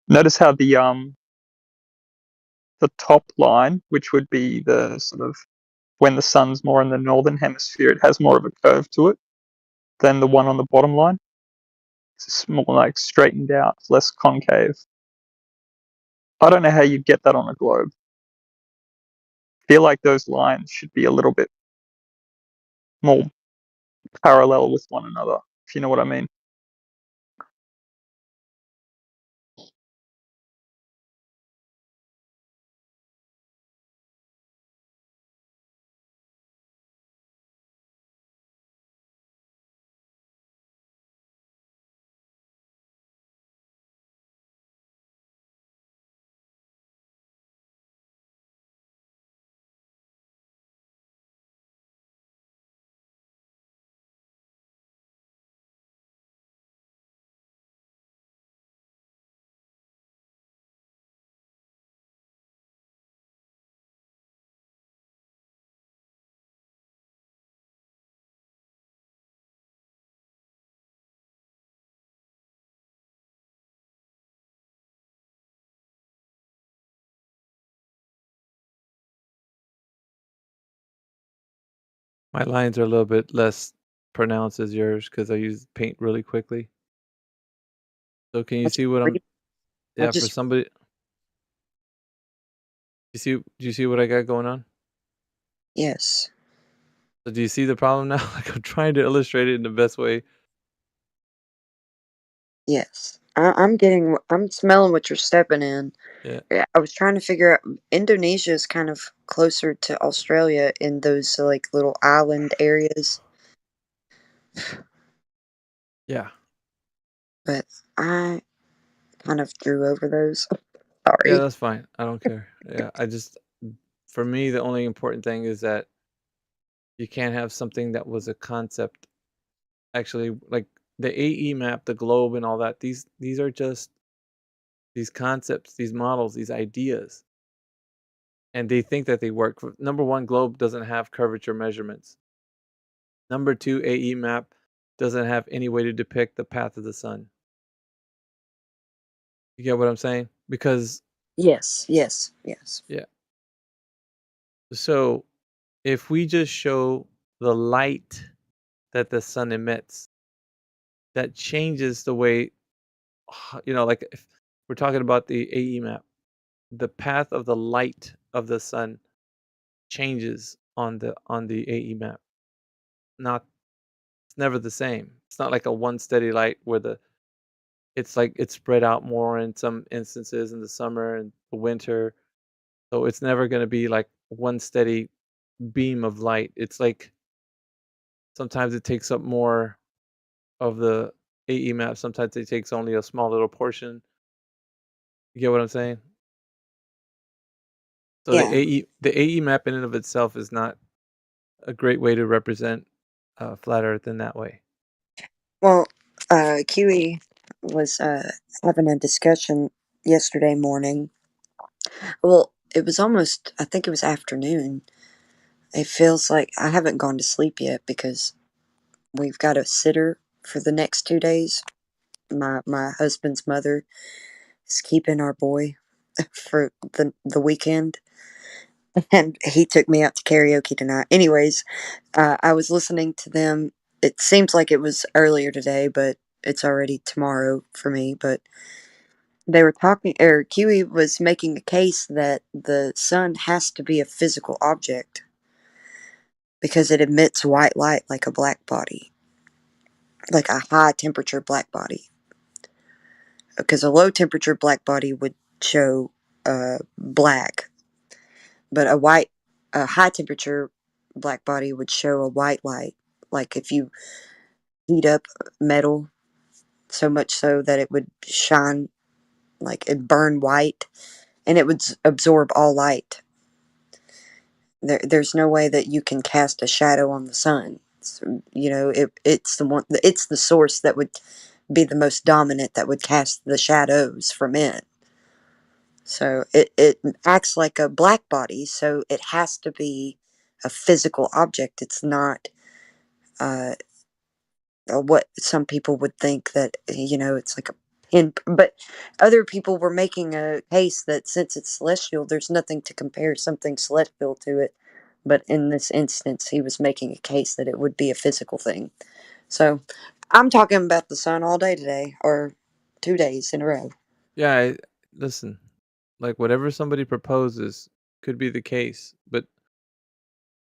Notice how the top line, which would be the sort of when the sun's more in the northern hemisphere, it has more of a curve to it than the one on the bottom line. It's more like straightened out, less concave. I don't know how you'd get that on a globe. I feel like those lines should be a little bit more parallel with one another, if you know what I mean. My lines are a little bit less pronounced as yours because I use paint really quickly. So can you I just see what I'm read. I yeah, for just somebody do you see what I got going on? yes, So do you see the problem now? Like I'm trying to illustrate it in the best way. yes. I'm smelling what you're stepping in. Yeah. Yeah, I was trying to figure out. Indonesia is kind of closer to Australia in those like little island areas, Yeah. but I kind of drew over those. Yeah, Sorry. that's fine. I don't care. Yeah, I just for me the only important thing is that you can't have something that was a concept actually like the AE map, the globe and all that. These are just these concepts, these models, these ideas. And they think that they work. Number one, globe doesn't have curvature measurements. Number two, AE map doesn't have any way to depict the path of the sun. You get what I'm saying? Because Yes, yes, yes. yeah. So if we just show the light that the sun emits, that changes the way like if we're talking about the AE map, the path of the light of the sun changes on the AE map. Not it's never the same. It's not like a one steady light where it's like it's spread out more in some instances in the summer and the winter. So it's never going to be like one steady beam of light. It's like sometimes it takes up more of the AE map. Sometimes it takes only a small little portion. You get what I'm saying? So Yeah. the AE map in and of itself is not a great way to represent flat Earth in that way. Well, QE was having a discussion yesterday morning. Well, it was almost. I think it was afternoon. It feels like I haven't gone to sleep yet because we've got a sitter for the next 2 days. My husband's mother is keeping our boy for the weekend, and he took me out to karaoke tonight. Anyways, I was listening to them. It seems like it was earlier today, but it's already tomorrow for me. But they were talking, or QE was making a case that the sun has to be a physical object because it emits white light like a black body, like a high temperature black body. Because a low temperature black body would show black, but a high temperature black body would show a white light. Like if you heat up metal so much so that it would shine, like it burn white, and it would absorb all light. There's no way that you can cast a shadow on the sun. It's the one. It's the source that would be the most dominant that would cast the shadows from it. So it acts like a black body, so it has to be a physical object. It's not what some people would think that, it's like a But other people were making a case that since it's celestial, there's nothing to compare something celestial to it. But in this instance, he was making a case that it would be a physical thing. So I'm talking about the sun all day today, or 2 days in a row. Yeah, listen, like whatever somebody proposes could be the case,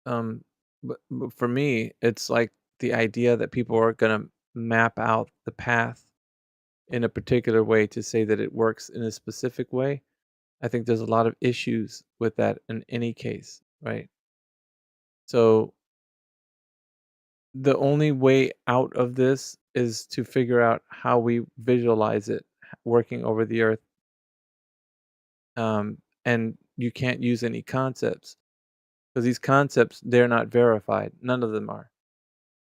um, but for me, it's like the idea that people are gonna map out the path in a particular way to say that it works in a specific way. I think there's a lot of issues with that in any case, right? So the only way out of this is to figure out how we visualize it working over the earth. And you can't use any concepts because these concepts, they're not verified. None of them are.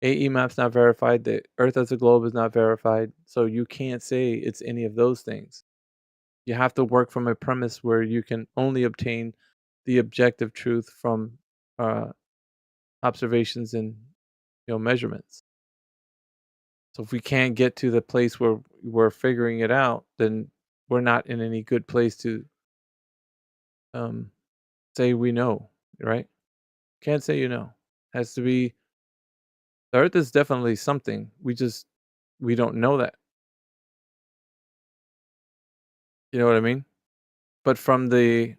AE map's not verified. The earth as a globe is not verified. So you can't say it's any of those things. You have to work from a premise where you can only obtain the objective truth from uh, observations and measurements. So if we can't get to the place where we're figuring it out, then we're not in any good place to um, say we know, right? Can't say you know. Has to be the Earth is definitely something. We don't know that. You know what I mean? But from the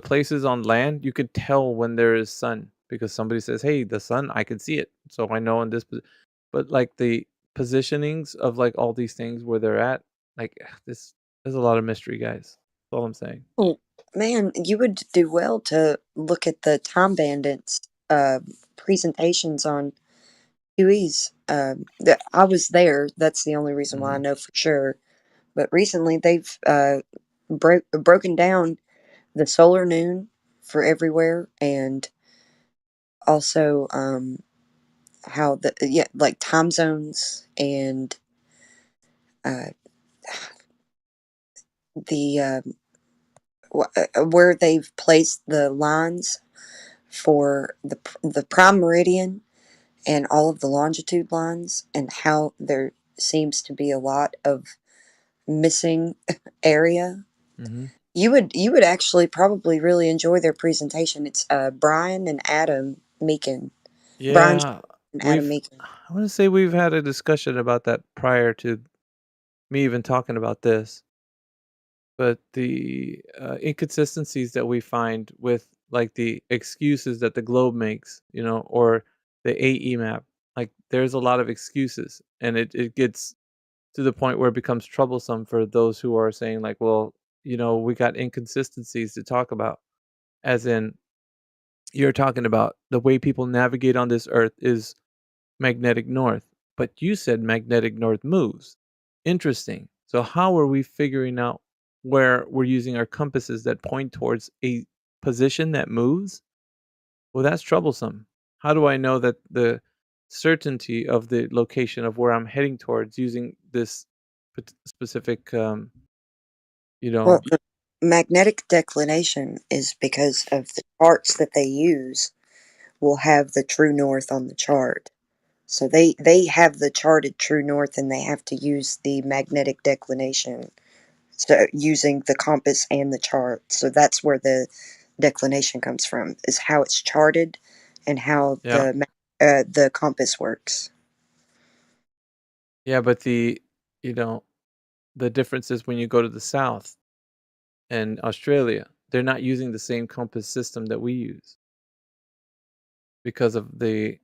places on land, you could tell when there is sun because somebody says, "Hey, the sun, I can see it." So I know in this but like the positionings of like all these things where they're at, like this there's a lot of mystery, guys. That's all I'm saying. Oh, man, you would do well to look at the Time Bandits presentations on QE's. I was there. That's the only reason why I Mhm. know for sure. But recently they've broken down the solar noon for everywhere, and also how like time zones and uh, the where they've placed the lines for the prime meridian and all of the longitude lines, and how there seems to be a lot of missing area. Mhm. You would actually probably really enjoy their presentation. It's Brian and Adam Meakin. Brian Yeah, and Adam we've Meakin. I want to say we've had a discussion about that prior to me even talking about this. But the inconsistencies that we find with like the excuses that the globe makes, or the AE map, like there's a lot of excuses, and it gets to the point where it becomes troublesome for those who are saying like, well, we got inconsistencies to talk about, as in you're talking about the way people navigate on this earth is magnetic north, but you said magnetic north moves. Interesting. So how are we figuring out where we're using our compasses that point towards a position that moves? Well, that's troublesome. How do I know that the certainty of the location of where I'm heading towards using this specific, you Well, know, the magnetic declination is because of the charts that they use will have the true north on the chart. So they have the charted true north, and they have to use the magnetic declination. So using the compass and the chart. So that's where the declination comes from, is how it's charted and how yeah, the compass works. yeah, but you know, the difference is when you go to the south and Australia, they're not using the same compass system that we use because of the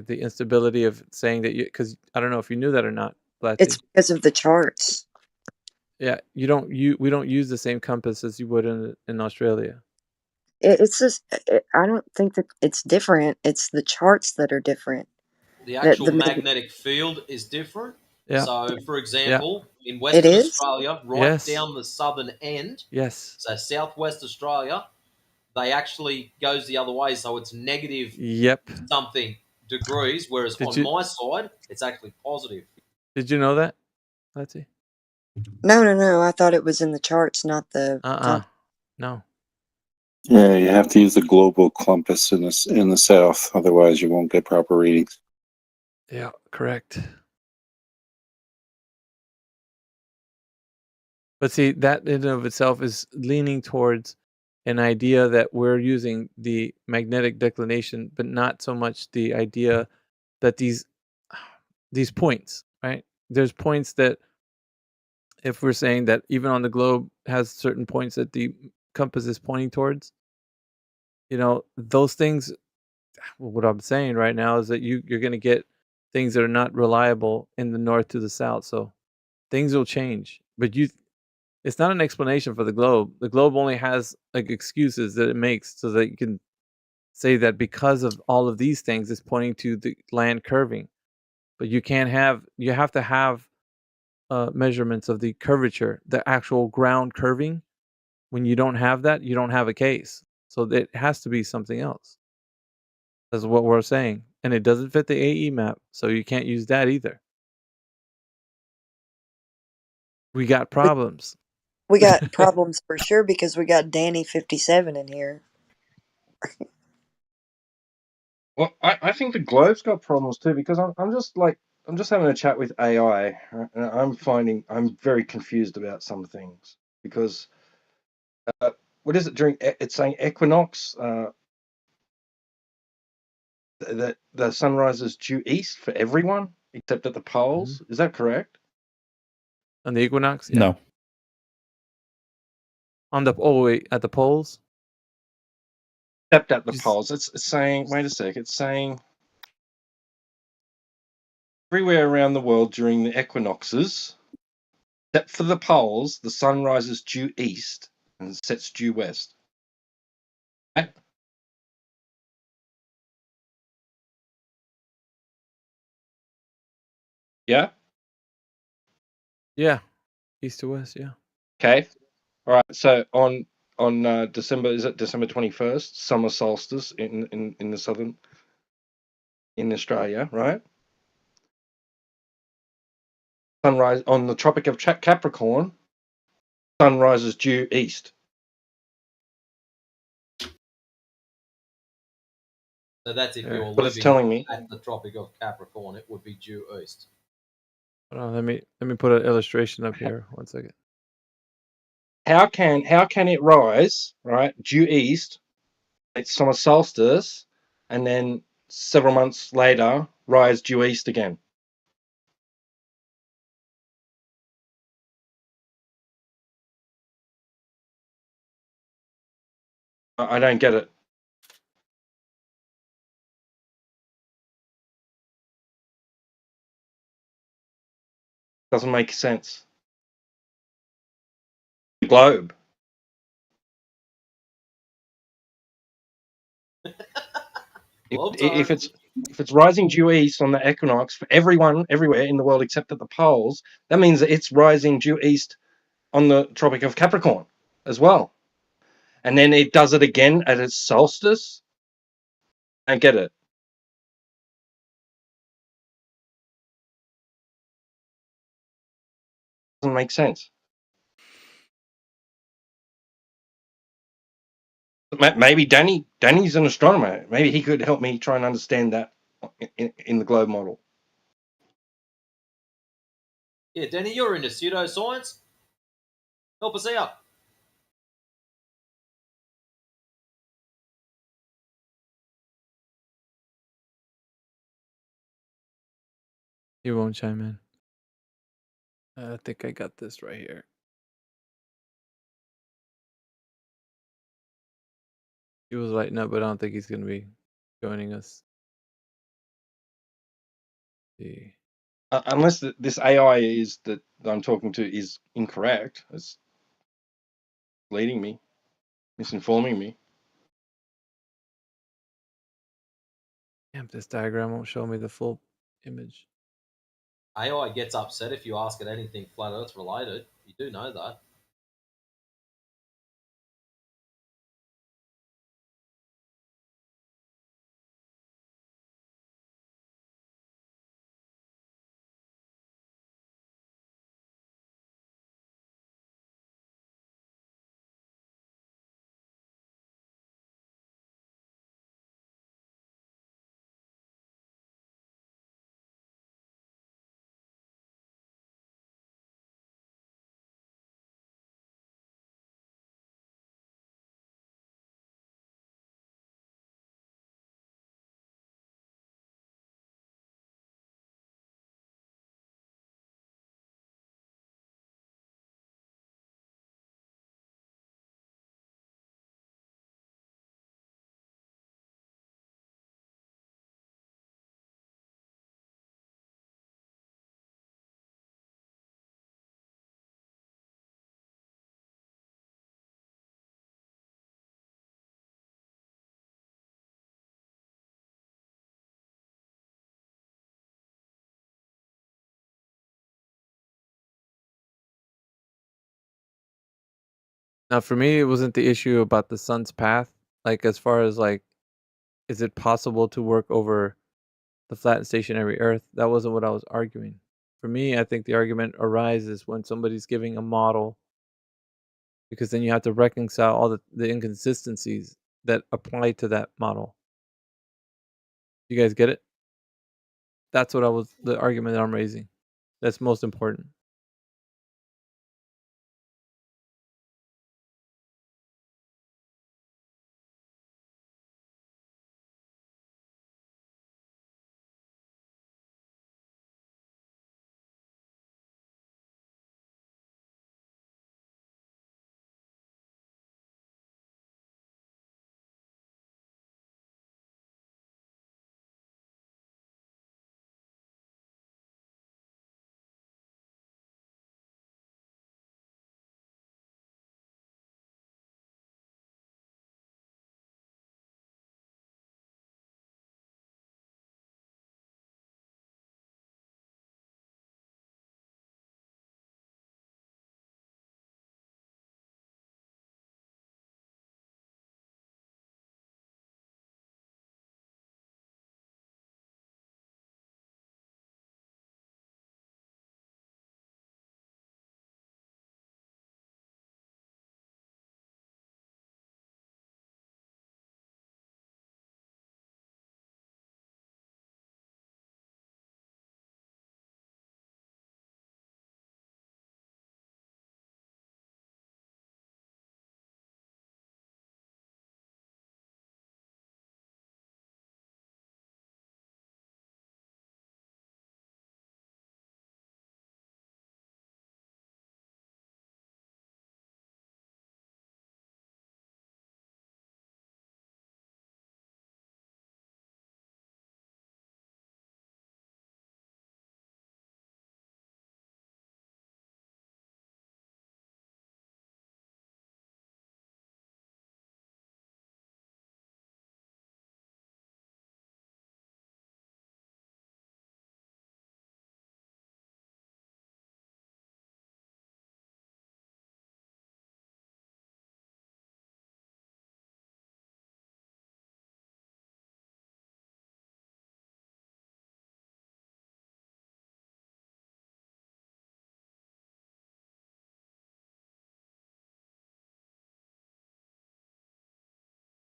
instability of saying that because I don't know if you knew that or not, It's Blatty. because of the charts. Yeah, we don't use the same compass as you would in Australia. It's just I don't think that it's different. It's the charts that are different. The That actual the magnetic field is different. Yeah, So, for yeah, example, in it Western is. Australia, right yes, down the southern end, yes, so Southwest Australia, they actually goes the other way. So it's negative yep. something degrees, whereas Did on you my side, it's actually positive. did you know that, Blatty? No, no, no. I thought it was in the charts, not the Uh-uh, comp. no. Yeah, you have to use the global compass in the south, otherwise you won't get proper readings. Yeah, correct. But see, that in and of itself is leaning towards an idea that we're using the magnetic declination, but not so much the idea that these points, right? There's points that if we're saying that even on the globe has certain points that the compass is pointing towards, those things. What I'm saying right now is that you're going to get things that are not reliable in the north to the south. So things will change, but it's not an explanation for the globe. The globe only has like excuses that it makes so that you can say that because of all of these things, it's pointing to the land curving. But you have to have measurements of the curvature, the actual ground curving. When you don't have that, you don't have a case. So it has to be something else. That's what we're saying. And it doesn't fit the AE map, so you can't use that either. We got We, problems. we got problems for sure because we got Danny 57 in here. Well, I think the globe's got problems too because I'm just having a chat with AI, right, and I'm very confused about some things because what is it it's saying Equinox, that the sunrise is due east for everyone except at the poles. Is that correct? On the equinox? Yeah. No. At the poles? Except at the Just- poles. It's saying, wait a sec, it's saying everywhere around the world during the equinoxes, except for the poles, the sun rises due east and sets due west. Right? Yeah. Yeah. East to west, yeah. Okay. All right. So on December, is it December 21st, summer solstice in the southern in Australia, right? Sunrise on the Tropic of Capricorn. Sun rises due east. So that's if Yeah. you're But it's living telling me. at the Tropic of Capricorn, it would be due east. Hold on, let me put an illustration up here. 1 second. How can it rise, right, due east? It's summer solstice, and then several months later rise due east again. I don't get it. Doesn't make sense. The globe. If it's rising due east on the equinox for everyone everywhere in the world except at the poles, that means that it's rising due east on the Tropic of Capricorn as well. And then it does it again at its solstice. I don't get it. Doesn't make sense. Maybe Danny's an astronomer. Maybe he could help me try and understand that in the globe model. Yeah, Danny, you're into pseudoscience. Help us out. He won't chime in. I think I got this right here. He was lighting up, but I don't think he's going to be joining us. See. Unless this AI is that I'm talking to is incorrect, it's leading me, misinforming me. Damn, this diagram won't show me the full image. AI gets upset if you ask it anything flat Earth related. You do know that. Now, for me, it wasn't the issue about the sun's path. Like, as far as like, is it possible to work over the flat and stationary Earth? That wasn't what I was arguing. For me, I think the argument arises when somebody's giving a model, because then you have to reconcile all the inconsistencies that apply to that model. You guys get it? That's what the argument that I'm raising. That's most important.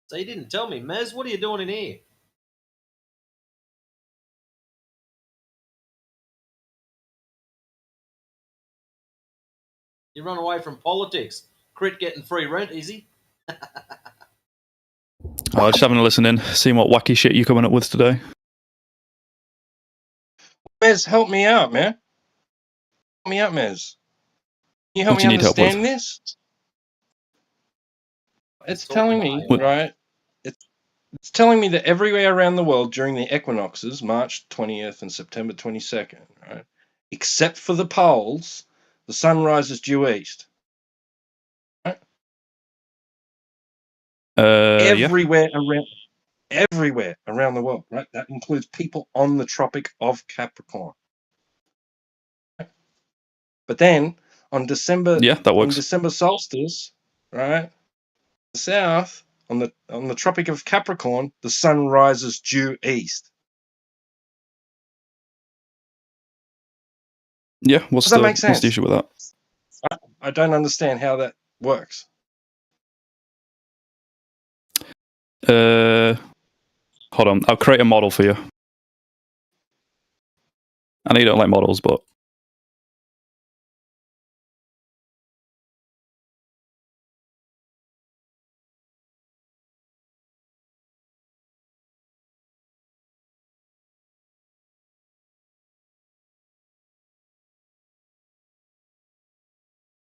So you didn't tell me, Mez. What are you doing in here? You run away from politics. Crit getting free rent, is he? Oh, just having a listen in, seeing what wacky shit you're coming up with today. Mez, help me out, man. Help me out, Mez. Can you help What me do you need help with? understand this? It's Talking telling to me, What? right? It's telling me that everywhere around the world during the equinoxes, March 20th and September 22nd, right, except for the poles, the sun rises due east. Right? Yeah. Everywhere around the world, right? That includes people on the Tropic of Capricorn. Right? But then on December That works. December solstice, right? South on the Tropic of Capricorn, the sun rises due east. Yeah, what's Does that the make sense? issue with that? I don't understand how that works. Hold on, I'll create a model for you. I know you don't like models, but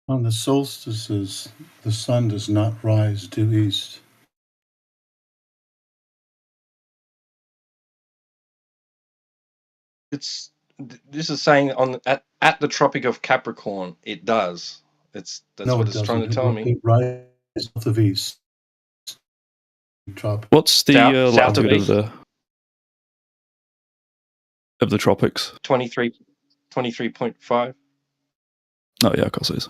On the solstices, the sun does not rise due east. This is saying at the Tropic of Capricorn, it does. That's No, what it it's trying to doesn't. tell me. It rises south of east. Tropic. what's the South of latitude east, of the tropics? 23.5. Oh yeah, of course it is.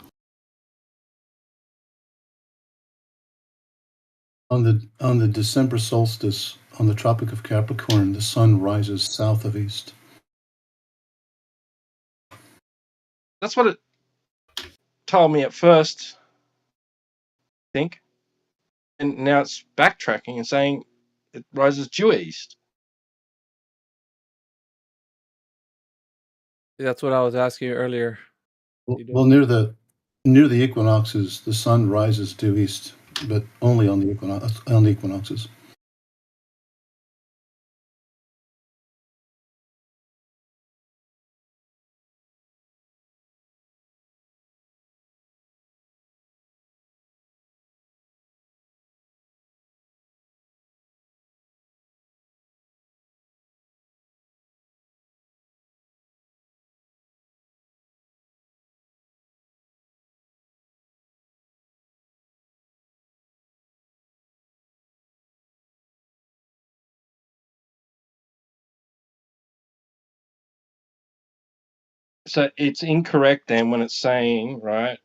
On the December solstice on the Tropic of Capricorn, the sun rises south of east. That's what it told me at first, I think. And now it's backtracking and saying it rises due east. That's what I was asking you earlier. Well, near the equinoxes, the sun rises due east, but only on the equinoxes. So it's incorrect then when it's saying, right,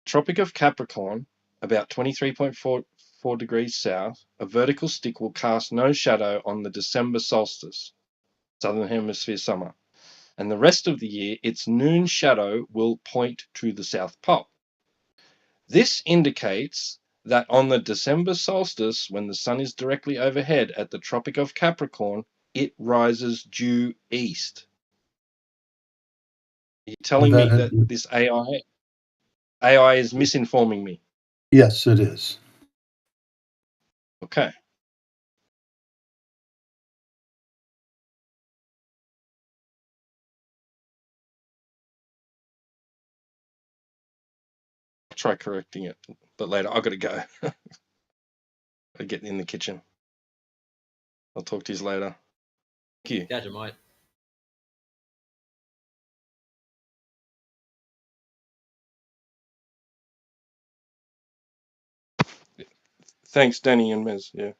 Tropic of Capricorn, about 23.44 degrees south, a vertical stick will cast no shadow on the December solstice, Southern Hemisphere summer, and the rest of the year its noon shadow will point to the South Pole. This indicates that on the December solstice, when the sun is directly overhead at the Tropic of Capricorn, it rises due east. You're telling me that this AI is misinforming me? Yes, it is. Okay. I'll try correcting it, but later. I've got to go. I get in the kitchen. I'll talk to you later. Thank you. Gotcha, mate. Thanks, Danny and Mez. Yeah.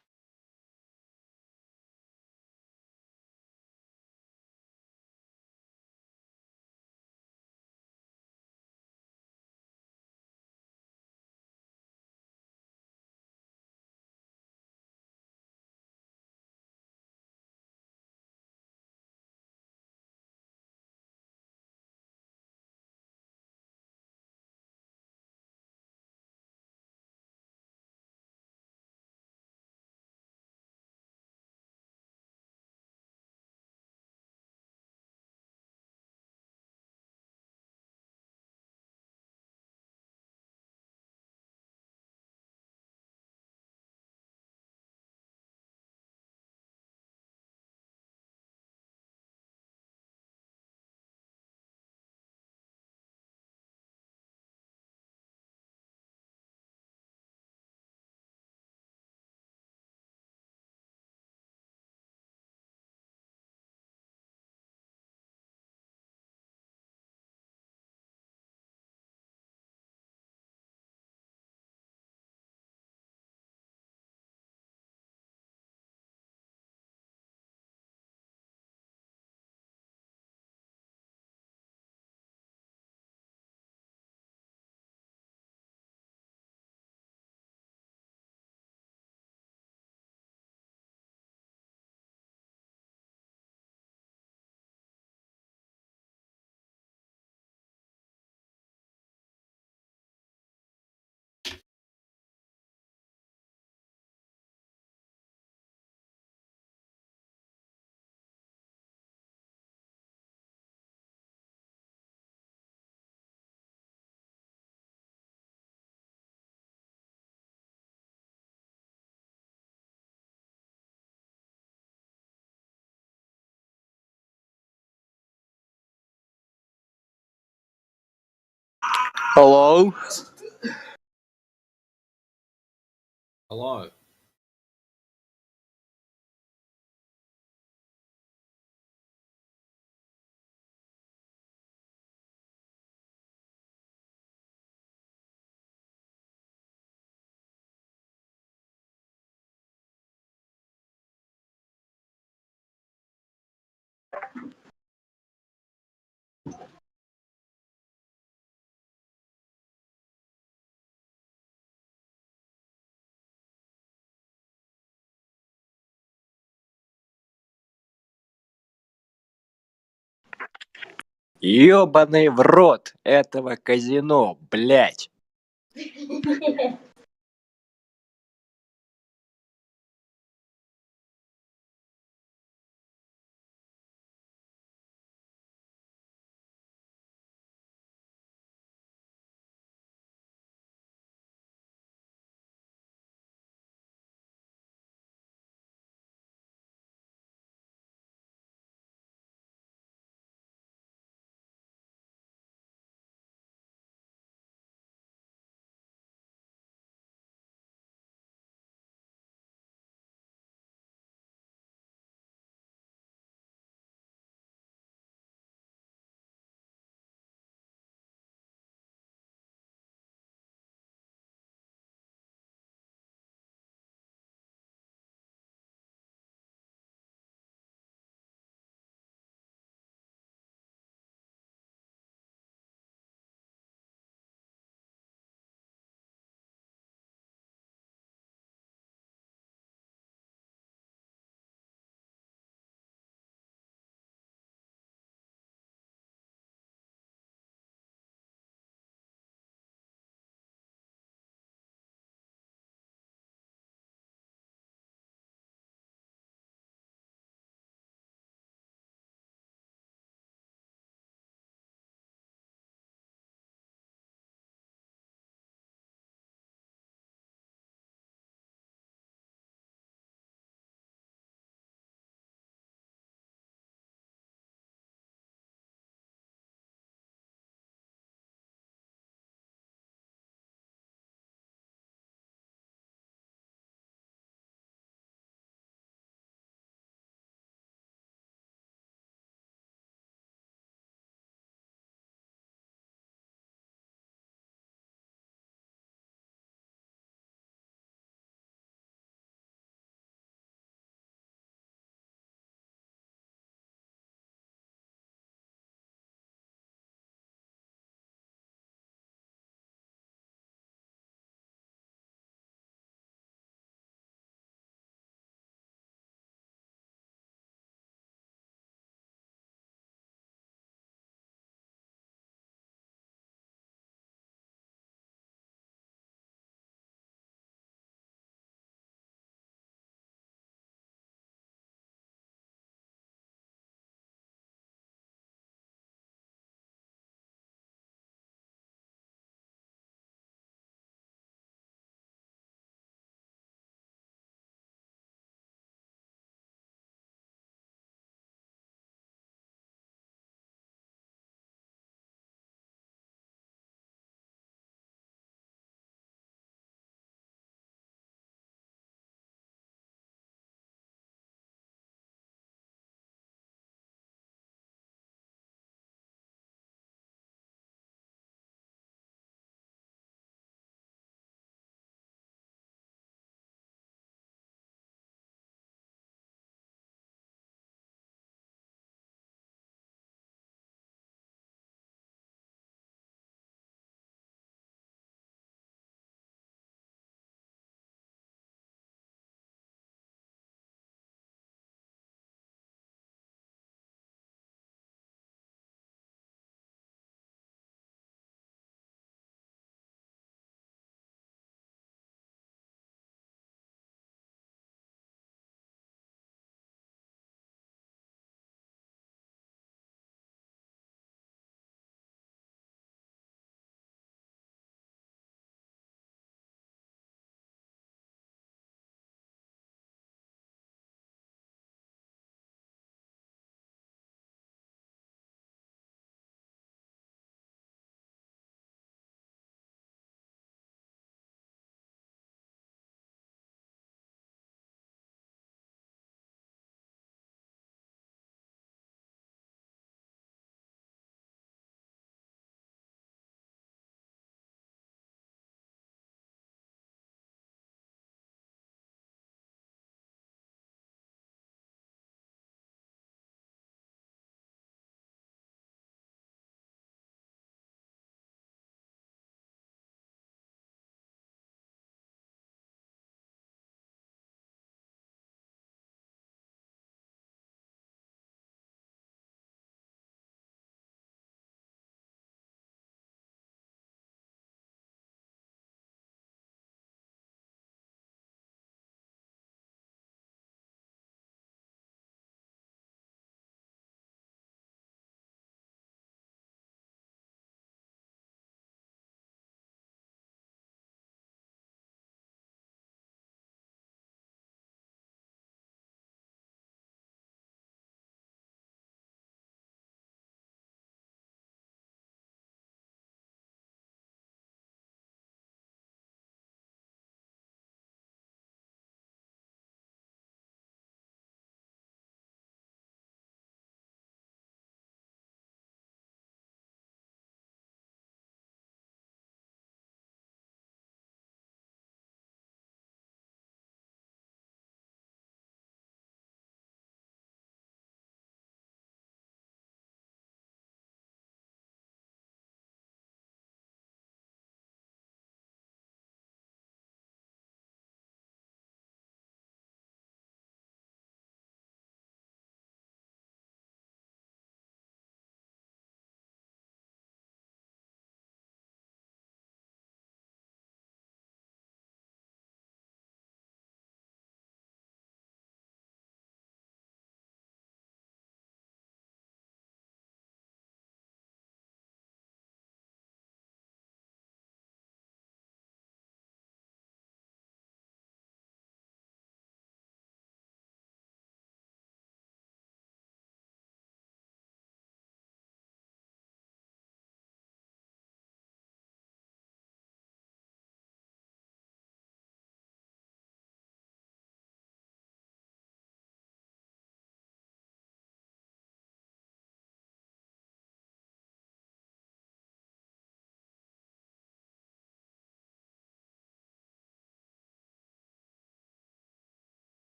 Hello? Hello. Ёбаный в рот этого казино, блядь.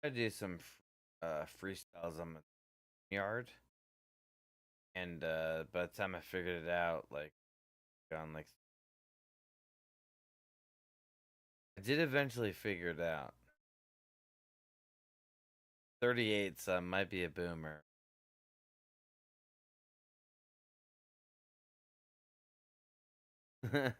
I do some freestyles on the yard, and by the time I figured it out, like on like I did eventually figure it out. 38 might be a boomer. uh,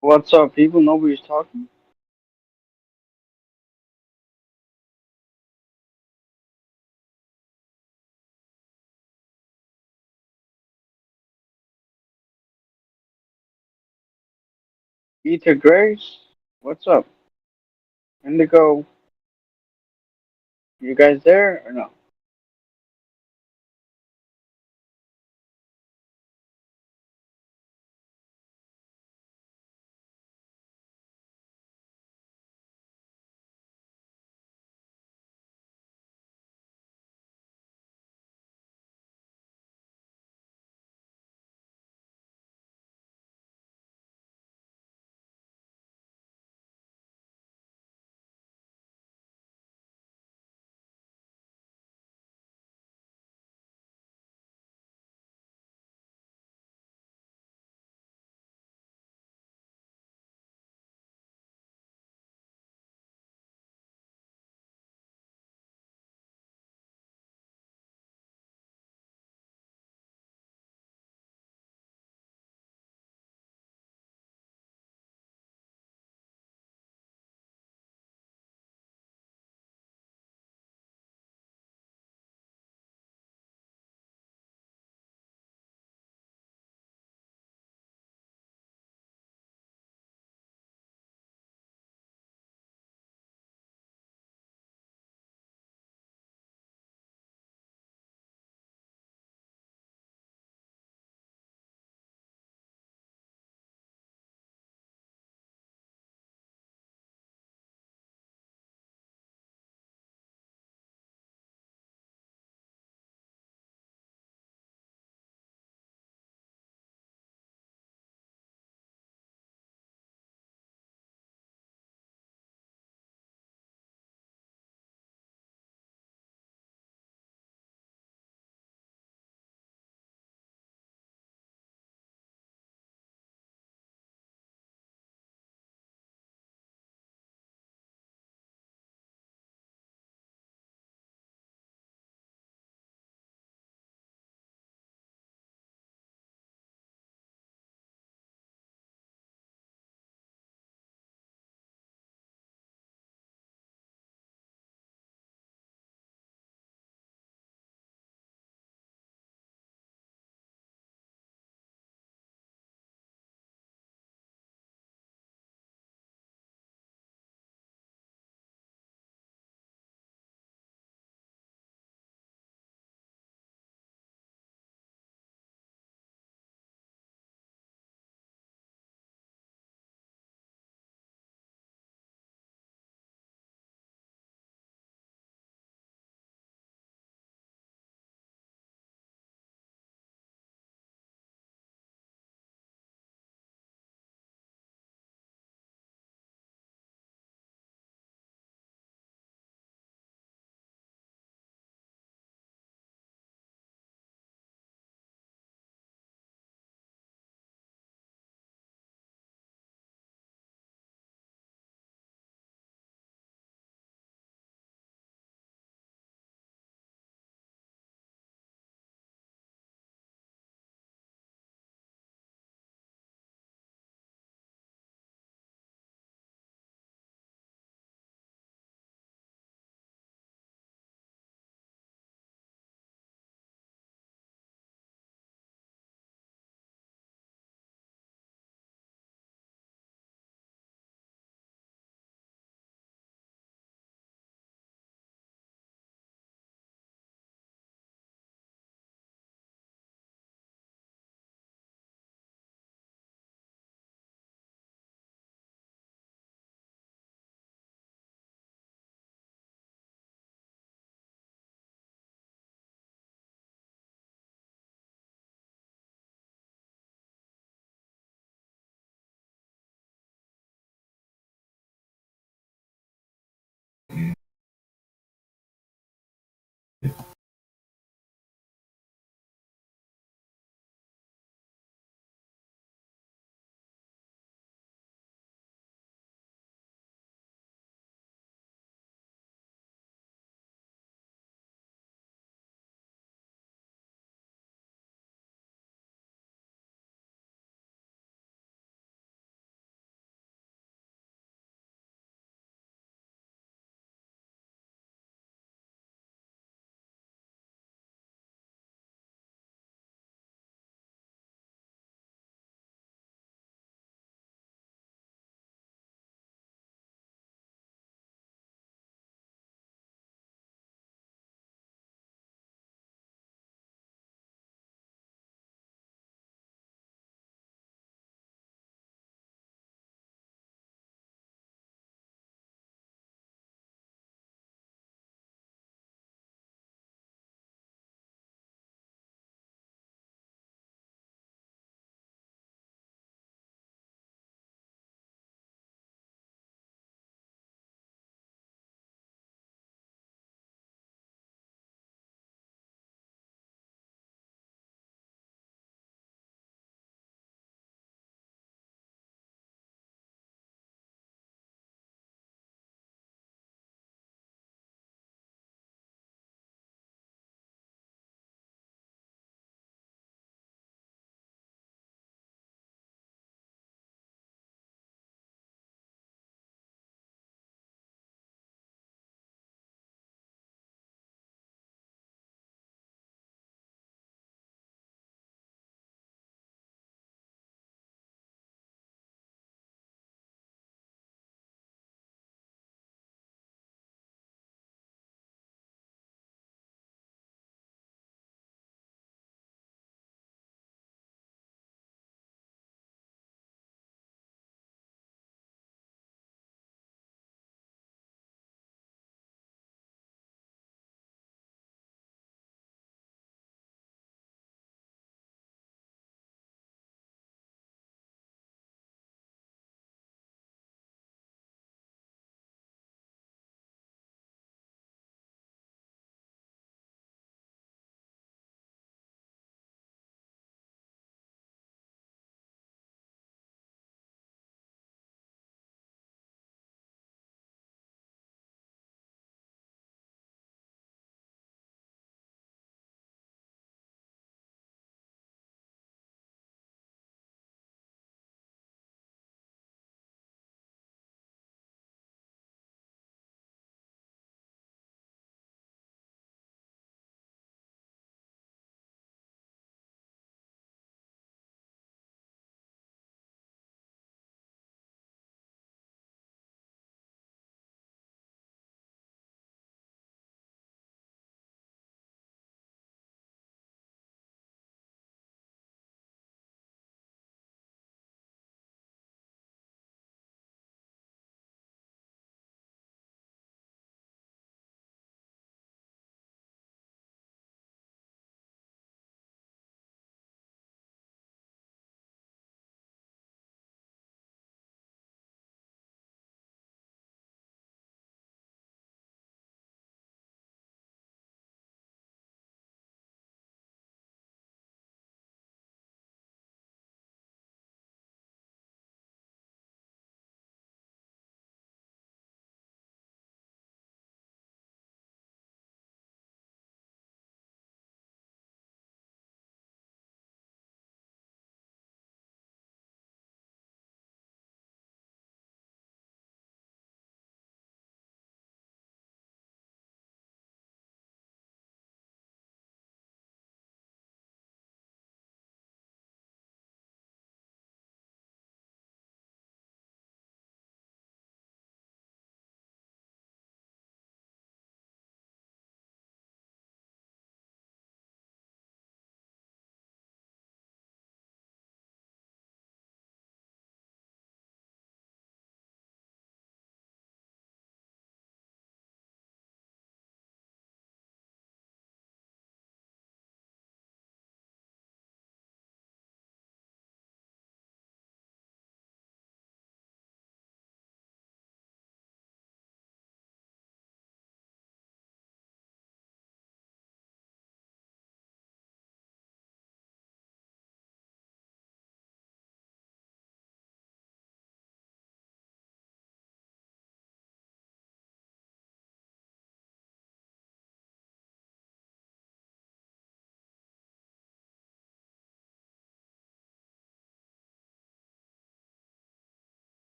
What's up, people? Nobody's talking? Ether Grace? What's up? Indigo? You guys there or no?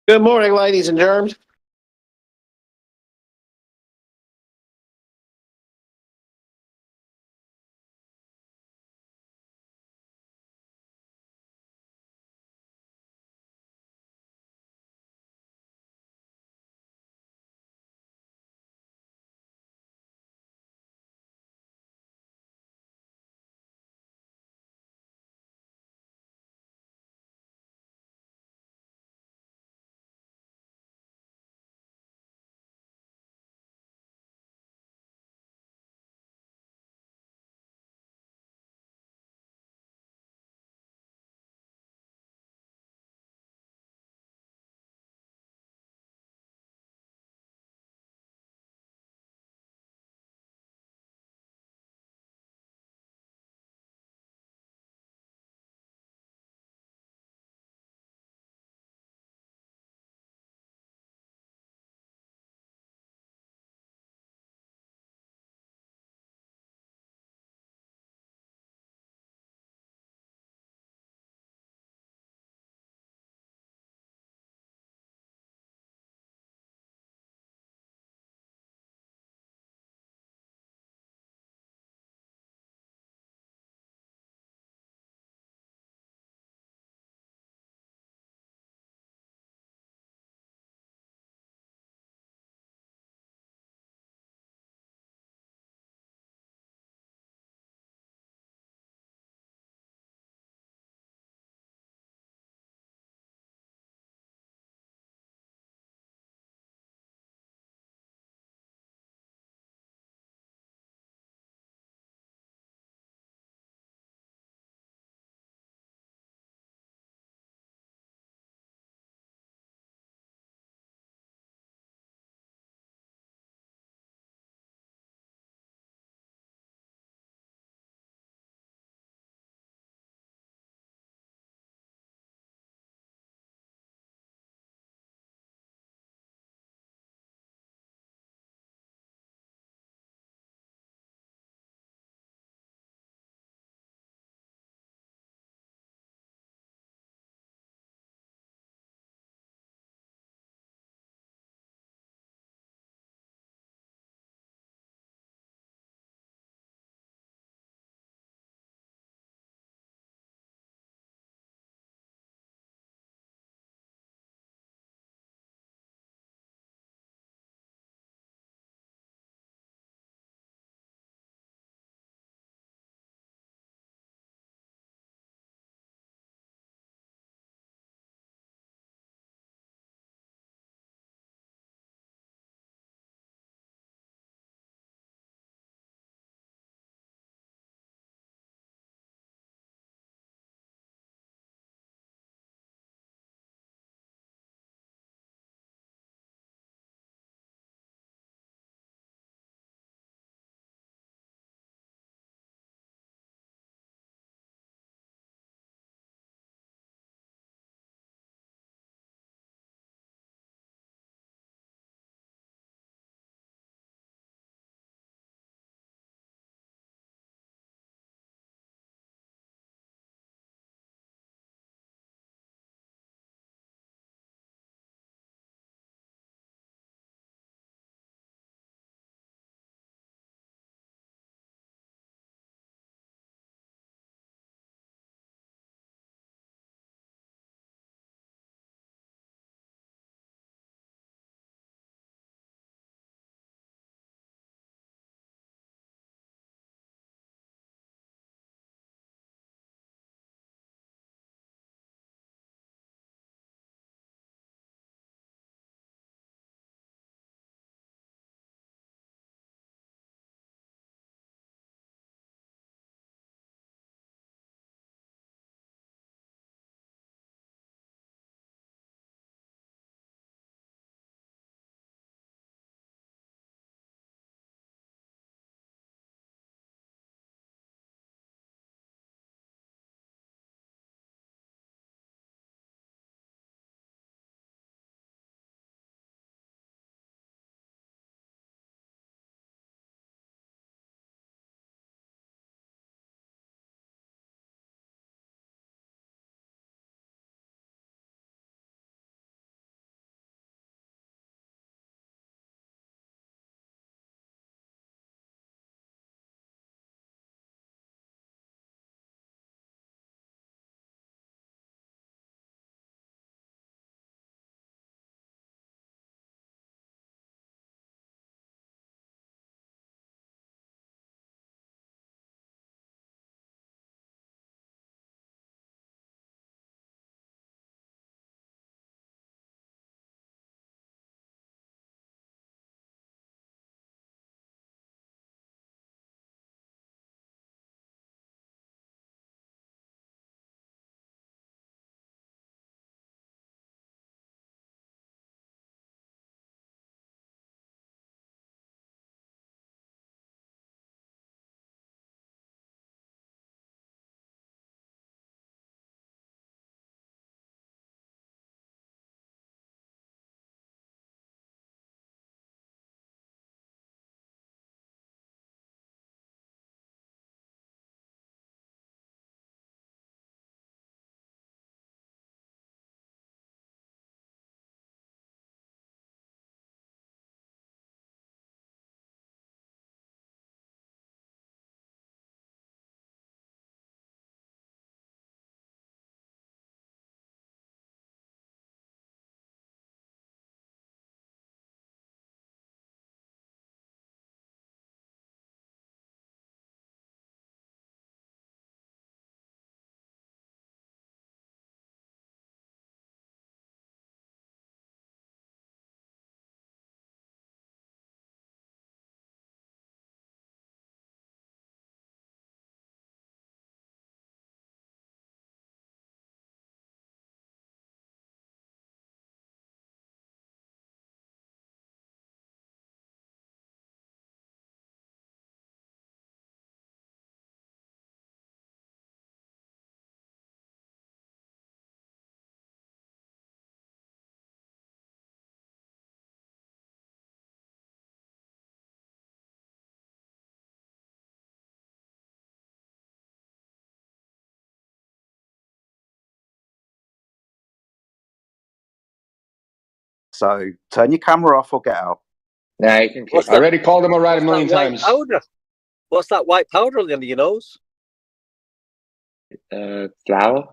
Good morning, ladies and germs. So turn your camera off or get out. Nah, you can What's keep I that? already called him around a What's million that white times. powder? What's that white powder on the end of your nose? flour.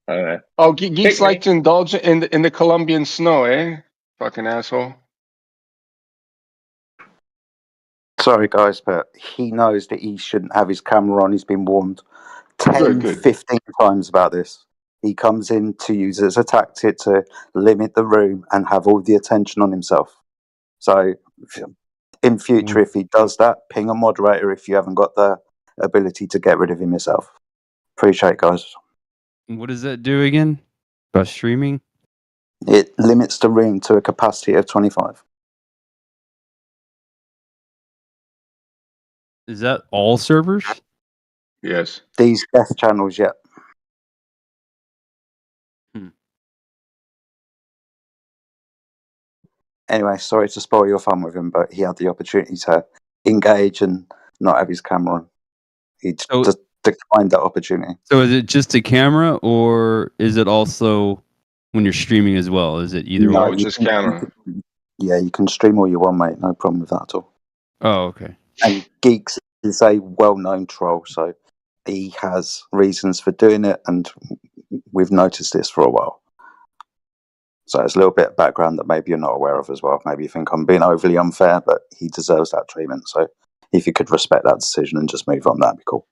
I don't know. Oh, geeks Picnic. like to indulge in the Colombian snow, eh? Fucking asshole. Sorry, guys, but he knows that he shouldn't have his camera on. He's been warned 10, Good. 15 times about this. He comes in to use it as a tactic to limit the room and have all the attention on himself. So, in future, if he does that, ping a moderator if you haven't got the ability to get rid of him yourself. Appreciate it, guys. What does that do again? About streaming? It limits the room to a capacity of 25. Is that all servers? Yes. These death channels, yeah. Anyway, sorry to spoil your fun with him, but he had the opportunity to engage and not have his camera on. He just declined that opportunity. So is it just a camera, or is it also when you're streaming as well? Is it either No, or? just camera. Yeah, you can stream all you want, mate. No problem with that at all. Oh, okay. And Geeks is a well-known troll, so he has reasons for doing it, and we've noticed this for a while. So it's a little bit of background that maybe you're not aware of as well. Maybe you think I'm being overly unfair, but he deserves that treatment. So if you could respect that decision and just move on, that'd be cool.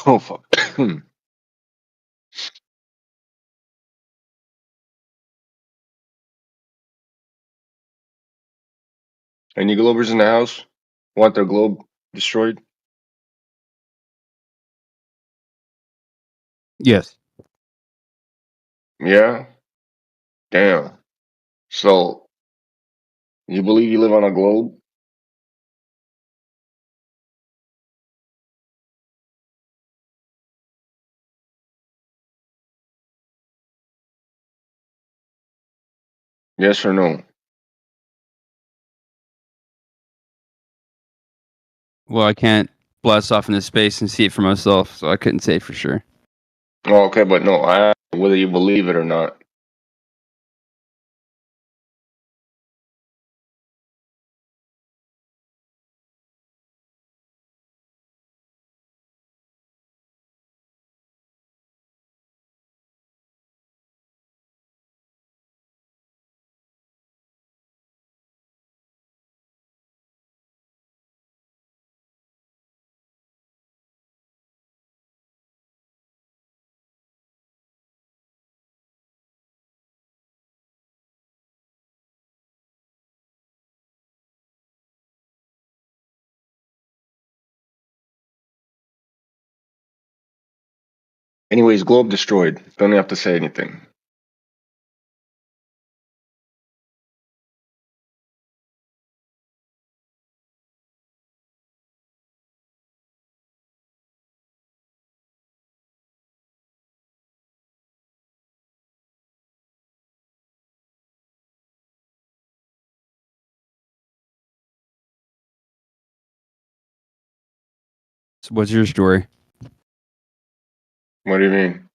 Oh fuck. Any Globers in the house? Want their globe destroyed? Yes. Yeah? Damn. So, you believe you live on a globe? Yes or no? Well, I can't blast off into space and see it for myself, so I couldn't say for sure. Oh, okay, but no, I asked whether you believe it or not. Anyways, globe destroyed. Don't have to say anything. So what's your story? What do you mean?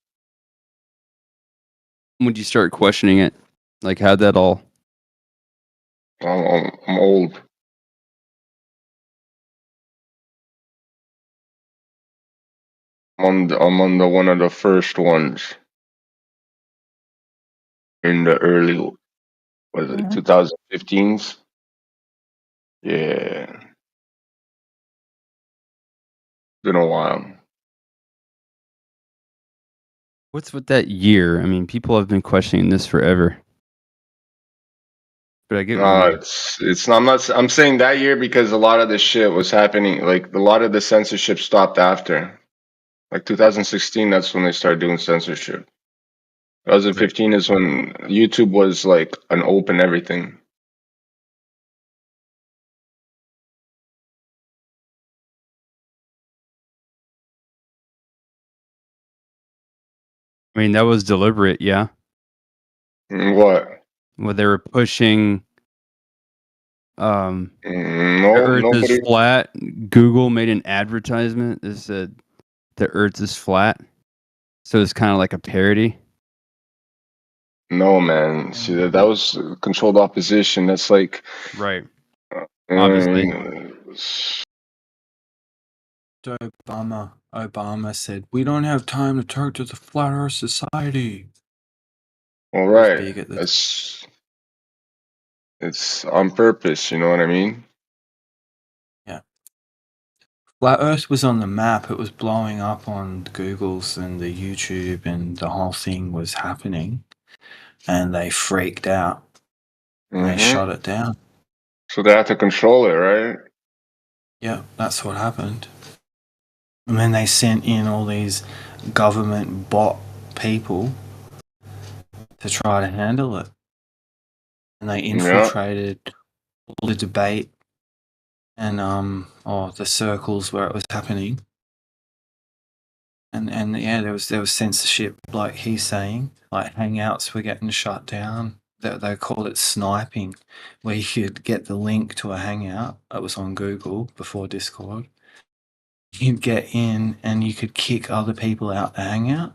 When you start questioning it, like how'd that all? I'm old. I'm on the one of the first ones in the early, was it 2015s? Yeah, been a while. What's with that year? I mean, people have been questioning this forever. But I get what you mean. It's not. I'm saying that year because a lot of the shit was happening. Like a lot of the censorship stopped after. Like 2016, that's when they started doing censorship. 2015 is when YouTube was like an open everything. I mean, that was deliberate, yeah. What? Well, they were pushing the No, Earth is nobody. flat. Google made an advertisement that said the Earth is flat. So it's kind of like a parody. No, man. See that was controlled opposition. That's like, Right. Obviously. Obama said, "We don't have time to talk to the Flat Earth Society." All It was right. big at the It's on purpose. You know what I mean? Yeah. Flat Earth was on the map. It was blowing up on Google's and the YouTube, and the whole thing was happening. And they freaked out. And they shut it down. So they have to control it, right? Yeah, that's what happened. And then they sent in all these government bot people to try to handle it. And they infiltrated all the debate and the circles where it was happening. And yeah, there was censorship, like he's saying, like Hangouts were getting shut down. They called it sniping, where you could get the link to a Hangout that was on Google before Discord. You'd get in and you could kick other people out the Hangout.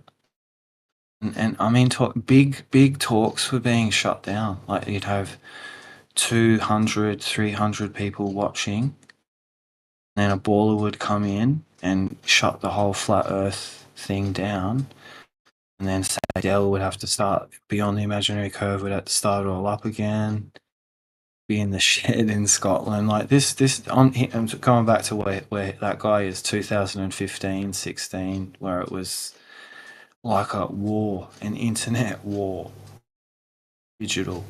And I mean, big talks were being shut down. Like you'd have 200, 300 people watching. Then a baller would come in and shut the whole flat Earth thing down. And then Sadell would have to be on the imaginary curve, would have to start it all up again. be in the shed in Scotland. Like this. I'm going back to where that guy is 2015, 16, where it was like a war, an internet war, digital.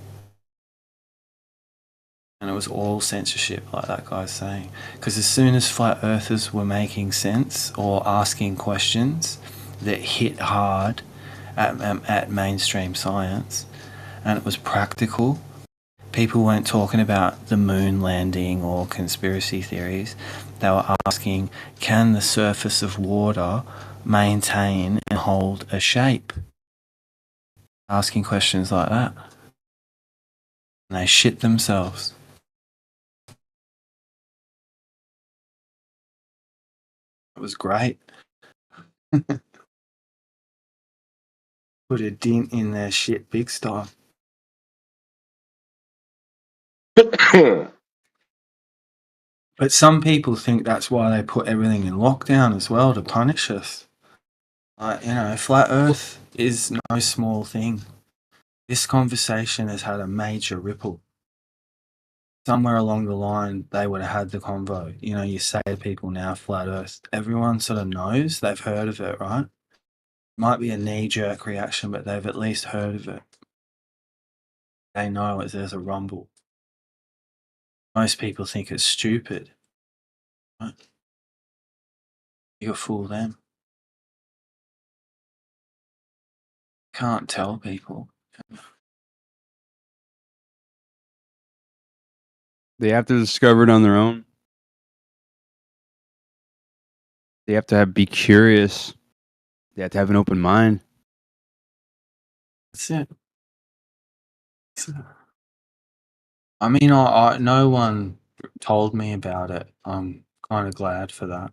And it was all censorship, like that guy's saying. Because as soon as flat earthers were making sense or asking questions that hit hard at mainstream science, and it was practical, people weren't talking about the moon landing or conspiracy theories. They were asking, can the surface of water maintain and hold a shape? Asking questions like that. And they shit themselves. It was great. Put a dent in their shit big style. But some people think that's why they put everything in lockdown as well, to punish us. Like, flat earth is no small thing. This conversation has had a major ripple. Somewhere along the line, they would have had the convo. You say to people now, flat earth, everyone sort of knows, they've heard of it, right? Might be a knee-jerk reaction, but they've at least heard of it. They know there's a rumble. Most people think it's stupid. Right? You could fool them. Can't tell people. They have to discover it on their own. They have to be curious. They have to have an open mind. That's it. I mean, I no one told me about it. I'm kind of glad for that.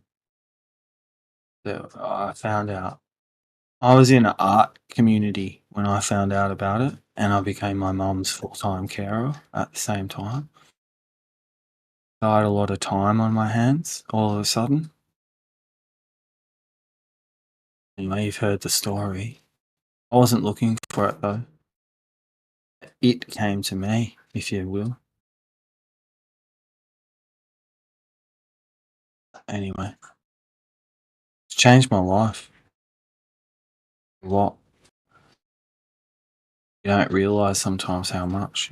That I found out. I was in an art community when I found out about it, and I became my mum's full-time carer at the same time. I had a lot of time on my hands all of a sudden. Anyway, you've heard the story. I wasn't looking for it though. It came to me, if you will. Anyway, it's changed my life a lot. You don't realise sometimes how much.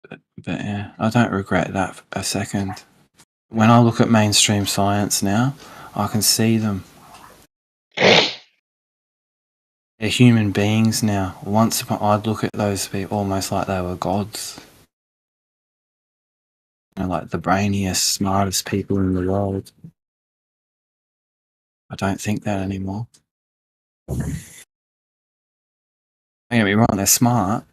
But yeah, I don't regret that for a second. When I look at mainstream science now, I can see them. They're human beings now. Once upon, I'd look at those people almost like they were gods. Like the brainiest, smartest people in the world. I don't think that anymore. Don't get me wrong, they're smart.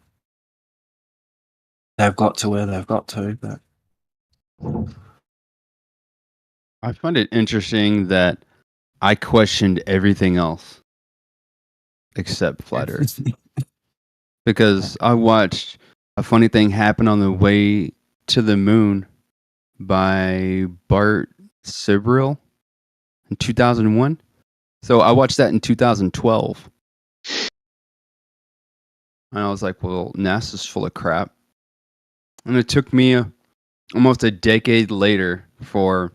They've got to where they've got to, but I find it interesting that I questioned everything else except flat Earth. Because I watched a funny thing happen on the way to the moon by Bart Sibrel in 2001. So I watched that in 2012. And I was like, well, NASA's full of crap. And it took me almost a decade later for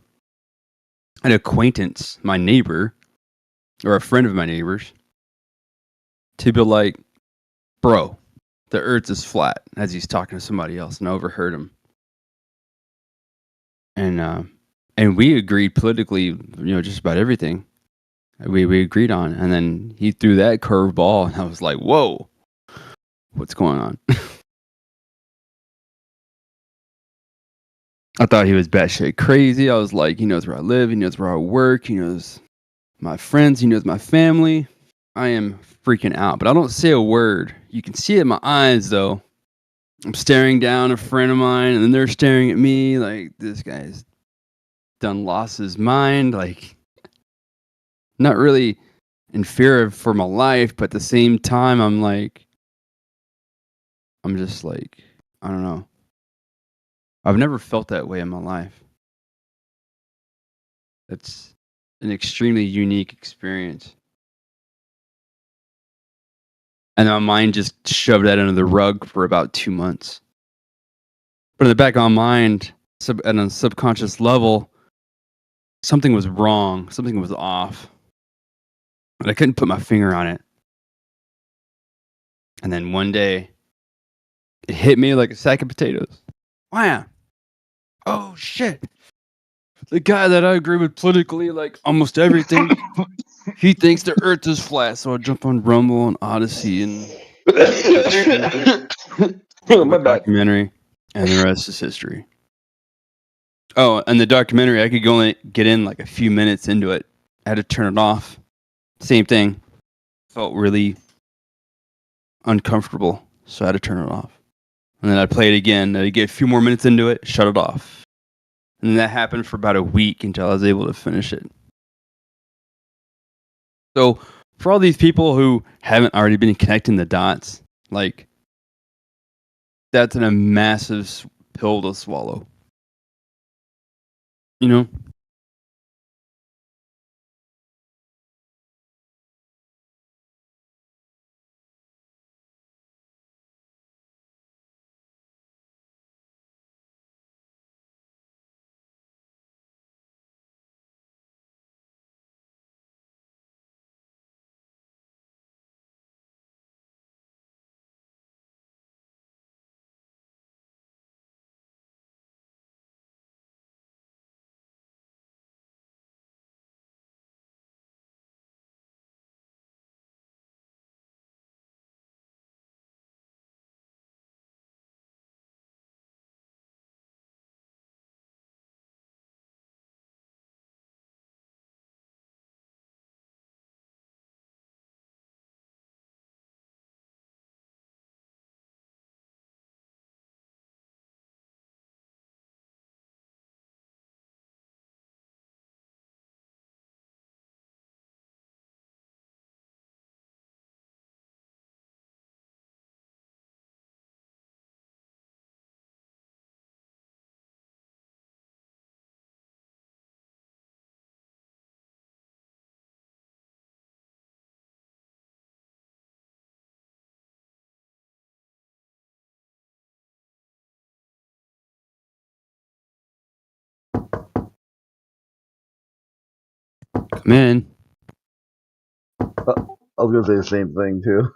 an acquaintance, my neighbor, or a friend of my neighbor's, to be like, bro, the Earth is flat, as he's talking to somebody else, and I overheard him. And we agreed politically, just about everything. We agreed on, and then he threw that curveball, and I was like, whoa, what's going on? I thought he was batshit crazy. I was like, he knows where I live, he knows where I work, he knows my friends, he knows my family. I am freaking out, but I don't say a word. You can see it in my eyes, though. I'm staring down a friend of mine, and then they're staring at me like, this guy's done lost his mind. Like, not really in fear for my life, but at the same time, I'm just like, I don't know. I've never felt that way in my life. It's an extremely unique experience. And my mind just shoved that under the rug for about 2 months. But in the back of my mind, at a subconscious level, something was wrong. Something was off. But I couldn't put my finger on it. And then one day, it hit me like a sack of potatoes. Wow. Oh, shit. The guy that I agree with politically, like almost everything, he thinks the earth is flat. So I jump on Rumble and Odyssey and My bad. documentary. And the rest is history. Oh, and the documentary, I could only get in like a few minutes into it. I had to turn it off. Same thing. Felt really uncomfortable, so I had to turn it off. And then I'd play it again. I'd get a few more minutes into it, shut it off. And that happened for about a week until I was able to finish it. So, for all these people who haven't already been connecting the dots, like, that's a massive pill to swallow. You know? Come in. I was gonna say the same thing too.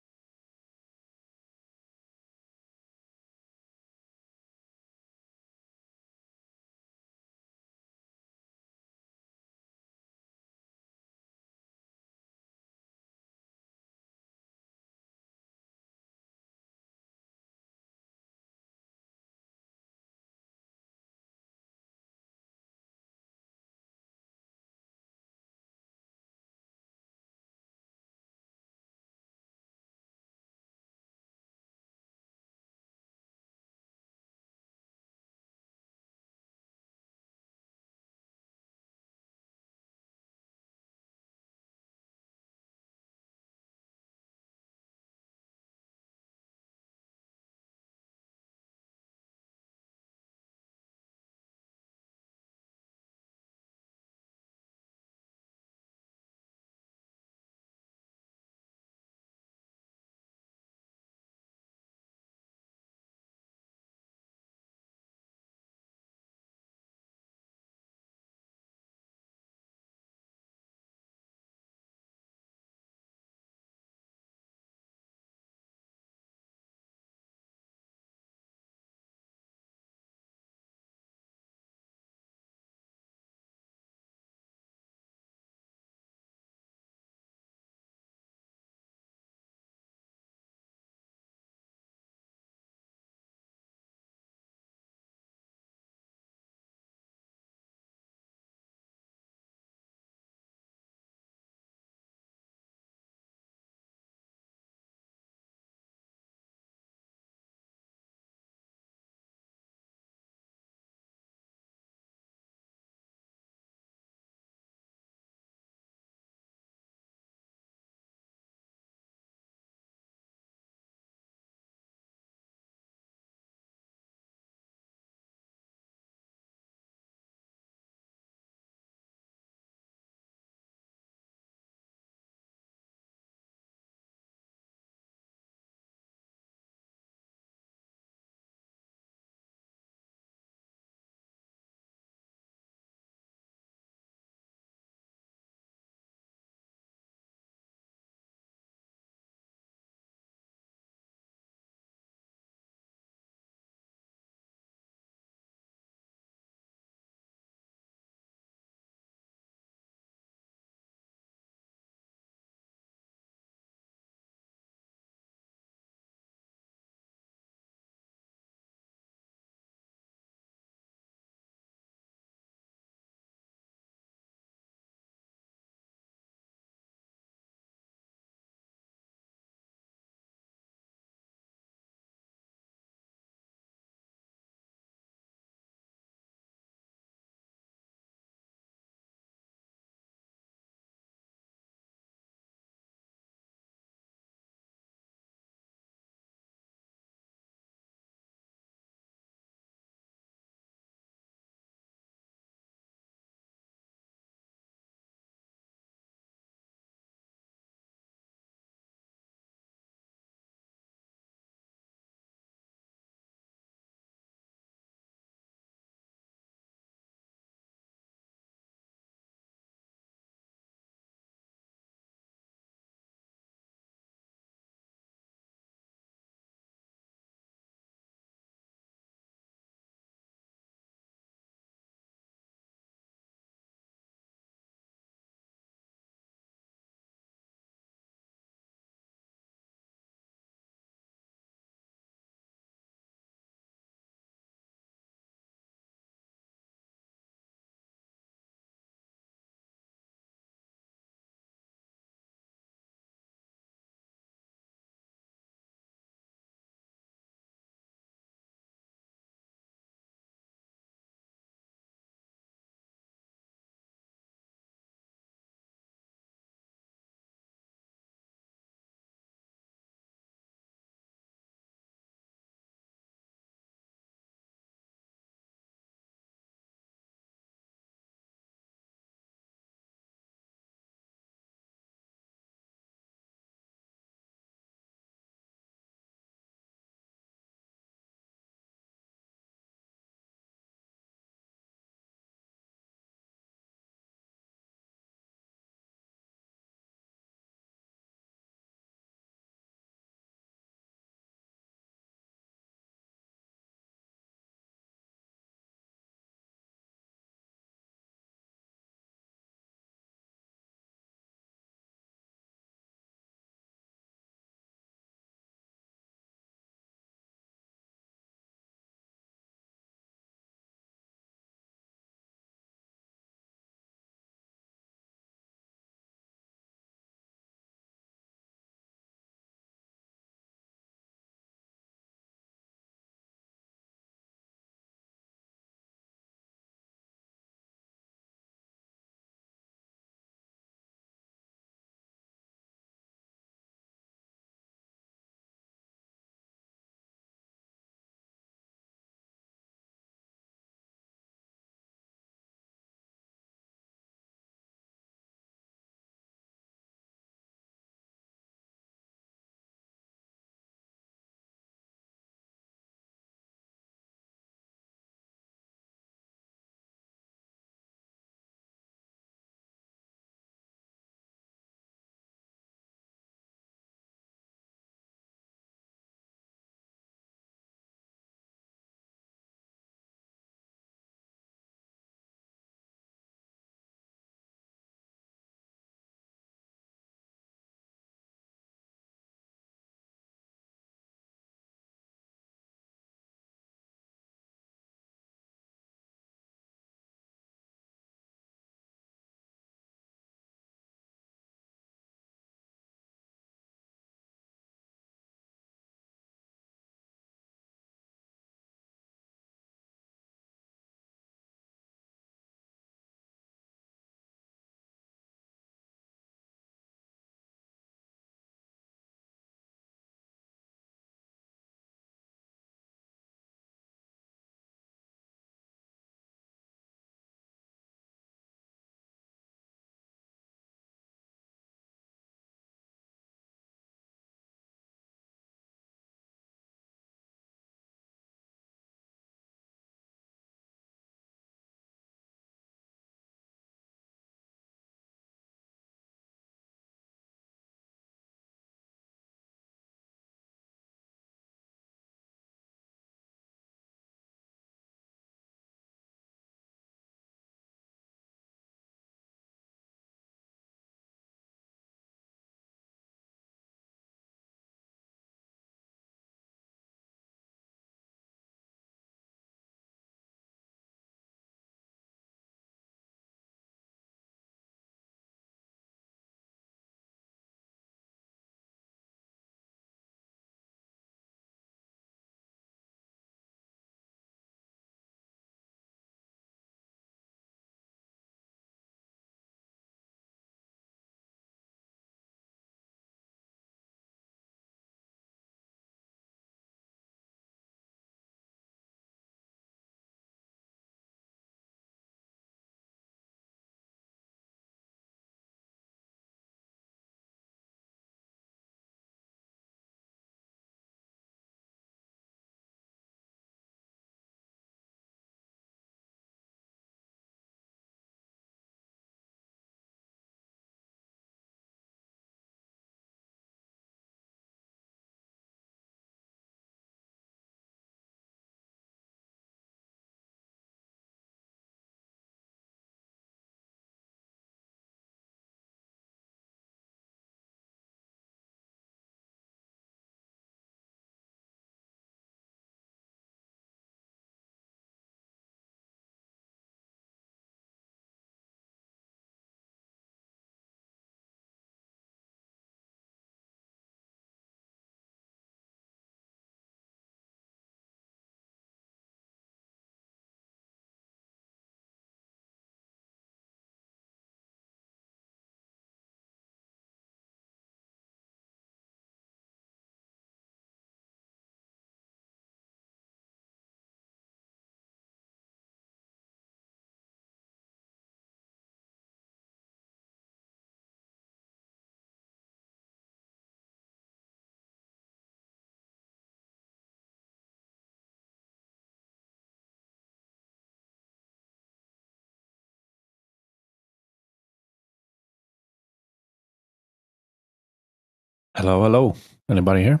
Hello, hello. Anybody here?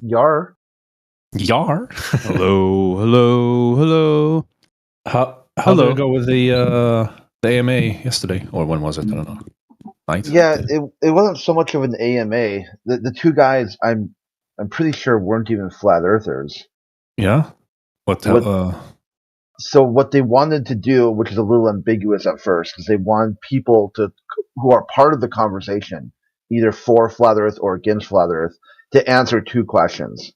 Yar. Yar. Hello, hello, hello. How did Hello. it go with the AMA yesterday, or when was it? I don't know. Night. Yeah, it wasn't so much of an AMA. The two guys I'm pretty sure weren't even flat earthers. Yeah. What? So what they wanted to do, which is a little ambiguous at first, is they want people who are part of the conversation, either for flat Earth or against flat Earth, to answer two questions.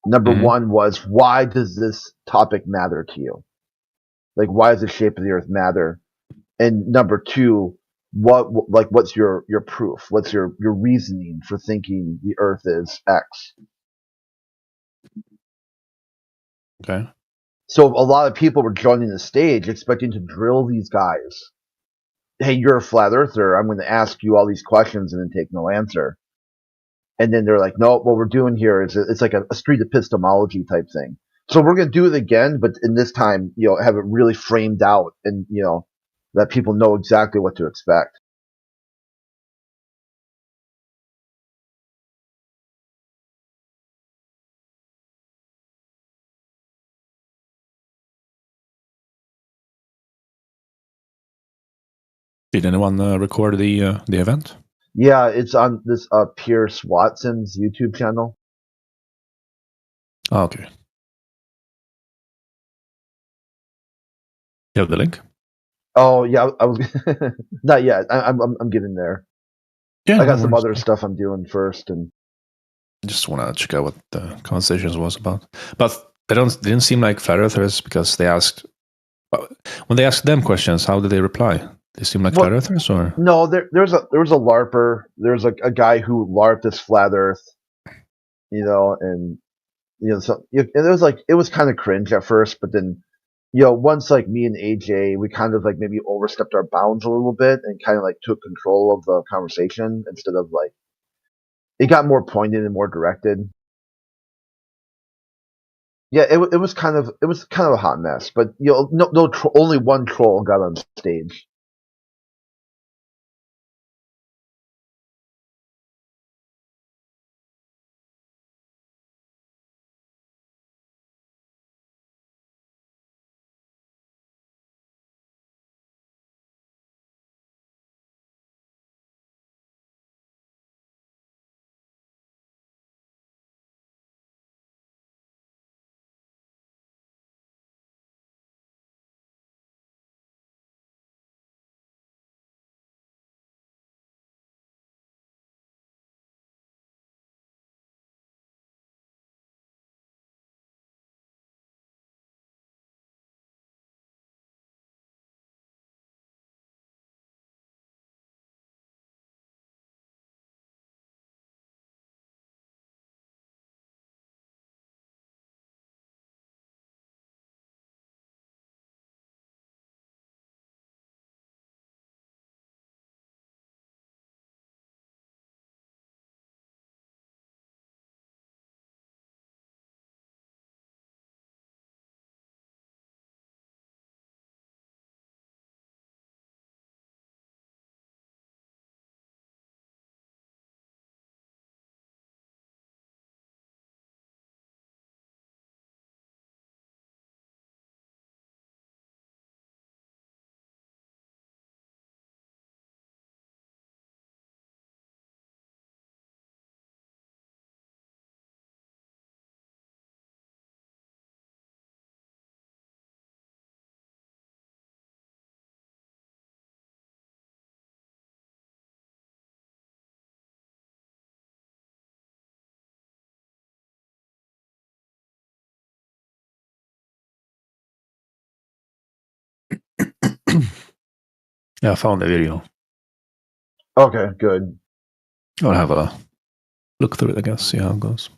Number one was, why does this topic matter to you? Like, why does the shape of the Earth matter? And number two, what's your proof? What's your reasoning for thinking the Earth is X? Okay. So a lot of people were joining the stage expecting to drill these guys. Hey, you're a flat earther. I'm going to ask you all these questions and then take no answer. And then they're like, no, what we're doing here is it's like a street epistemology type thing. So we're going to do it again, but in this time, have it really framed out and, that people know exactly what to expect. Did anyone record the event? Yeah, it's on this Pierce Watson's YouTube channel. Oh, okay. You have the link? Oh yeah, I was not yet. I'm getting there. Yeah, I got no some worries. other stuff I'm doing first, and Just want to check out what the conversation was about. But they didn't seem like flat earthers because they asked when they asked them questions. How did they reply? They seem like flat earthers, or no, there was a LARPer. There's a guy who LARPed this flat Earth, and so it was kind of cringe at first, but then once like me and AJ, we kind of like maybe overstepped our bounds a little bit and kind of like took control of the conversation instead of like it got more pointed and more directed. Yeah, it was kind of a hot mess, but only one troll got on stage. yeah, I found the video. Okay, good. I'll have a look through it, I guess, see how it goes.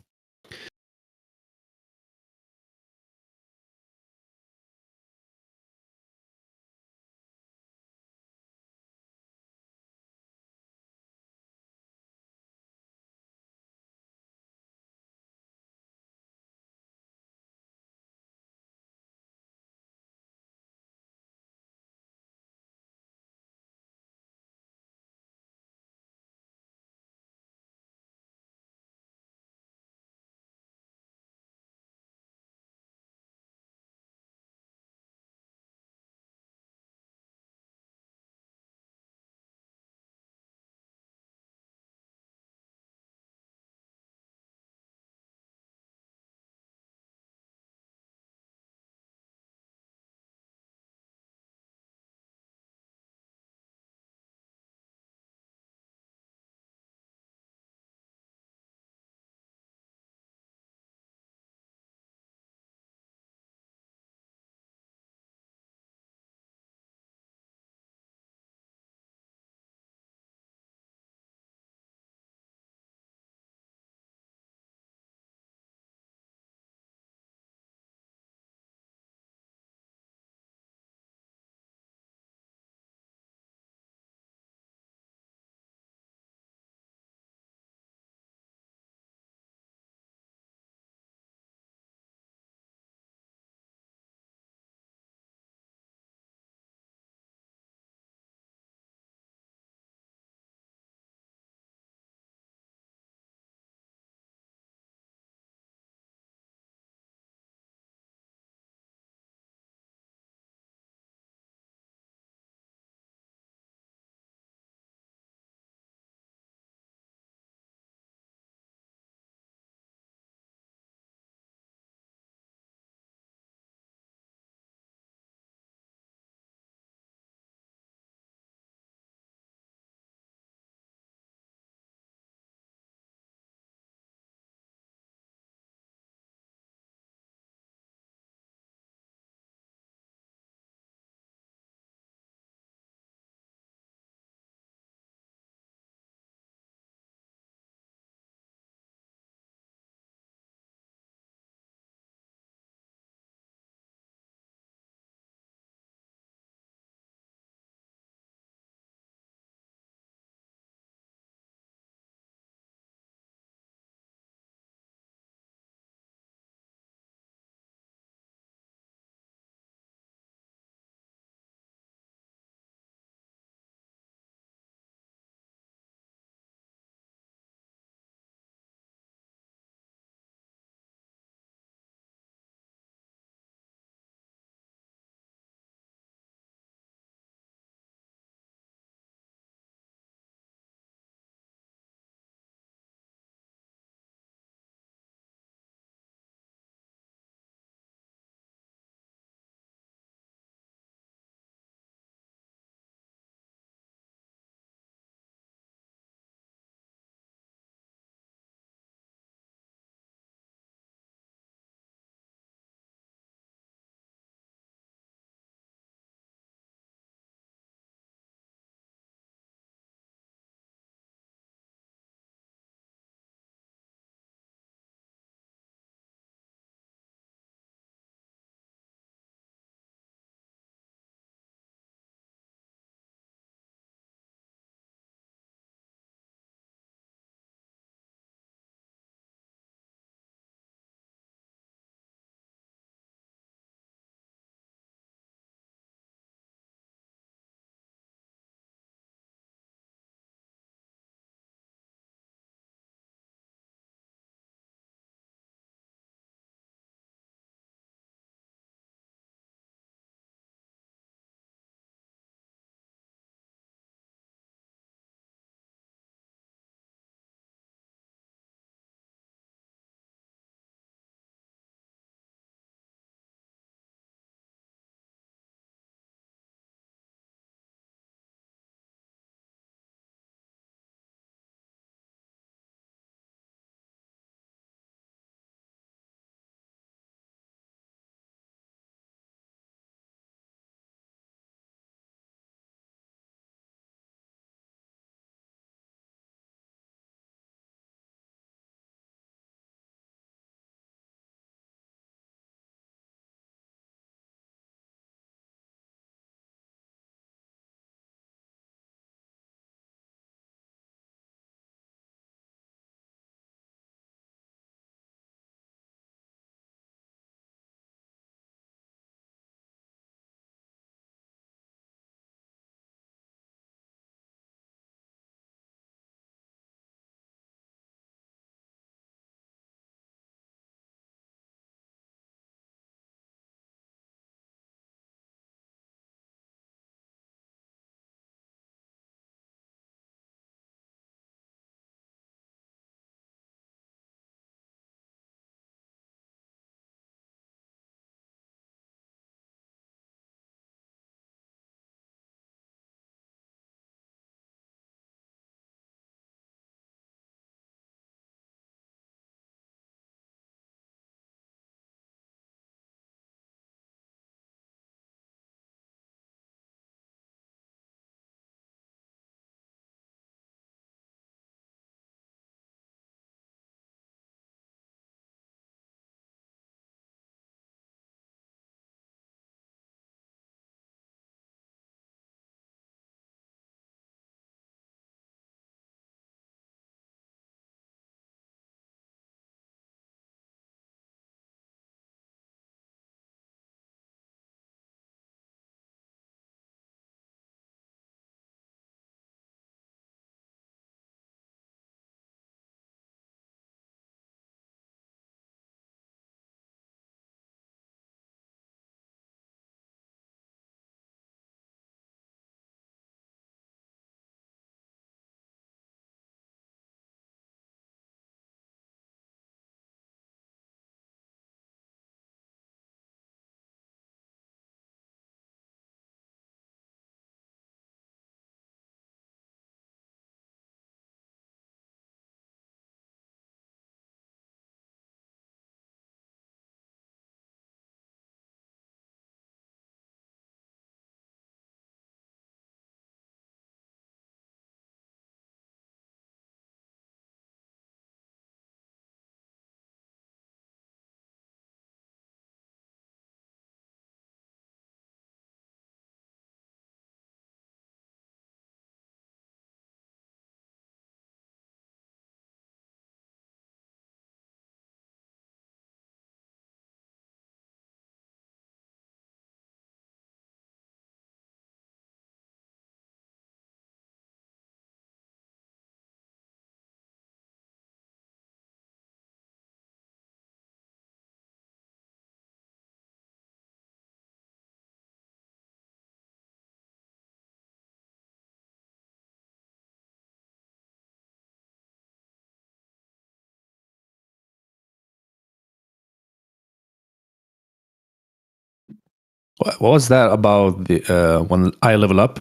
What was that about the when I Level Up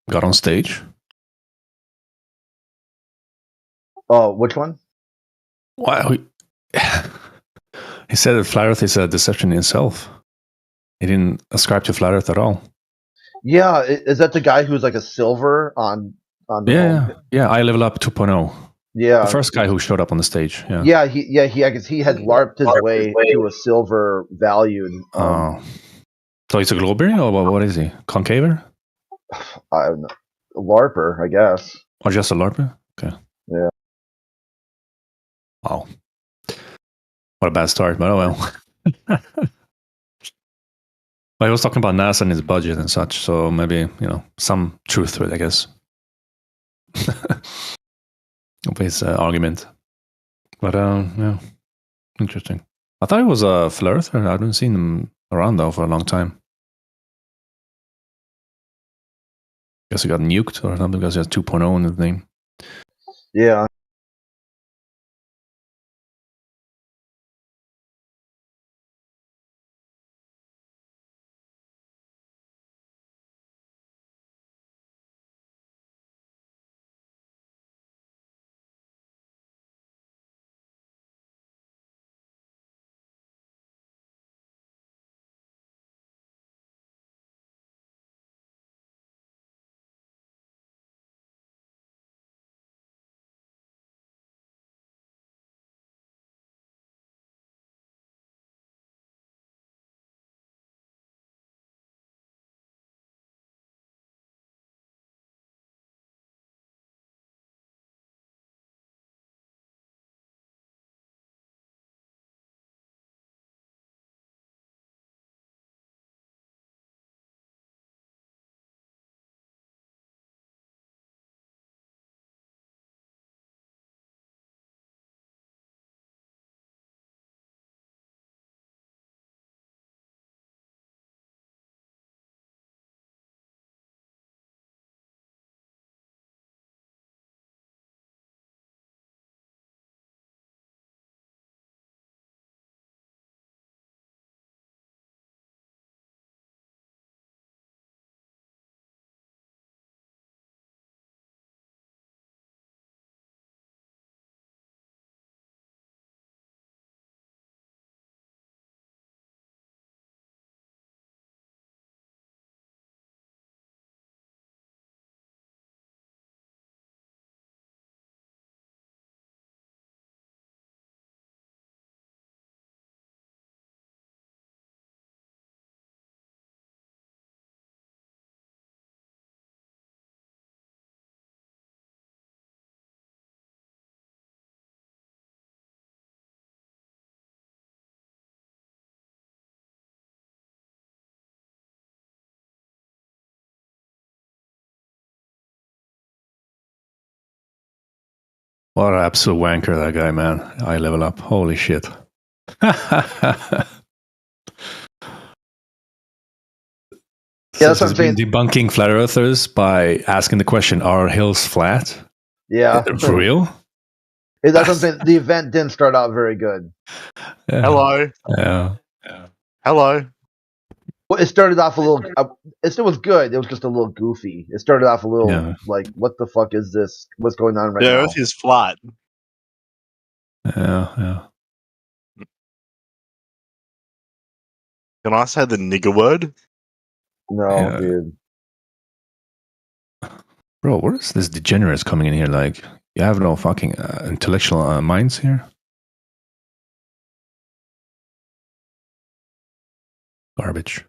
got on stage? Oh, which one? Wow. He said that Flat Earth is a deception in itself. He didn't ascribe to Flat Earth at all. Yeah, is that the guy who's like a silver on the Yeah. I Level Up 2.0. Yeah, The first guy who showed up on the stage. Yeah. I guess he had LARPed his way to a silver valued. Oh. So he's a Glowberry or what is he? Concaver? A LARPer, I guess. Or just a LARPer? Okay. Yeah. Wow. What a bad start, but oh well. But he was talking about NASA and his budget and such, so maybe, some truth to it, I guess. Of his argument. But, yeah. Interesting. I thought it was a Flat Earther. I haven't seen him around, though, for a long time. Guess he got nuked or something because he has 2.0 in his name. Yeah. What an absolute wanker, that guy, man. I Level Up. Holy shit. Yeah, Says that's what he's I'm been saying. debunking Flat Earthers by asking the question, are hills flat? Yeah. For real? That's what I'm saying. The event didn't start out very good. Yeah. Hello. Yeah. Hello. Well, it started off a little. It still was good. It was just a little goofy. It started off a little like, what the fuck is this? What's going on right The now? Earth is flat. Yeah. Can I say the nigger word? No, dude. Bro, where is this degenerates coming in here? Like, you have no fucking intellectual minds here? Garbage.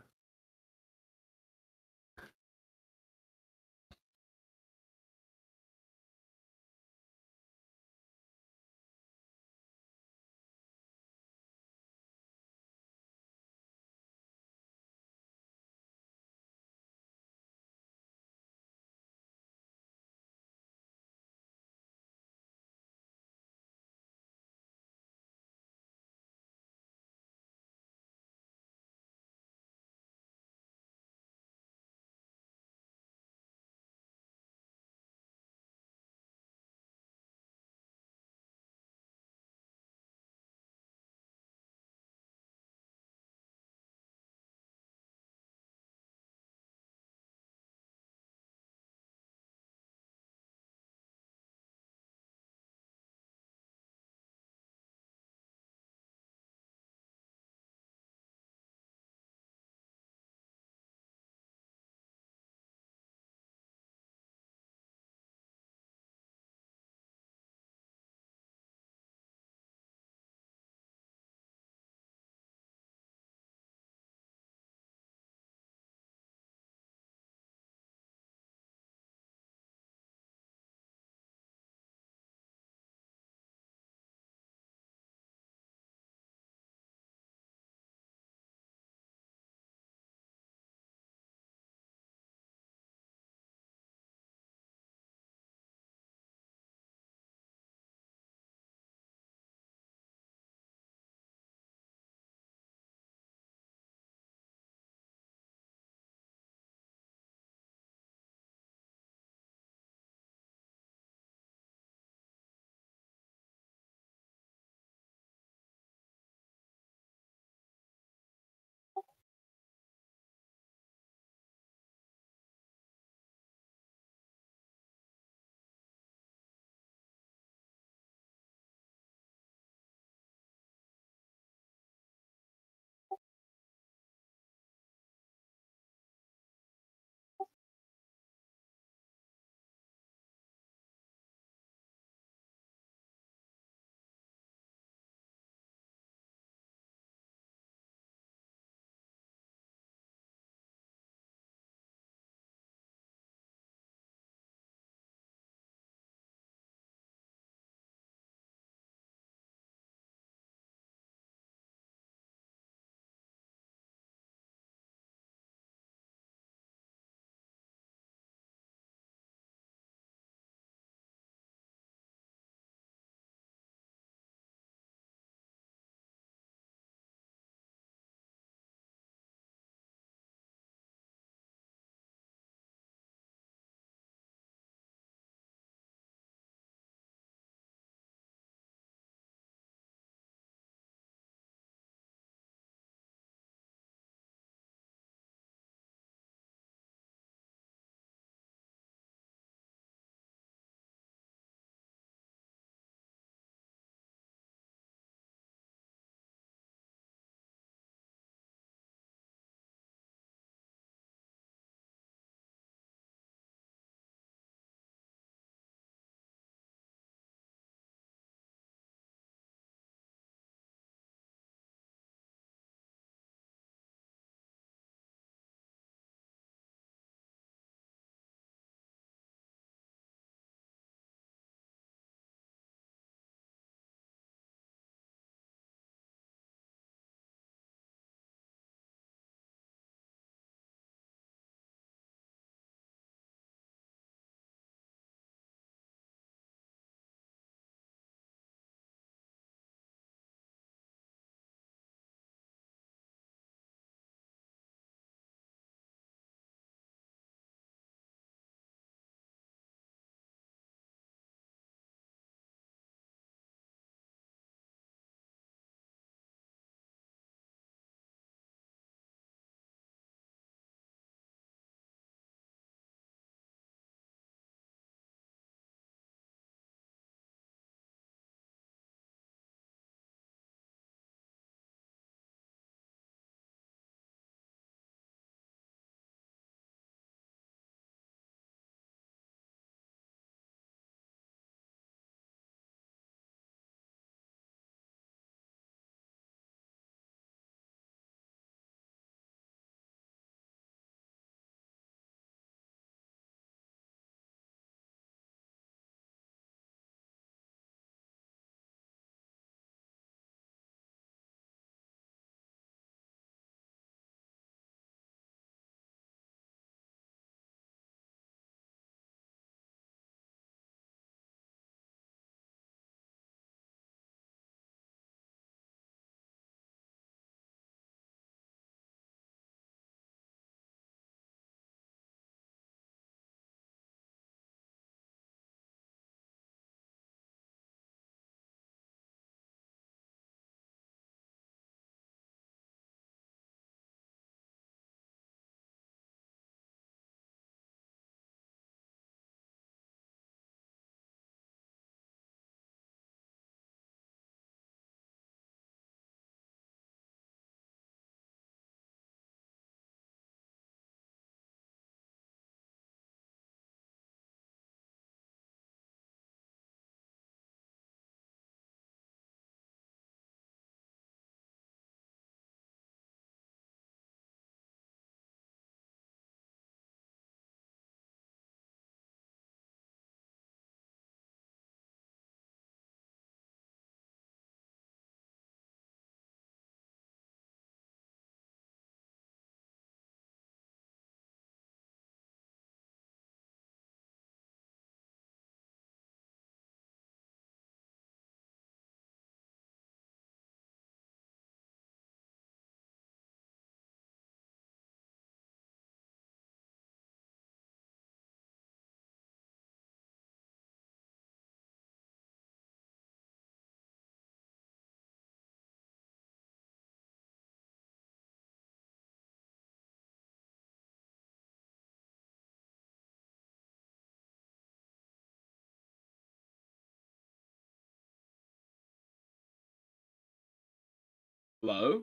Hello?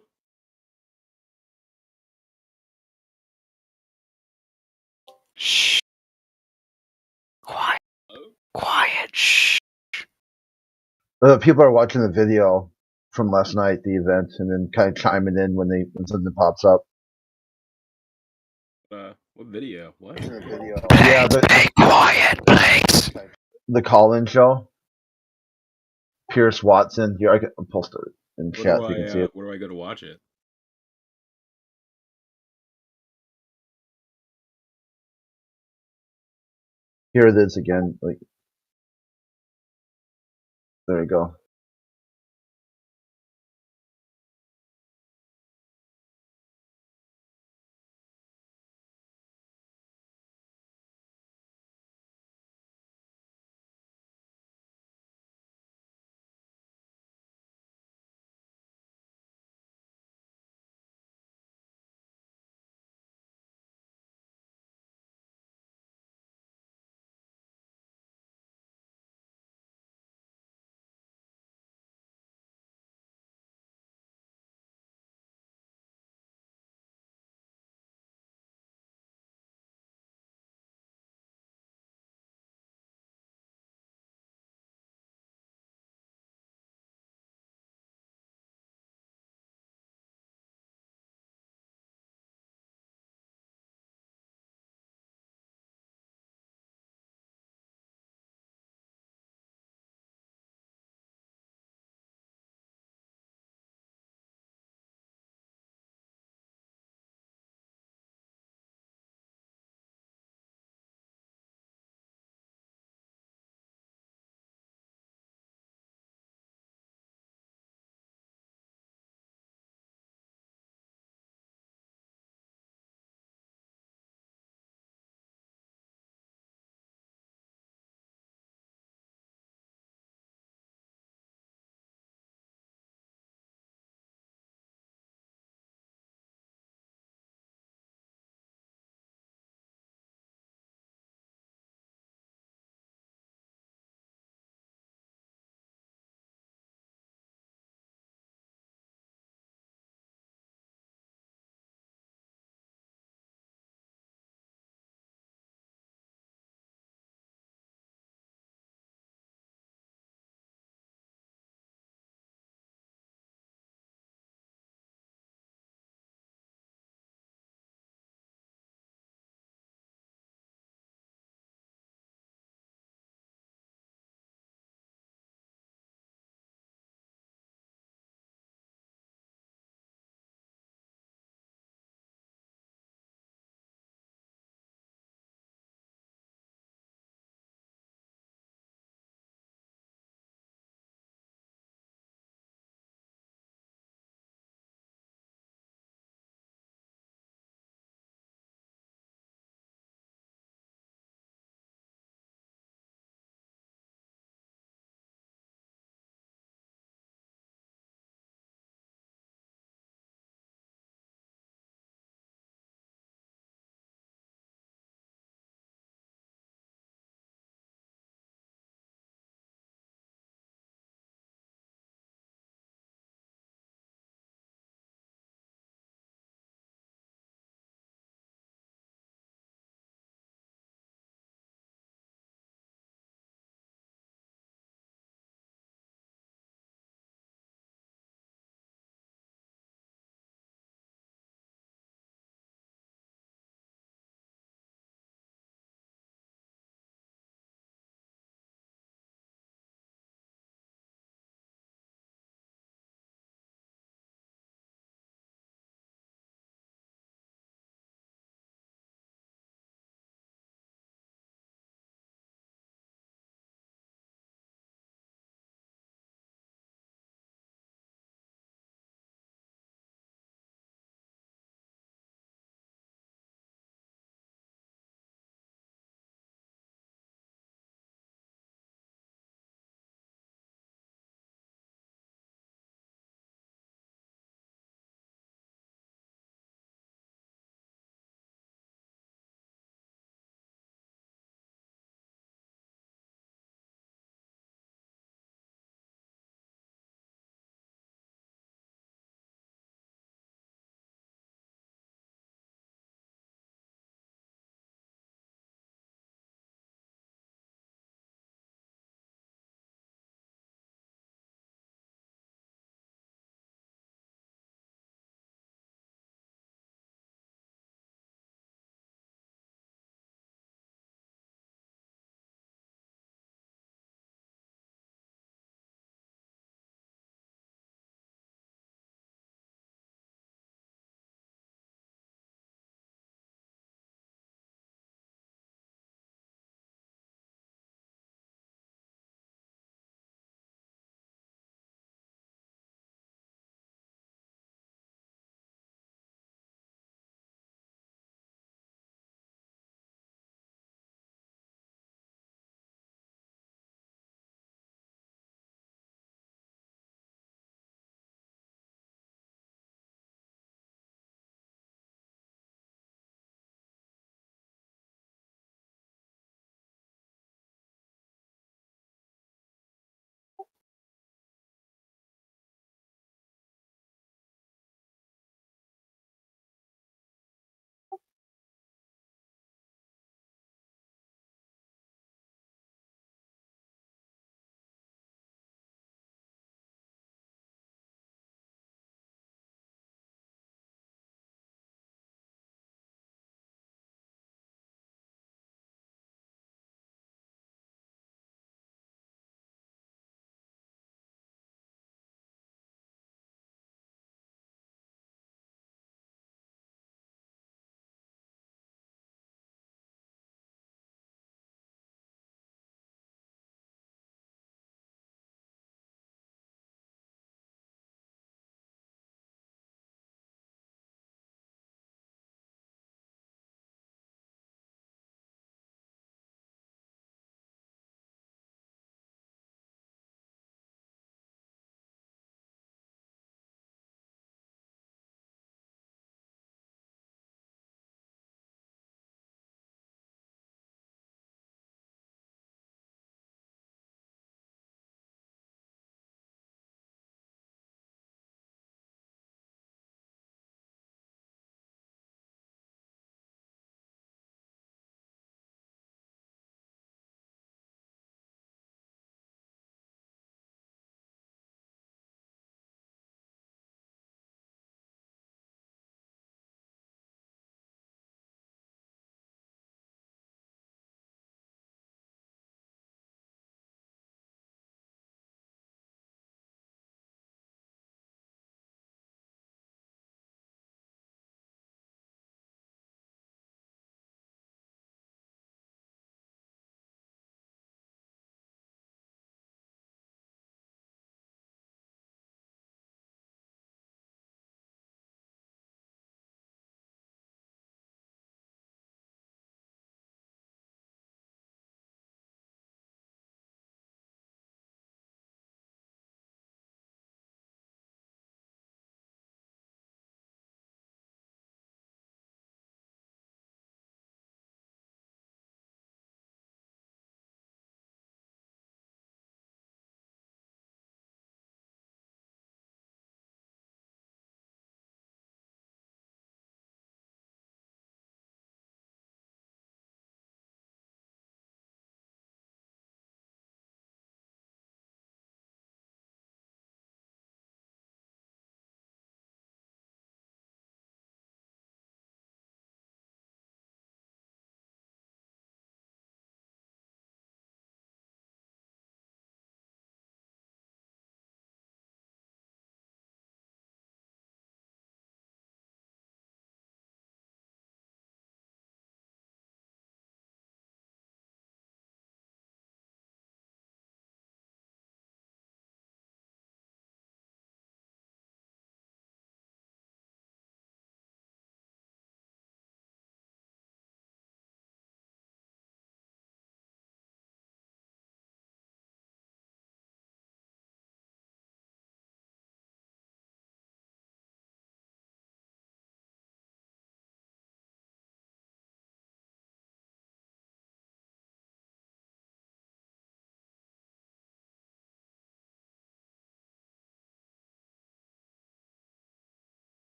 Shh. Quiet. Quiet. Shh. People are watching the video from last night, the event, and then kind of chiming in when something pops up. What video? What? Yeah, Be quiet, please. the call-in show. Pierce Watson. Here, I'll post it in chat so you can see it. Where do I go to watch it? Here it is again. Like, there you go.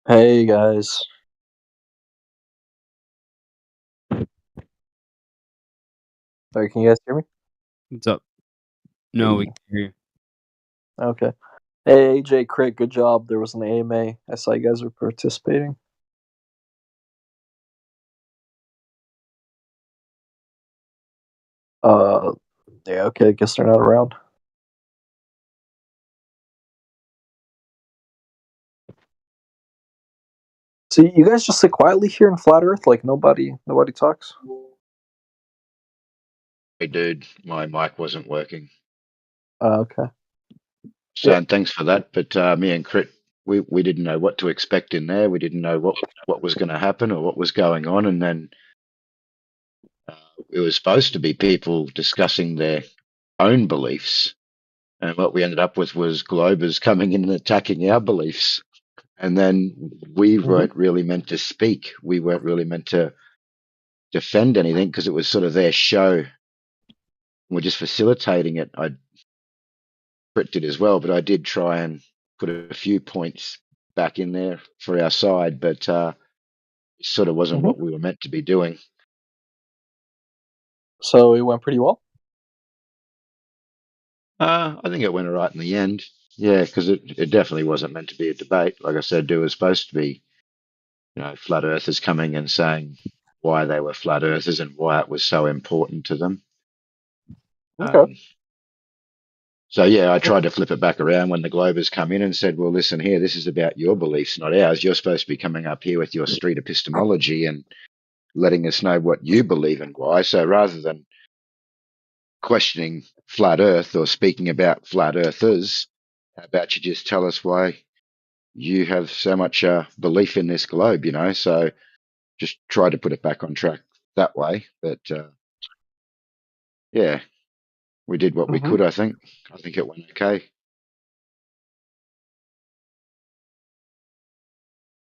Hey guys. Sorry, can you guys hear me? What's up? No, we can hear you. Okay. Hey AJ, Craig, good job. There was an AMA. I saw you guys were participating. Yeah, okay, I guess they're not around. So you guys just sit quietly here in Flat Earth, like nobody talks? Hey, dude, my mic wasn't working. Okay. So Yeah. and thanks for that. But me and Crit, we didn't know what to expect in there. We didn't know what was going to happen or what was going on. And then it was supposed to be people discussing their own beliefs. And what we ended up with was Globers coming in and attacking our beliefs. And then we weren't really meant to speak. We weren't really meant to defend anything because it was sort of their show. We're just facilitating it. Crit did as well, but I did try and put a few points back in there for our side, but it sort of wasn't what we were meant to be doing. So it went pretty well? I think it went all right in the end. Yeah, because it definitely wasn't meant to be a debate. Like I said, it was supposed to be, flat earthers coming and saying why they were flat earthers and why it was so important to them. Okay. So yeah, I tried to flip it back around when the Globers come in and said, well, listen here, this is about your beliefs, not ours. You're supposed to be coming up here with your street epistemology and letting us know what you believe and why. So rather than questioning flat earth or speaking about flat earthers, how about you just tell us why you have so much belief in this globe, So just try to put it back on track that way. But yeah, we did what we could, I think. I think it went okay.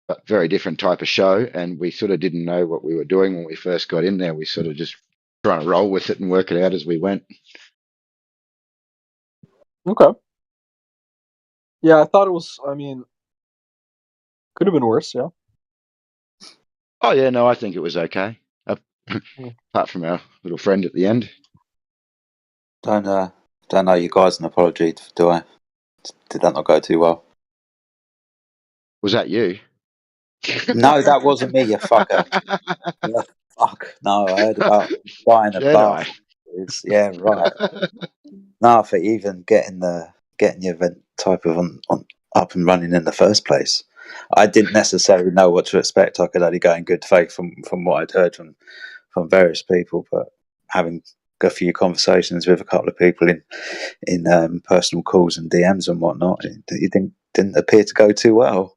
But very different type of show, and we sort of didn't know what we were doing when we first got in there. We sort of just trying to roll with it and work it out as we went. Okay. Yeah, I thought it was, could have been worse, yeah. Oh yeah, no, I think it was okay. Apart from our little friend at the end. Don't owe you guys an apology, do I? Did that not go too well? Was that you? No, that wasn't me, you fucker. Yeah, fuck. No, I heard about buying a bath. Jedi. Yeah, right. No, for even getting the event type of on up and running in the first place. I didn't necessarily know what to expect. I could only go in good faith from what I'd heard from various people, but having a few conversations with a couple of people in personal calls and DMs and whatnot, it didn't appear to go too well.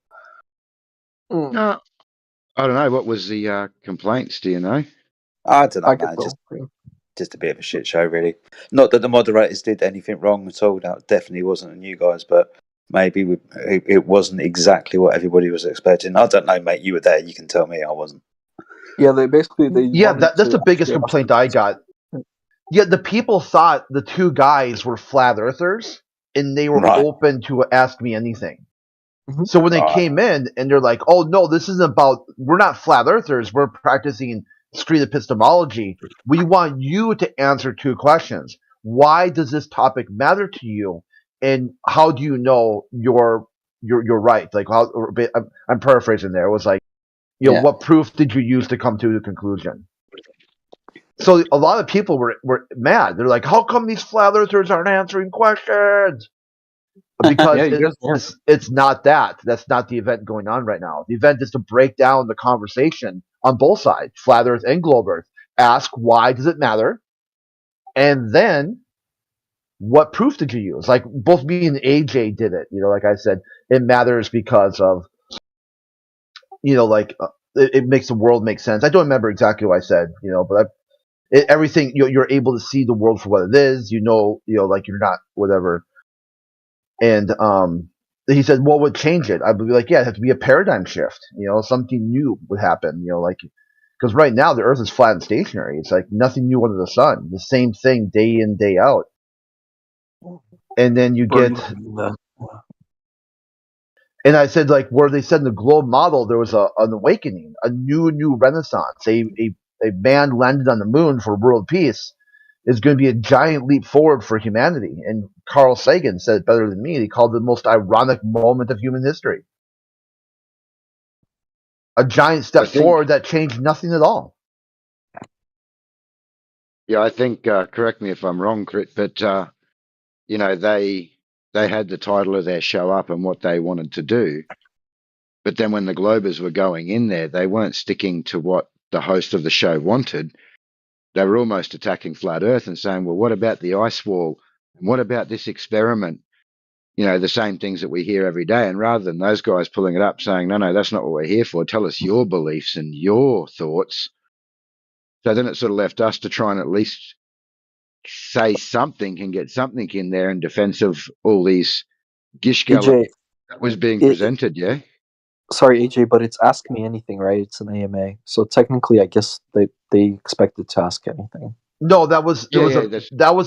No, I don't know. What was the complaints? Do you know? I don't know, man. Just a bit of a shit show, really. Not that the moderators did anything wrong at all. That definitely wasn't on you guys, but maybe it wasn't exactly what everybody was expecting. I don't know, mate. You were there. You can tell me I wasn't. Yeah, that's the biggest complaint I got. Yeah, the people thought the two guys were flat earthers, and they were open to ask me anything. So when they came in and they're like, "Oh no, this isn't about. We're not flat earthers. We're practicing street epistemology. We want you to answer two questions. Why does this topic matter to you, and how do you know you're right? Like, I'm paraphrasing there. It was like, what proof did you use to come to the conclusion?" So a lot of people were mad. They're like, "How come these flat earthers aren't answering questions?" Because it's not that. That's not the event going on right now. The event is to break down the conversation on both sides, flat earth and globe earth. Ask why does it matter? And then what proof did you use? Like both me and AJ did it. Like I said, it matters because of, it makes the world make sense. I don't remember exactly what I said, but everything, you're able to see the world for what it is. Like you're not whatever. And he said, "What would change it?" I would be like, "Yeah, it has to be a paradigm shift. Something new would happen. Because right now the Earth is flat and stationary. It's like nothing new under the sun. The same thing day in, day out. And then you get, And I said, like, where they said in the globe model, there was an awakening, a new renaissance. A man landed on the moon for world peace is going to be a giant leap forward for humanity. And Carl Sagan said it better than me. He called it the most ironic moment of human history. A giant step forward that changed nothing at all. Yeah, I think, correct me if I'm wrong, Crit, but, you know, they had the title of their show up and what they wanted to do. But then when the Globers were going in there, they weren't sticking to what the host of the show wanted. They were almost attacking Flat Earth and saying, well, what about the ice wall? And what about this experiment? You know, the same things that we hear every day. And rather than those guys pulling it up saying, no, that's not what we're here for. Tell us your beliefs and your thoughts. So then it sort of left us to try and at least say something and get something in there in defense of all these gish gallop AJ, that was being presented, yeah? Sorry, AJ, but it's Ask Me Anything, right? It's an AMA. So technically, I guess they expected to ask anything. No, that was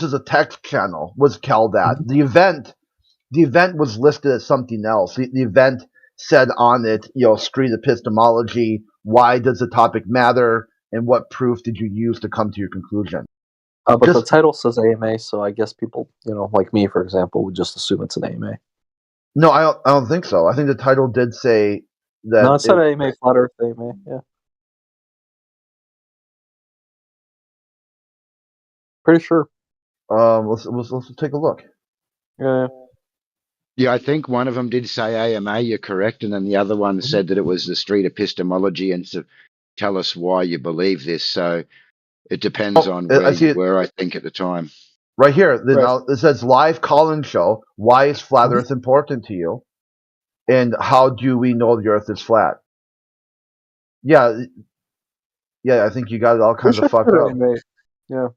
as a text channel was called that. The event was listed as something else. The event said on it, street epistemology, why does the topic matter, and what proof did you use to come to your conclusion? But the title says AMA, so I guess people, like me, for example, would just assume it's an AMA. No, I don't think so. I think the title did say that. No, it said AMA, Flat Earth AMA, yeah. Pretty sure. Let's take a look. Yeah. Yeah, I think one of them did say AMA, you're correct, and then the other one said that it was the street epistemology and to tell us why you believe this. So it depends on where you were, I think, at the time. Right here, it says live call-in show. Why is Flat Earth important to you? And how do we know the Earth is flat? Yeah, I think you got it all kinds of fucked up. Yeah.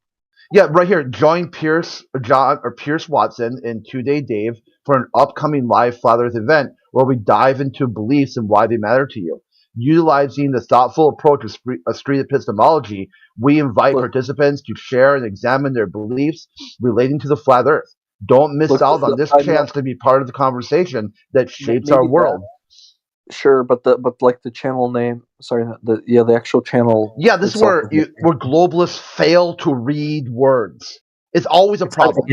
Yeah, right here. Join Pierce Watson and 2-Day Dave for an upcoming live Flat Earth event where we dive into beliefs and why they matter to you. Utilizing the thoughtful approach of street epistemology, we invite participants to share and examine their beliefs relating to the Flat Earth. Don't miss out on this chance to be part of the conversation that shapes our world. Sure, but the channel name. Sorry, the actual channel. Yeah, this is where globalists fail to read words. It's always a problem.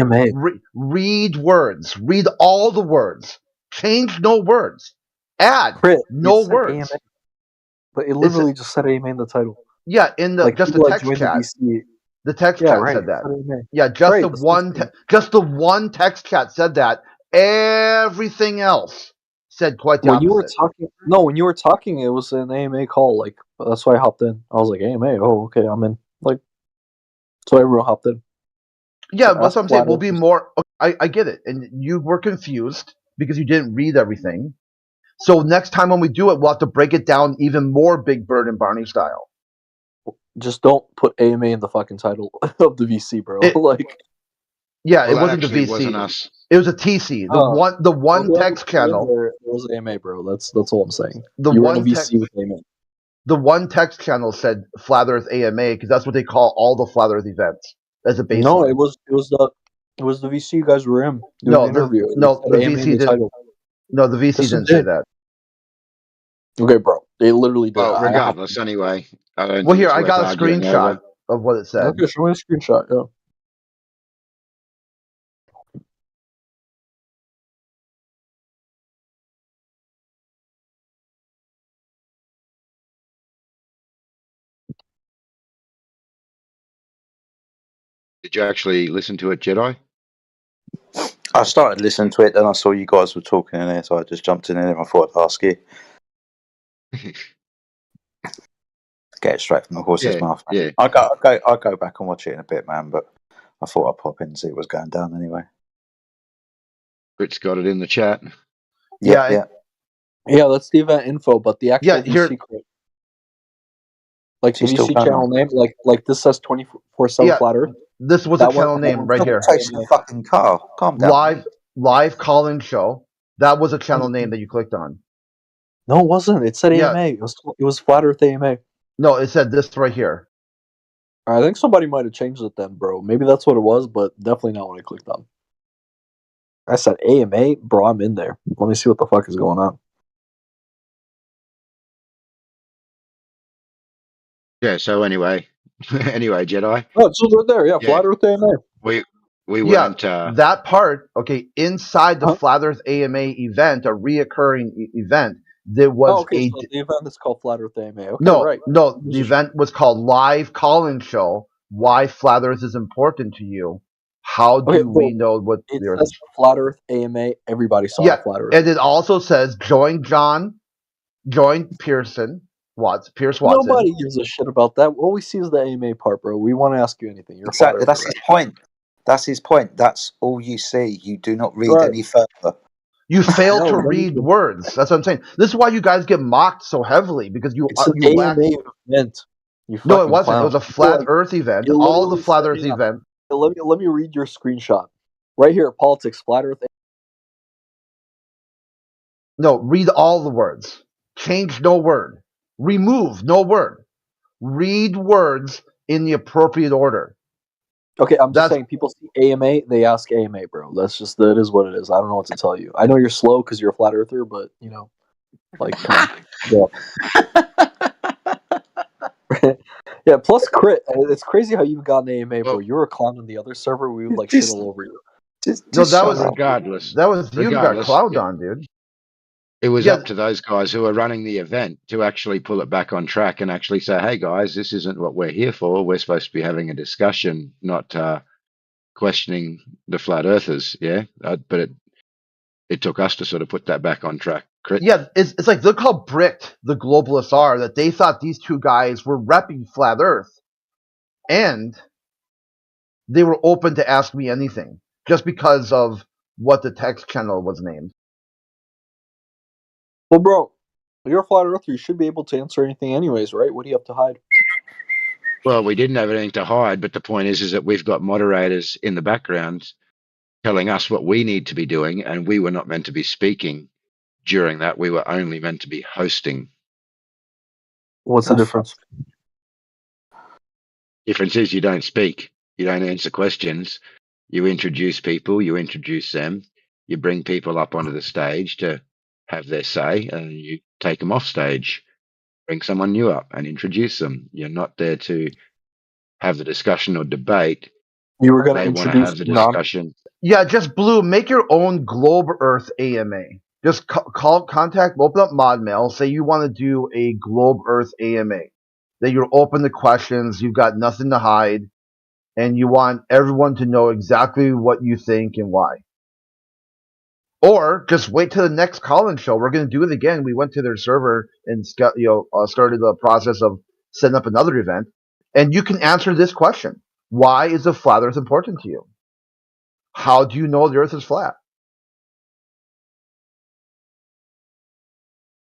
Read words. Read all the words. Change no words. Add no words. AMA. But it literally just said AMA in the title. Yeah, in the just the text chat. The text chat said that. Yeah, just the one text chat said that. Everything else said quite the opposite. When you were talking, it was an AMA call. Like that's why I hopped in. I was like, AMA. Oh, okay, I'm in. Like, so everyone hopped in. Yeah, that's what I'm saying. We'll be more. I get it, and you were confused because you didn't read everything. So next time when we do it, we'll have to break it down even more Big Bird and Barney style. Just don't put AMA in the fucking title of the VC, bro. It wasn't the VC. Wasn't us. It was a TC. The one text channel. There was AMA, bro. That's all I'm saying. The you one were in a VC with AMA. The one text channel said Flat Earth AMA because that's what they call all the Flat Earth events as a baseline. No, it was the VC you guys were in. The VC didn't. No, the VC didn't say that. Okay, bro. They literally did. Well, regardless, anyway. Well, here I got a screenshot of what it said. Okay, show me a screenshot. Yeah. Did you actually listen to it, Jedi? I started listening to it, then I saw you guys were talking in there, so I just jumped in there and I thought I'd ask you. Get it straight from the horse's mouth. Man. Yeah. I'll go back and watch it in a bit, man, but I thought I'd pop in and see what was going down anyway. Brit's got it in the chat. Yeah, that's the event info, but the actual VC code. Like the VC channel name, like this says 24/7 Flat Earth. This was a channel name right here. The fucking car. Calm down. Live call-in show. That was a channel name that you clicked on. No, it wasn't. It said AMA. It was Flat Earth AMA. No, it said this right here. I think somebody might have changed it then, bro. Maybe that's what it was, but definitely not what I clicked on. I said AMA, bro. I'm in there. Let me see what the fuck is going on. Yeah. So anyway, anyway, Jedi. Oh, it's just right there. Yeah, Yeah, Flat Earth AMA. we Yeah, weren't. that part. Okay, inside the Flat Earth AMA event, a reoccurring event, there was okay, so the event is called Flat Earth AMA. Okay, no, right. no. The event was called Live Call-In Show. Why Flat Earth is important to you? How do we know what it the Earth says is? Flat Earth AMA. Everybody saw Yeah, Flat Earth. and it also says join Pierce Watson. Nobody gives a shit about that. All we see is the AMA part, bro. We want to ask you anything. You're Exactly. Flat That's Earther, his right? point. That's his point. That's all you see. You do not read Right. any further. You fail No, to let me read finish. words. That's what I'm saying. This is why you guys get mocked so heavily because It's an you lack. AMA event. You No, it fucking wasn't. It clown. was a Here, Flat like, Earth event. it All the literally Flat said, Earth hang on. event. Let me read your screenshot. Right here, politics, Flat Earth. No, read all the words. Change no word. Remove no word. Read words in the appropriate order. Okay, I'm just saying, people see AMA, they ask AMA, bro. That is what it is. I don't know what to tell you. I know you're slow because you're a Flat Earther, but, you know, like, come on. Yeah. Yeah, plus crit. It's crazy how you got an AMA, bro. You were a clown on the other server. We would, like, shit all over you. No, that was regardless. you who got clowned on, dude. It was up to those guys who are running the event to actually pull it back on track and actually say, "Hey, guys, this isn't what we're here for. We're supposed to be having a discussion, not questioning the flat earthers." Yeah, but it took us to sort of put that back on track. Yeah, it's like look how bricked the globalists are that they thought these two guys were repping Flat Earth, and they were open to ask me anything just because of what the text channel was named. Well, bro, you're a Flat Earther. You should be able to answer anything anyways, right? What do you have to hide? Well, we didn't have anything to hide, but the point is that we've got moderators in the background telling us what we need to be doing, and we were not meant to be speaking during that. We were only meant to be hosting. What's the difference? Difference is you don't speak, you don't answer questions, you introduce people, you introduce them, you bring people up onto the stage to have their say, and you take them off stage, bring someone new up and introduce them. You're not there to have the discussion or debate. You were going to They want to introduce have the discussion. Yeah, just Blue, make your own Globe Earth AMA. Just contact, open up ModMail, say you want to do a Globe Earth AMA. That you're open to questions, you've got nothing to hide, and you want everyone to know exactly what you think and why. Or just wait till the next call-in show. We're going to do it again. We went to their server and started the process of setting up another event. And you can answer this question. Why is the flat Earth important to you? How do you know the Earth is flat?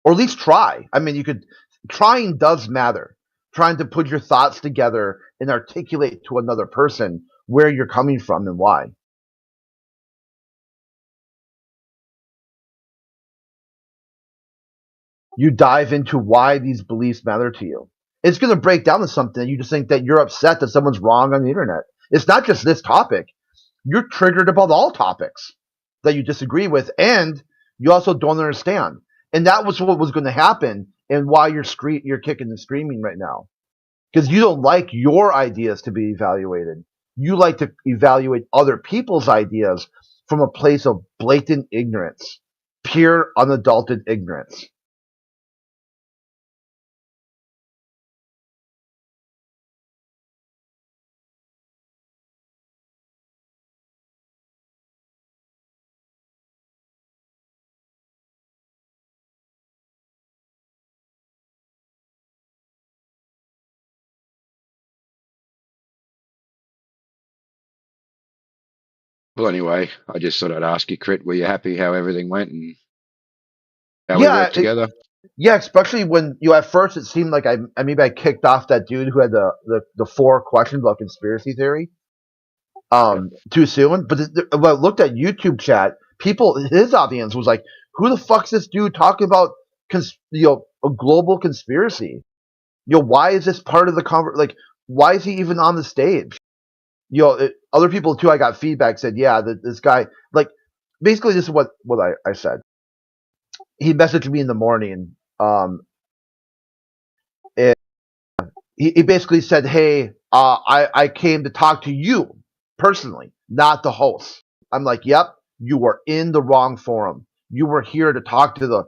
Or at least try. I mean, trying does matter. Trying to put your thoughts together and articulate to another person where you're coming from and why. You dive into why these beliefs matter to you. It's going to break down to something. You just think that you're upset that someone's wrong on the internet. It's not just this topic. You're triggered about all topics that you disagree with, and you also don't understand. And that was what was going to happen, and why you're kicking and screaming right now, because you don't like your ideas to be evaluated. You like to evaluate other people's ideas from a place of blatant ignorance, pure, unadulterated ignorance. Well, anyway, I just thought I'd ask you, Crit, were you happy how everything went and how we worked together? Yeah, especially when at first it seemed like I kicked off that dude who had the 4 questions about conspiracy theory too soon. But when I looked at YouTube chat, his audience was like, "Who the fuck's this dude talking about a global conspiracy? Why is this part of the Like, why is he even on the stage?" Other people too. I got feedback said, "Yeah, this guy like." Basically, this is what I said. He messaged me in the morning. And he basically said, "Hey, I came to talk to you personally, not the host." I'm like, "Yep, you were in the wrong forum. You were here to talk to the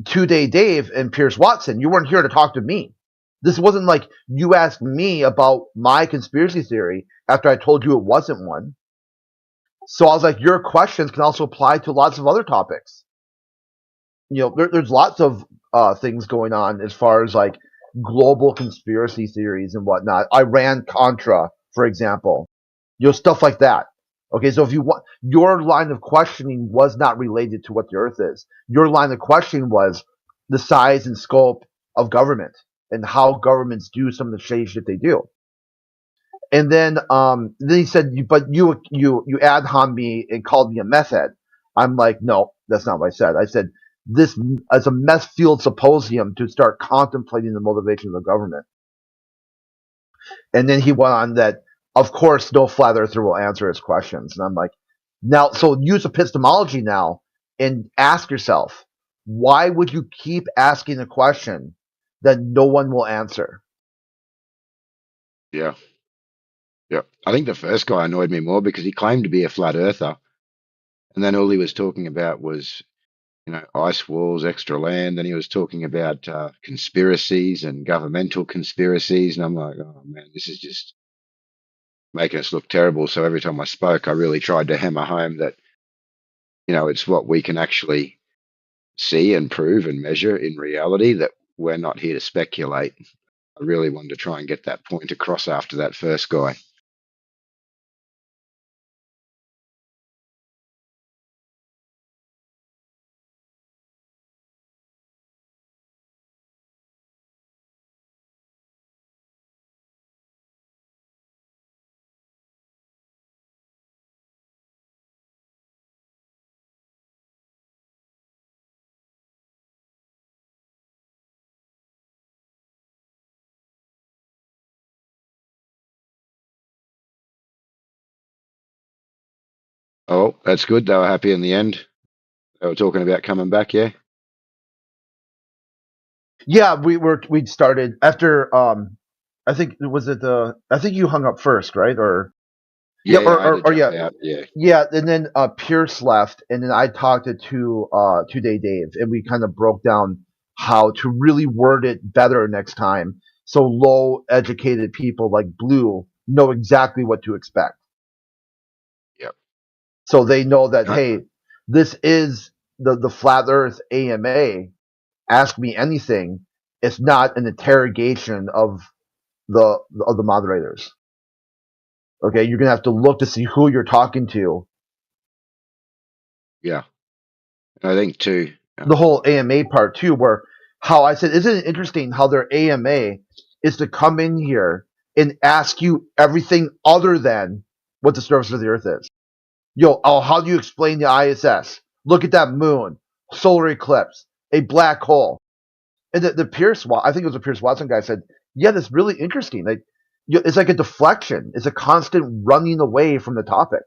2-day Dave and Pierce Watson. You weren't here to talk to me. This wasn't like you asked me about my conspiracy theory after I told you it wasn't one." So I was like, "Your questions can also apply to lots of other topics." There's lots of things going on as far as like global conspiracy theories and whatnot. Iran Contra, for example, stuff like that. Okay, so if you want, your line of questioning was not related to what the Earth is. Your line of questioning was the size and scope of government and how governments do some of the shady shit they do. And then he said, "But you ad hom me and called me a meth head." I'm like, "No, that's not what I said. I said this as a meth field symposium to start contemplating the motivation of the government." And then he went on that, of course, no flat earther will answer his questions. And I'm like, now, so use epistemology now and ask yourself, why would you keep asking a question that no one will answer? Yeah. Yeah. I think the first guy annoyed me more because he claimed to be a flat earther. And then all he was talking about was, ice walls, extra land. And he was talking about conspiracies and governmental conspiracies. And I'm like, oh man, this is just making us look terrible. So every time I spoke, I really tried to hammer home that, it's what we can actually see and prove and measure in reality, that we're not here to speculate. I really wanted to try and get that point across after that first guy. Oh, that's good. They were happy in the end. They were talking about coming back, yeah? Yeah, we'd started after I think I think you hung up first, right? Or Yeah, I had to or jump yeah. out. Yeah. Yeah, and then Pierce left, and then I talked to 2-day Dave, and we kind of broke down how to really word it better next time, so low educated people like Blue know exactly what to expect. Yep. So they know that, hey, this is the Flat Earth AMA. Ask me anything. It's not an interrogation of the moderators. Okay, you're gonna have to look to see who you're talking to. Yeah. I think too. The whole AMA part too, where how I said, isn't it interesting how their AMA is to come in here and ask you everything other than what the surface of the Earth is. How do you explain the ISS? Look at that moon, solar eclipse, a black hole. And the Pierce, I think it was the Pierce Watson guy said, yeah, that's really interesting. Like, it's like a deflection. It's a constant running away from the topic.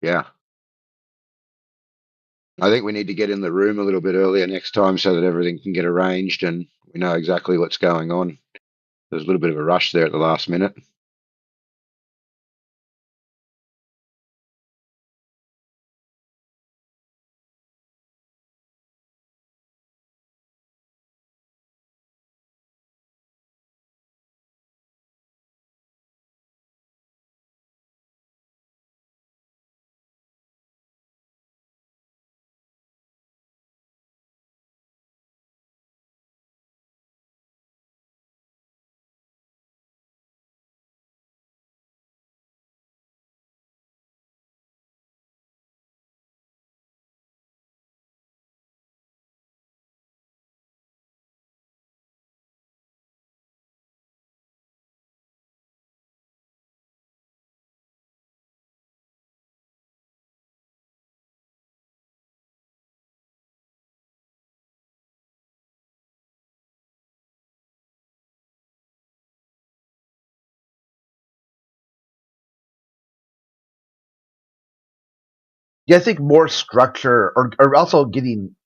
Yeah. I think we need to get in the room a little bit earlier next time so that everything can get arranged and we know exactly what's going on. There's a little bit of a rush there at the last minute. Yeah, I think more structure or also getting,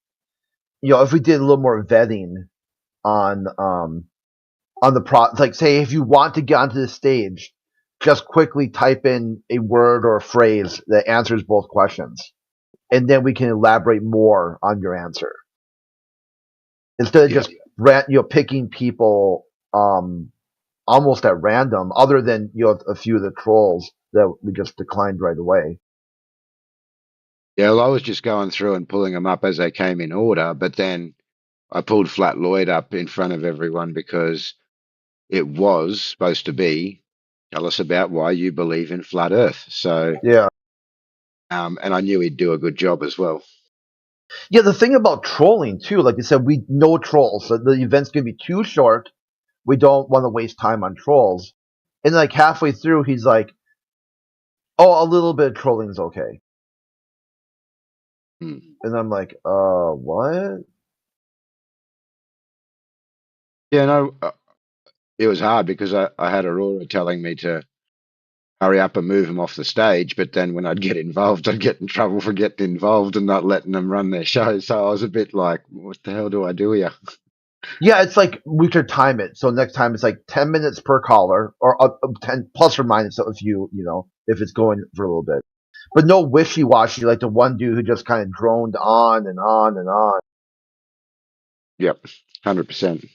if we did a little more vetting on the like say if you want to get onto the stage, just quickly type in a word or a phrase that answers both questions, and then we can elaborate more on your answer instead of just picking people almost at random, other than a few of the trolls that we just declined right away. Yeah, well, I was just going through and pulling them up as they came in order, but then I pulled Flat Lloyd up in front of everyone because it was supposed to be tell us about why you believe in flat Earth. So yeah, and I knew he'd do a good job as well. Yeah, the thing about trolling too, like you said, we know trolls, so the event's gonna be too short. We don't want to waste time on trolls. And like halfway through, he's like, "Oh, a little bit of trolling's okay." And I'm like, what?" Yeah, no, it was hard because I had Aurora telling me to hurry up and move him off the stage, but then when I'd get involved, I'd get in trouble for getting involved and not letting them run their show. So I was a bit like, what the hell do I do here? Yeah, it's like we could time it. So next time it's like 10 minutes per caller, or 10 plus or minus if if it's going for a little bit. But no wishy-washy like the one dude who just kind of droned on and on and on. Yep, 100%.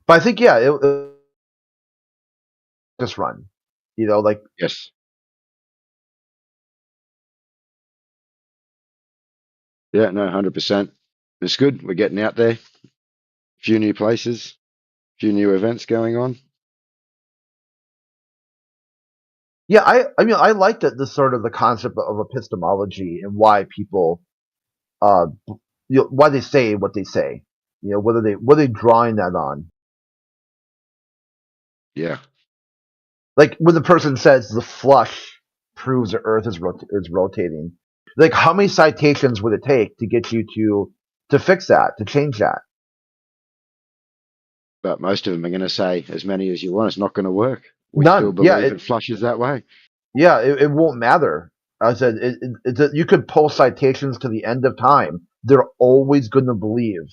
But I think, yeah, it just run. Like yes. Yeah, no, 100%. It's good. We're getting out there. A few new places, a few new events going on. Yeah, I mean, I like the sort of the concept of epistemology and why people, why they say what they say. What are they drawing that on? Yeah. Like when the person says the flush proves the Earth is rotating. Like, how many citations would it take to get you to fix that, to change that? But most of them are going to say, as many as you want, it's not going to work. We None. still believe it flushes that way. Yeah, it won't matter. I said you could post citations to the end of time. They're always going to believe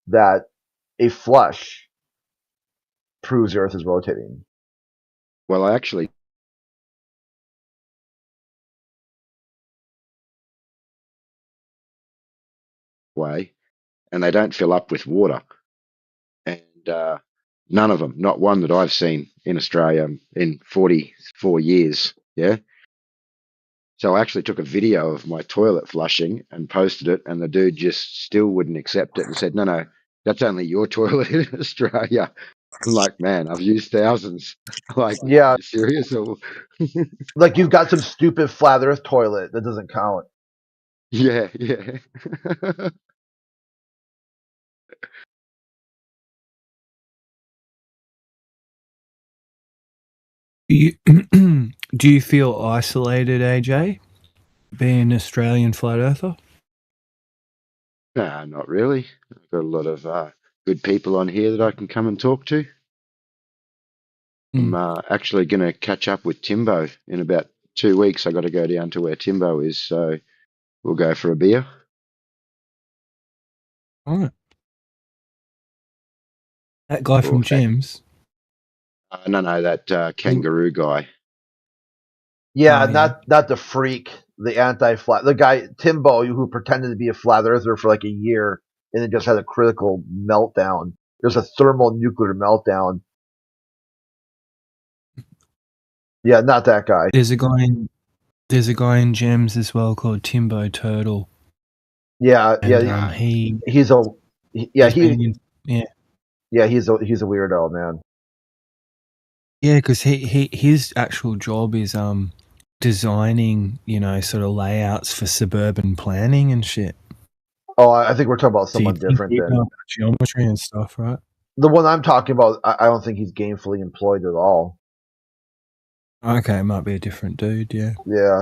that a flush proves the Earth is rotating. Well, I actually way, and they don't fill up with water. And none of them, not one that I've seen in Australia in 44 years. Yeah. So I actually took a video of my toilet flushing and posted it, and the dude just still wouldn't accept it and said, no, that's only your toilet in Australia. I'm like, man, I've used thousands. Like, Yeah. are you serious? Or Like you've got some stupid flat Earth toilet that doesn't count. yeah. Do you feel isolated, AJ, being an Australian flat earther? Nah, not really. I've got a lot of good people on here that I can come and talk to. I'm actually going to catch up with Timbo in about 2 weeks. I got to go down to where Timbo is, so we'll go for a beer. All right. That guy from Jim's? No, that kangaroo guy. Yeah, not the freak, the anti-flat, the guy Timbo who pretended to be a flat earther for like a year and then just had a critical meltdown. There's a thermonuclear meltdown. Yeah, not that guy. There's a guy in Gems as well called Timbo Turtle. Yeah, And, he's a weirdo, man. Yeah, because his actual job is designing, sort of layouts for suburban planning and shit. Oh, I think we're talking about someone different than geometry and stuff, right? The one I'm talking about. I don't think he's gainfully employed at all. Okay, it might be a different dude, yeah. Yeah.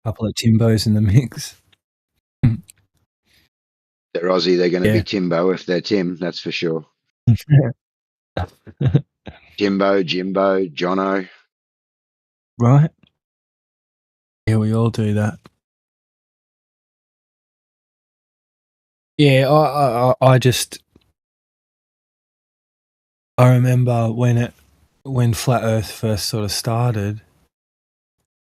Couple of Timbos in the mix. They're Aussie, they're going to be Timbo if they're Tim, that's for sure. Timbo, Jimbo, Jono. Right? Yeah, we all do that. Yeah, I just I remember when Flat Earth first sort of started,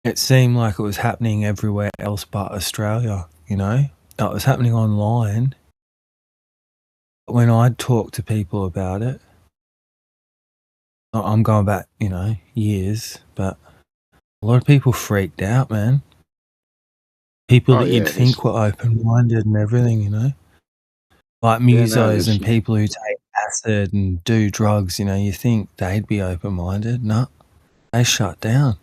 it seemed like it was happening everywhere else but Australia, you know? It was happening online. When I'd talk to people about it, I'm going back, you know, years, but a lot of people freaked out, man. People Oh that you'd yeah, there's think were open-minded and everything, you know? Like yeah no, musos there's and people who take acid and do drugs, you know, you think they'd be open-minded. No, they shut down.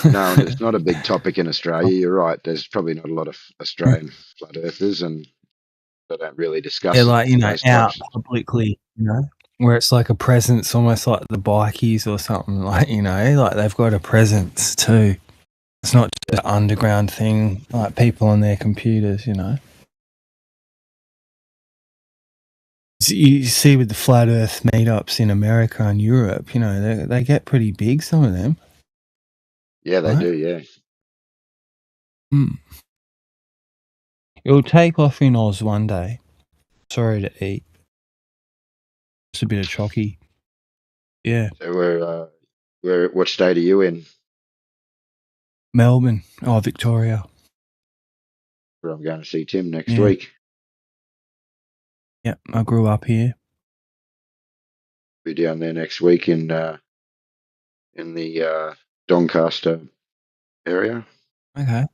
no, and it's not a big topic in Australia. You're right. There's probably not a lot of Australian flat earthers, and they don't really Yeah, discuss like, you know, those out types. publicly, you know, where it's like a presence, almost like the bikies or something, like, you know, like they've got a presence too. It's not just an underground thing, like people on their computers, you know. You see with the flat earth meetups in America and Europe, you know, they get pretty big, some of them, Yeah, they right? do. Yeah. Mm. It'll take off in Oz one day. Sorry to eat. Just a bit of chalky. Yeah. So what state are you in? Melbourne. Oh, Victoria. Where I'm going to see Tim next Yeah. week. Yep, I grew up here. Be down there next week in the Doncaster area. Okay.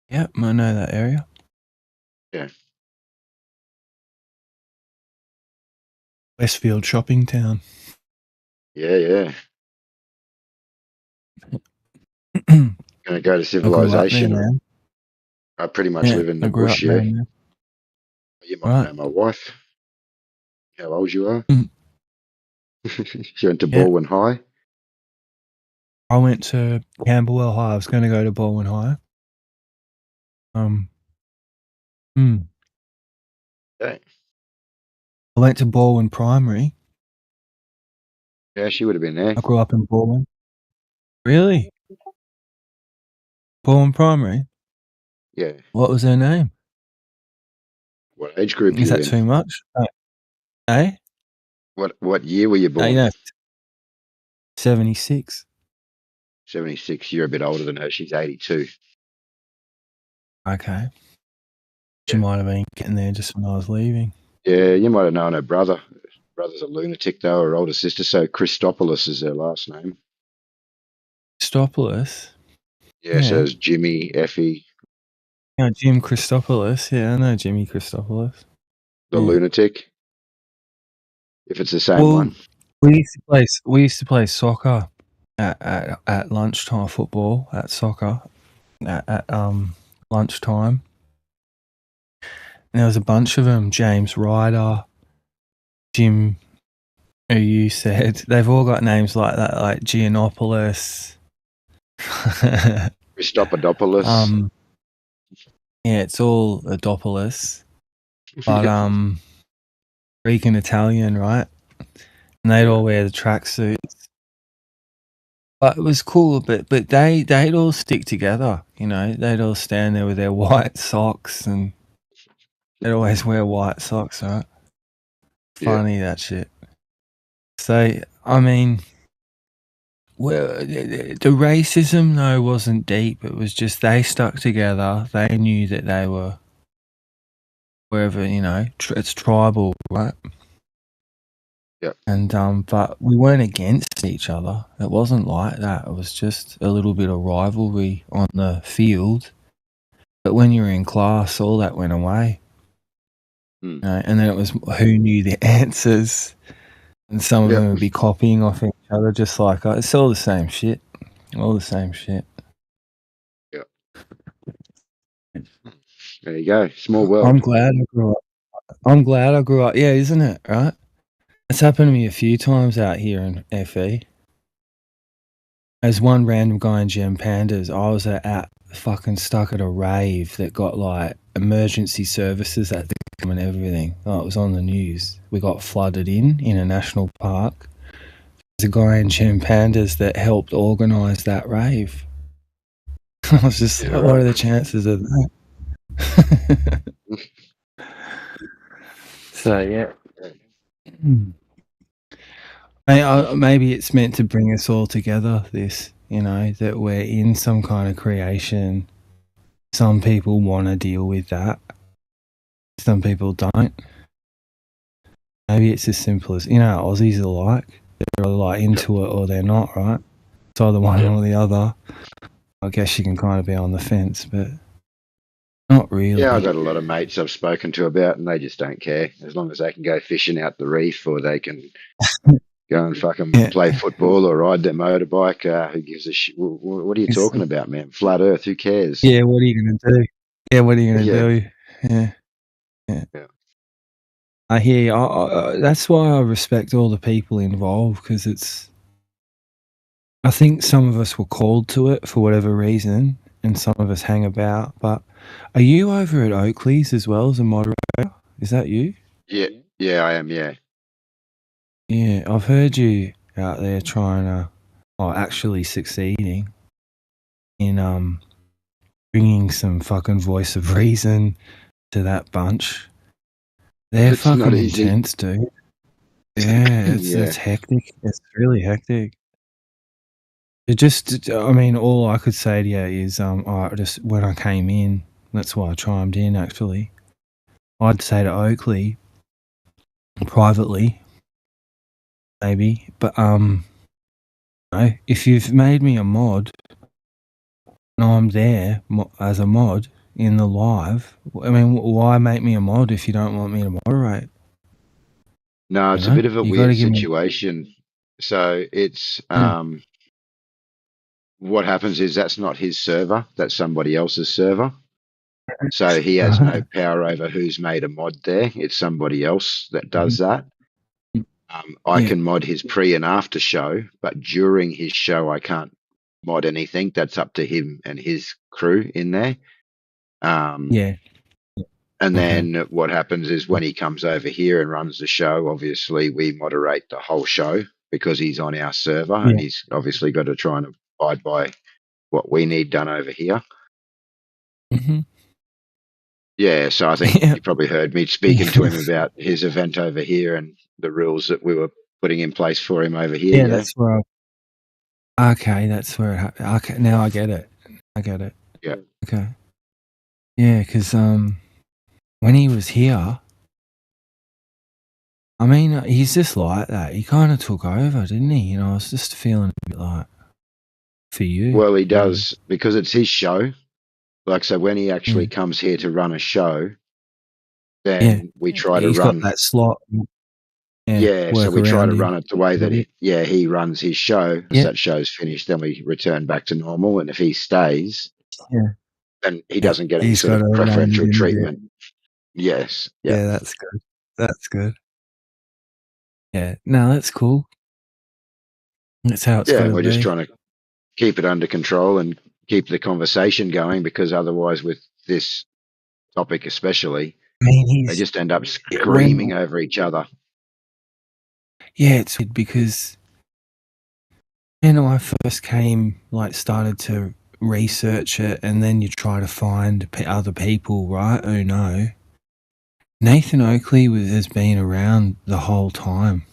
Yep, I know that area. Yeah. Westfield shopping town. Yeah, yeah. I Gonna go to grew up there, civilization. man. I pretty much Yeah, live in I the grew up bush. there, Yeah. man. You might Right. know my wife. How old you are? Mm. She went to Yeah. Baldwin High. I went to Camberwell High. I was going to go to Baldwin High. Okay. I went to Baldwin Primary. Yeah, she would have been there. I grew up in Baldwin. Really? Baldwin Primary? Yeah. What was her name? What age group Is you that in? too much? Eh? What year were you No, born? 76. 76. You're a bit older than her. She's 82. Okay. She might have been getting there just when I was leaving. Yeah, you might have known her brother. Brother's a lunatic though, her older sister. So Christopoulos is her last name. Christopoulos? Yeah, so it's Jimmy, Effie, Yeah, Jim Christopoulos. Yeah, I know Jimmy Christopoulos. the Yeah. lunatic. If it's the same Well, one. we used to play soccer at lunchtime, football at soccer at lunchtime. And there was a bunch of them. James Ryder, Jim, who you said, they've all got names like that, like Giannopoulos. Christopoulos. Yeah, it's all Adopoulos, but Greek and Italian, right? And they'd all wear the tracksuits. But it was cool, but they'd all stick together, you know. They'd all stand there with their white socks, and they'd always wear white socks, right? Funny, that shit. So, I mean, well, the racism, though, wasn't deep. It was just they stuck together. They knew that they were wherever, you know, it's tribal, right? Yeah. And but we weren't against each other. It wasn't like that. It was just a little bit of rivalry on the field. But when you were in class, all that went away. You know? And then it was who knew the answers, and some of them would be copying off each other, just like it's all the same shit. All the same shit. Yeah. There you go. Small world. I'm glad I grew up. Yeah, isn't it? Right? It's happened to me a few times out here in FE. As one random guy in Gem Pandas, I was at fucking stuck at a rave that got like emergency services at the and everything. Oh, it was on the news. We got flooded in a national park. There's a guy in Gem Pandas that helped organise that rave. I was just like, what are the chances of that? So yeah. Maybe it's meant to bring us all together. This, that we're in some kind of creation. Some people want to deal with that. Some people don't. Maybe it's as simple as Aussies are like. They're either like into it or they're not, right? It's either one or the other. I guess you can kind of be on the fence, but not really. Yeah, I've got a lot of mates I've spoken to about, and they just don't care as long as they can go fishing out the reef or they can go and fucking play football or ride their motorbike. Who gives a shit? What are you talking about, man? Flat Earth? Who cares? Yeah, what are you going to do? Yeah, what are you going to do? Yeah. I hear you. That's why I respect all the people involved, because I think some of us were called to it for whatever reason, and some of us hang about. But are you over at Oakley's as well as a moderator? Is that you? Yeah, I am. Yeah. Yeah, I've heard you out there actually succeeding in bringing some fucking voice of reason to that bunch. They're It's not fucking easy. intense, dude. Yeah, Yeah. it's hectic. It's really hectic. All I could say to you is, just when I came in, that's why I chimed in. Actually, I'd say to Oakley privately, maybe, but if you've made me a mod and I'm there as a mod in the live, why make me a mod if you don't want me to moderate? No, it's a bit of a weird situation. So it's what happens is that's not his server, that's somebody else's server. So he has no power over who's made a mod there. It's somebody else that does that. I can mod his pre and after show, but during his show I can't mod anything. That's up to him and his crew in there. And then what happens is when he comes over here and runs the show, obviously we moderate the whole show because he's on our server and he's obviously got to try and abide by what we need done over here. Mm-hmm. Yeah, so I think you probably heard me speaking to him about his event over here and the rules that we were putting in place for him over here. Yeah, that's where. Okay, that's where it happened. Okay, now I get it. Yeah. Okay. Yeah, because when he was here, he's just like that. He kind of took over, didn't he? I was just feeling a bit like for you. Well, he does because it's his show. Like, so when he actually comes here to run a show, then we try to He's run got that slot. so we try to run it the way that he he runs his show. Once that show's finished, then we return back to normal. And if he stays, then he doesn't get any sort of preferential treatment. Yes. Yeah, that's good. That's good. Yeah, no, that's cool. That's how it's we're just trying to keep it under control and keep the conversation going, because otherwise with this topic especially, they just end up screaming over each other. Yeah, it's because when I first came, started to research it, and then you try to find other people, right, who know. Nathan Oakley has been around the whole time.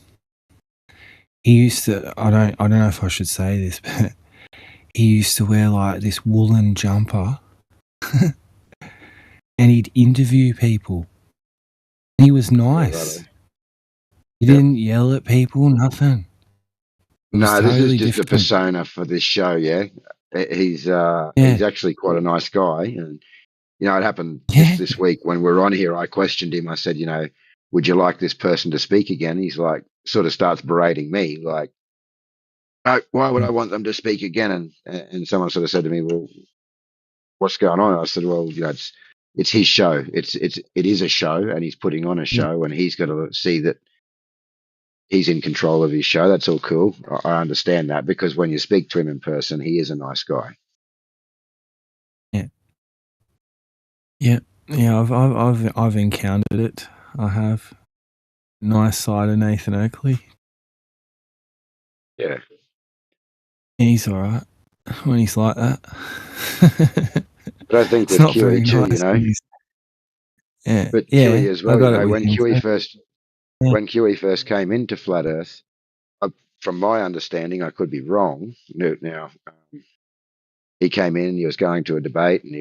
He used to, I don't know if I should say this, but he used to wear this woolen jumper and he'd interview people. And he was nice. He didn't yell at people, nothing. No, this is just a persona for this show, He's actually quite a nice guy. And, it happened just this week when we're on here, I questioned him. I said, would you like this person to speak again? He's sort of starts berating me, why would I want them to speak again? And someone sort of said to me, well, what's going on? I said, well, it's his show. It is a show, and he's putting on a show, and he's got to see that he's in control of his show. That's all cool. I understand that, because when you speak to him in person, he is a nice guy. Yeah. I've encountered it. I have. Nice side of Nathan Oakley. Yeah. He's all right when he's like that. But I think it's with QE too, But QE as well, when QE first came into Flat Earth, from my understanding, I could be wrong. Now, he came in, he was going to a debate, and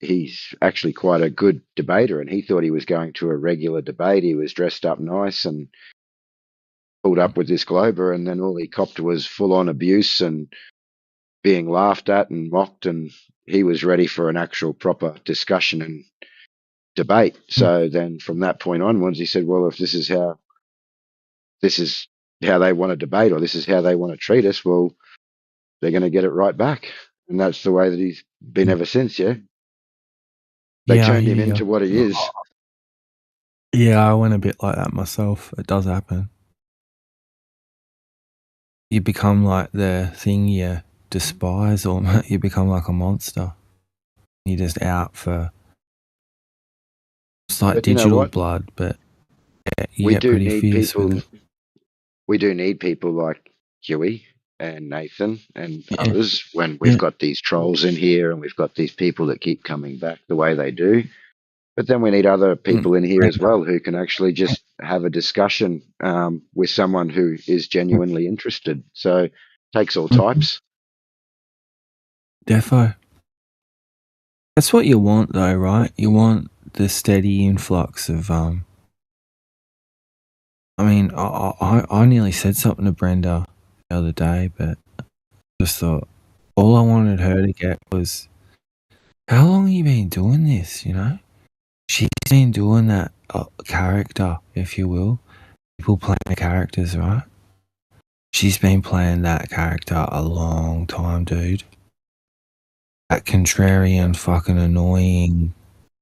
he's actually quite a good debater, and he thought he was going to a regular debate. He was dressed up nice and pulled up with this Glober, and then all he copped was full on abuse and being laughed at and mocked, and he was ready for an actual proper discussion and debate. So then from that point onwards, he said, well, if this is how they want to debate, or this is how they want to treat us, well, they're going to get it right back. And that's the way that he's been ever since, yeah? They Yeah, I turned him hear into you. what he is. Yeah, I went a bit like that myself. It does happen. You become like the thing you despise, or you become like a monster. You're just out for... It's like But you know digital what? blood, but you We get do pretty need fierce people. with it. We do need people like Huey and Nathan and Yeah. others when we've Yeah. got these trolls in here and we've got these people that keep coming back the way they do. But then we need other people in here as well who can actually just have a discussion with someone who is genuinely interested. So it takes all types. Defo. That's what you want, though, right? You want the steady influx of... I mean, I nearly said something to Brenda the other day, but just thought all I wanted her to get was, how long have you been doing this, you know? She's been doing that character, if you will. People playing the characters, right? She's been playing that character a long time, dude. That contrarian, fucking annoying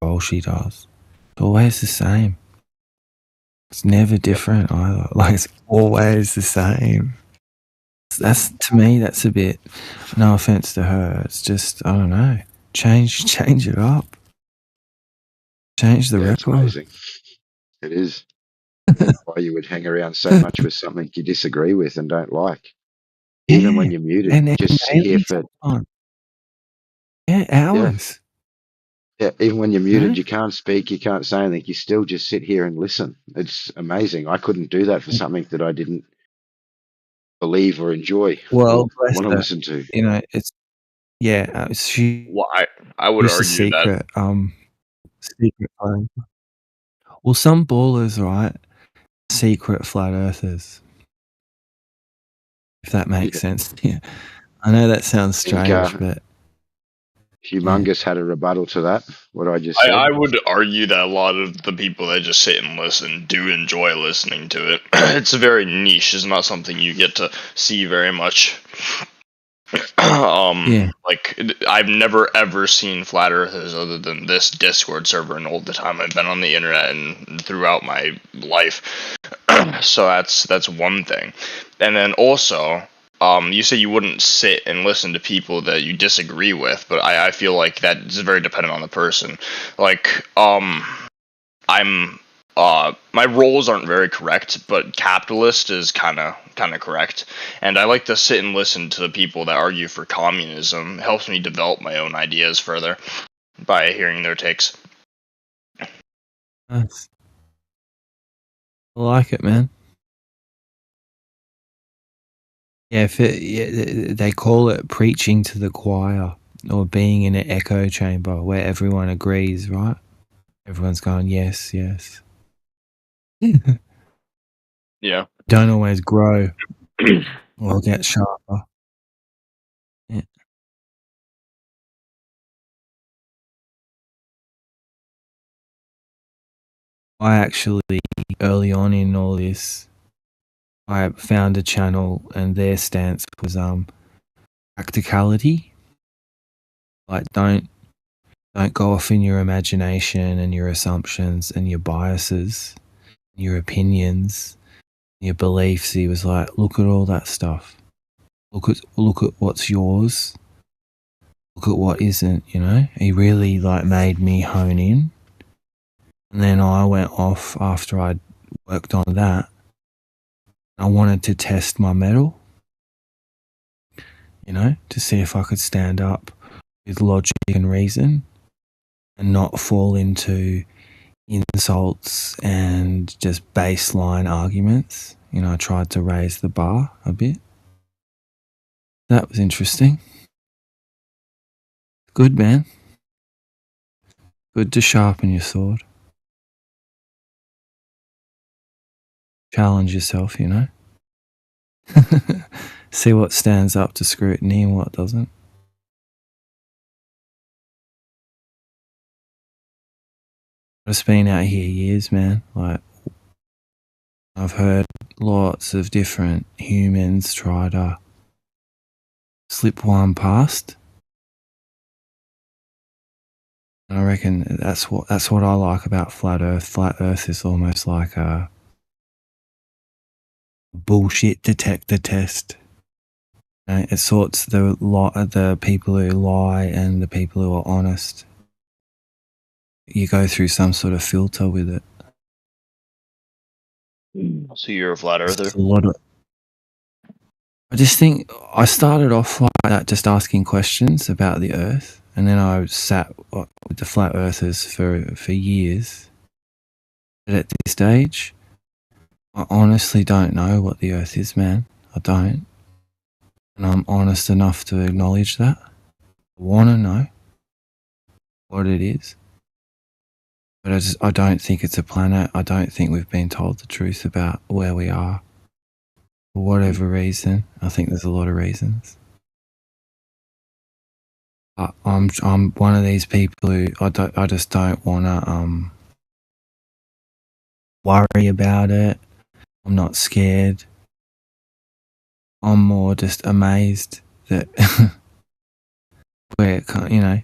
role she does. It's always the same. It's never different either. Like, it's always the same. That's, to me, that's a bit, no offense to her, it's just, I don't know, change it up. Change the It's record. amazing. It is. Why you would hang around so much with something you disagree with and don't like. Even when you're muted, and just sit here for hours. Yeah, even when you're You know? muted, you can't speak, you can't say anything. You still just sit here and listen. It's amazing. I couldn't do that for something that I didn't believe or enjoy Well, or bless want to her. listen to. You know, it's she. Well, I would Just a argue that. secret phone. Well, some ballers, right? Secret flat earthers. If that makes sense. Yeah, I know that sounds I think strange, but Humongous had a rebuttal to that, what I just said. I would argue that a lot of the people that just sit and listen do enjoy listening to it. It's very niche. It's not something you get to see very much. Like, I've never ever seen flat earthers other than this Discord server and all the time I've been on the internet and throughout my life. So that's one thing. And then also, you say you wouldn't sit and listen to people that you disagree with, but I feel like that is very dependent on the person. Like, my roles aren't very correct, but capitalist is kind of correct. And I like to sit and listen to the people that argue for communism. It helps me develop my own ideas further by hearing their takes. nice. I like it, man. Yeah, they call it preaching to the choir, or being in an echo chamber where everyone agrees, right? Everyone's going, yes, yes. Yeah. Don't always grow or get sharper. Yeah. I actually, early on in all this, I found a channel and their stance was practicality. Like, don't go off in your imagination and your assumptions and your biases, your opinions, your beliefs. He was like, look at all that stuff. Look at what's yours. Look at what isn't, you know? He really like made me hone in. And then I went off after I'd worked on that. I wanted to test my mettle, you know, to see if I could stand up with logic and reason and not fall into insults and just baseline arguments. I tried to raise the bar a bit. That was interesting. Good, man. Good to sharpen your sword. Challenge yourself, See what stands up to scrutiny and what doesn't. I've just been out here years, man. Like, I've heard lots of different humans try to slip one past. And I reckon that's what I like about Flat Earth. Flat Earth is almost like a bullshit detector test. It sorts the people who lie and the people who are honest. You go through some sort of filter with it. So you're a flat earther? I just think I started off like that, just asking questions about the Earth, and then I sat with the flat earthers for years. But at this stage, I honestly don't know what the Earth is, man. I don't. And I'm honest enough to acknowledge that. I want to know what it is. But I don't think it's a planet. I don't think we've been told the truth about where we are. For whatever reason. I think there's a lot of reasons. I'm one of these people who I just don't want to worry about it. I'm not scared. I'm more just amazed that where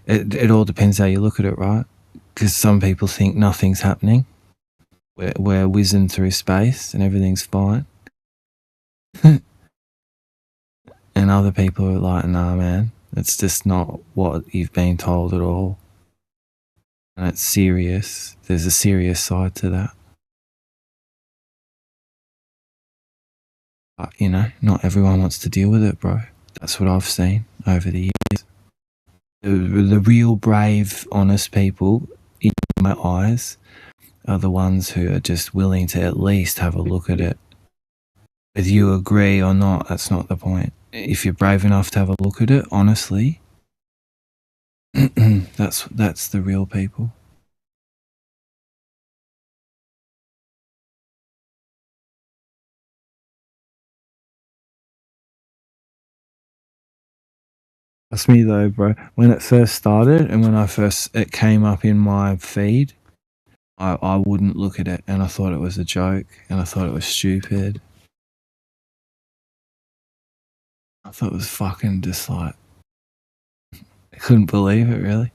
it all depends how you look at it, right? Because some people think nothing's happening. We're whizzing through space and everything's fine. And other people are like, nah, man, it's just not what you've been told at all. And it's serious. There's a serious side to that. But, not everyone wants to deal with it, bro. That's what I've seen over the years. The real brave, honest people, in my eyes, are the ones who are just willing to at least have a look at it. Whether you agree or not, that's not the point. If you're brave enough to have a look at it, honestly, that's the real people. That's me though, bro. When it first started and when it came up in my feed, I wouldn't look at it, and I thought it was a joke, and I thought it was stupid. I thought it was fucking just like, I couldn't believe it, really.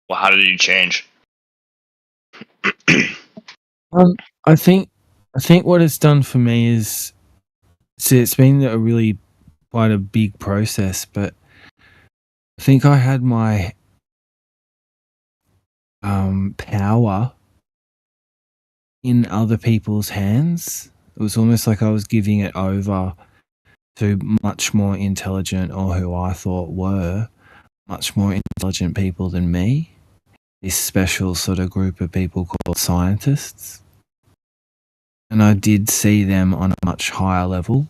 Well, how did you change? I think what it's done for me is, it's been quite a big process, but I think I had my power in other people's hands. It was almost like I was giving it over to much more intelligent, or who I thought were much more intelligent people than me. This special sort of group of people called scientists. And I did see them on a much higher level.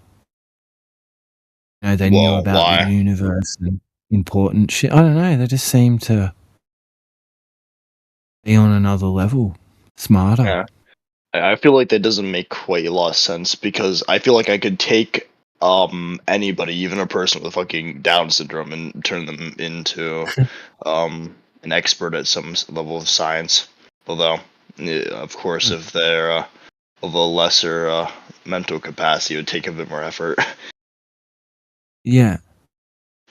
They knew about the universe and important shit. I don't know, they just seemed to be on another level. Smarter. Yeah. I feel like that doesn't make quite a lot of sense, because I feel like I could take anybody, even a person with fucking Down syndrome, and turn them into an expert at some level of science. Although, of course, if they're of a lesser mental capacity, it would take a bit more effort. Yeah.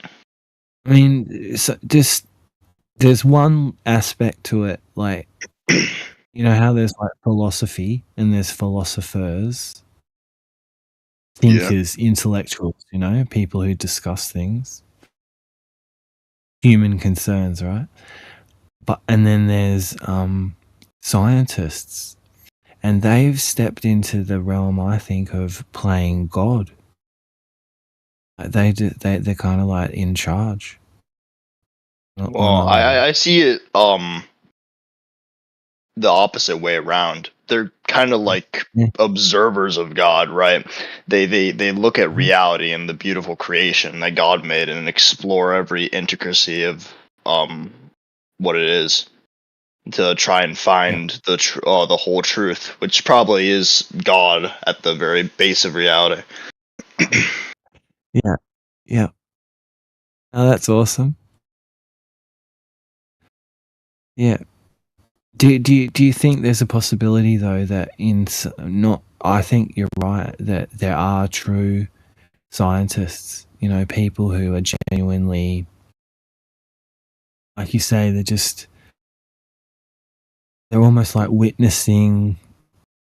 I mean, there's one aspect to it, like, how there's like philosophy and there's philosophers, thinkers, intellectuals, people who discuss things, human concerns, right? And then there's scientists, and they've stepped into the realm, I think, of playing God. They're kind of like in charge. Well, I see it the opposite way around. they're kind of like Yeah. observers of God, right? They look at reality and the beautiful creation that God made and explore every intricacy of what it is to try and find the whole truth, which probably is God at the very base of reality. Yeah. Yeah. Oh, that's awesome. Yeah. Do you think there's a possibility though that not? I think you're right that there are true scientists. You know, people who are genuinely, like you say, they're almost like witnessing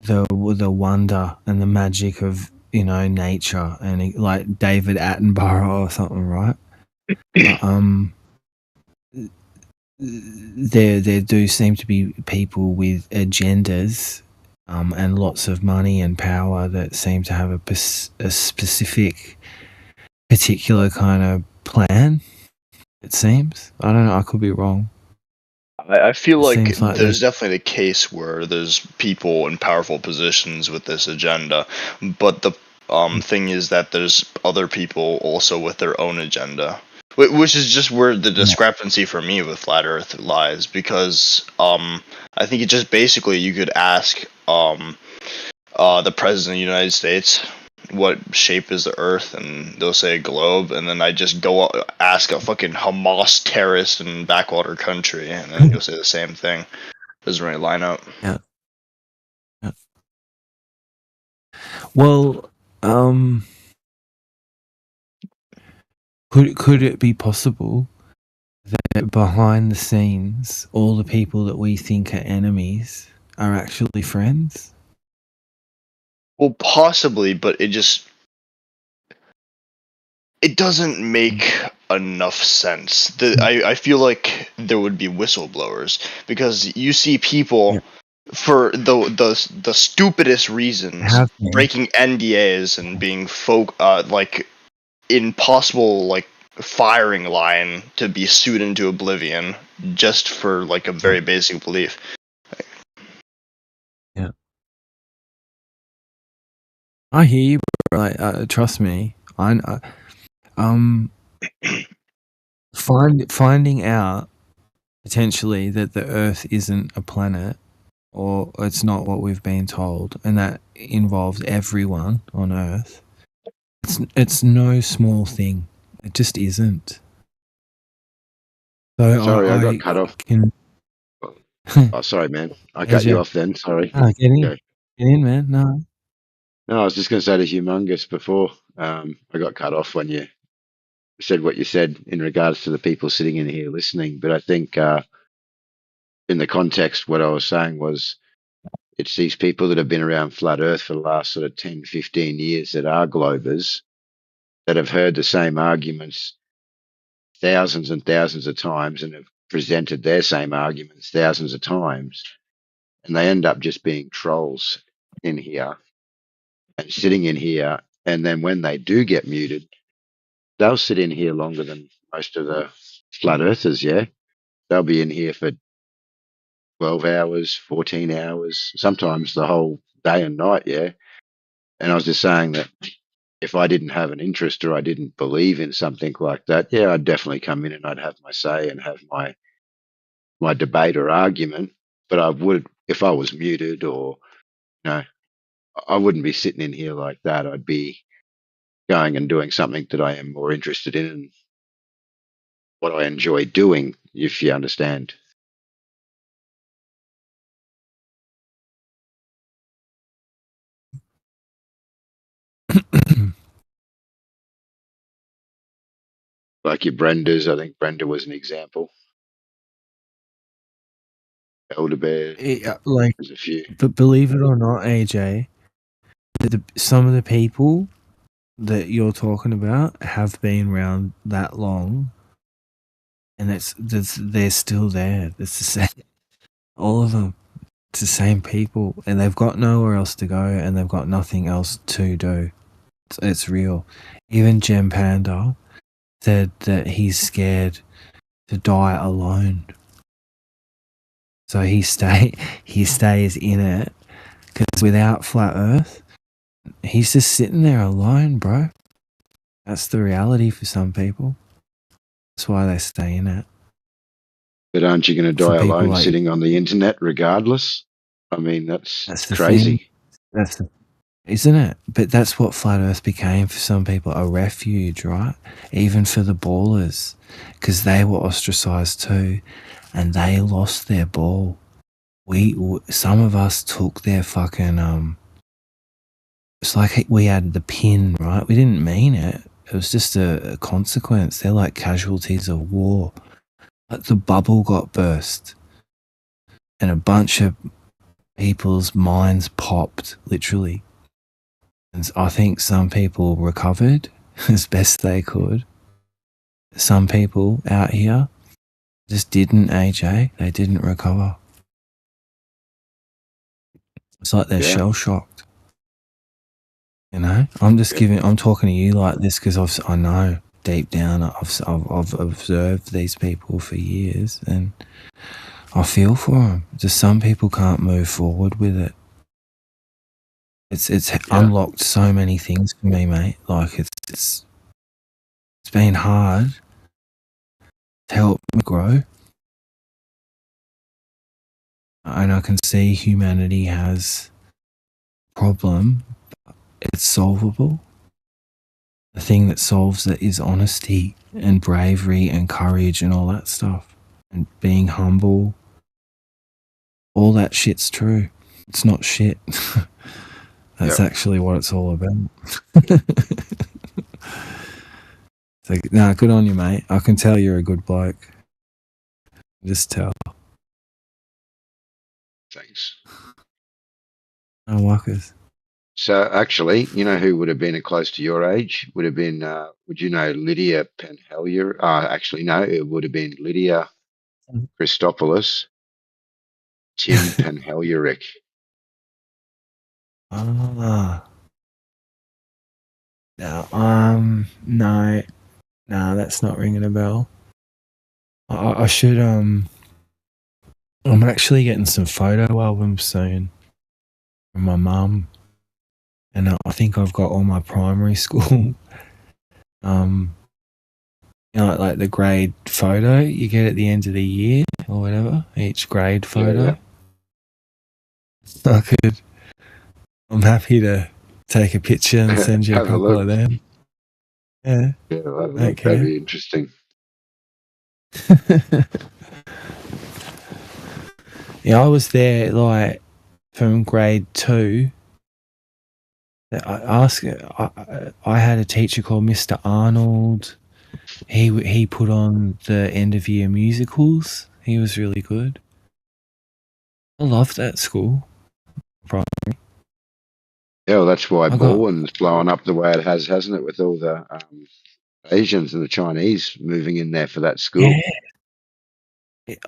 the wonder and the magic of nature, and like David Attenborough or something, right? But, there do seem to be people with agendas and lots of money and power that seem to have a specific particular kind of plan, it seems. I don't know, I could be wrong. I feel It like seems like there's definitely the case where there's people in powerful positions with this agenda, but the thing is that there's other people also with their own agenda, which is just where the discrepancy for me with flat Earth lies. Because I think it just basically you could ask the president of the United States what shape is the Earth, and they'll say a globe, and then I just go ask a fucking Hamas terrorist in backwater country, and then you'll say the same thing. Doesn't really line up. Yeah. Well, could it be possible that behind the scenes, all the people that we think are enemies are actually friends? Well, possibly, but it doesn't make enough sense. I feel like there would be whistleblowers, because you see people for the stupidest reasons Have been. breaking NDAs and being like impossible like firing line to be sued into oblivion just for like a very basic belief. Yeah. I hear you, bro. Like, trust me. Finding out potentially that the Earth isn't a planet, or it's not what we've been told, and that involves everyone on Earth. It's no small thing. It just isn't. So Sorry, I got cut off. Can... Oh, sorry, man. I cut you off then. Sorry. Get in. Okay. Get in, man. No. No, I was just going to say to Humongous before. I got cut off when you said what you said in regards to the people sitting in here listening. But I think in the context, what I was saying was it's these people that have been around flat Earth for the last sort of 10, 15 years that are globers that have heard the same arguments thousands and thousands of times and have presented their same arguments thousands of times. And they end up just being trolls in here and sitting in here. And then when they do get muted, they'll sit in here longer than most of the flat earthers. Yeah. They'll be in here for 12 hours, 14 hours, sometimes the whole day and night. Yeah. And I was just saying that if I didn't have an interest or I didn't believe in something like that, yeah, I'd definitely come in and I'd have my say and have my debate or argument. But I would, if I was muted or, I wouldn't be sitting in here like that. I'd be going and doing something that I am more interested in and what I enjoy doing, if you understand. Like your Brendas, I think Brenda was an example. Elder Bear, there's a few. But believe it or not, AJ, some of the people that you're talking about have been around that long, and they're still there. It's the same, all of them. It's the same people, and they've got nowhere else to go, and they've got nothing else to do. It's real. Even Gem Panda said that he's scared to die alone, so he stays in it Because without flat Earth, he's just sitting there alone, bro. That's the reality for some people. That's why they stay in it. But aren't you going to For die people alone like sitting on the internet regardless? I mean, that's that's the crazy. thing. That's the, isn't it? But that's what flat Earth became for some people, a refuge, right? Even for the ballers, because they were ostracized too, and they lost their ball. Some of us took their fucking It's like we had the pin, right? We didn't mean it. It was just a consequence. They're like casualties of war. Like the bubble got burst, and a bunch of people's minds popped, literally. And I think some people recovered as best they could. Some people out here just didn't, AJ. They didn't recover. It's like they're shell shocked. You know, I'm talking to you like this because I know deep down I've observed these people for years, and I feel for them. Just some people can't move forward with it. It's unlocked so many things for me, mate. Like it's been hard to help me grow, and I can see humanity has a problem. It's solvable. The thing that solves it is honesty and bravery and courage and all that stuff, and being humble. All that shit's true. It's not shit. That's actually what it's all about. So, nah, good on you, mate. I can tell you're a good bloke. Just tell. Thanks. No workers. So actually, you know who would have been close to your age? Would have been, would you know Lydia Penhelier? Actually, no, it would have been Lydia Christopoulos, Tim Penhelieric. No, that's not ringing a bell. I should, I'm actually getting some photo albums soon from my mum. And I think I've got all my primary school, like the grade photo you get at the end of the year or whatever, each grade photo. I'm happy to take a picture and send you a Have a couple look. of them. Yeah. Yeah, well, have a Don't look. care. That'd be interesting. Yeah, I was there like from grade 2. I had a teacher called Mr. Arnold. He put on the end of year musicals. He was really good. I loved that school. Primary. Yeah, well, that's why I got Baldwin's blowing up the way it has, hasn't it? With all the Asians and the Chinese moving in there for that school.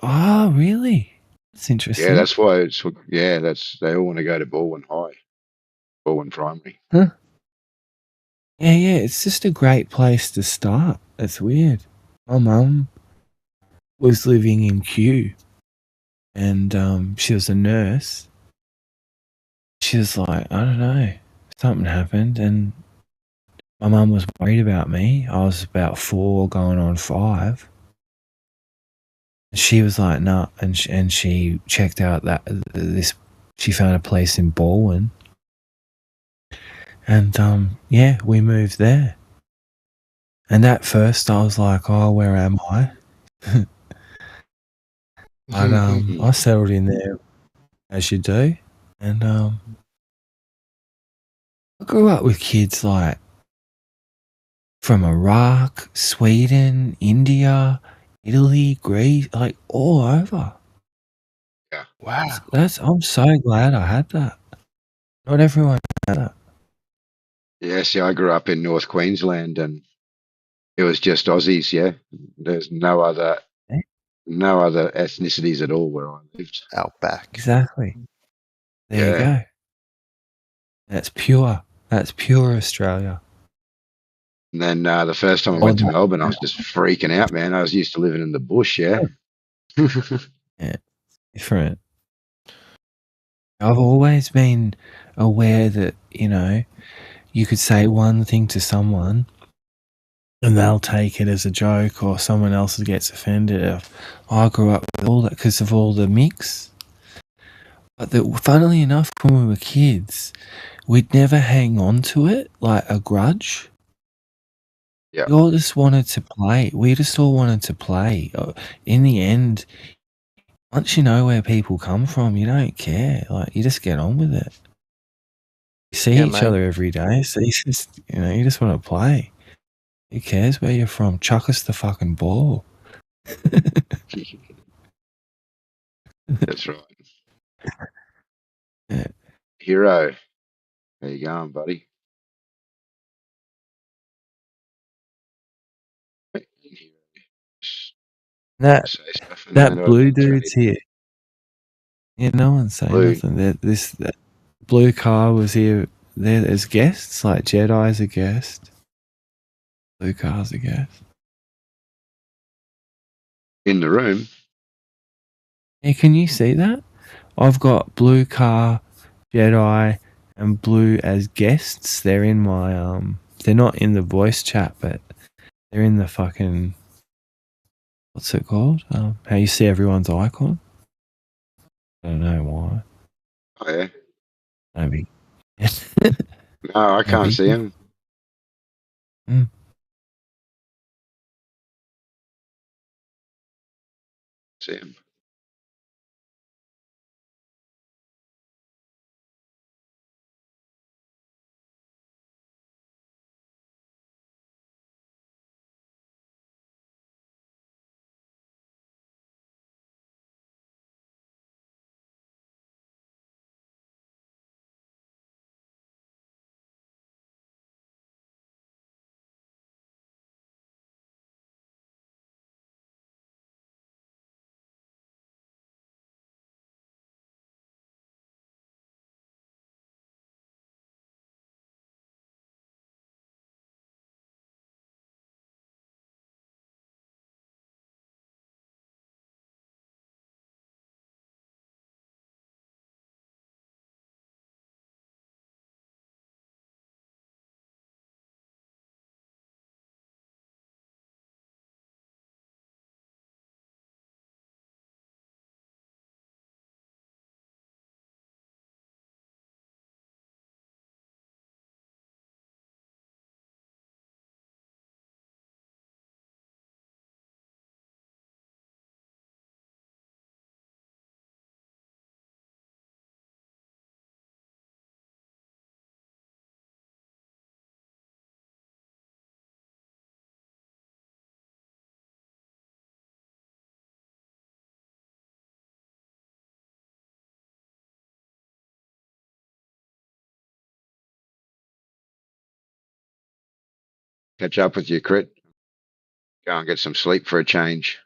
Oh, really? That's interesting. Yeah, that's why it's. Yeah, they all want to go to Baldwin High, Baldwin Primary. Huh? Yeah, it's just a great place to start. It's weird. My mum was living in Kew, and she was a nurse. She was like, I don't know, something happened, and my mum was worried about me. I was about 4 going on 5. She was like, nah, and she checked out she found a place in Baldwin. And yeah, we moved there. And at first I was like, oh, where am I? But I settled in there as you do. And I grew up with kids like from Iraq, Sweden, India, Italy, Greece, like all over. Yeah. Wow. I'm so glad I had that. Not everyone had that. Yeah, see, I grew up in North Queensland, and it was just Aussies. Yeah, there's no other ethnicities at all where I lived. Outback. Exactly. There you go. That's pure. That's pure Australia. And then the first time I went to Melbourne, I was just freaking out, man. I was used to living in the bush. Yeah. Yeah, different. I've always been aware that, you could say one thing to someone and they'll take it as a joke, or someone else gets offended. I grew up with all that because of all the mix. But funnily enough, when we were kids, we'd never hang on to it like a grudge. Yeah. We all just wanted to play. We just all wanted to play. In the end, once you know where people come from, you don't care. Like, you just get on with it. You see Yeah, each mate. other every day, so you just want to play. Who cares where you're from? Chuck us the fucking ball. That's right. Yeah. Hero. There you going, buddy? That Say stuff and then that I blue turn dude's it here. Yeah, no one's saying blue. nothing. That blue car was here there as guests, like Jedi's a guest. Blue car's a guest. In the room. Yeah, can you see that? I've got blue car, Jedi, and blue as guests. They're in my they're not in the voice chat, but they're in the fucking, what's it called? How you see everyone's icon? I don't know why. Oh yeah. Maybe. No, I can't Maybe. see him. See him. Catch up with you, Crit. Go and get some sleep for a change.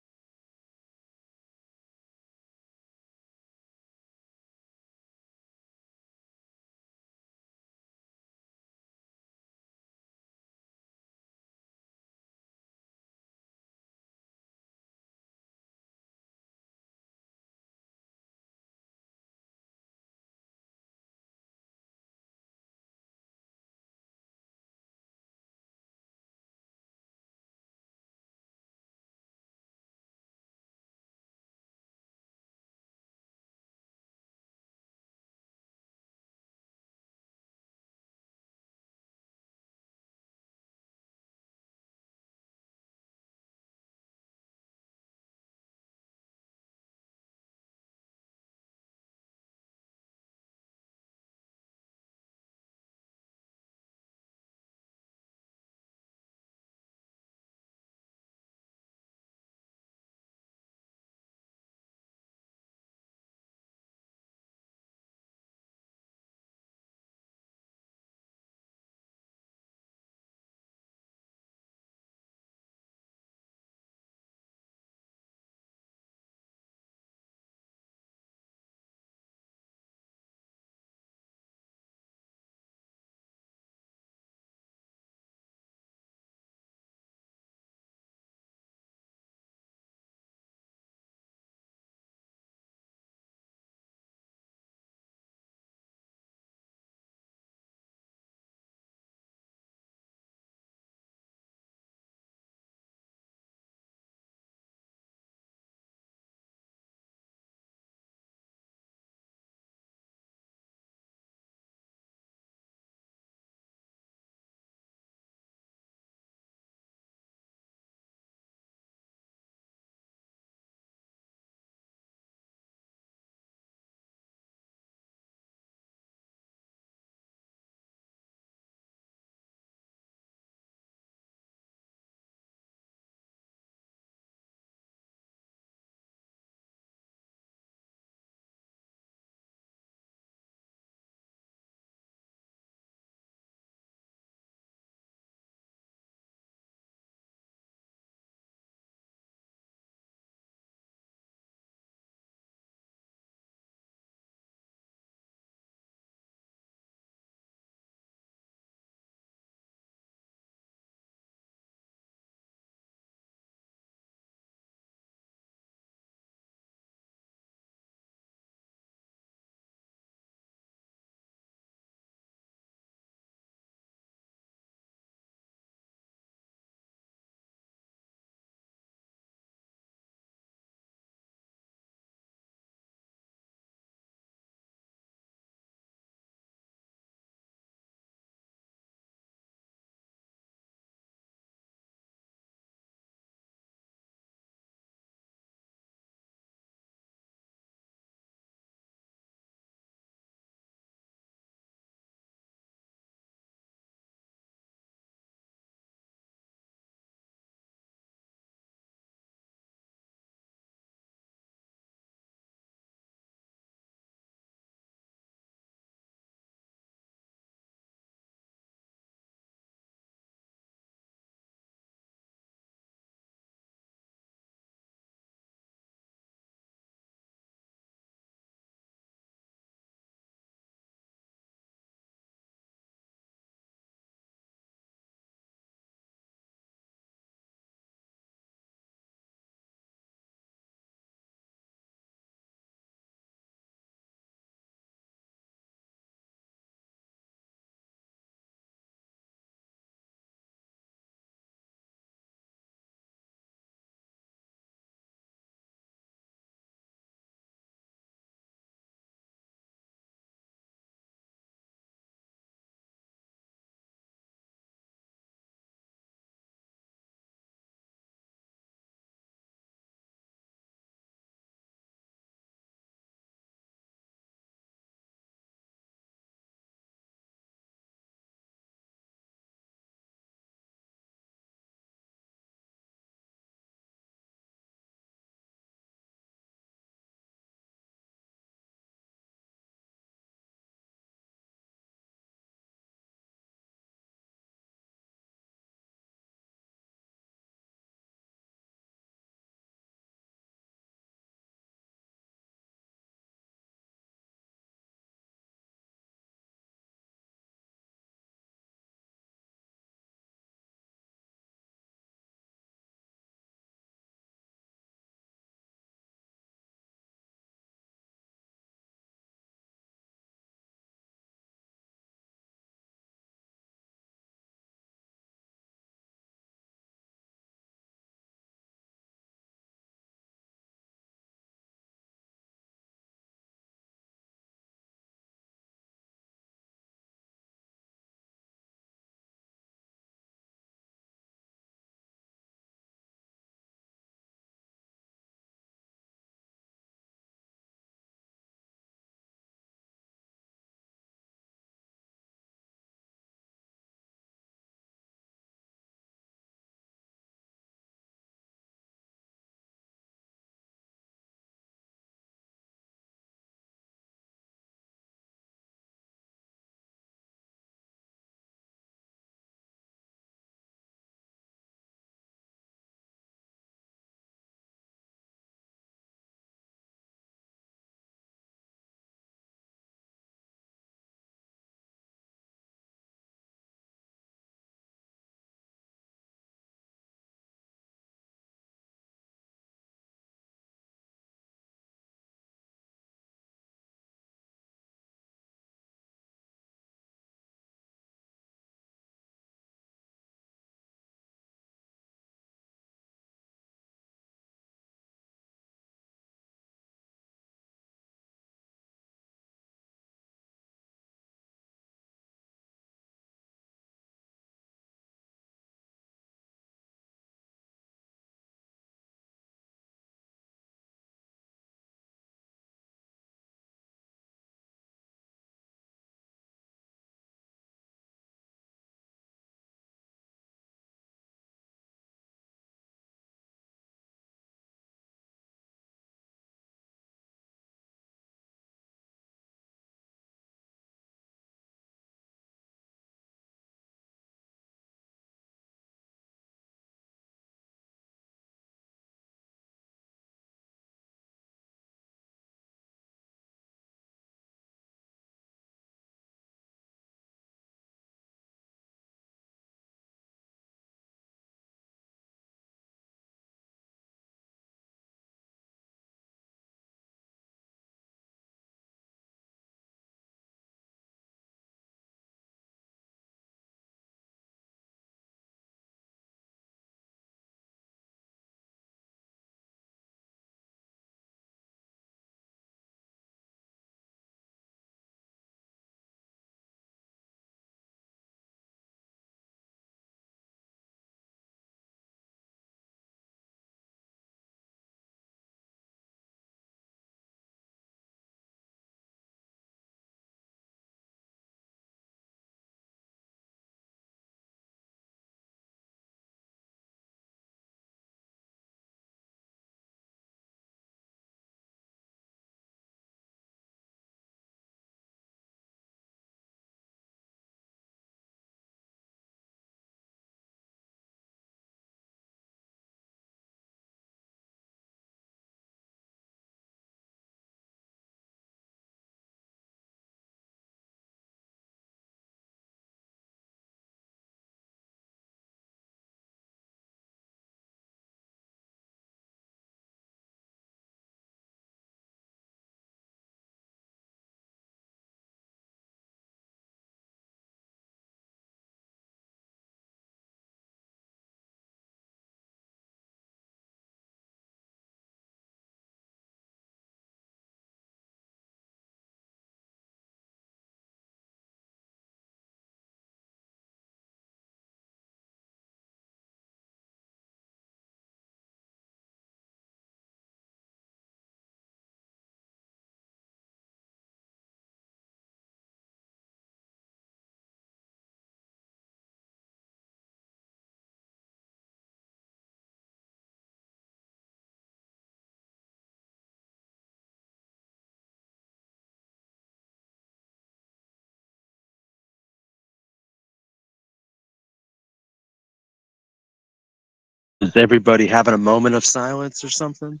Is everybody having a moment of silence or something?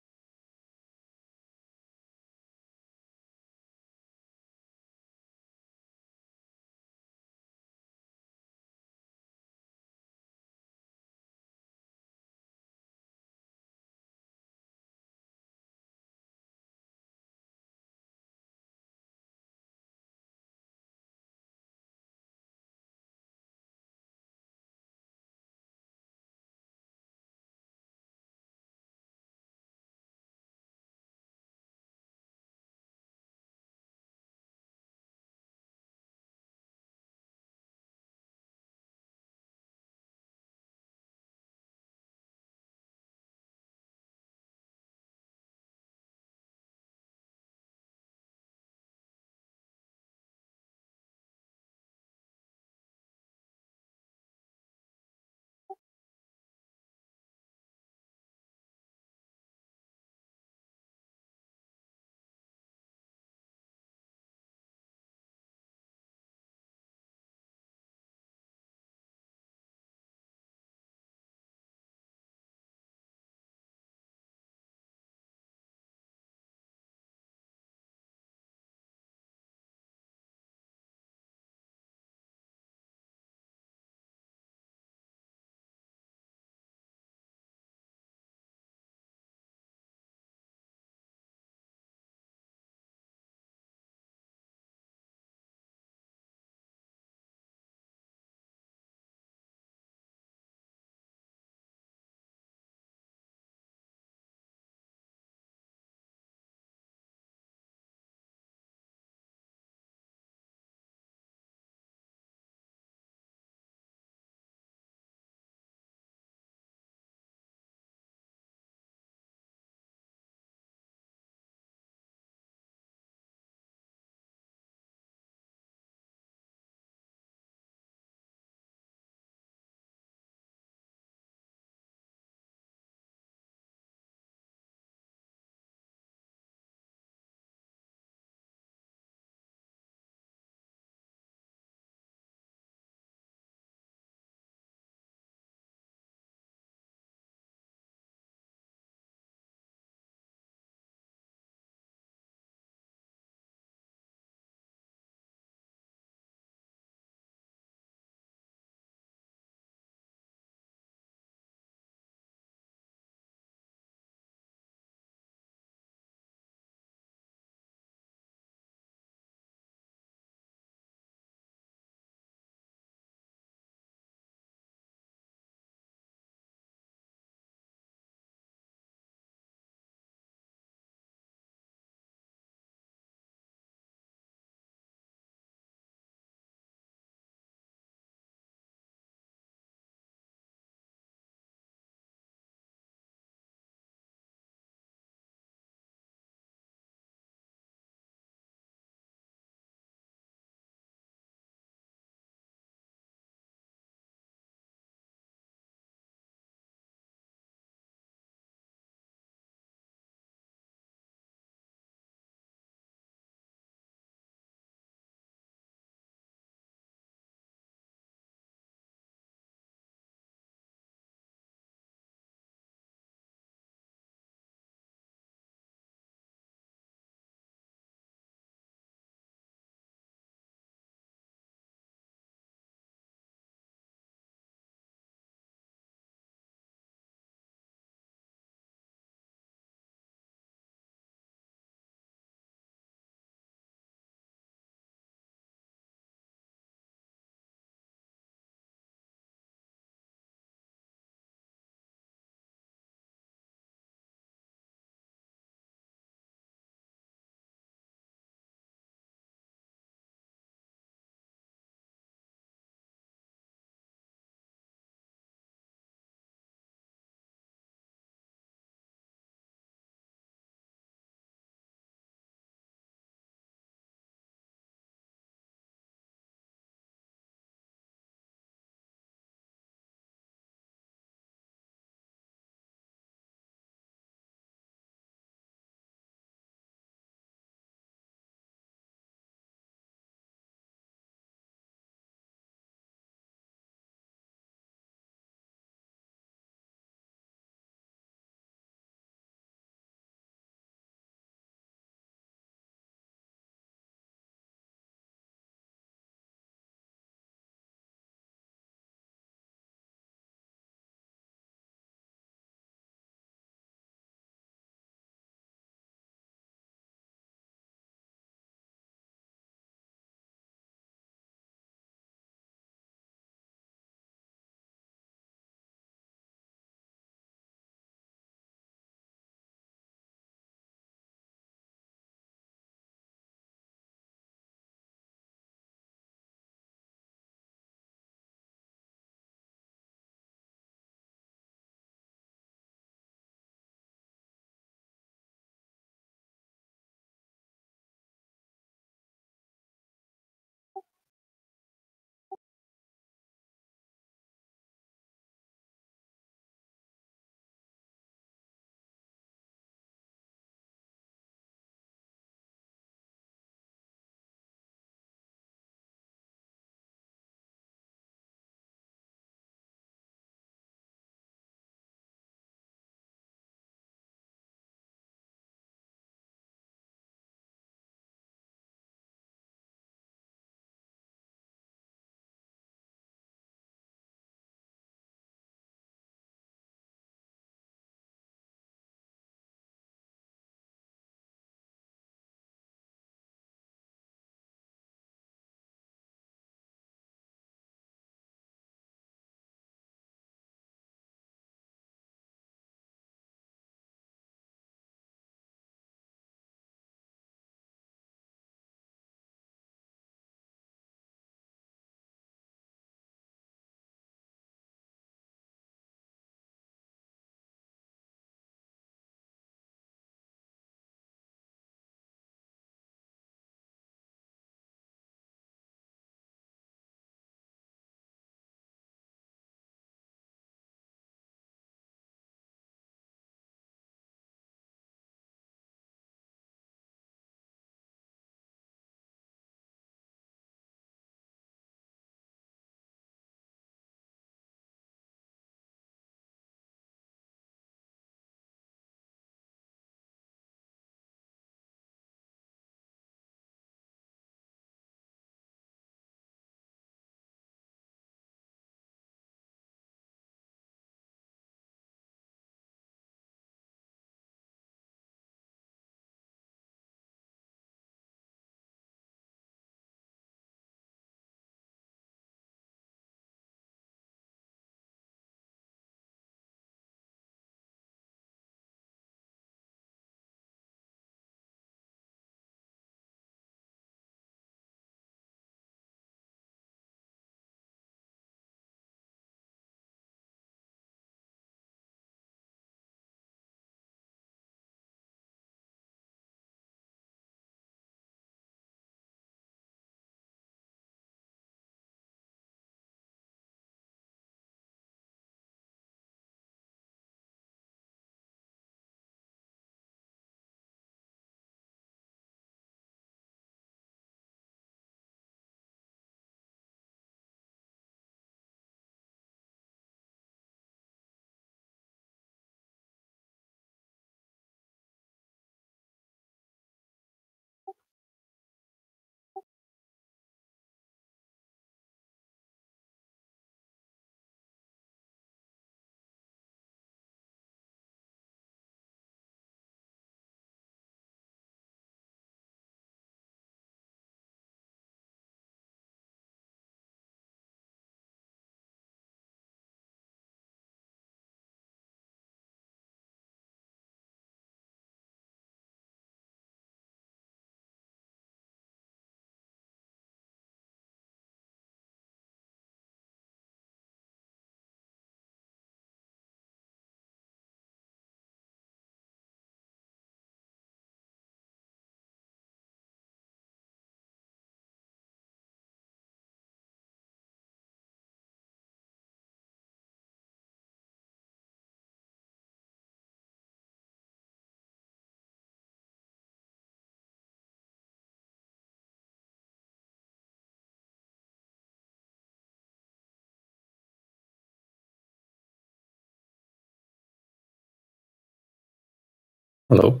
Hello.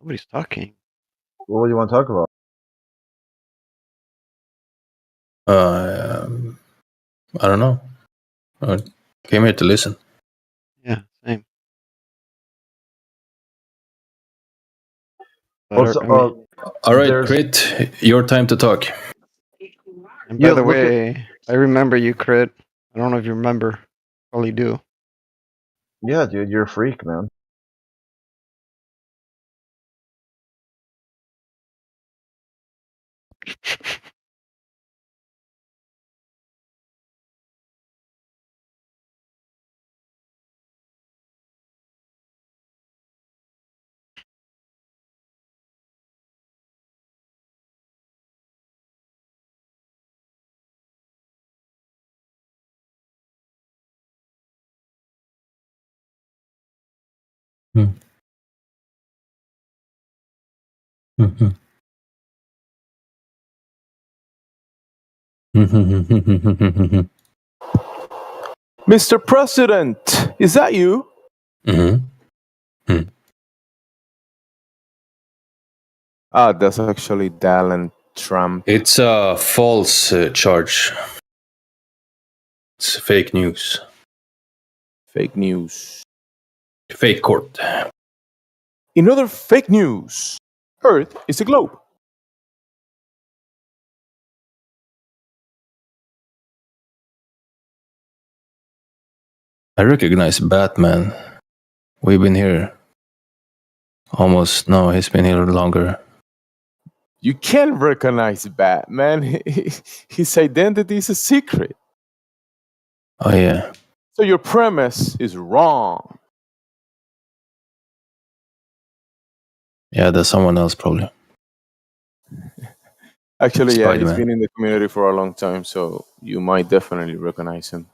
Nobody's talking. What do you want to talk about? I don't know. I came here to listen. Yeah, same. Oh, But so, I mean, All right, there's- Crit, your time to talk. and by Yeah, the look at- way, I remember you, Crit. I don't know if you remember. Probably do. Yeah, dude, you're a freak, man. Mr. President, is that you? Ah, that's actually Donald Trump. It's a false charge. It's fake news. Fake news. Fake court. In other fake news, Earth is a globe. I recognize Batman. We've been here almost. No, he's been here longer. You can't recognize Batman. His identity is a secret. Oh, yeah. So your premise is wrong. Yeah, there's someone else probably. Actually, yeah, he's Spider-Man. been in the community for a long time, so you might definitely recognize him.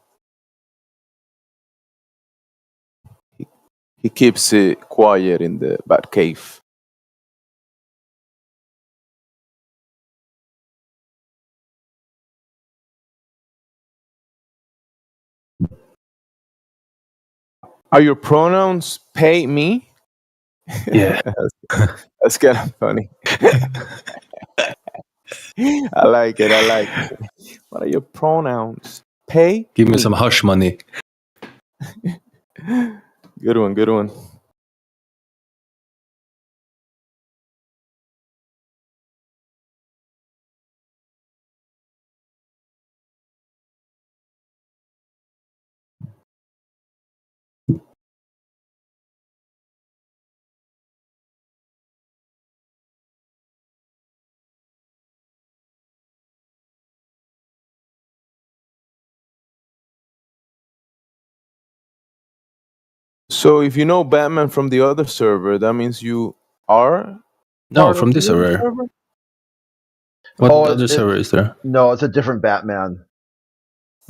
He keeps it quiet in the Batcave. Are your pronouns pay me? Yeah. That's kind of funny. I like it. I like it. What are your pronouns? Pay Give me some hush money. Good one. Good one. So if you know Batman from the other server, that means you are No, part from of this the other server. What other server is there? No, it's a different Batman.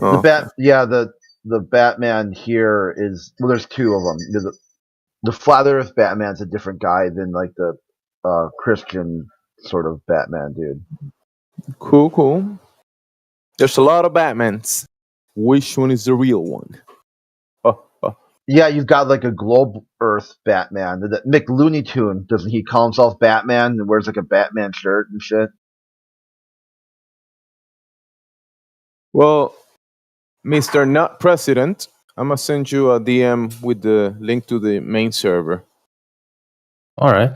Oh, The Batman here is there's two of them. The Flat Earth Batman's a different guy than like the Christian sort of Batman dude. Cool. There's a lot of Batmans. Which one is the real one? Yeah, you've got like a Globe Earth Batman. The Mick Looney Tune, doesn't he call himself Batman and wears like a Batman shirt and shit? Well, Mr. Not President, I'm gonna send you a DM with the link to the main server. All right.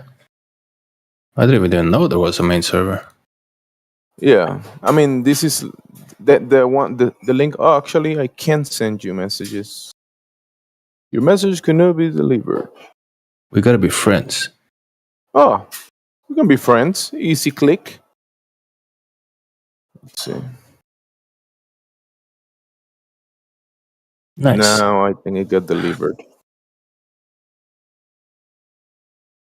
I didn't even know there was a main server. Yeah, I mean this is the link. Oh, actually, I can't send you messages. Your message cannot be delivered. We gotta be friends. Oh, we can be friends. Easy click. Let's see. Nice. Now I think it got delivered.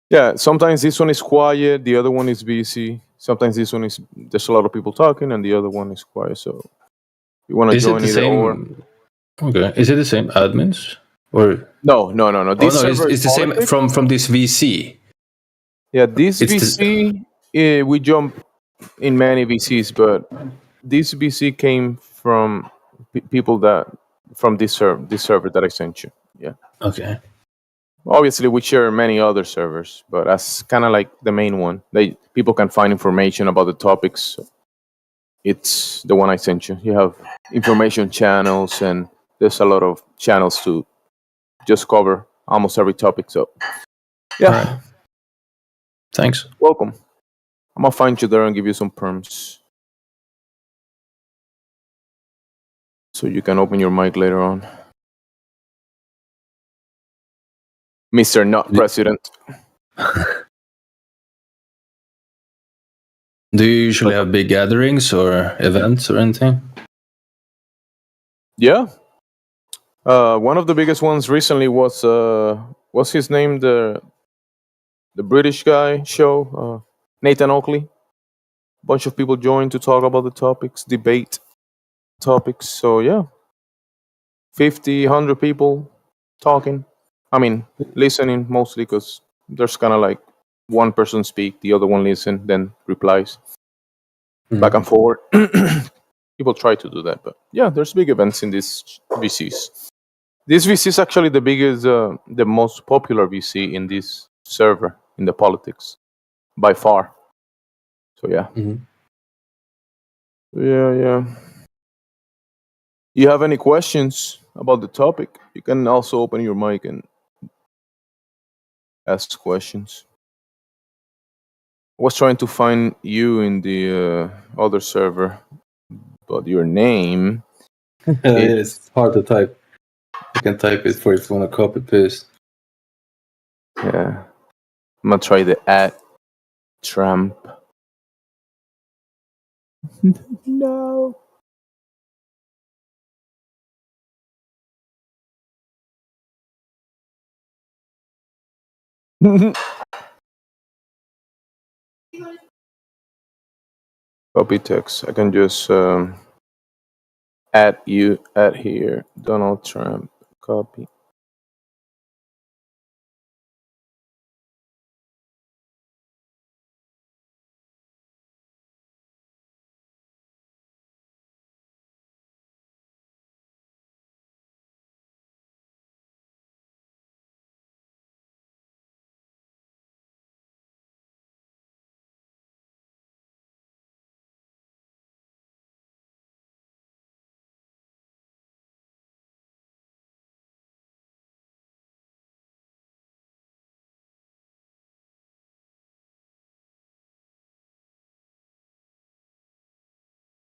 Yeah, sometimes this one is quiet, the other one is busy. Sometimes this one is there's a lot of people talking, and the other one is quiet. So you want to Is it join the either same? or? Okay. Is it the same admins? Or No. Oh This no, server it's is the same politics. from this VC. Yeah, this It's VC, we jump in many VCs, but this VC came from people that from this server that I sent you. Yeah. Okay. Obviously, we share many other servers, but that's kind of like the main one. People can find information about the topics. It's the one I sent you. You have information channels, and there's a lot of channels to just cover almost every topic. So, yeah. All right. Thanks. Welcome. I'm gonna find you there and give you some perms, so you can open your mic later on, Mr. Not President. Do you usually have big gatherings or events or anything? Yeah. One of the biggest ones recently was what's his name, the British guy show, Nathan Oakley. A bunch of people joined to talk about the topics, debate topics. So yeah, 50, 100 people talking. I mean, listening mostly, because there's kind of like one person speak, the other one listen, then replies back and forward. People try to do that, but yeah, there's big events in these VCs. This VC is actually the biggest, the most popular VC in this server in the politics, by far. So yeah. Yeah. You have any questions about the topic? You can also open your mic and ask questions. I was trying to find you in the other server, but your name. It's hard to type. You can type it for if you want to copy paste. Yeah. I'm gonna try the @Trump. No. Copy text. I can just add you at here. Donald Trump. Copy.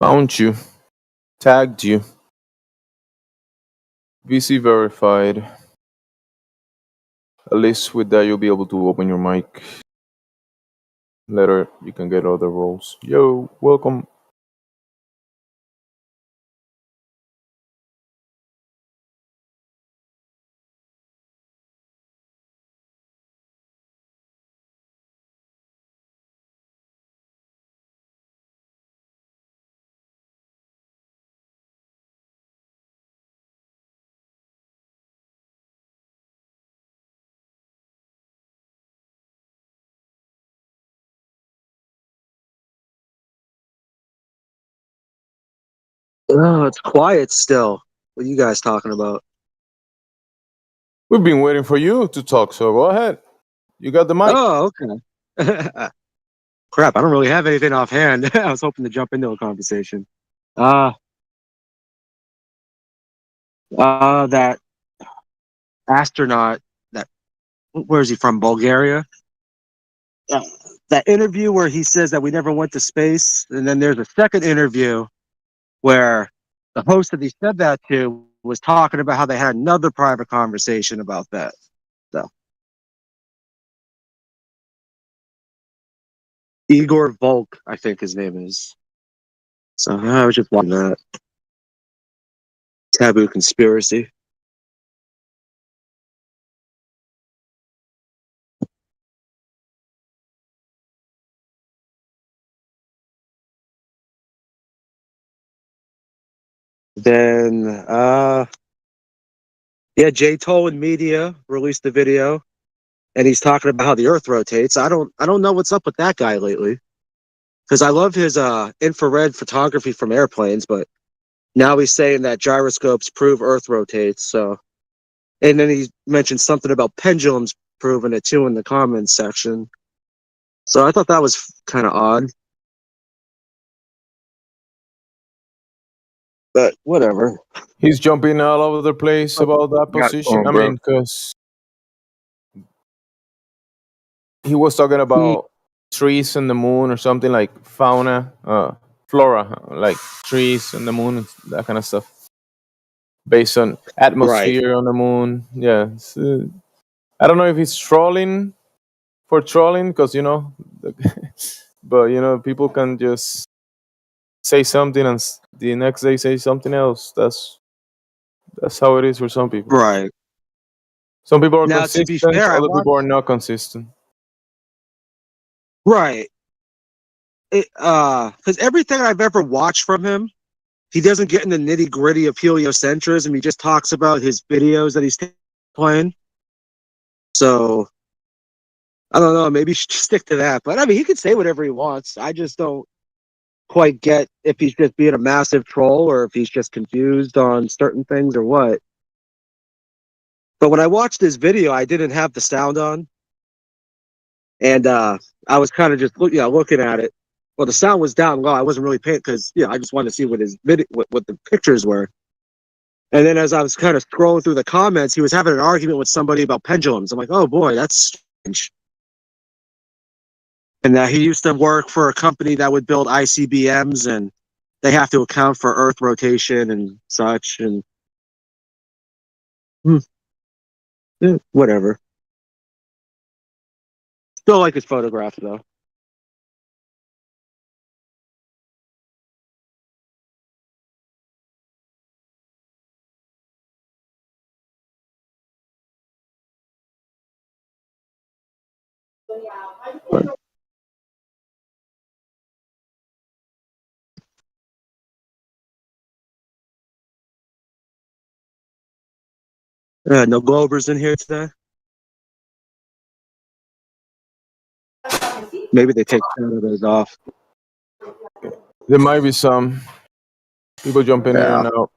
Found you. Tagged you. VC verified. At least with that, you'll be able to open your mic. Later, you can get other roles. Yo, welcome. Oh, it's quiet still. What are you guys talking about? We've been waiting for you to talk, so go ahead. You got the mic. Oh, okay. Crap, I don't really have anything offhand. I was hoping to jump into a conversation. That astronaut, where is he from? Bulgaria? That interview where he says that we never went to space, and then there's a second interview where the host that he said that to was talking about how they had another private conversation about that. So Igor Volk, I think his name is. So I was just watching that. Taboo conspiracy. Then Jay Toll and Media released the video, and he's talking about how the Earth rotates. I don't know what's up with that guy lately, because I love his infrared photography from airplanes, but now he's saying that gyroscopes prove Earth rotates. So And then he mentioned something about pendulums proving it too in the comments section. So I thought that was kind of odd. But whatever. He's jumping all over the place about that Got position. I bro. mean, because he was talking about trees and the moon or something like flora, like trees and the moon and that kind of stuff. Based on atmosphere on the moon. Yeah. I don't know if he's trolling for trolling because, but, people can just say something and the next day say something else. That's how it is for some people. Right. Some people are Now, to be consistent, fair, I other want people are not consistent. right. Because everything I've ever watched from him, he doesn't get in the nitty gritty of heliocentrism. He just talks about his videos that he's playing. So I don't know. Maybe you should stick to that. But I mean, he can say whatever he wants. I just don't quite get if he's just being a massive troll or if he's just confused on certain things or what. But when I watched this video, I didn't have the sound on, and I was kind of just looking at it. Well, the sound was down low. I wasn't really paying because I just wanted to see what his video, what the pictures were. And then as I was kind of scrolling through the comments, he was having an argument with somebody about pendulums. I'm like, oh boy, that's strange. And he used to work for a company that would build ICBMs, and they have to account for Earth rotation and such. And whatever. Still like his photograph though. No Globers in here today. Maybe they take Saturdays off. There might be some people jumping in and out.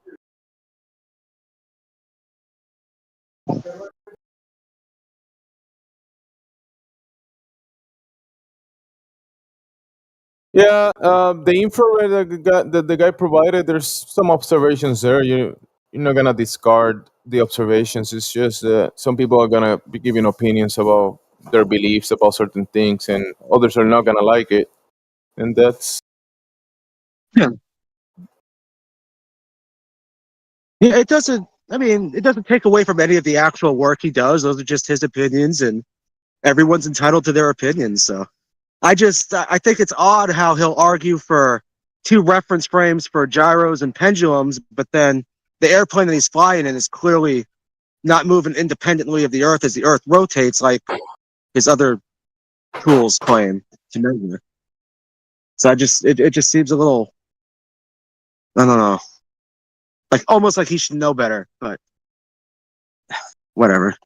Yeah, the infrared the guy provided, there's some observations there. You're not gonna discard the observations. It's just that some people are gonna be giving opinions about their beliefs about certain things, and others are not gonna like it, and that's Yeah, it doesn't. I mean, it doesn't take away from any of the actual work he does. Those are just his opinions, and everyone's entitled to their opinions. So I think it's odd how he'll argue for 2 reference frames for gyros and pendulums, but then the airplane that he's flying in is clearly not moving independently of the Earth as the Earth rotates, like his other tools claim to measure. So it just seems a little, I don't know, like almost like he should know better, but whatever.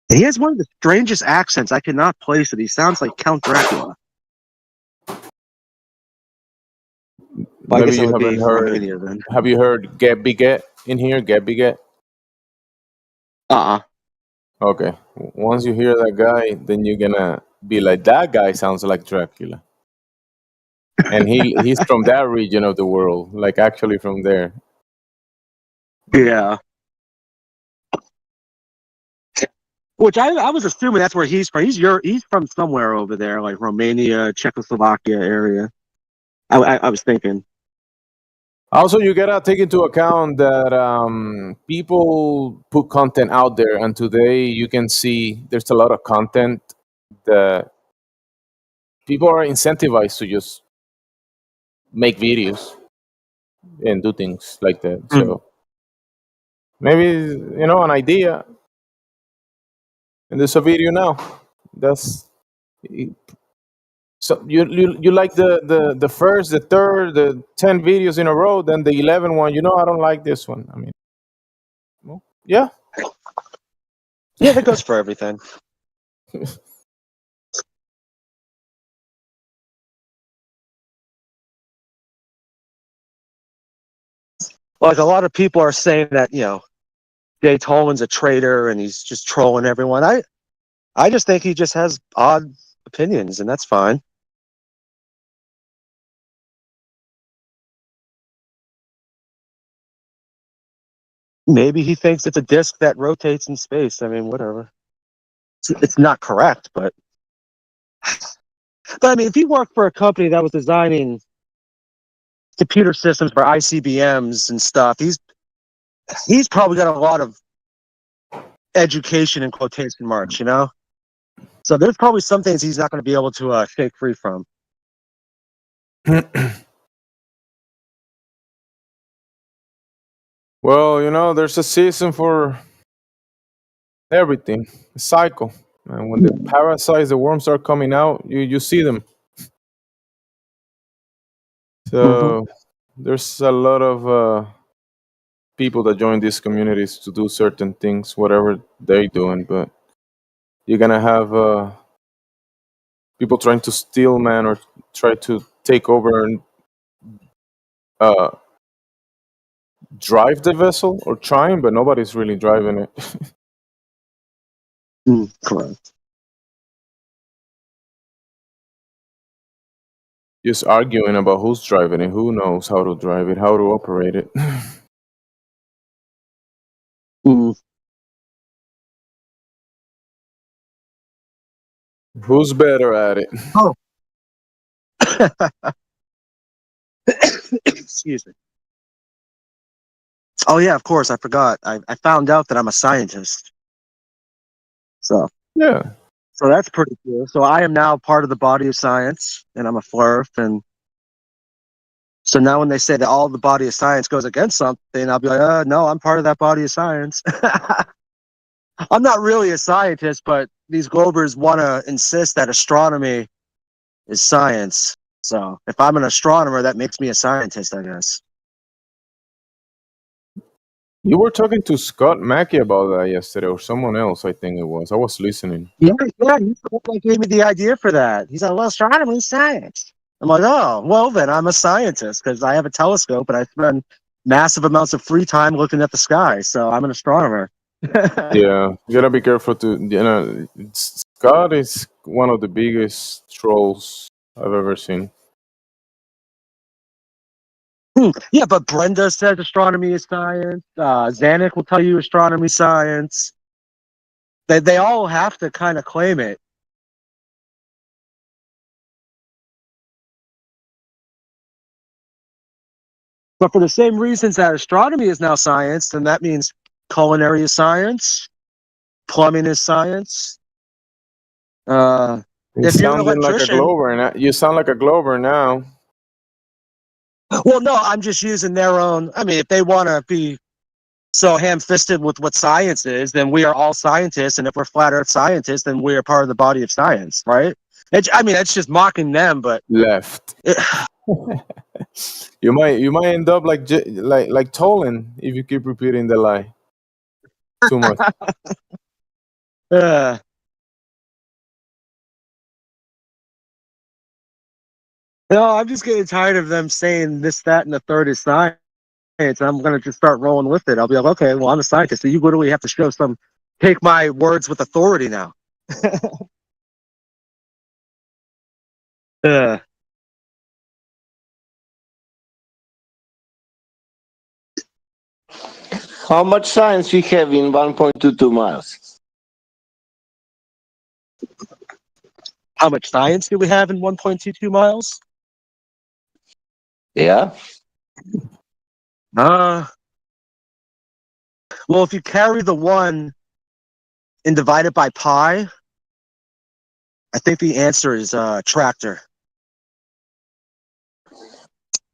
He has one of the strangest accents. I cannot place it. He sounds like Count Dracula. Well, I maybe guess that you would be haven't heard. Romania then. Have you heard Get Biget in here? Get Biget. Okay. Once you hear that guy, then you're gonna be like, that guy sounds like Dracula. And he's from that region of the world, like actually from there. Yeah. Which I was assuming that's where he's from. He's from somewhere over there, like Romania, Czechoslovakia area. I was thinking. Also, you gotta take into account that people put content out there, and today you can see there's a lot of content that people are incentivized to just make videos and do things like that. So maybe an idea, and there's a video now. That's so you like the first, the third, the 10 videos in a row, then the 11th one. I don't like this one. I mean, well, yeah. Yeah, that goes for everything. Like a lot of people are saying that, Jay Tolan's a traitor and he's just trolling everyone. I just think he just has odd opinions, and that's fine. Maybe he thinks it's a disc that rotates in space. I mean, whatever. It's not correct, but I mean, if he worked for a company that was designing computer systems for ICBMs and stuff, he's probably got a lot of education in quotation marks, So there's probably some things he's not going to be able to shake free from. Well, there's a season for everything, a cycle. And when the parasites, the worms are coming out, you see them. So there's a lot of people that join these communities to do certain things, whatever they're doing. But you're gonna have people trying to steal man or try to take over and drive the vessel or trying, but nobody's really driving it. Correct. Just arguing about who's driving it, who knows how to drive it, how to operate it. Who's better at it? Oh. Excuse me. Oh yeah, of course, I forgot. I found out that I'm a scientist. So yeah. So that's pretty cool. So I am now part of the body of science, and I'm a flirt. And so now when they say that all the body of science goes against something, I'll be like, no, I'm part of that body of science. I'm not really a scientist, but these Globers want to insist that astronomy is science. So if I'm an astronomer, that makes me a scientist, I guess. You were talking to Scott Mackey about that yesterday, or someone else, I think it was. I was listening. Yeah, he's the one that gave me the idea for that. He's like, well, astronomy is science. I'm like, oh, well, then I'm a scientist because I have a telescope and I spend massive amounts of free time looking at the sky. So I'm an astronomer. Yeah, you gotta be careful to, Scott is one of the biggest trolls I've ever seen. Yeah, but Brenda says astronomy is science. Zanuck will tell you astronomy is science. They all have to kind of claim it. But for the same reasons that astronomy is now science, then that means culinary is science, plumbing is science. If you're an electrician, you sound like a Glober now. Well, no, I'm just using their own. I mean, if they want to be so ham-fisted with what science is, then we are all scientists, and if we're flat Earth scientists, then we are part of the body of science, right? That's just mocking them, but left. You might end up like Tolan if you keep repeating the lie too much. No, I'm just getting tired of them saying this, that, and the third is science. I'm going to just start rolling with it. I'll be like, okay, well, I'm a scientist. So you literally have to take my words with authority now. How much science we have in 1.22 miles? How much science do we have in 1.22 miles? Yeah. Well, if you carry the 1 and divide it by pi, I think the answer is tractor.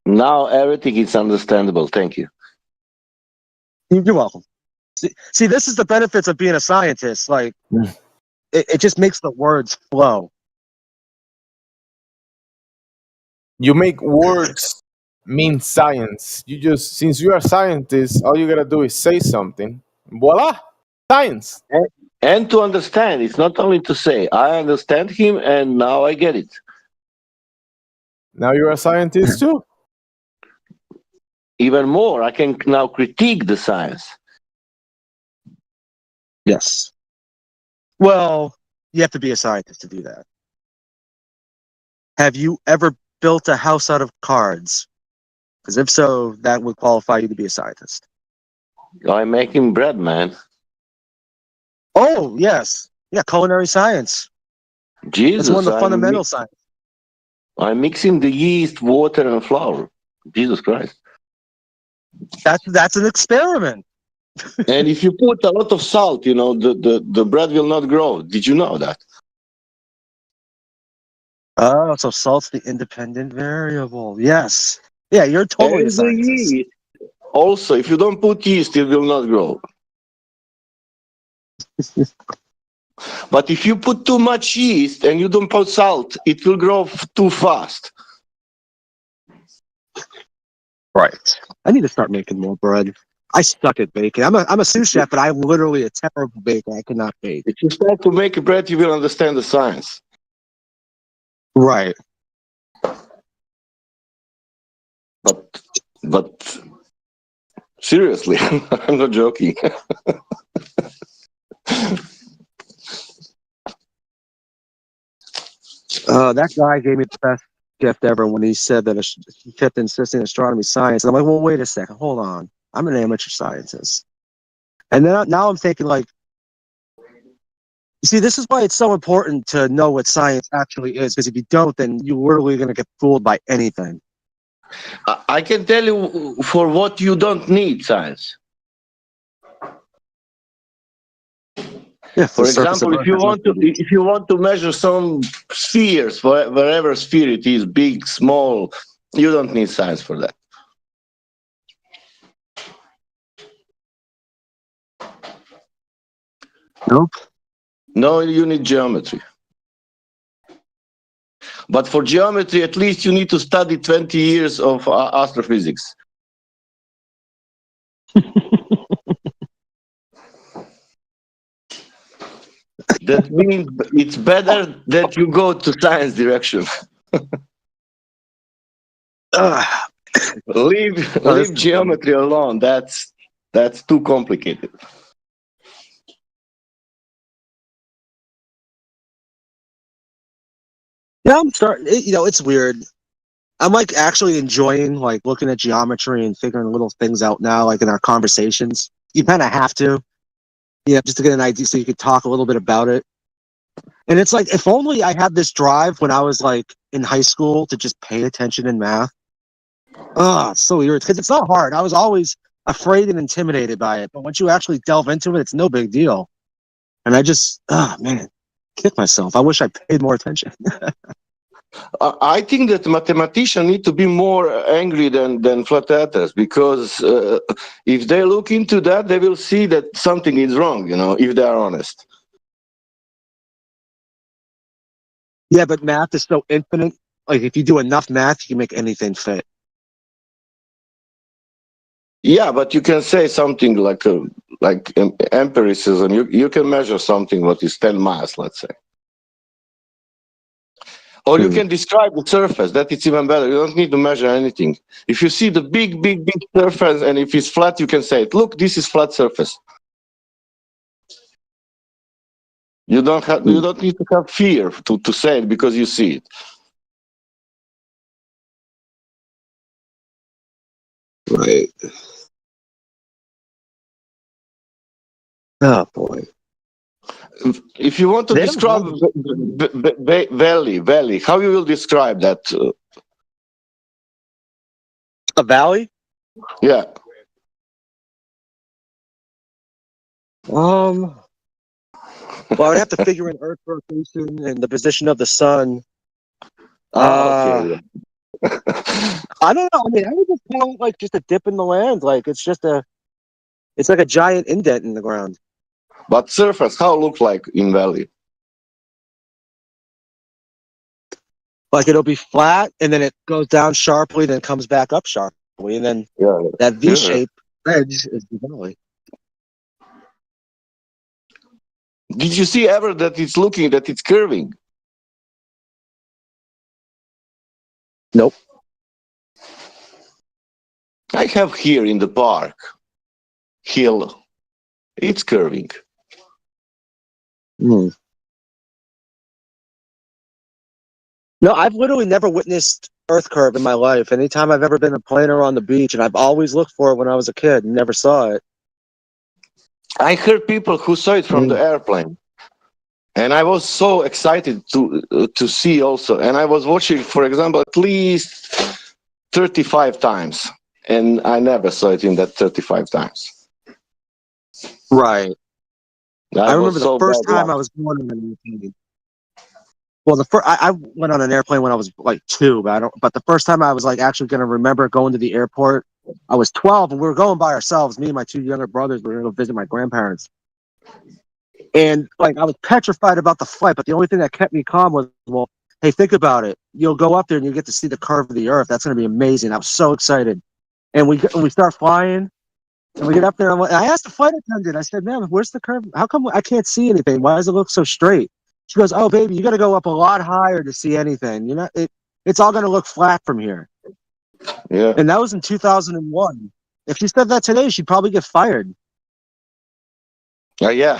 Now everything is understandable. Thank you. You're welcome. See, this is the benefits of being a scientist. Like, it just makes the words flow. You make words mean science. Since you are scientists, all you gotta do is say something. Voila! Science. And to understand, it's not only to say, I understand him and now I get it. Now you're a scientist too. Even more, I can now critique the science. Yes. Well, you have to be a scientist to do that. Have you ever built a house out of cards? Because if so, that would qualify you to be a scientist. I'm making bread, man. Oh, yes. Yeah, culinary science. Jesus, That's one of the fundamental science. I'm mixing the yeast, water, and flour. Jesus Christ. That's an experiment. And if you put a lot of salt, the bread will not grow. Did you know that? Oh, so salt's the independent variable. Yes. Yeah, you're totally a And the scientist. yeast. Also, if you don't put yeast, it will not grow. But if you put too much yeast and you don't put salt, it will grow too fast. Right. I need to start making more bread. I suck at baking. I'm a sous chef, but I'm literally a terrible baker. I cannot bake. If you start to make bread, you will understand the science. Right. But seriously, I'm not joking. That guy gave me the best gift ever when he said that he kept insisting astronomy science. And I'm like, well, wait a second, hold on. I'm an amateur scientist. And then now I'm thinking, like, you see, this is why it's so important to know what science actually is, because if you don't, then you're literally going to get fooled by anything. I can tell you for what you don't need science. Yeah, for example, if you want to measure some spheres, wherever sphere it is, big, small, you don't need science for that. Nope. No, you need geometry. But for geometry, at least you need to study 20 years of astrophysics. That means it's better that you go to science direction. Leave geometry alone. That's too complicated. Yeah, I'm starting. It's weird. I'm like actually enjoying like looking at geometry and figuring little things out now, like in our conversations. You kind of have to, just to get an idea, so you could talk a little bit about it. And it's like, if only I had this drive when I was like in high school to just pay attention in math. Oh, it's so weird because it's not hard. I was always afraid and intimidated by it, but once you actually delve into it, it's no big deal. And I just, man, kick myself. I wish I paid more attention. I think that mathematicians need to be more angry than flat earthers, because if they look into that, they will see that something is wrong, if they are honest. Yeah, but math is so infinite. Like, if you do enough math, you can make anything fit. Yeah, but you can say something like empiricism. You can measure something what is 10 miles, let's say. Or you can describe the surface. That it's even better. You don't need to measure anything. If you see the big surface, and if it's flat, you can say, look, this is flat surface. You don't need to have fear to say it, because you see it. Right. Oh boy. If you want to describe valley, how you will describe that? A valley? Yeah. Well, I would have to figure in Earth rotation and the position of the sun. Okay. I don't know. I mean, I would just call it like just a dip in the land. Like it's like a giant indent in the ground. But surface, how it look like in valley? Like it'll be flat and then it goes down sharply, then comes back up sharply, and then that V shape edge is the valley. Did you see ever that it's looking that it's curving? Nope. I have here in the park hill. It's curving. Hmm. No, I've literally never witnessed Earth curve in my life. Anytime I've ever been a plane or on the beach, and I've always looked for it when I was a kid and never saw it. I heard people who saw it from the airplane, and I was so excited to see also. And I was watching, for example, at least 35 times, and I never saw it in that 35 times. Right. That I was remember the so first bad time luck. I was going on an airplane. Well, I went on an airplane when I was like 2, but But the first time I was like actually going to remember going to the airport, I was 12, and we were going by ourselves. Me and my 2 younger brothers were going to go visit my grandparents, and like I was petrified about the flight. But the only thing that kept me calm was, well, hey, think about it. You'll go up there and you get to see the curve of the Earth. That's going to be amazing. I was so excited, and we start flying. And we get up there, and I asked the flight attendant, I said, "Man, where's the curve? How come I can't see anything? Why does it look so straight?" She goes, "Oh, baby, you got to go up a lot higher to see anything. You know, it's all going to look flat from here." Yeah. And that was in 2001. If she said that today, she'd probably get fired. Yeah.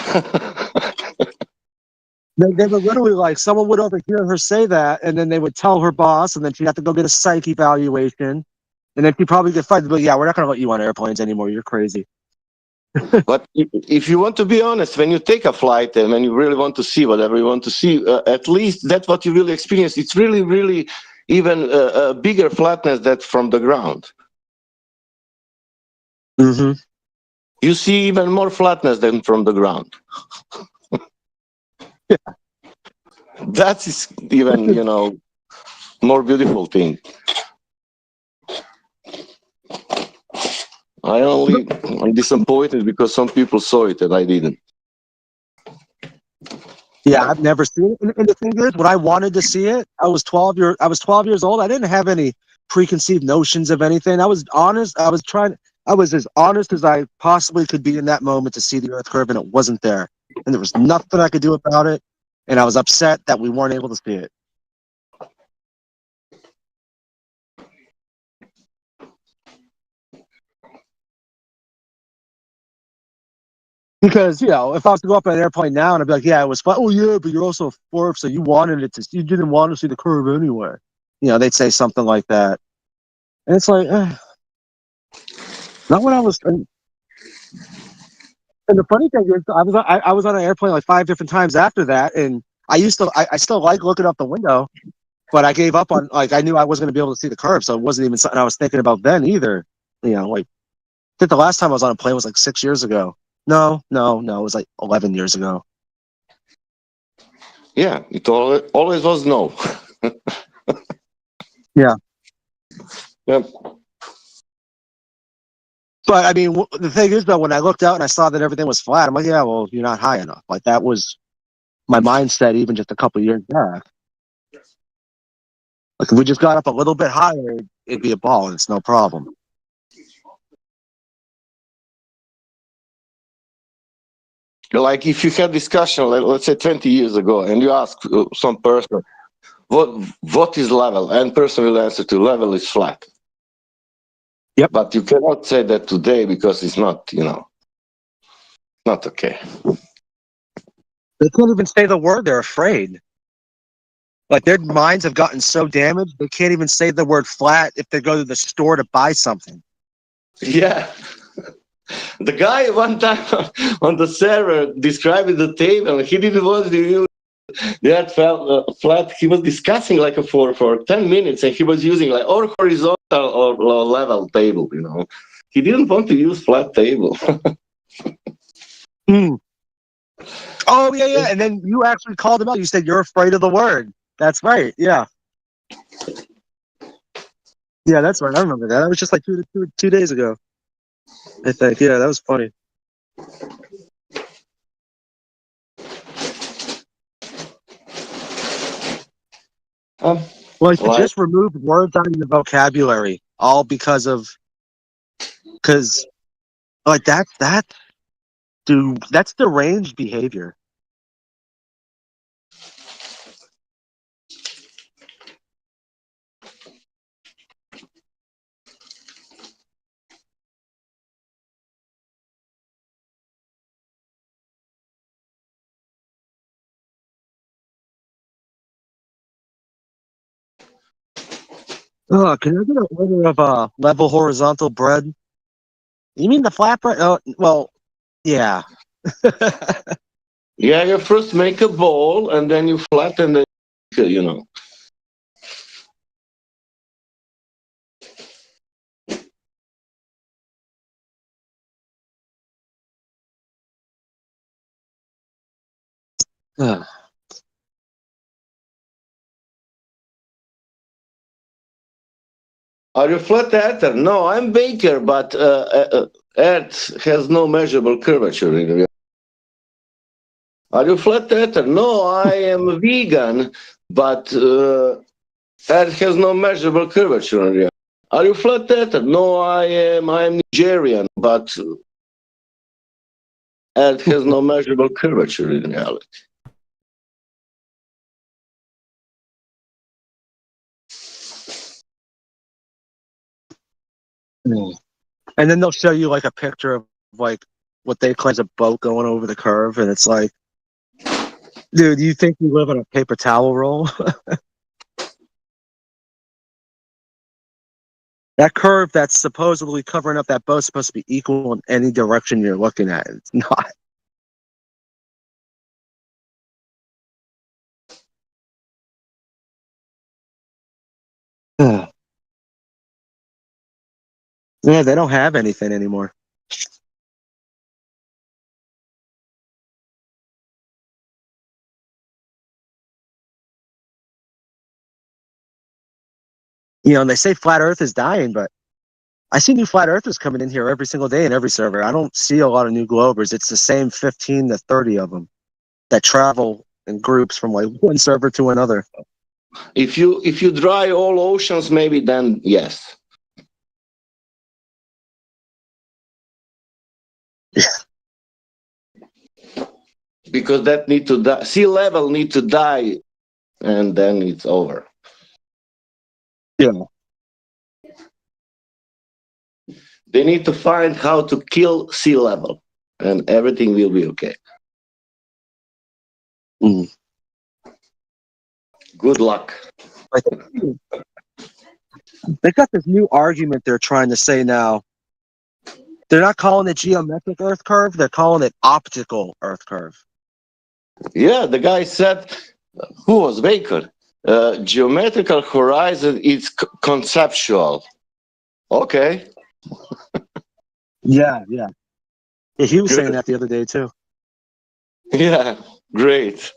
They were literally like, someone would overhear her say that, and then they would tell her boss, and then she'd have to go get a psych evaluation, and then she'd probably get fired. But yeah, we're not going to let you on airplanes anymore. You're crazy. But if you want to be honest, when you take a flight and when you really want to see whatever you want to see, at least that's what you really experience. It's really, really even a bigger flatness than from the ground. Mm-hmm. You see even more flatness than from the ground. Yeah. That is even, more beautiful thing. I'm disappointed because some people saw it and I didn't. Yeah, I've never seen it. And the thing is, when I wanted to see it, I was 12 years old. I didn't have any preconceived notions of anything. I was honest. I was as honest as I possibly could be in that moment to see the Earth curve, and it wasn't there. And there was nothing I could do about it. And I was upset that we weren't able to see it. Because, if I was to go up in an airplane now and I'd be like, yeah, it was fun. Oh, yeah, but you're also a fourth, so you didn't want to see the curve anyway. They'd say something like that. And it's like, not when I was. And the funny thing is, I was on an airplane like 5 different times after that, and I still like looking up the window, but I gave up on, like, I knew I wasn't going to be able to see the curve, so it wasn't even something I was thinking about then either. Like, I think the last time I was on a plane was like 6 years ago. No, it was like 11 years ago. Yeah, it always was no. Yeah. Yep. But I mean, the thing is, though, when I looked out and I saw that everything was flat, I'm like, yeah, well, you're not high enough. Like, that was my mindset even just a couple of years back. Like, if we just got up a little bit higher, it'd be a ball, and it's no problem. Like if you had discussion, let's say 20 years ago, and you ask some person, what is level? And person will answer to level is flat. Yep. But you cannot say that today because it's not, not okay. They can't even say the word. They're afraid. Like, their minds have gotten so damaged, they can't even say the word flat if they go to the store to buy something. Yeah. The guy one time on the server describing the table, he didn't want to use that flat. He was discussing like for 10 minutes, and he was using like or horizontal or level table, He didn't want to use flat table. Oh, yeah. And then you actually called him out. You said you're afraid of the word. That's right. Yeah. Yeah, that's right. I remember that. That was just like 2 days ago, I think. Yeah, that was funny. Well, you just removed words out of your vocabulary, all because like that's deranged behavior. Can I get an order of level horizontal bread? You mean the flatbread? Oh, well, yeah. Yeah, you first make a ball and then you flatten the, you know. Are you flat earther? No, I'm baker, but Earth has no measurable curvature in reality. Are you flat earther? No, I am vegan, but Earth has no measurable curvature in reality. Are you flat earther? No, I am Nigerian, but Earth has no measurable curvature in reality. And then they'll show you like a picture of like what they claim is a boat going over the curve, and it's like, dude, you think you live on a paper towel roll? That curve that's supposedly covering up that boat's supposed to be equal in any direction you're looking at. It's not. Yeah, they don't have anything anymore. You know, and they say flat Earth is dying, but I see new flat earthers coming in here every single day in every server. I don't see a lot of new globers. It's the same 15 to 30 of them that travel in groups from like one server to another. If you dry all oceans, maybe then yes. Because that need to die. Sea level need to die, and then it's over. Yeah. They need to find how to kill sea level, and everything will be okay. Good luck. They got this new argument they're trying to say now. They're not calling it geometric Earth curve. They're calling it optical Earth curve. Yeah, the guy said, who was Baker? Geometrical horizon is conceptual. Okay. Yeah. He was saying that the other day too. Yeah, great.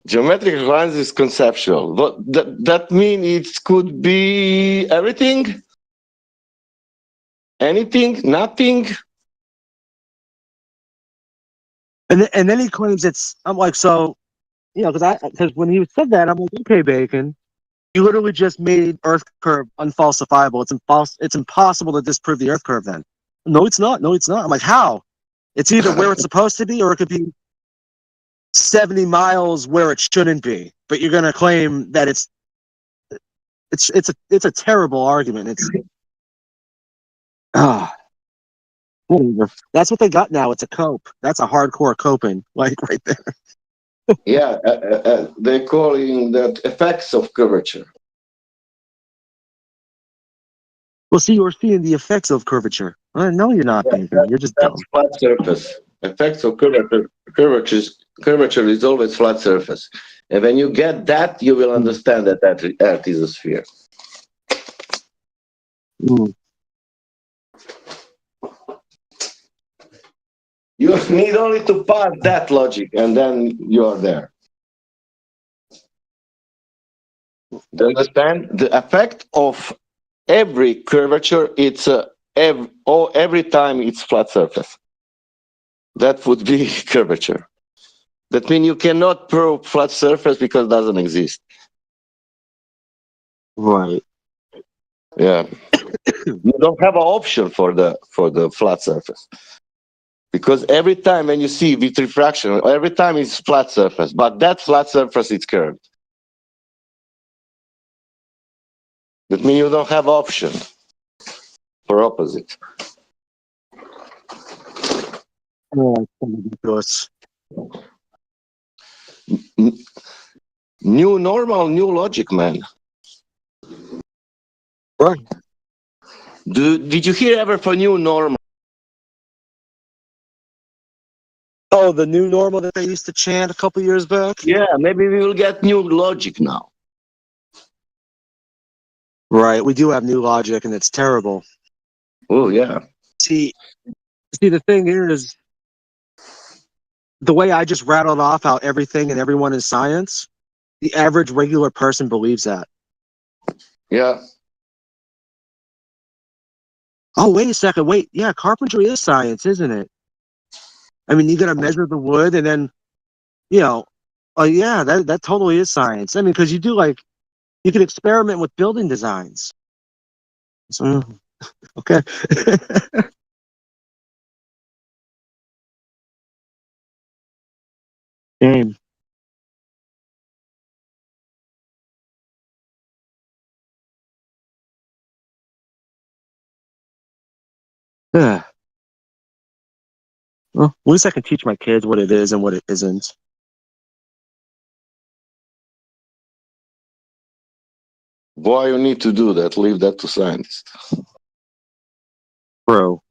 Geometric horizon is conceptual. But that means it could be everything? Anything? Nothing? And then he claims it's. I'm like, so, you know, because when he said that, I'm like, okay, Bacon, you literally just made Earth curve unfalsifiable. It's impossible to disprove the Earth curve. Then, no, it's not. No, it's not. I'm like, how? It's either where it's supposed to be, or it could be 70 miles where it shouldn't be. But you're gonna claim that it's a terrible argument. It's whatever. That's what they got now. It's a cope. That's a hardcore coping, like right there. Yeah, they're calling that effects of curvature. Well, see, you're seeing the effects of curvature. No, you're not, Bacon. You're just dumb. That's flat surface. Effects of curvature is always flat surface. And when you get that, you will understand that Earth is a sphere. You need only to pass that logic, and then you are there. Do you understand? The effect of every curvature, it's every time it's flat surface. That would be curvature. That means you cannot prove flat surface because it doesn't exist. Right. Yeah. You don't have an option for the flat surface. Because every time when you see with refraction, every time it's flat surface, but that flat surface is curved. That means you don't have option for opposite. Oh, ridiculous. New normal, new logic, man. Right. Did you hear ever for new normal? Oh, the new normal that they used to chant a couple years back? Yeah, maybe we will get new logic now. Right, we do have new logic, and it's terrible. Oh, yeah. See, the thing is, the way I just rattled off how everything and everyone is science, the average regular person believes that. Yeah. Oh, wait a second. Wait. Yeah, carpentry is science, isn't it? I mean, you got to measure the wood and then, oh, yeah, that totally is science. I mean, because you can experiment with building designs. So, okay. Game. Yeah. Well, at least I can teach my kids what it is and what it isn't. Why you need to do that? Leave that to scientists. Bro.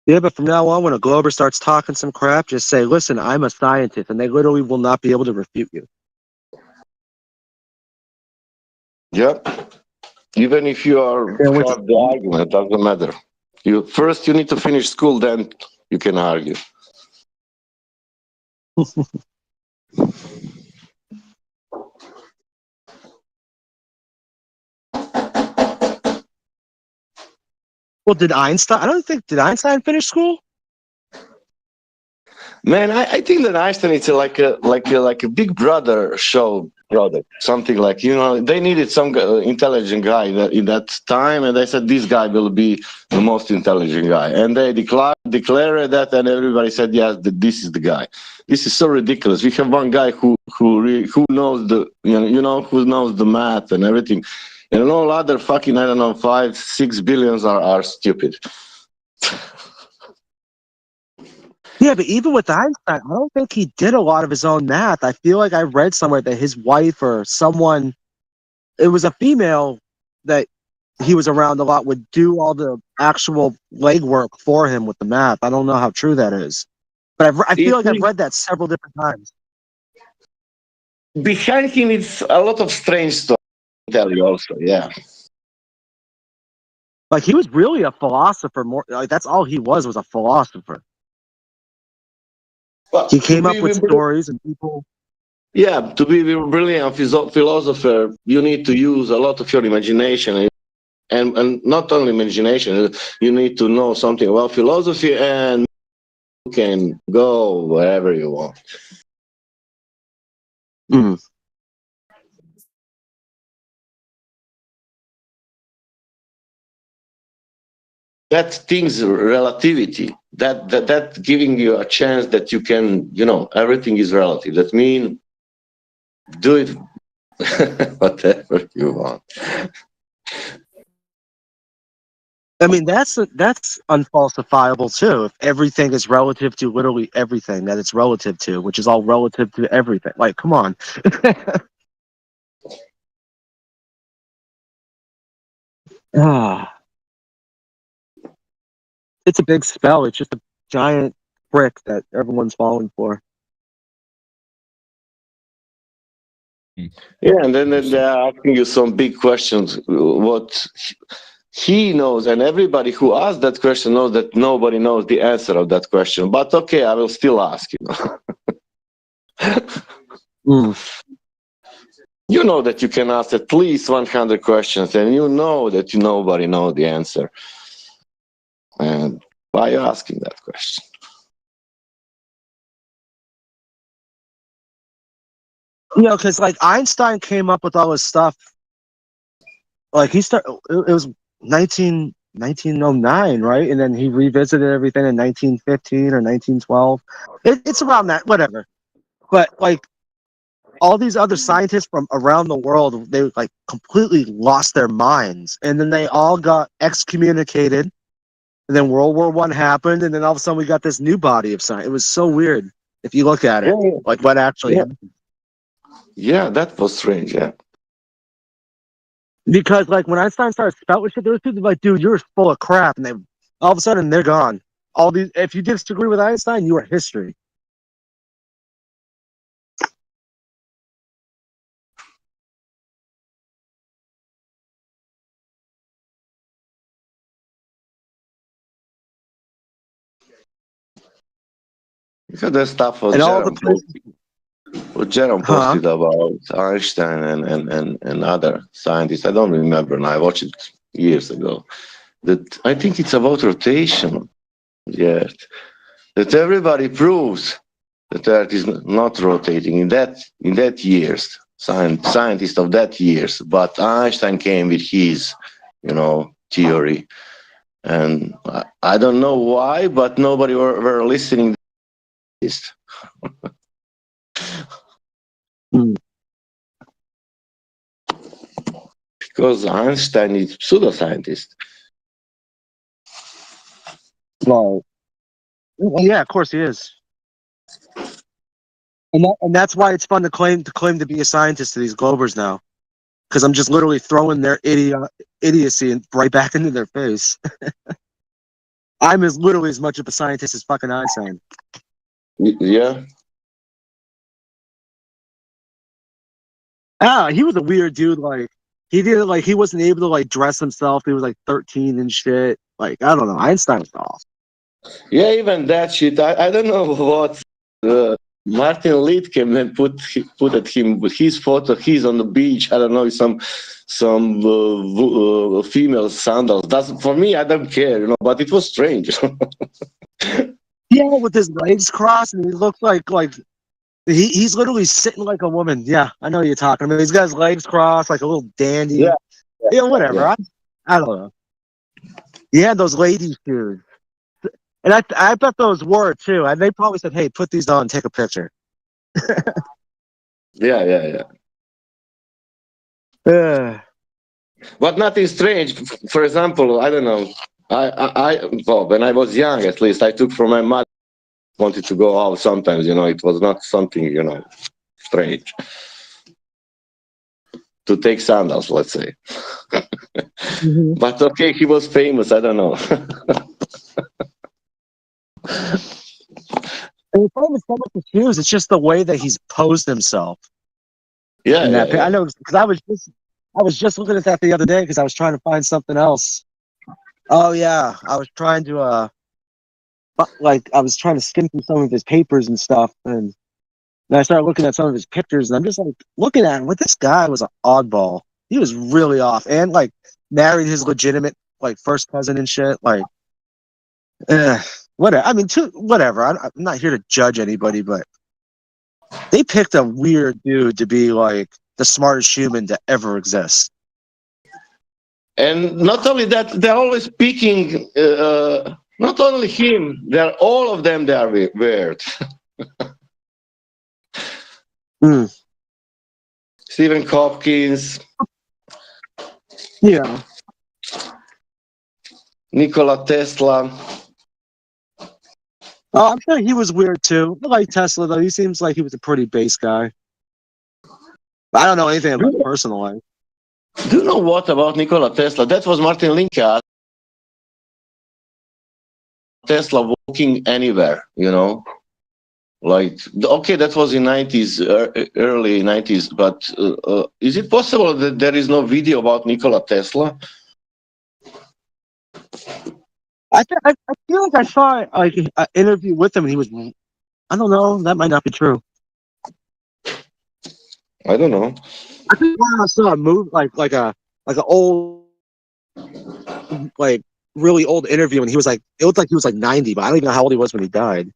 Yeah, but from now on, when a Glober starts talking some crap, just say, listen, I'm a scientist, and they literally will not be able to refute you. Yep. Even if you Yeah, which have the argument, doesn't matter. You need to finish school, then you can argue. Well, did Einstein finish school? Man, I think that Einstein is like a Big Brother show product, something like they needed some intelligent guy in that time, and they said this guy will be the most intelligent guy, and they declared that, and everybody said yes, this is the guy. This is so ridiculous. We have one guy who knows who knows the math and everything, and all other fucking 5-6 billions are stupid. Yeah, but even with Einstein, I don't think he did a lot of his own math. I feel like I read somewhere that his wife or someone, it was a female that he was around a lot, would do all the actual legwork for him with the math. I don't know how true that is. But I feel like I've read that several different times. Behind him is a lot of strange stuff, I tell you also, yeah. Like, he was really a philosopher. More like that's all he was a philosopher. Well, he came up with stories and people. Yeah, to be a brilliant philosopher, you need to use a lot of your imagination, and not only imagination. You need to know something about philosophy, and you can go wherever you want. Mm. That thing's relativity. That giving you a chance that you can, everything is relative. That means do it whatever you want. I mean, that's unfalsifiable too. If everything is relative to literally everything that it's relative to, which is all relative to everything. Like, come on. It's a big spell. It's just a giant brick that everyone's falling for. Yeah, and then they're asking you some big questions. What he knows, and everybody who asks that question knows that nobody knows the answer of that question. But okay, I will still ask you. You know that you can ask at least 100 questions, and you know that nobody knows the answer. And why are you asking that question? Because like Einstein came up with all his stuff. Like it was 1909, right? And then he revisited everything in 1915 or 1912. It's around that, whatever. But like all these other scientists from around the world, they like completely lost their minds, and then they all got excommunicated and then World War One happened, and then all of a sudden we got this new body of science. It was so weird if you look at it, Yeah, like what actually yeah, happened. yeah. That was strange. Yeah. Because like when Einstein started spouting shit, there was people like, dude, you're full of crap, and they all of a sudden they're gone. All these, if you disagree with Einstein, you are history. Because the stuff was And all the Jerome places, posted, what Jerome huh? posted about Einstein and other scientists. I don't remember now. I watched it years ago. That I think it's about rotation. Yeah, that everybody proves that Earth is not rotating in that years. Scientists of that years, but Einstein came with his, theory, and I don't know why, but nobody were listening to this Hmm. because Einstein is pseudoscientist. Well, yeah, of course he is. And that's why it's fun to claim to be a scientist to these Globers now, because I'm just literally throwing their idiocy right back into their face. I'm as literally as much of a scientist as fucking Einstein. Yeah, Ah, he was a weird dude. Like he didn't like he wasn't able to like dress himself. He was like 13 and shit. Like I don't know. Einstein was off. yeah. Even that shit. I don't know what. Martin Littken and put at him with his photo. He's on the beach. I don't know, some female sandals. That's for me. I don't care, But it was strange. Yeah, with his legs crossed, and he looked like he's literally sitting like a woman. Yeah, I know what you're talking about. He's got his legs crossed like a little dandy. Yeah, Yeah, whatever. yeah. I don't know. He had those lady shoes, and I bet those were too. And they probably said, "Hey, put these on, and take a picture." Yeah. Uh, But nothing strange. For example, I don't know. Well, when I was young, at least, I took from my mother. Wanted to go out sometimes. It was not something strange to take sandals, let's say. mhm. But okay, he was famous. I don't know. And it's not even so much the shoes; it's just the way that he's posed himself Yeah, in yeah, that. I yeah. know because I was just looking at that the other day because I was trying to find something else. Oh yeah, I was trying to like I was trying to skim through some of his papers and stuff, and then I started looking at some of his pictures, and I'm just like looking at him. What this guy was an oddball. He was really off, and like married his legitimate like first cousin and shit. Like, whatever. I mean, whatever. I'm not here to judge anybody, but they picked a weird dude to be like the smartest human to ever exist. And not only that, they're always picking. Not only him, they're all of them. They are weird. Mm, Stephen Hopkins, yeah. Nikola Tesla. Oh, I'm sure he was weird too. I like Tesla though. He seems like he was a pretty base guy. I don't know anything about his personal life. Do you know what about Nikola Tesla? That was Martin Linka. Tesla walking anywhere. Like, okay, that was in 90s, early 90s, but is it possible that there is no video about Nikola Tesla? I feel like I saw like an interview with him, and he was. I don't know. That might not be true. I don't know. I think I saw a move like an old like really old interview, and he was like it looked like he was like 90, but I don't even know how old he was when he died.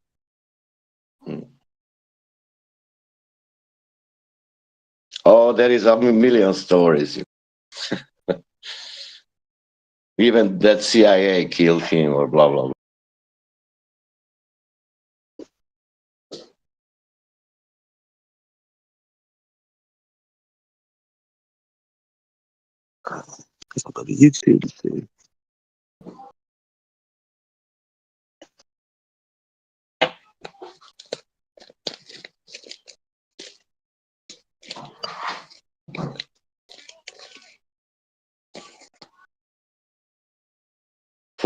Oh, there is a million stories. Even that CIA killed him or blah, blah, blah. I'll go to YouTube and see.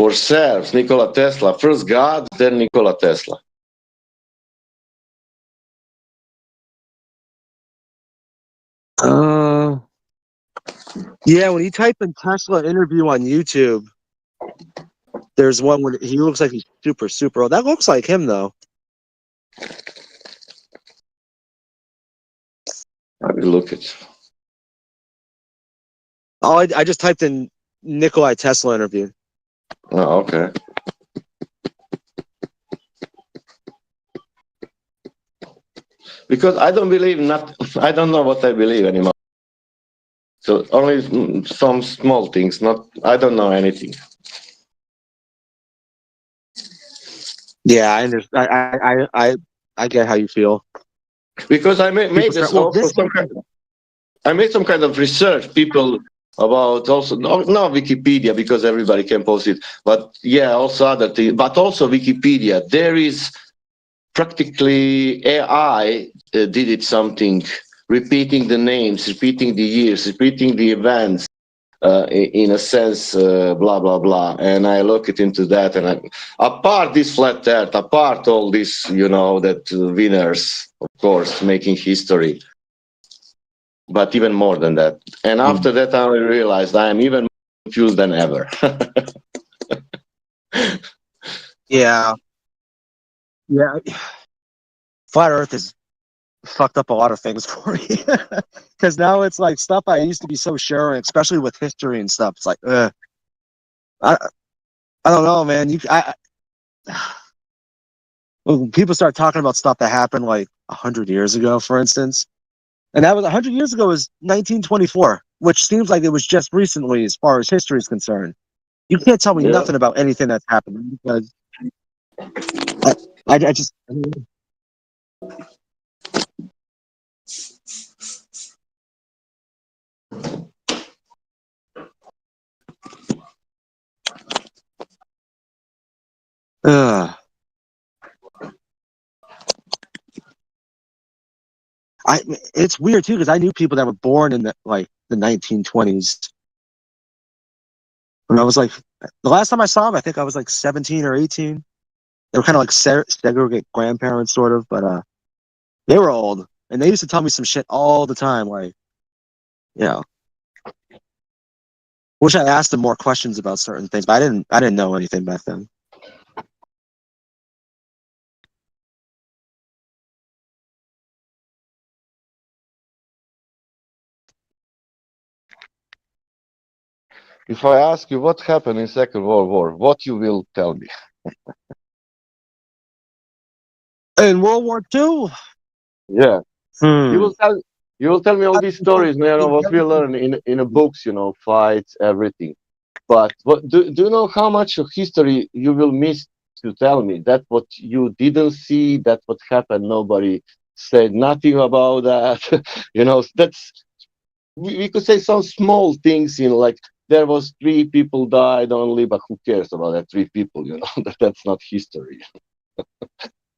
for Serbs, Nikola Tesla. First God, then Nikola Tesla. Yeah, when you type in Tesla interview on YouTube, there's one where he looks like he's super old. That looks like him though. I will look it. Oh, I just typed in Nikolai Tesla interview. Oh, okay. Because I don't believe I don't know what I believe anymore. So only some small things. I don't know anything. Yeah, I understand. I get how you feel. Because I made People this start, well, also this some kind. I made some kind of research. People about also not Wikipedia because everybody can post it, but yeah, also other things. But also Wikipedia. There is practically AI did it something, repeating the names, repeating the years, repeating the events. In a sense, blah blah blah, and I look it into that, and apart this flat earth, apart all this, that winners, of course, making history, but even more than that. And after that, I realized I am even more confused than ever. yeah. Flat Earth has fucked up a lot of things for me because now it's like stuff I used to be so sure, especially with history and stuff. It's like, I don't know, man. When people start talking about stuff that happened like 100 years ago, for instance, and that was 100 years ago is 1924, which seems like it was just recently as far as history is concerned. You can't tell me Yeah. nothing about anything that's happened because I just. It's weird too because I knew people that were born in the 1920s. When I was like, the last time I saw them, I think I was like 17 or 18. They were kind of like segregate grandparents, sort of, but they were old, and they used to tell me some shit all the time. Like, you know, wish I asked them more questions about certain things, but I didn't. I didn't know anything back then. If I ask you what happened in Second World War, what you will tell me? In World War II, Yeah. You will tell me all these stories, what we learn in the books, fights, everything. But do you know how much of history you will miss to tell me? That what you didn't see, that what happened, nobody said nothing about that. That's we could say some small things, like there was 3 people died only, but who cares about that 3 people? That's not history.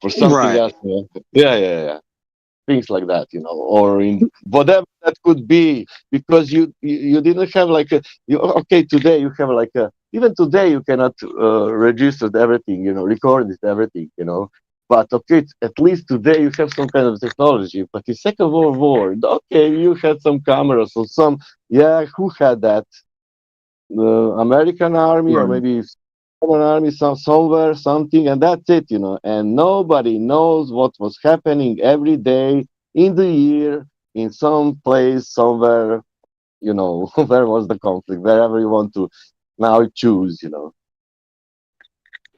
For something right? else, yeah. Things like that, or in whatever that could be, because you didn't have like okay, today you have like even today you cannot register everything, record it, everything, but okay, at least today you have some kind of technology. But in Second World War, okay, you had some cameras or some, who had that? American army or maybe an army somewhere, something, and that's it, and nobody knows what was happening every day in the year in some place somewhere, where was the conflict, wherever you want to now choose.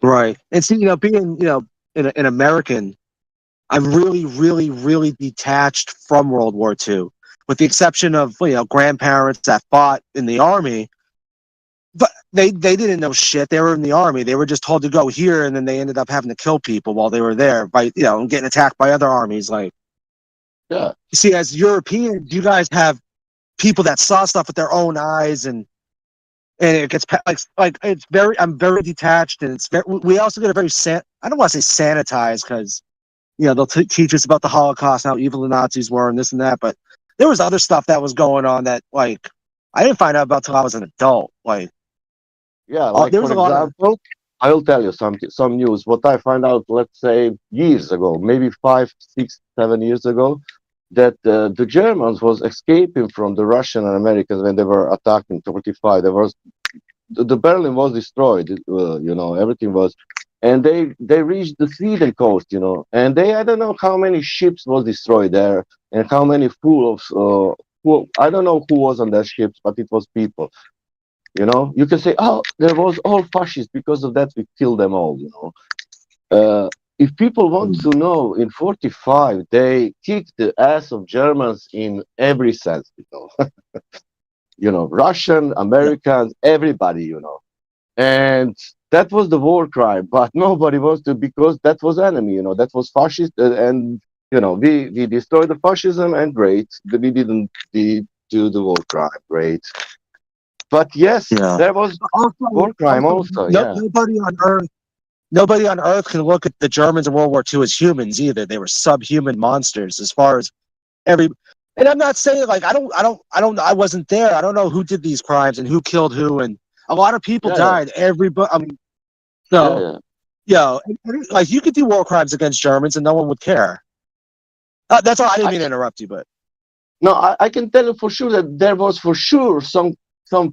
Right. And see, being an American, I'm really detached from World War II, with the exception of grandparents that fought in the army. But they didn't know shit. They were in the army. They were just told to go here, and then they ended up having to kill people while they were there by getting attacked by other armies. Like, Yeah. you see, as Europeans, you guys have people that saw stuff with their own eyes, and it gets like it's very. I'm very detached, and it's very. We also get a very I don't want to say sanitized because they'll teach us about the Holocaust, how evil the Nazis were, and this and that. But there was other stuff that was going on that like I didn't find out about till I was an adult. Like, Yeah, like there for was a lot of example, I'll tell you some news. What I found out, let's say years ago, maybe 5, 6, 7 years ago, that the Germans was escaping from the Russian and Americans when they were attacking 45. There was the Berlin was destroyed. Everything was, and they reached the Sweden coast. And I don't know how many ships was destroyed there, and how many full of I don't know who was on their ships, but it was people. You can say, oh, there was all fascists because of that we killed them all. If people want to know, in 45 they kicked the ass of Germans in every sense. Russian, Americans, everybody. And that was the war crime, but nobody wants to, because that was enemy. That was fascist, and we destroyed the fascism, and great. We didn't do the war crime, great. But yes, there was war crime also. Yeah. Nobody on Earth can look at the Germans in World War II as humans either. They were subhuman monsters as far as every. And I'm not saying like I wasn't there. I don't know who did these crimes and who killed who, and a lot of people died. Everybody. I mean, so like you could do war crimes against Germans and no one would care. That's all. I didn't mean to interrupt you, but no, I can tell you for sure that there was for sure some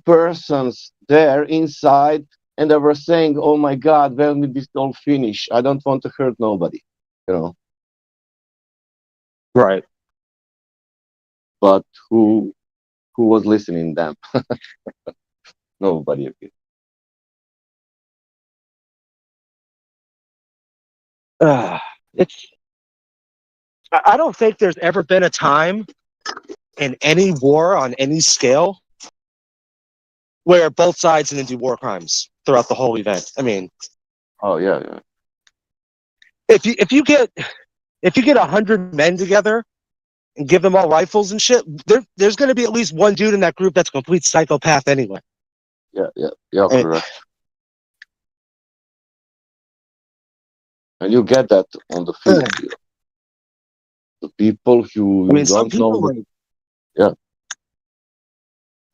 persons there inside, and they were saying, "Oh my God, when will this all finish? I don't want to hurt nobody," Right. But who was listening to them? Nobody. It's. I don't think there's ever been a time in any war on any scale where both sides didn't do war crimes throughout the whole event. I mean, oh yeah. If you get 100 men together and give them all rifles and shit, there's going to be at least one dude in that group that's a complete psychopath anyway. Yeah, correct. And you get that on the field. The people who don't know. Yeah.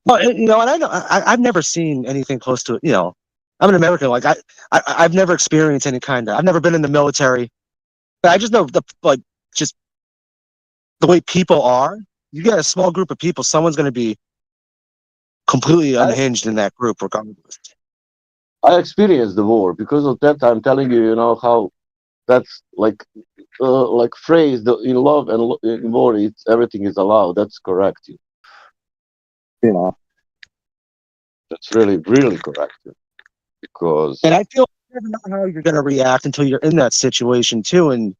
Well, and I've never seen anything close to it. I'm an American. Like I've never experienced any kind of. I've never been in the military, but I just know just the way people are. You get a small group of people, someone's going to be completely unhinged in that group, regardless. I experienced the war because of that. I'm telling you, how that's like phrase in love and in war. It's everything is allowed. That's correct. That's really, really correct. Because and I feel you never know how you're going to react until you're in that situation too. And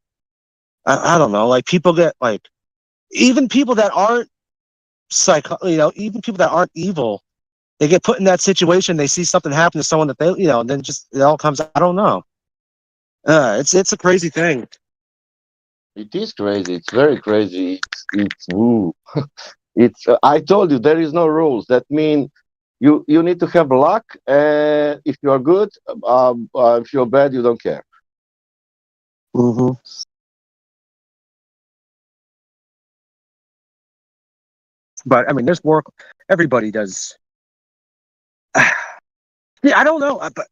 I don't know, like people get like, even people that aren't even people that aren't evil, they get put in that situation. They see something happen to someone that they, and then just it all comes. I don't know. It's a crazy thing. It is crazy. It's very crazy. It's woo. It's. I told you there is no rules. That means you need to have luck. If you are good, if you're bad, you don't care. Mm-hmm. But I mean, there's work. Everybody does. Yeah, I don't know, but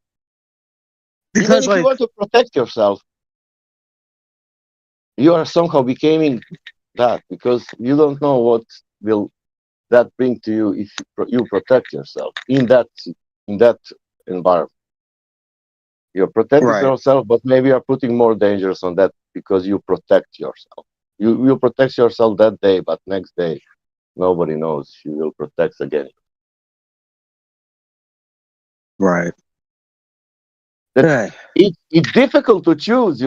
because even if you want to protect yourself, you are somehow becoming that, because you don't know what will that bring to you if you protect yourself in that environment. You're protecting yourself, but maybe you're putting more dangers on that because you protect yourself. You protect yourself that day, but next day nobody knows. You will protect again. Right. It's difficult to choose,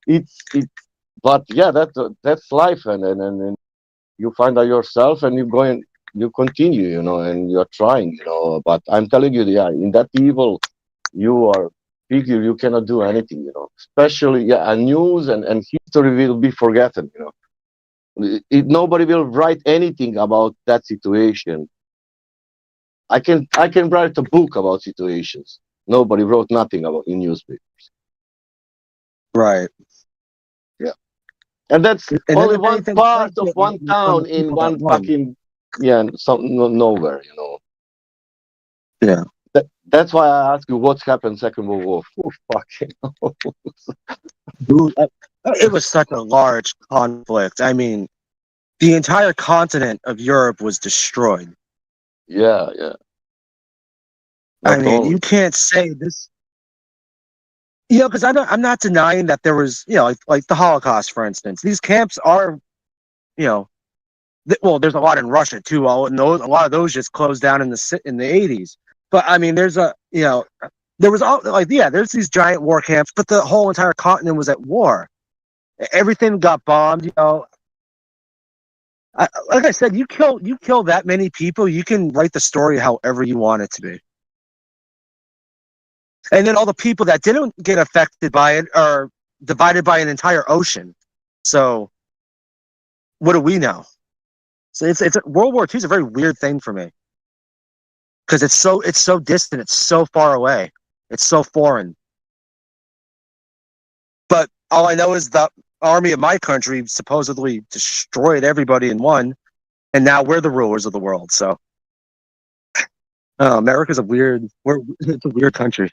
It's but yeah, that's life, and you find out yourself, and you continue, and you're trying, But I'm telling you, yeah, in that evil, you are figure you cannot do anything, Especially and news and history will be forgotten, Nobody will write anything about that situation. I can write a book about situations. Nobody wrote nothing about in newspapers. Right. Yeah. And that's only one part of one town in one fucking nowhere, Yeah. That's why I ask you what's happened Second World War. Oh, fucking hell. Dude, it was such a large conflict. I mean, the entire continent of Europe was destroyed. Yeah, yeah. I Not mean, only. you can't say this, because I'm not denying that there was, like the Holocaust, for instance. These camps are, you know, well, there's a lot in Russia too. A lot of those just closed down in the 80s. But I mean, there's there was all like, yeah, there's these giant war camps, but the whole entire continent was at war. Everything got bombed. Like I said, you kill that many people, you can write the story however you want it to be. And then all the people that didn't get affected by it are divided by an entire ocean. So what do we know? So it's World War II is a very weird thing for me because it's so distant, it's so far away, it's so foreign. But all I know is the army of my country supposedly destroyed everybody and won, and now we're the rulers of the world. So America's it's a weird country.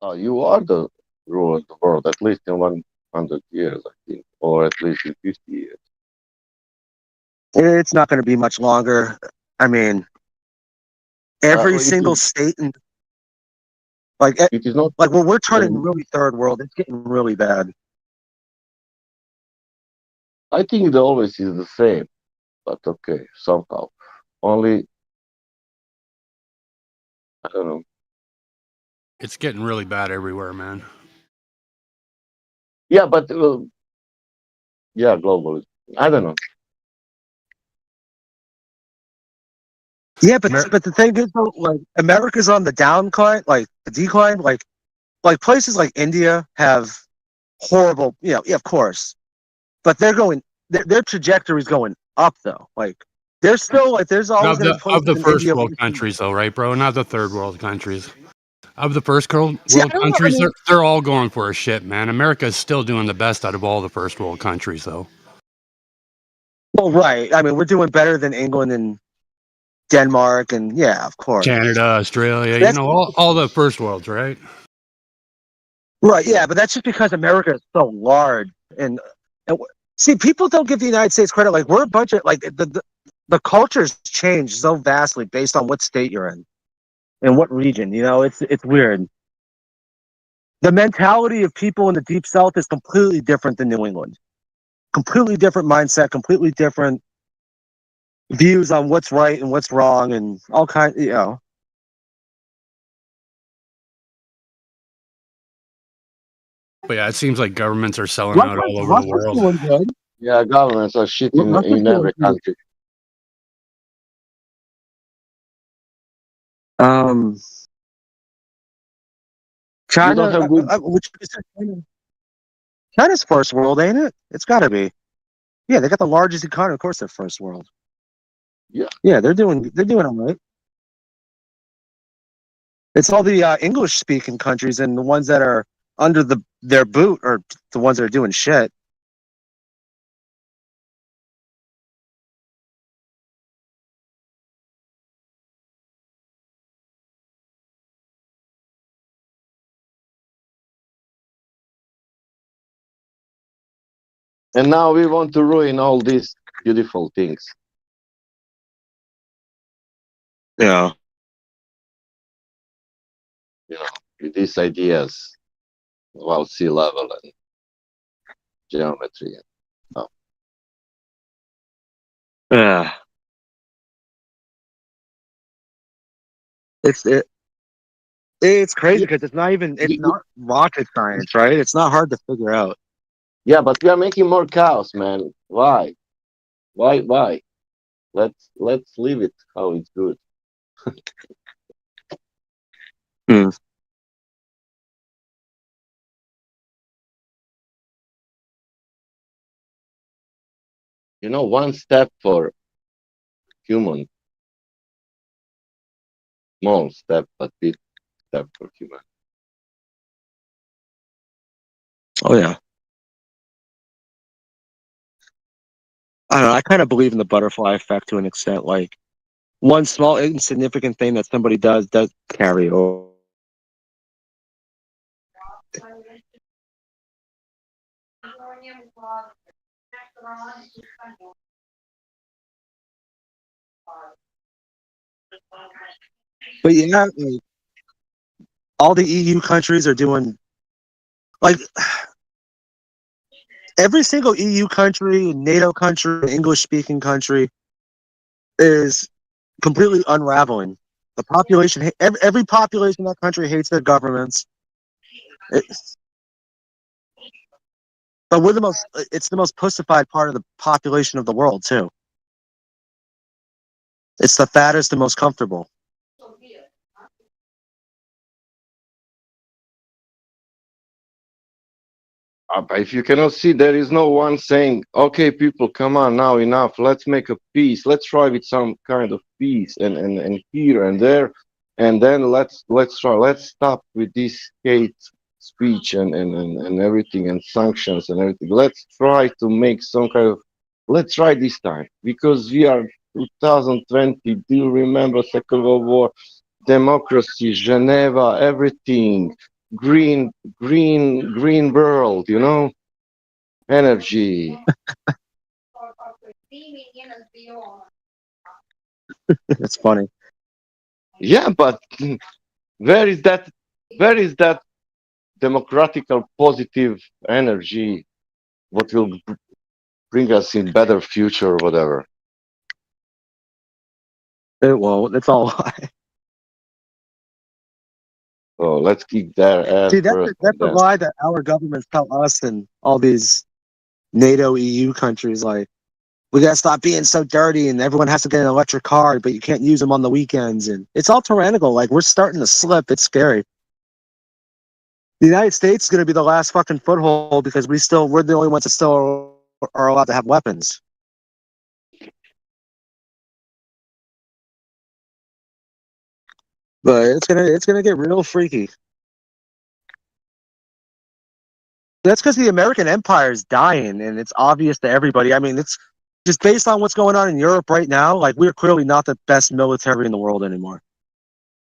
Oh, you are the ruler of the world, at least in 100 years, I think, or at least in 50 years. It's not going to be much longer. I mean, every It single is, state and like it is not. like we're turning really third world. It's getting really bad. I think it always is the same, but okay, somehow. Only, I don't know. It's getting really bad everywhere, man. Yeah, but yeah, globally. I don't know. Yeah, but the thing is, though, like America's on the downcline, like the decline. Like places like India have horrible, yeah, of course, but their trajectory is going up though. Like there's still like there's always going to be Of places the in first India. world countries, though, right, bro? Not the third world countries. Of the first world See, I don't know. I countries, mean, they're all going for a shit, man. America's still doing the best out of all the first world countries, though. well, right. I mean, we're doing better than England and Denmark, and yeah, of course. Canada, Australia, That's all the first worlds, right? right. Yeah, but that's just because America is so large, and see, people don't give the United States credit. Like we're a bunch of like the culture's changed so vastly based on what state you're in and what region. It's weird. The mentality of people in the Deep South is completely different than New England. Completely different mindset, completely different views on what's right and what's wrong, and all kinds. But yeah, it seems like governments are selling out all over the Russia's world. doing good. Yeah, governments are shit Russia's in doing every good. country. You don't China, have good. China's first world, ain't it? It's got to be. Yeah, they got the largest economy. Of course, they're first world. Yeah. Yeah, they're doing all right. It's all the English speaking countries and the ones that are under their boot are the ones that are doing shit. And now we want to ruin all these beautiful things. Yeah. With these ideas about sea level and geometry. Yeah. It's crazy because it's not rocket science, right? It's not hard to figure out. Yeah, but we are making more chaos, man. Why? Why? Let's leave it how it's good. One step for human. Small step, but big step for human. Oh yeah. I don't know. I kind of believe in the butterfly effect to an extent. Like one small insignificant thing that somebody does carry over. But yeah, like, all the EU countries are doing like every single EU country, NATO country, English speaking country is completely unraveling. The population, every population in that country hates their governments. But we're it's the most pussified part of the population of the world, too. It's the fattest and most comfortable. If you cannot see, there is no one saying, okay, people, come on, now enough. Let's make a peace. Let's try with some kind of peace and here and there. And then let's try. Let's stop with this hate speech and everything and sanctions and everything. Let's try to make some kind of, let's try this time because we are 2020. Do you remember Second World War? Democracy, Geneva, everything, green world, you know, energy. It's funny. Yeah, but where is that? Where is that democratical positive energy? What will bring us in better future or whatever? It won't. It's all a lie. So let's kick their ass See, first. that's And the then, lie that our governments tell us and all these NATO EU countries. Like, we gotta stop being so dirty, and everyone has to get an electric car, but you can't use them on the weekends. And it's all tyrannical. Like, we're starting to slip. It's scary. The United States is gonna be the last fucking foothold because we're the only ones that still are allowed to have weapons. But it's gonna get real freaky. That's because the American empire is dying, and it's obvious to everybody. I mean, it's just based on what's going on in Europe right now. Like, we're clearly not the best military in the world anymore.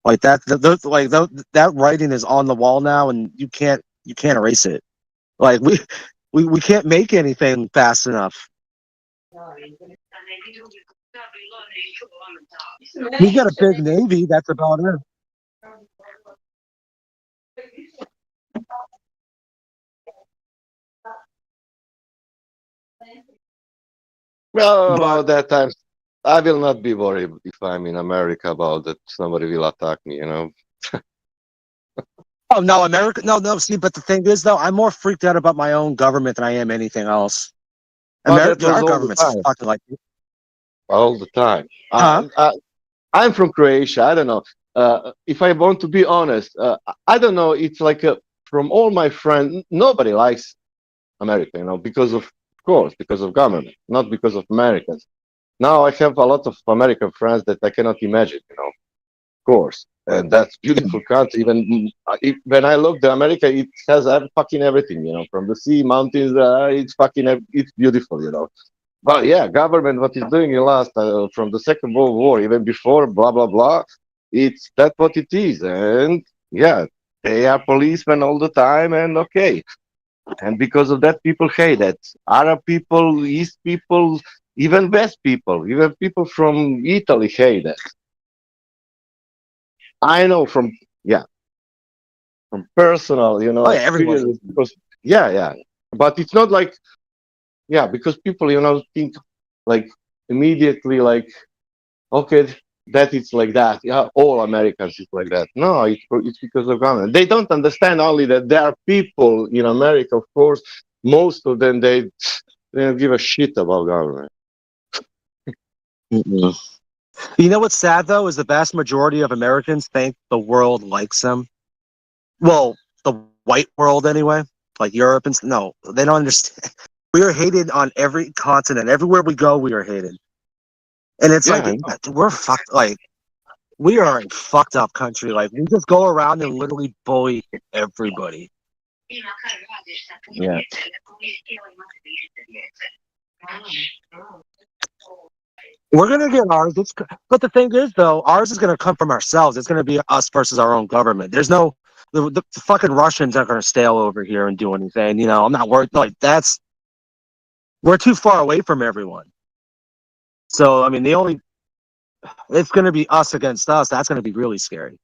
Like that writing is on the wall now, and you can't erase it. Like we can't make anything fast enough. We've got a big navy. That's about it. well, But about that time, I will not be worried if I'm in America about that somebody will attack me, you know. oh no, America, no. See, but the thing is, though, I'm more freaked out about my own government than I am anything else. But that Dude, was our all the government's time, fucking like, all the time. huh? I'm from Croatia. I don't know. If I want to be honest, I don't know. It's like from all my friends, nobody likes America, you know, of course, because of government, not because of Americans. Now I have a lot of American friends that I cannot imagine, you know, of course. And that's beautiful country. Even when I look at America, it has fucking everything, you know, from the sea, mountains. It's fucking, it's beautiful, you know. But yeah, government, what is doing in last from the Second World War, even before, blah blah blah. It's that what it is, and yeah, they are policemen all the time, and okay, and because of that, people hate that. Arab people, East people, even West people, even people from Italy hate that. I know from yeah, from personal, you know, Oh yeah, everyone. experience because yeah, but it's not like yeah, because people, you know, think like immediately like okay, that it's like that. Yeah, all Americans is like that. No, it's because of government. They don't understand only that there are people in America, of course. Most of them they don't give a shit about government. Mm-mm. You know what's sad though is the vast majority of Americans think the world likes them. Well, the white world anyway, like Europe and no, they don't understand. We are hated on every continent. Everywhere we go, we are hated, and it's Yeah, like I know. we're fucked. Like we are a fucked up country. Like we just go around and literally bully everybody. Yeah. We're gonna get ours. But the thing is, though, ours is gonna come from ourselves. It's gonna be us versus our own government. There's no the fucking Russians aren't gonna sail over here and do anything. You know, I'm not worried. Like we're too far away from everyone. So I mean, it's gonna be us against us. That's gonna be really scary.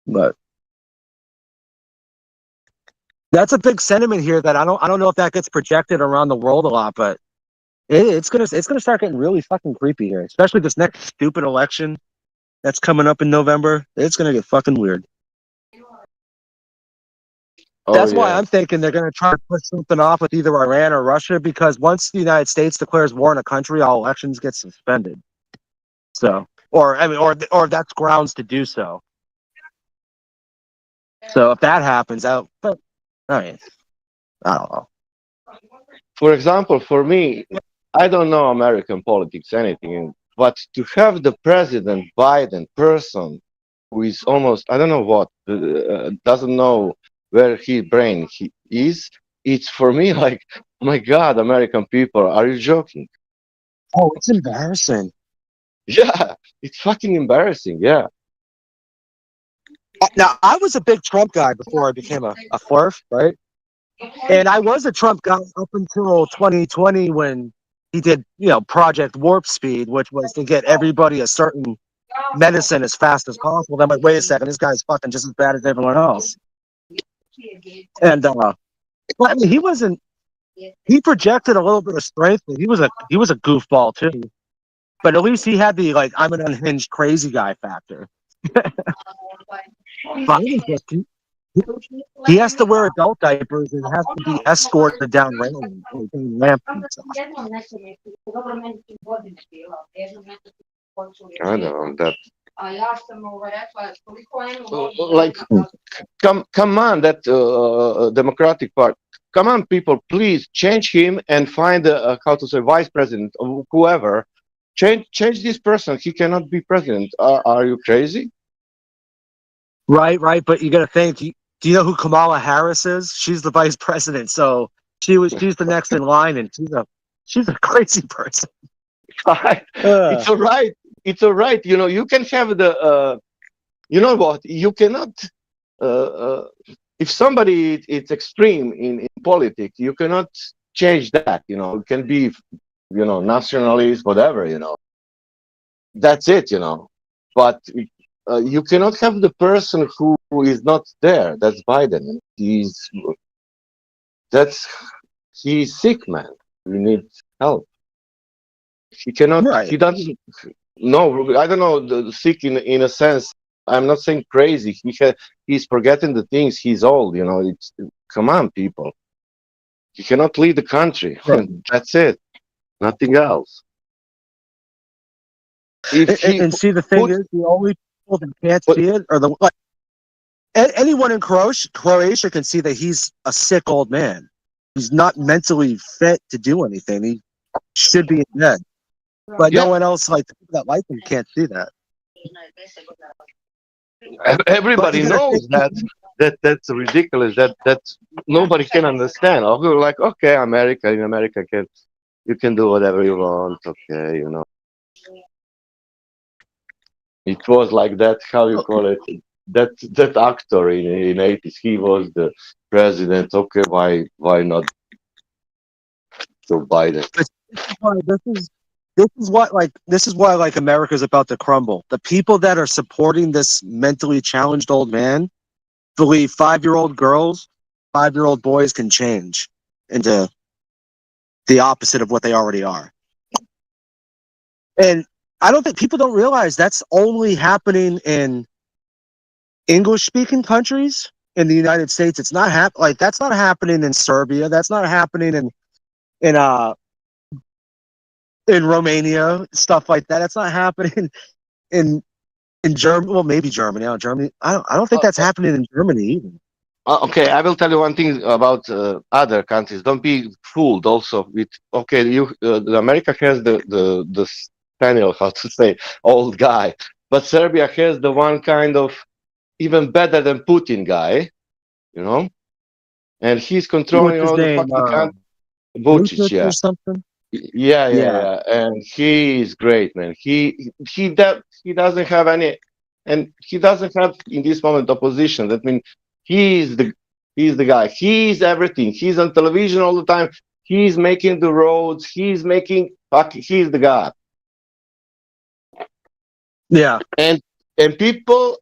But that's a big sentiment here that I don't know if that gets projected around the world a lot, but it's gonna start getting really fucking creepy here, especially this next stupid election that's coming up in November. It's gonna get fucking weird. That's why I'm thinking they're gonna try to push something off with either Iran or Russia, because once the United States declares war on a country, all elections get suspended. So, or that's grounds to do so. So if that happens, I don't know. For example, for me, I don't know American politics, anything, but to have the President Biden person who is almost, I don't know what, doesn't know where his brain is, it's for me like, oh my God, American people, are you joking? Oh, it's embarrassing. Yeah, it's fucking embarrassing, yeah. Now, I was a big Trump guy before I became a FLRF, right? And I was a Trump guy up until 2020 when he did, Project Warp Speed, which was to get everybody a certain medicine as fast as possible. Then, like, wait a second, this guy's fucking just as bad as everyone else. And I mean, he projected a little bit of strength, but he was a goofball too. But at least he had the I'm an unhinged crazy guy factor. He has to wear adult diapers and has to be escorted down railing. I don't know that. Like, come on, that Democratic Party. Come on, people, please change him and find vice president or whoever. Change this person. He cannot be president. Are you crazy? Right. But you got to think. Do you know who Kamala Harris is? She's the vice president. So she's the next in line, and she's a crazy person. It's all right. It's all right. You can have the. You know what? You cannot. If somebody is extreme in politics, you cannot change that. It can be, nationalist, whatever. That's it. But you cannot have the person who is not there. That's Biden. He's sick, man. We need help. He cannot. Right. He doesn't. No, I don't know. The sick in a sense. I'm not saying crazy. He's forgetting the things. He's old. Come on, people. You cannot lead the country. Right. That's it. Nothing else. And see, the thing is, the only people that can't see it are anyone in Croatia can see that he's a sick old man. He's not mentally fit to do anything. He should be in bed. But no one else, the people that like him, can't see that. Everybody knows that's ridiculous. That nobody can understand. We're like, okay, in America you can do whatever you want. Okay, It was like that. How you call it? That actor in 80s. He was the president. Okay, why not Joe Biden? This is why America's about to crumble. The people that are supporting this mentally challenged old man believe 5-year-old girls, 5-year-old boys can change into the opposite of what they already are. And I don't think people don't realize that's only happening in English-speaking countries. In the United States, it's not that's not happening in Serbia. That's not happening in Romania, stuff like that. That's not happening in Germany. Well, maybe Germany. Germany. I don't think that's happening in Germany either. Okay, I will tell you one thing about other countries. Don't be fooled. Also, with America has the Spaniel, how to say, old guy, but Serbia has the one kind of even better than Putin guy, and he's controlling all the fucking country. Vucic, yeah. Or something? Yeah, and he is great, man. He doesn't have any, and he doesn't have in this moment opposition. That means he's the guy. He's everything. He's on television all the time. He's making the roads. He's making. Fuck, he's the guy. Yeah. And people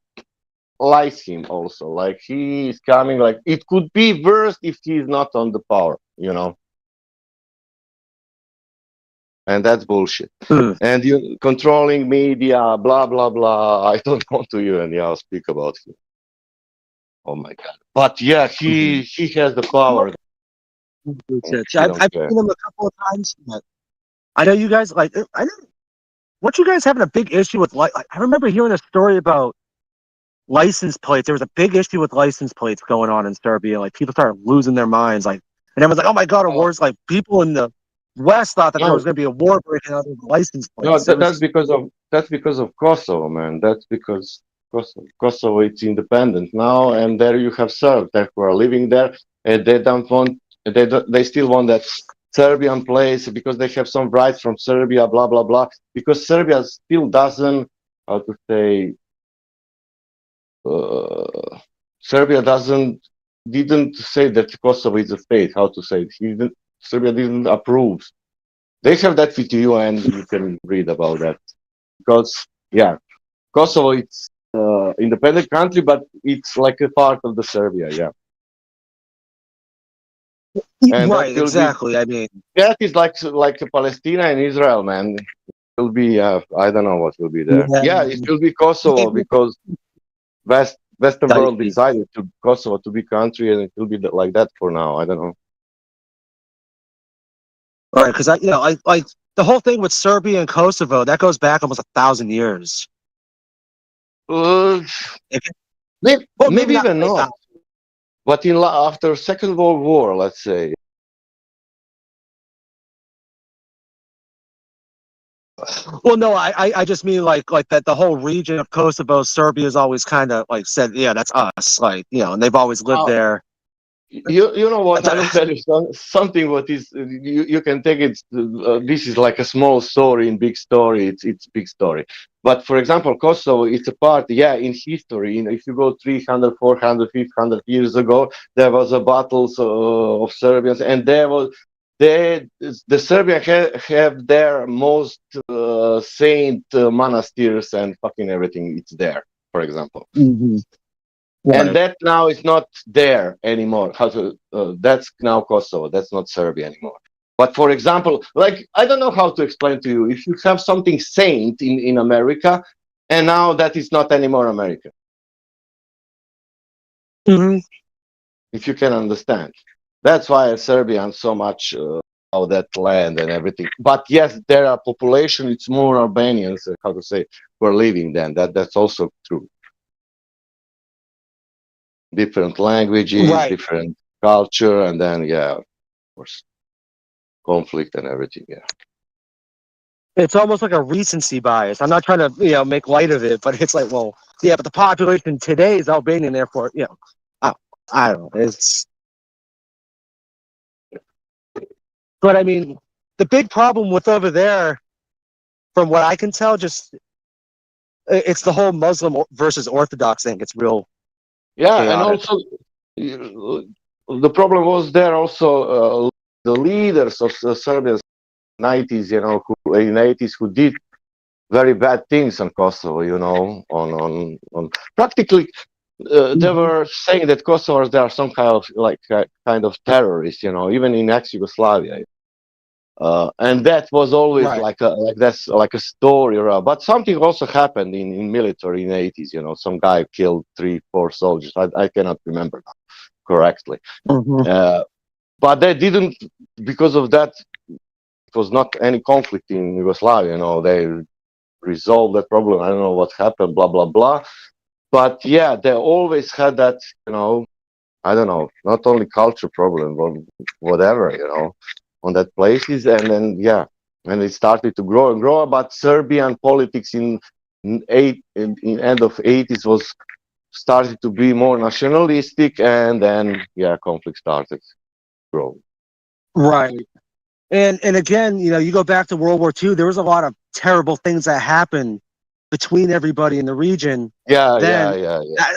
like him also. Like he is coming. Like it could be worse if he's not on the power. And that's bullshit. And you controlling media, blah blah blah. I don't want to even speak about him. Oh my god! But yeah, he has the power. I've seen him a couple of times. But I know you guys like. I know. Weren't you guys having a big issue with I remember hearing a story about license plates. There was a big issue with license plates going on in Serbia. Like people started losing their minds. Like, and everyone's like, "Oh my god, a war's like." People in the West thought that there was going to be a war breaking out of the license plates. No, that's because of Kosovo, man. That's because Kosovo it's independent now, and there you have Serbs that who are living there, and they don't want they still want that Serbian place because they have some rights from Serbia, blah blah blah. Because Serbia still doesn't, how to say, Serbia didn't say that Kosovo is a state. How to say it? Serbia didn't approve. They have that with you, and you can read about that. Because Kosovo it's independent country, but it's like a part of the Serbia. Yeah. And right, exactly. I mean, that is like Palestine and Israel, man. It will be I don't know what will be there. Yeah, it will be Kosovo because Western world decided to Kosovo to be country, and it will be like that for now. I don't know. Right, because like the whole thing with Serbia and Kosovo that goes back almost 1,000 years. Maybe even not. But after Second World War, let's say. Well, no, I just mean like that the whole region of Kosovo, Serbia's always kind of like said, yeah, that's us, like and they've always lived there. You know what? I will tell you something. What is you can take it. This is like a small story in big story. It's big story. But for example, Kosovo, it's a part. Yeah, in history, if you go 300, 400, 500 years ago, there was a battles of Serbians, and there was the Serbia have their most saint monasteries and fucking everything. It's there, for example. Mm-hmm. Right. And that now is not there anymore. That's now Kosovo. That's not Serbia anymore. But for example, like I don't know how to explain to you. If you have something saint in America, and now that is not anymore America. Mm-hmm. If you can understand, that's why Serbians so much of that land and everything. But yes, there are population. It's more Albanians. How to say who are living then. That's also true. Different languages, right. Different culture, and then of course, conflict and everything. Yeah, it's almost like a recency bias. I'm not trying to make light of it, but it's like, well, yeah, but the population today is Albanian, therefore, I don't know. But I mean, the big problem with over there, from what I can tell, just it's the whole Muslim versus Orthodox thing. It's real. Yeah, chaotic. and also the problem was there also the leaders of the Serbian 90s, who in 80s who did very bad things on Kosovo, on practically they were saying that Kosovars they are some kind of terrorists, even in ex-Yugoslavia. And that was always right. that's like a story around. But something also happened in military in 80s. Some guy killed 3-4 soldiers. I cannot remember now correctly. Mm-hmm. But they didn't, because of that. It was not any conflict in Yugoslavia. They resolved that problem. I don't know what happened. Blah blah blah. But yeah, they always had that. I don't know. Not only culture problem, but whatever. On that places, and then and it started to grow and grow. But Serbian politics in end of 80s was started to be more nationalistic, and then conflict started growing. Right. And again, you go back to World War II, there was a lot of terrible things that happened between everybody in the region. Yeah, Then yeah. I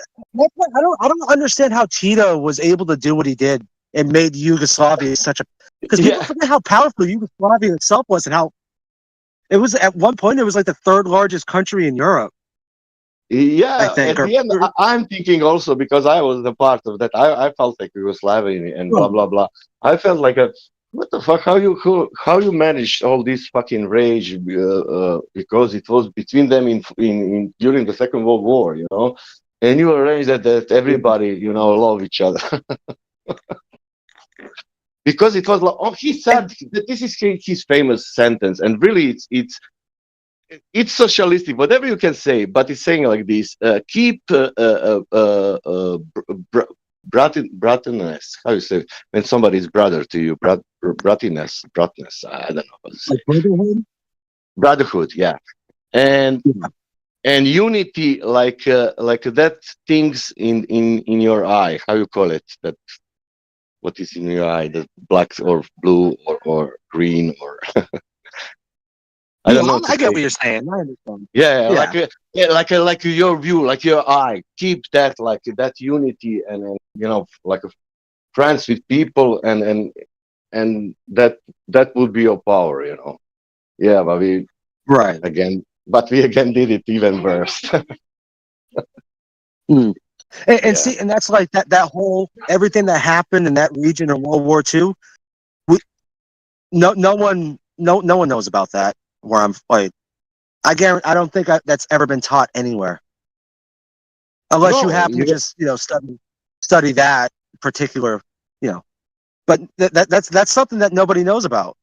don't understand how Tito was able to do what he did and made Yugoslavia such a, because people forget how powerful Yugoslavia itself was, and how it was at one point it was like the third largest country in Europe. Yeah, I think. at the end, I'm thinking also, because I was a part of that. I felt like Yugoslavia and blah blah blah. I felt like what the fuck? How you managed all this fucking rage? Because it was between them in during the Second World War, and you arranged that everybody love each other. Because it was like, he said that this is his famous sentence, and really it's socialistic, whatever you can say, but it's saying like this: keep brotherliness. How you say it? When somebody is brother to you, brotherliness. I don't know what to say. Like brotherhood. Brotherhood, yeah, and unity, like that things in your eye. How you call it? That what is in your eye? The black or blue or green or. I don't know. I get what you're saying. I understand. Yeah. Like your view, like your eye. Keep that, like that unity, and like friends with people, and that would be your power, Yeah, but we again did it even worse. And see, and that's like that whole everything that happened in that region in World War II. No one knows about that. Where I'm like, I don't think that's ever been taught anywhere, unless you happen to just study that particular, But that's something that nobody knows about.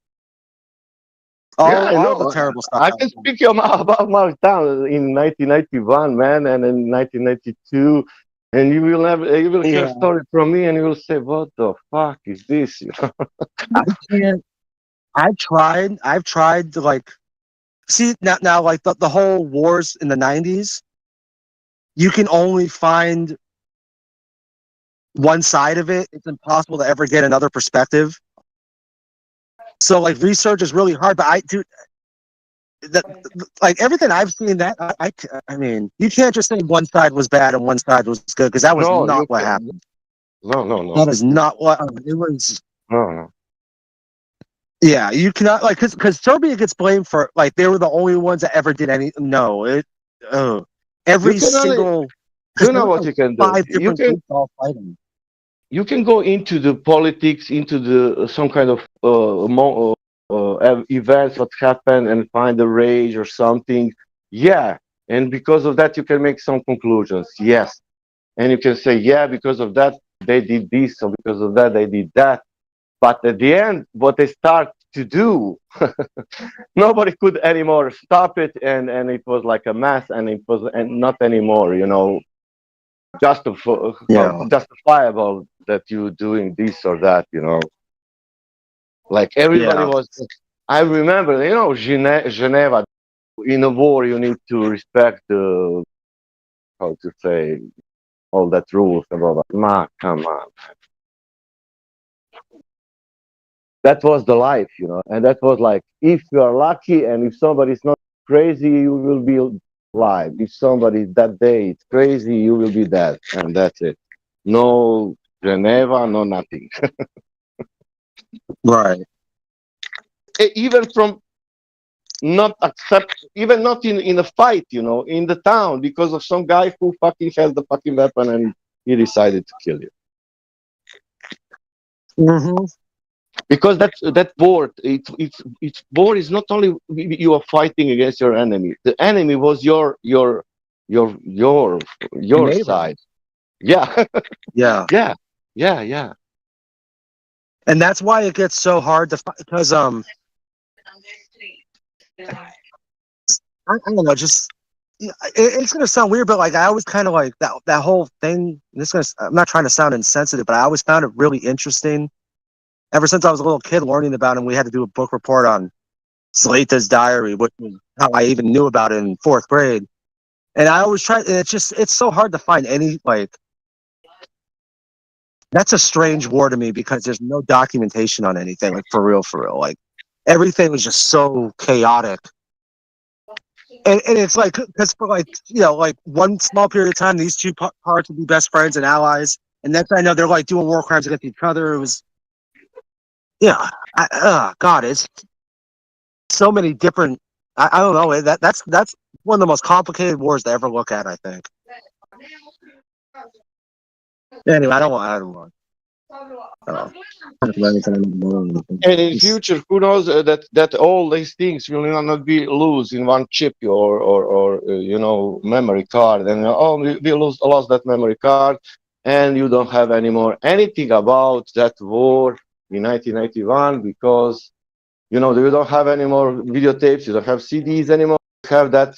All the terrible stuff. I can speak about my town in 1991, man, and in 1992, and you will hear a story from me, and you will say, "What the fuck is this?" I can't. I've tried to like see now like the whole wars in the 90s. You can only find one side of it. It's impossible to ever get another perspective. So like research is really hard, but like everything I've seen, that I mean, you can't just say one side was bad and one side was good, because that was not what happened. No. That is not what it was. No. Yeah, you cannot, like, because Serbia gets blamed for, like, they were the only ones that ever did any. No, every single. You know what you can do? 5 different groups all fighting. You can go into the politics, into the some kind of events what happened, and find a rage or something. Yeah, and because of that you can make some conclusions. Yes, and you can say, yeah, because of that they did this, or because of that they did that. But at the end, what they start to do, nobody could anymore stop it, and it was like a mess, and it was not anymore, justifiable that you doing this or that, Like everybody was. I remember, Geneva. In a war, you need to respect how to say, all that rules about. Come on. That was the life, and that was like, if you are lucky and if somebody's not crazy, you will be alive. If somebody that day is crazy, you will be dead, and that's it. No Geneva, no nothing. Right. Even from not accept, even not in a fight, in the town, because of some guy who fucking has the fucking weapon and he decided to kill you. Mm-hmm. Because that war, it's war is not only you are fighting against your enemy. The enemy was your side. Yeah. Yeah. And that's why it gets so hard to fight, because I don't know, just it's gonna sound weird, but like I always kind of like that whole thing. I'm not trying to sound insensitive, but I always found it really interesting. Ever since I was a little kid learning about him, we had to do a book report on Zlata's diary, which was how I even knew about it in 4th grade. And I always try, and it's so hard to find any, like, that's a strange war to me, because there's no documentation on anything, like, for real. Like, everything was just so chaotic. And it's like, because for like, like one small period of time, these two parts would be best friends and allies. And next I know they're like doing war crimes against each other. It was, God, it's so many different, I don't know. That's one of the most complicated wars to ever look at, I think. Anyway, I don't want. And in future, who knows that all these things will not be lose in one chip or memory card, and we lost that memory card, and you don't have anymore anything about that war in 1991 because you don't have any more videotapes, you don't have CDs anymore, you have that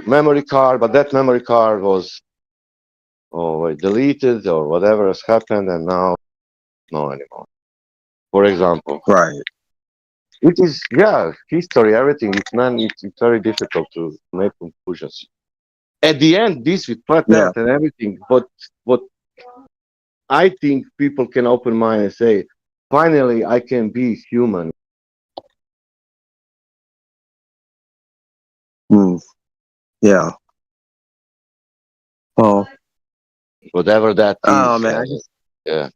memory card, but that memory card was deleted or whatever has happened, and now no anymore. For example, right? It is history, everything. It's very difficult to make conclusions. At the end, this with flat Earth and everything, but I think people can open mind and say, finally, I can be human. Yeah. Oh. Whatever that is. Oh man. Yeah.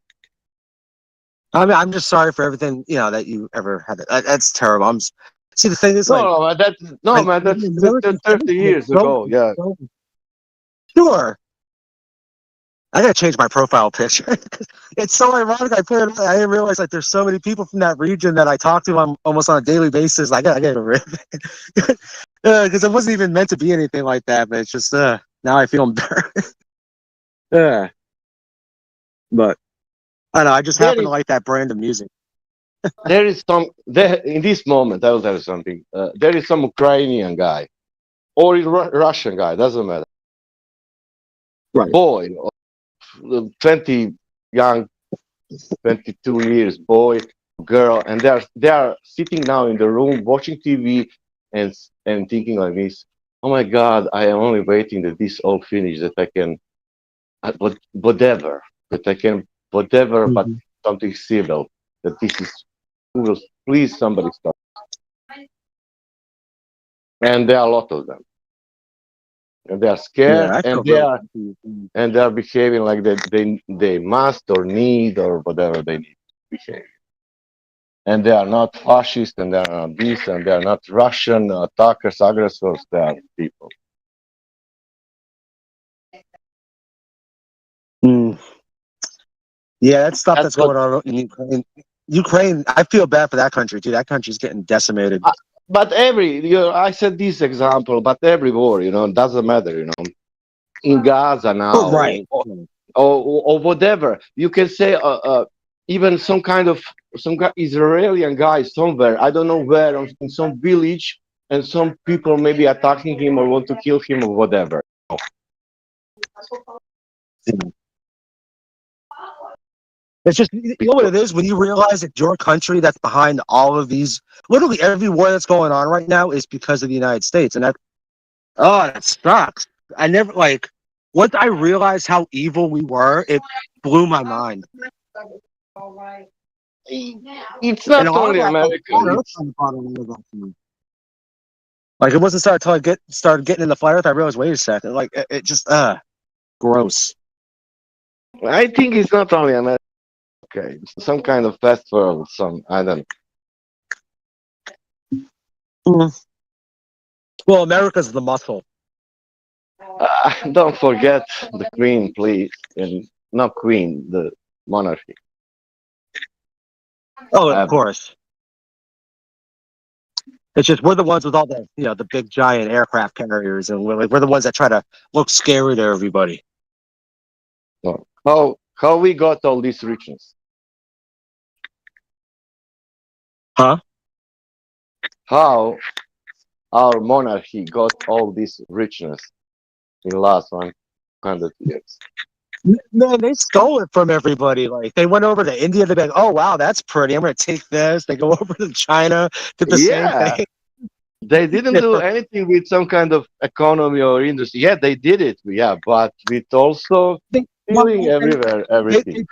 I mean, I'm just sorry for everything that you ever had. That's terrible. See, the thing is, man, that's 30 years ago. Yeah. Sure. I gotta change my profile picture. It's so ironic. I didn't realize there's so many people from that region that I talk to almost on a daily basis. I gotta get rid of it because it wasn't even meant to be anything like that. But it's just now I feel embarrassed. But I don't know. I just happen to like that brand of music. There is in this moment. I will tell you something. There is some Ukrainian guy or Russian guy. Doesn't matter. Right. Boy, 20 young, 22 years boy, girl, and they are sitting now in the room watching TV and thinking like this. Oh my God! I am only waiting that this all finish, that I can, whatever, that I can, whatever, but something civil. That this is, who will please somebody stop. And there are a lot of them, and they are scared, and they are behaving like they must or need or whatever they need to behave. And they are not fascists, and they are not this, and they are not Russian attackers, aggressors. They are people. Yeah, that stuff that's going on in Ukraine. Ukraine, I feel bad for that country too. That country's getting decimated. But I said this example, but every war, doesn't matter, in Gaza now, right, or whatever. You can say even some Israeli guy somewhere, I don't know where, in some village, and some people maybe attacking him or want to kill him or whatever. It's just, you know what it is? When you realize that your country that's behind all of these, literally every war that's going on right now is because of the United States. And that sucks. I never, once I realized how evil we were, it blew my mind. It's not only America. It wasn't started until I started getting in the flat earth. I realized, wait a second, it just gross. I think it's not only America. Okay, some kind of fast world. I don't know. Well, America's the muscle. Don't forget the Queen, please, and not Queen, the monarchy. Oh, of course. It's just we're the ones with all the the big giant aircraft carriers, and we're the ones that try to look scary to everybody. How we got all this richness? Huh? How our monarchy got all this richness in the last 100 years? Man, they stole it from everybody. They went over to India. They're like, "Oh wow, that's pretty. I'm gonna take this." They go over to China, did the same thing. They didn't do anything with some kind of economy or industry. Yeah, they did it. Yeah, but with also stealing everywhere, everything.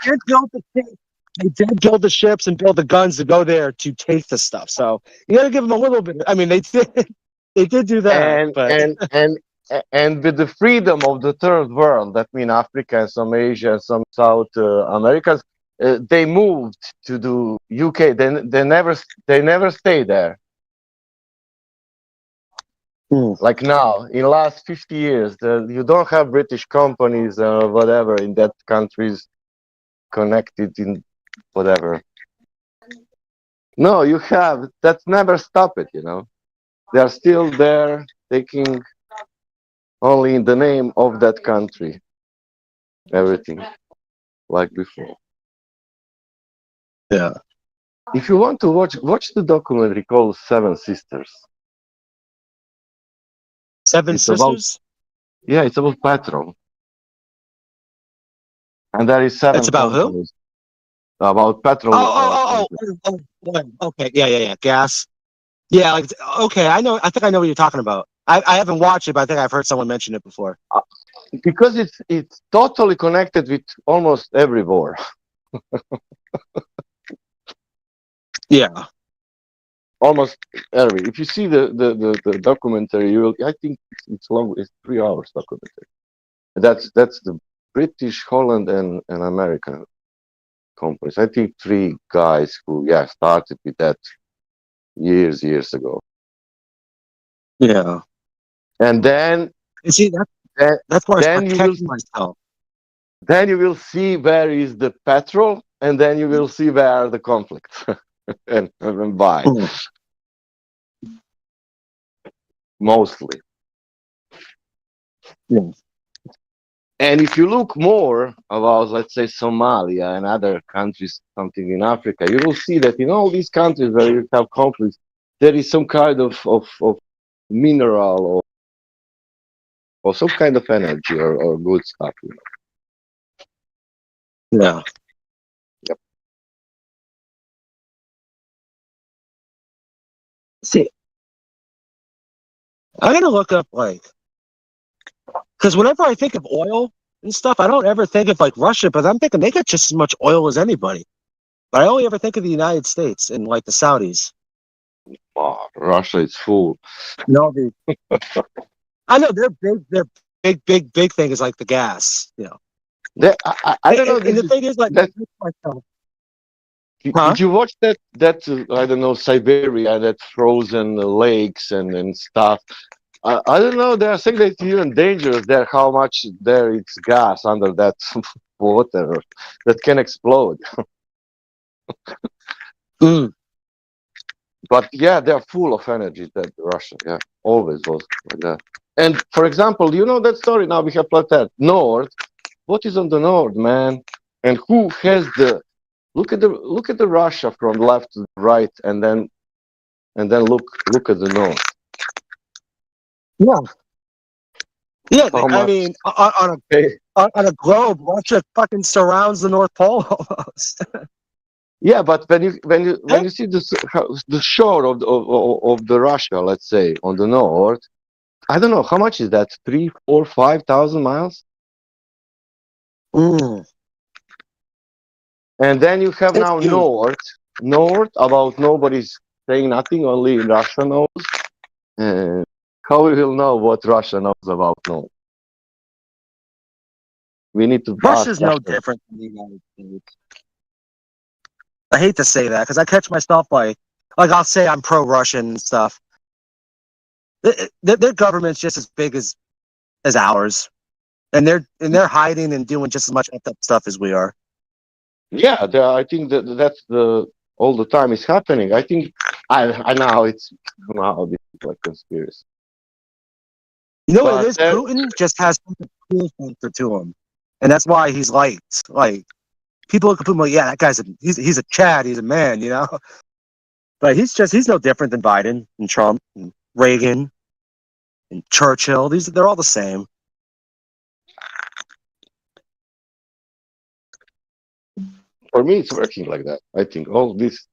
they did build the ships and build the guns to go there to take the stuff. So you got to give them a little bit. I mean, they did do that, and but and and and with the freedom of the third world, that means Africa and some Asia and some South Americans, they moved to the UK. They never stay there. Like now, in the last 50 years, you don't have British companies or whatever in that countries connected in whatever. No, you have. That's never stop it. They are still there, taking only in the name of that country everything like before. Yeah. If you want to watch the documentary called Seven Sisters. Seven It's about Sisters. it's about petrol, and there is It's seven about who? companies about petrol. Okay, yeah. Gas. Yeah, like okay, I know. I think I know what you're talking about. I haven't watched it, but I think I've heard someone mention it before. Because it's totally connected with almost every war. Yeah. Almost every. If you see the documentary, you will. I think it's long. It's 3 hours documentary. That's the British, Holland, and American companies. I think 3 guys who started with that years ago. Yeah. And then you see that's where I start you will catching myself. then you will see where is the petrol, and then you will see where are the conflicts and why. Mostly. Yeah. And if you look more about, let's say, Somalia and other countries, something in Africa, you will see that in all these countries where you have conflicts, there is some kind of mineral or some kind of energy or good stuff. Yeah. Yep. See, I gotta look up because whenever I think of oil and stuff, I don't ever think of Russia, but I'm thinking they got just as much oil as anybody. But I only ever think of the United States and the Saudis. Oh, Russia is full. No, I know they're big. Their big thing is the gas. I don't know. And the thing is, Did you watch that I don't know, Siberia, that frozen lakes and stuff? I don't know. They are saying that it's even dangerous there. How much there is gas under that water that can explode. But they are full of energy. That Russia, always was like that. And for example, you know that story. Now we have Platet North. What is on the north, man? And who has the look at the Russia from left to right, and then look at the north. Yeah, How I much? mean, on a globe, Russia fucking surrounds the North Pole almost. Yeah, but when you see the shore of the Russia, let's say on the north, I don't know how much is that, 3, 4, 5,000 miles. And then you have now north about nobody's saying nothing, only Russia knows. How we will know what Russia knows about north? We need to. Russia's no different than the United States. I hate to say that because I catch myself I'll say I'm pro-Russian and stuff. Their government's just as big as ours, and they're hiding and doing just as much effed up stuff as we are. Yeah, I think that's all the time is happening. I think I know it's now like conspiracy. You know what it is? Putin just has a cool factor to him, and that's why he's liked. People look at Putin that guy's he's a Chad, he's a man, But he's no different than Biden and Trump and Reagan and Churchill. They're all the same. For me, it's working like that. I think all this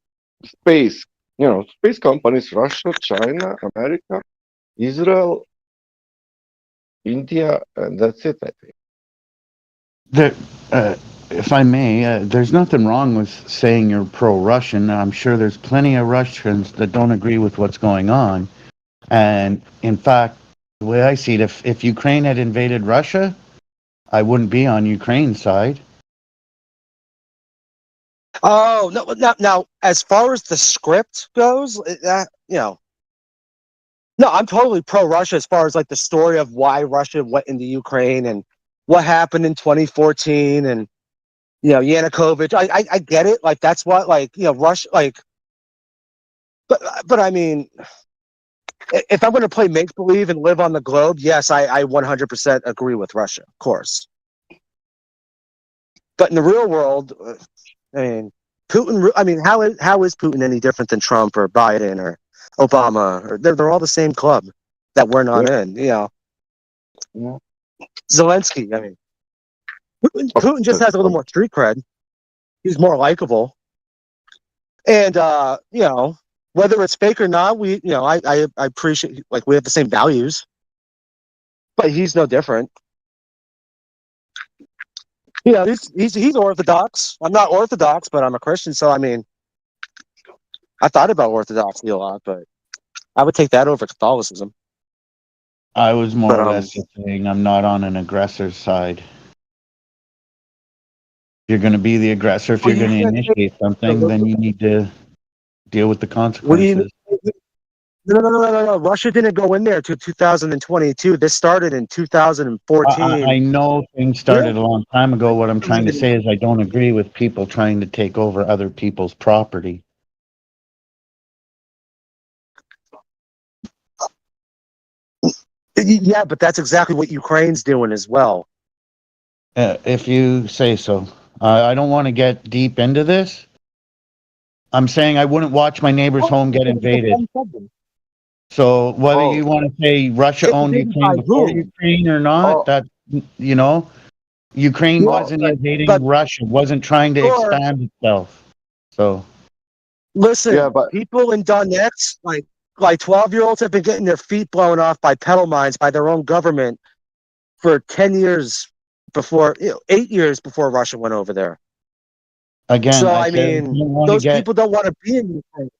space, space companies, Russia, China, America, Israel, India, and that's it. I think. if I may, there's nothing wrong with saying you're pro-Russian. I'm sure there's plenty of Russians that don't agree with what's going on. And in fact, the way I see it, if Ukraine had invaded Russia, I wouldn't be on Ukraine's side. Oh no! Now, as far as the script goes, no, I'm totally pro-Russia as far as like the story of why Russia went into Ukraine and what happened in 2014 and Yanukovych. I get it. Like that's what Russia like. But I mean, if I'm going to play make believe and live on the globe, yes, I 100% agree with Russia, of course. But in the real world, I mean, Putin. I mean, how is Putin any different than Trump or Biden or Obama? Or they're all the same club that we're not in. Zelensky. I mean, Putin just has a little more street cred. He's more likable, and whether it's fake or not, I appreciate we have the same values, but he's no different. He's Orthodox. I'm not Orthodox, but I'm a Christian. So I mean, I thought about Orthodoxy a lot, but I would take that over Catholicism. I was more or less saying I'm not on an aggressor's side. If you're going to be the aggressor, if you're going to initiate something, then you need to deal with the consequences. What do you mean? No. Russia didn't go in there till 2022. This started in 2014. I know things started a long time ago. What I'm trying to say is I don't agree with people trying to take over other people's property. Yeah, but that's exactly what Ukraine's doing as well. If you say so. I don't want to get deep into this. I'm saying I wouldn't watch my neighbor's home get invaded. So whether you want to say Russia owned Ukraine before Ukraine or not, that Ukraine wasn't invading Russia, wasn't trying to expand itself. So listen, people in Donetsk, like 12-year-olds have been getting their feet blown off by pedal mines by their own government for 10 years before, 8 years before Russia went over there. Again, so I mean, those people don't want to be in Ukraine.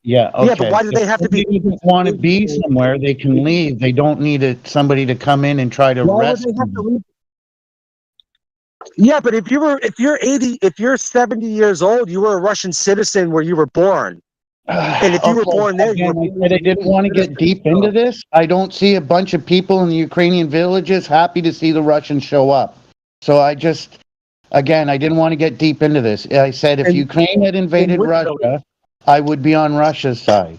Yeah, okay. Yeah, but why do they have to be? If they want to be somewhere, they can leave. They don't need somebody to come in and try to rescue them. Yeah, but if you're 70 years old, you were a Russian citizen where you were born. And if you were born there, I didn't want to get deep into this. I don't see a bunch of people in the Ukrainian villages happy to see the Russians show up. So I didn't want to get deep into this. I said if Ukraine had invaded Russia, I would be on Russia's side.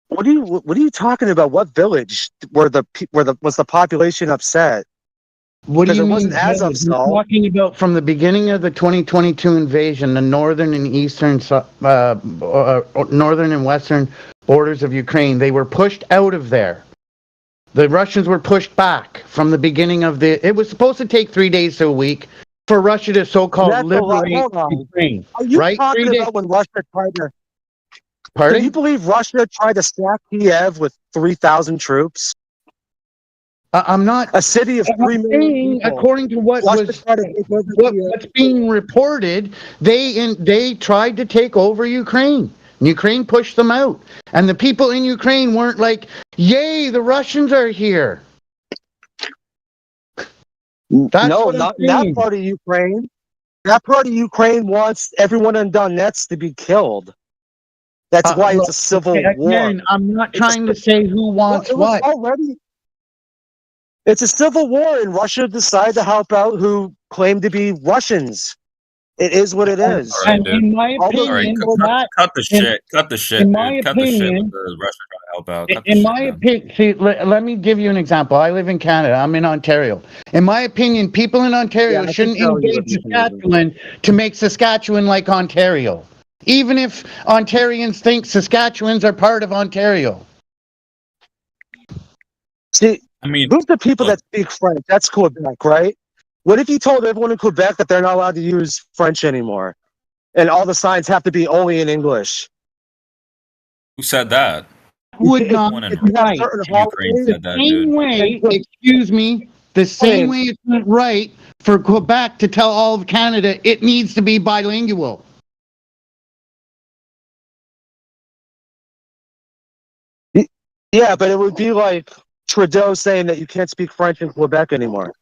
What are you talking about? What village was the population upset? What do you mean? Wasn't as upset. We're talking about from the beginning of the 2022 invasion, the northern and eastern, northern and western borders of Ukraine. They were pushed out of there. The Russians were pushed back from the beginning of it was supposed to take 3 days to a week for Russia to so-called liberate Ukraine. Are you talking about when Russia tried to? Pardon? Do you believe Russia tried to sack Kiev with 3,000 troops? I'm not a city of 3 million people. According to what's being reported, they tried to take over Ukraine. Ukraine pushed them out, and the people in Ukraine weren't like, "Yay, the Russians are here." Not that part of Ukraine. That part of Ukraine wants everyone in Donetsk to be killed. That's why it's a civil war. I'm not trying to say who wants what. It's a civil war, and Russia decided to help out who claim to be Russians. It is what it is. And in my opinion, cut the shit. Cut the shit. In my cut the shit opinion, with the Russia trying to help out. Cut the in shit, my man. opinion, see, let me give you an example. I live in Canada. I'm in Ontario. In my opinion, people in Ontario shouldn't invade Saskatchewan to make Saskatchewan like Ontario, even if Ontarians think Saskatchewans are part of Ontario. See, who's the people that speak French? That's Quebec, right? What if you told everyone in Quebec that they're not allowed to use French anymore, and all the signs have to be only in English? Who said that? would not One be in If you have right. certain Ukraine holidays, The said that, same dude. way, excuse me, the same way it's not right for Quebec to tell all of Canada it needs to be bilingual. yeah, but it would be like Trudeau saying that you can't speak French in Quebec anymore.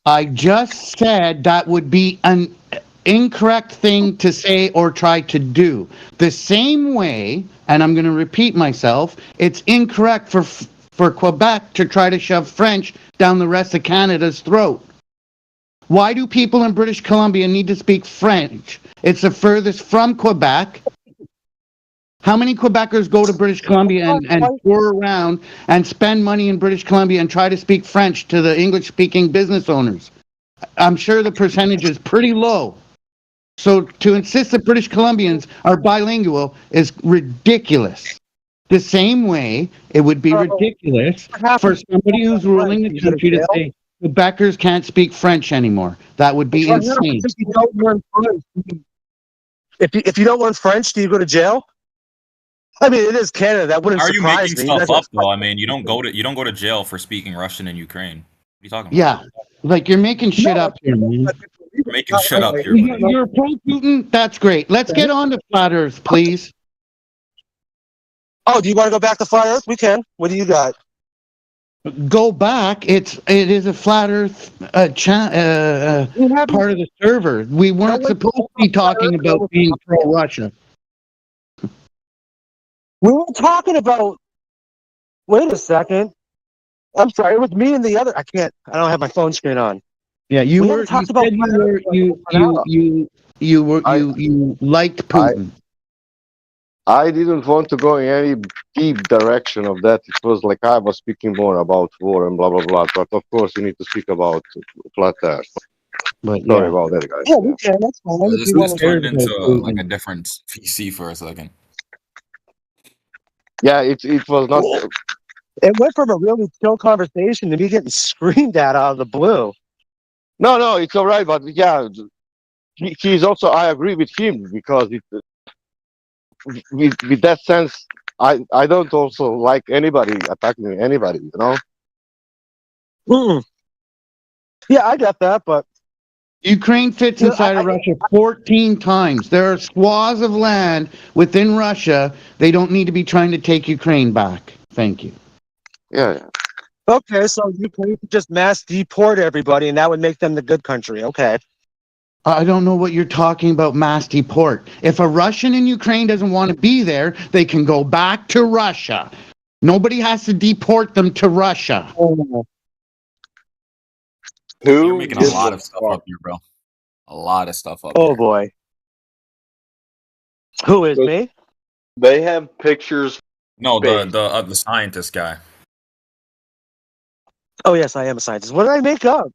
I just said that would be an incorrect thing to say or try to do. The same way, and I'm going to repeat myself, it's incorrect for Quebec to try to shove French down the rest of Canada's throat. Why do people in British Columbia need to speak French? It's the furthest from Quebec. How many Quebecers go to British Columbia and tour around and spend money in British Columbia and try to speak French to the English-speaking business owners? I'm sure the percentage is pretty low. So to insist that British Columbians are bilingual is ridiculous. The same way it would be ridiculous for somebody who's ruling the country to say Quebecers can't speak French anymore. That would be insane. If you don't learn French, if you don't learn French, do you go to jail? I mean, it is Canada. That wouldn't How are you surprise making me. stuff up though? I mean, you don't go to jail for speaking Russian in Ukraine. What are you talking about? Yeah, like you're making shit up here, man. You're making shit up here, buddy. You're pro-Putin? That's great. Let's get on to flat Earth, please. Oh, do you want to go back to flat Earth? We can. What do you got? Go back. It is a flat Earth part of the server. We weren't supposed to be talking about being pro-Russia. We were talking about. Wait a second. I'm sorry. It was me and the other. I don't have my phone screen on. Yeah, you liked Putin. I didn't want to go in any deep direction of that. It was like I was speaking more about war and blah blah blah. But of course, you need to speak about flat Earth. But sorry about that, guys. Yeah, we can. That's fine. If This you just want turned to. into like a different PC for a second. Yeah, it was not. It went from a really chill conversation to me getting screamed at out of the blue. No, it's all right. But yeah, he's also. I agree with him because with that sense, I don't also like anybody attacking anybody. You know. Yeah, I get that, but Ukraine fits inside of Russia 14 times. There are swaths of land within Russia. They don't need to be trying to take Ukraine back. Thank you. Yeah. Okay, so Ukraine could just mass deport everybody, and that would make them the good country. Okay. I don't know what you're talking about, mass deport. If a Russian in Ukraine doesn't want to be there, they can go back to Russia. Nobody has to deport them to Russia. You're making a lot of stuff up here, bro. A lot of stuff up here. Oh boy. Who is me? They have pictures. No, the scientist guy. Oh yes, I am a scientist. What did I make up?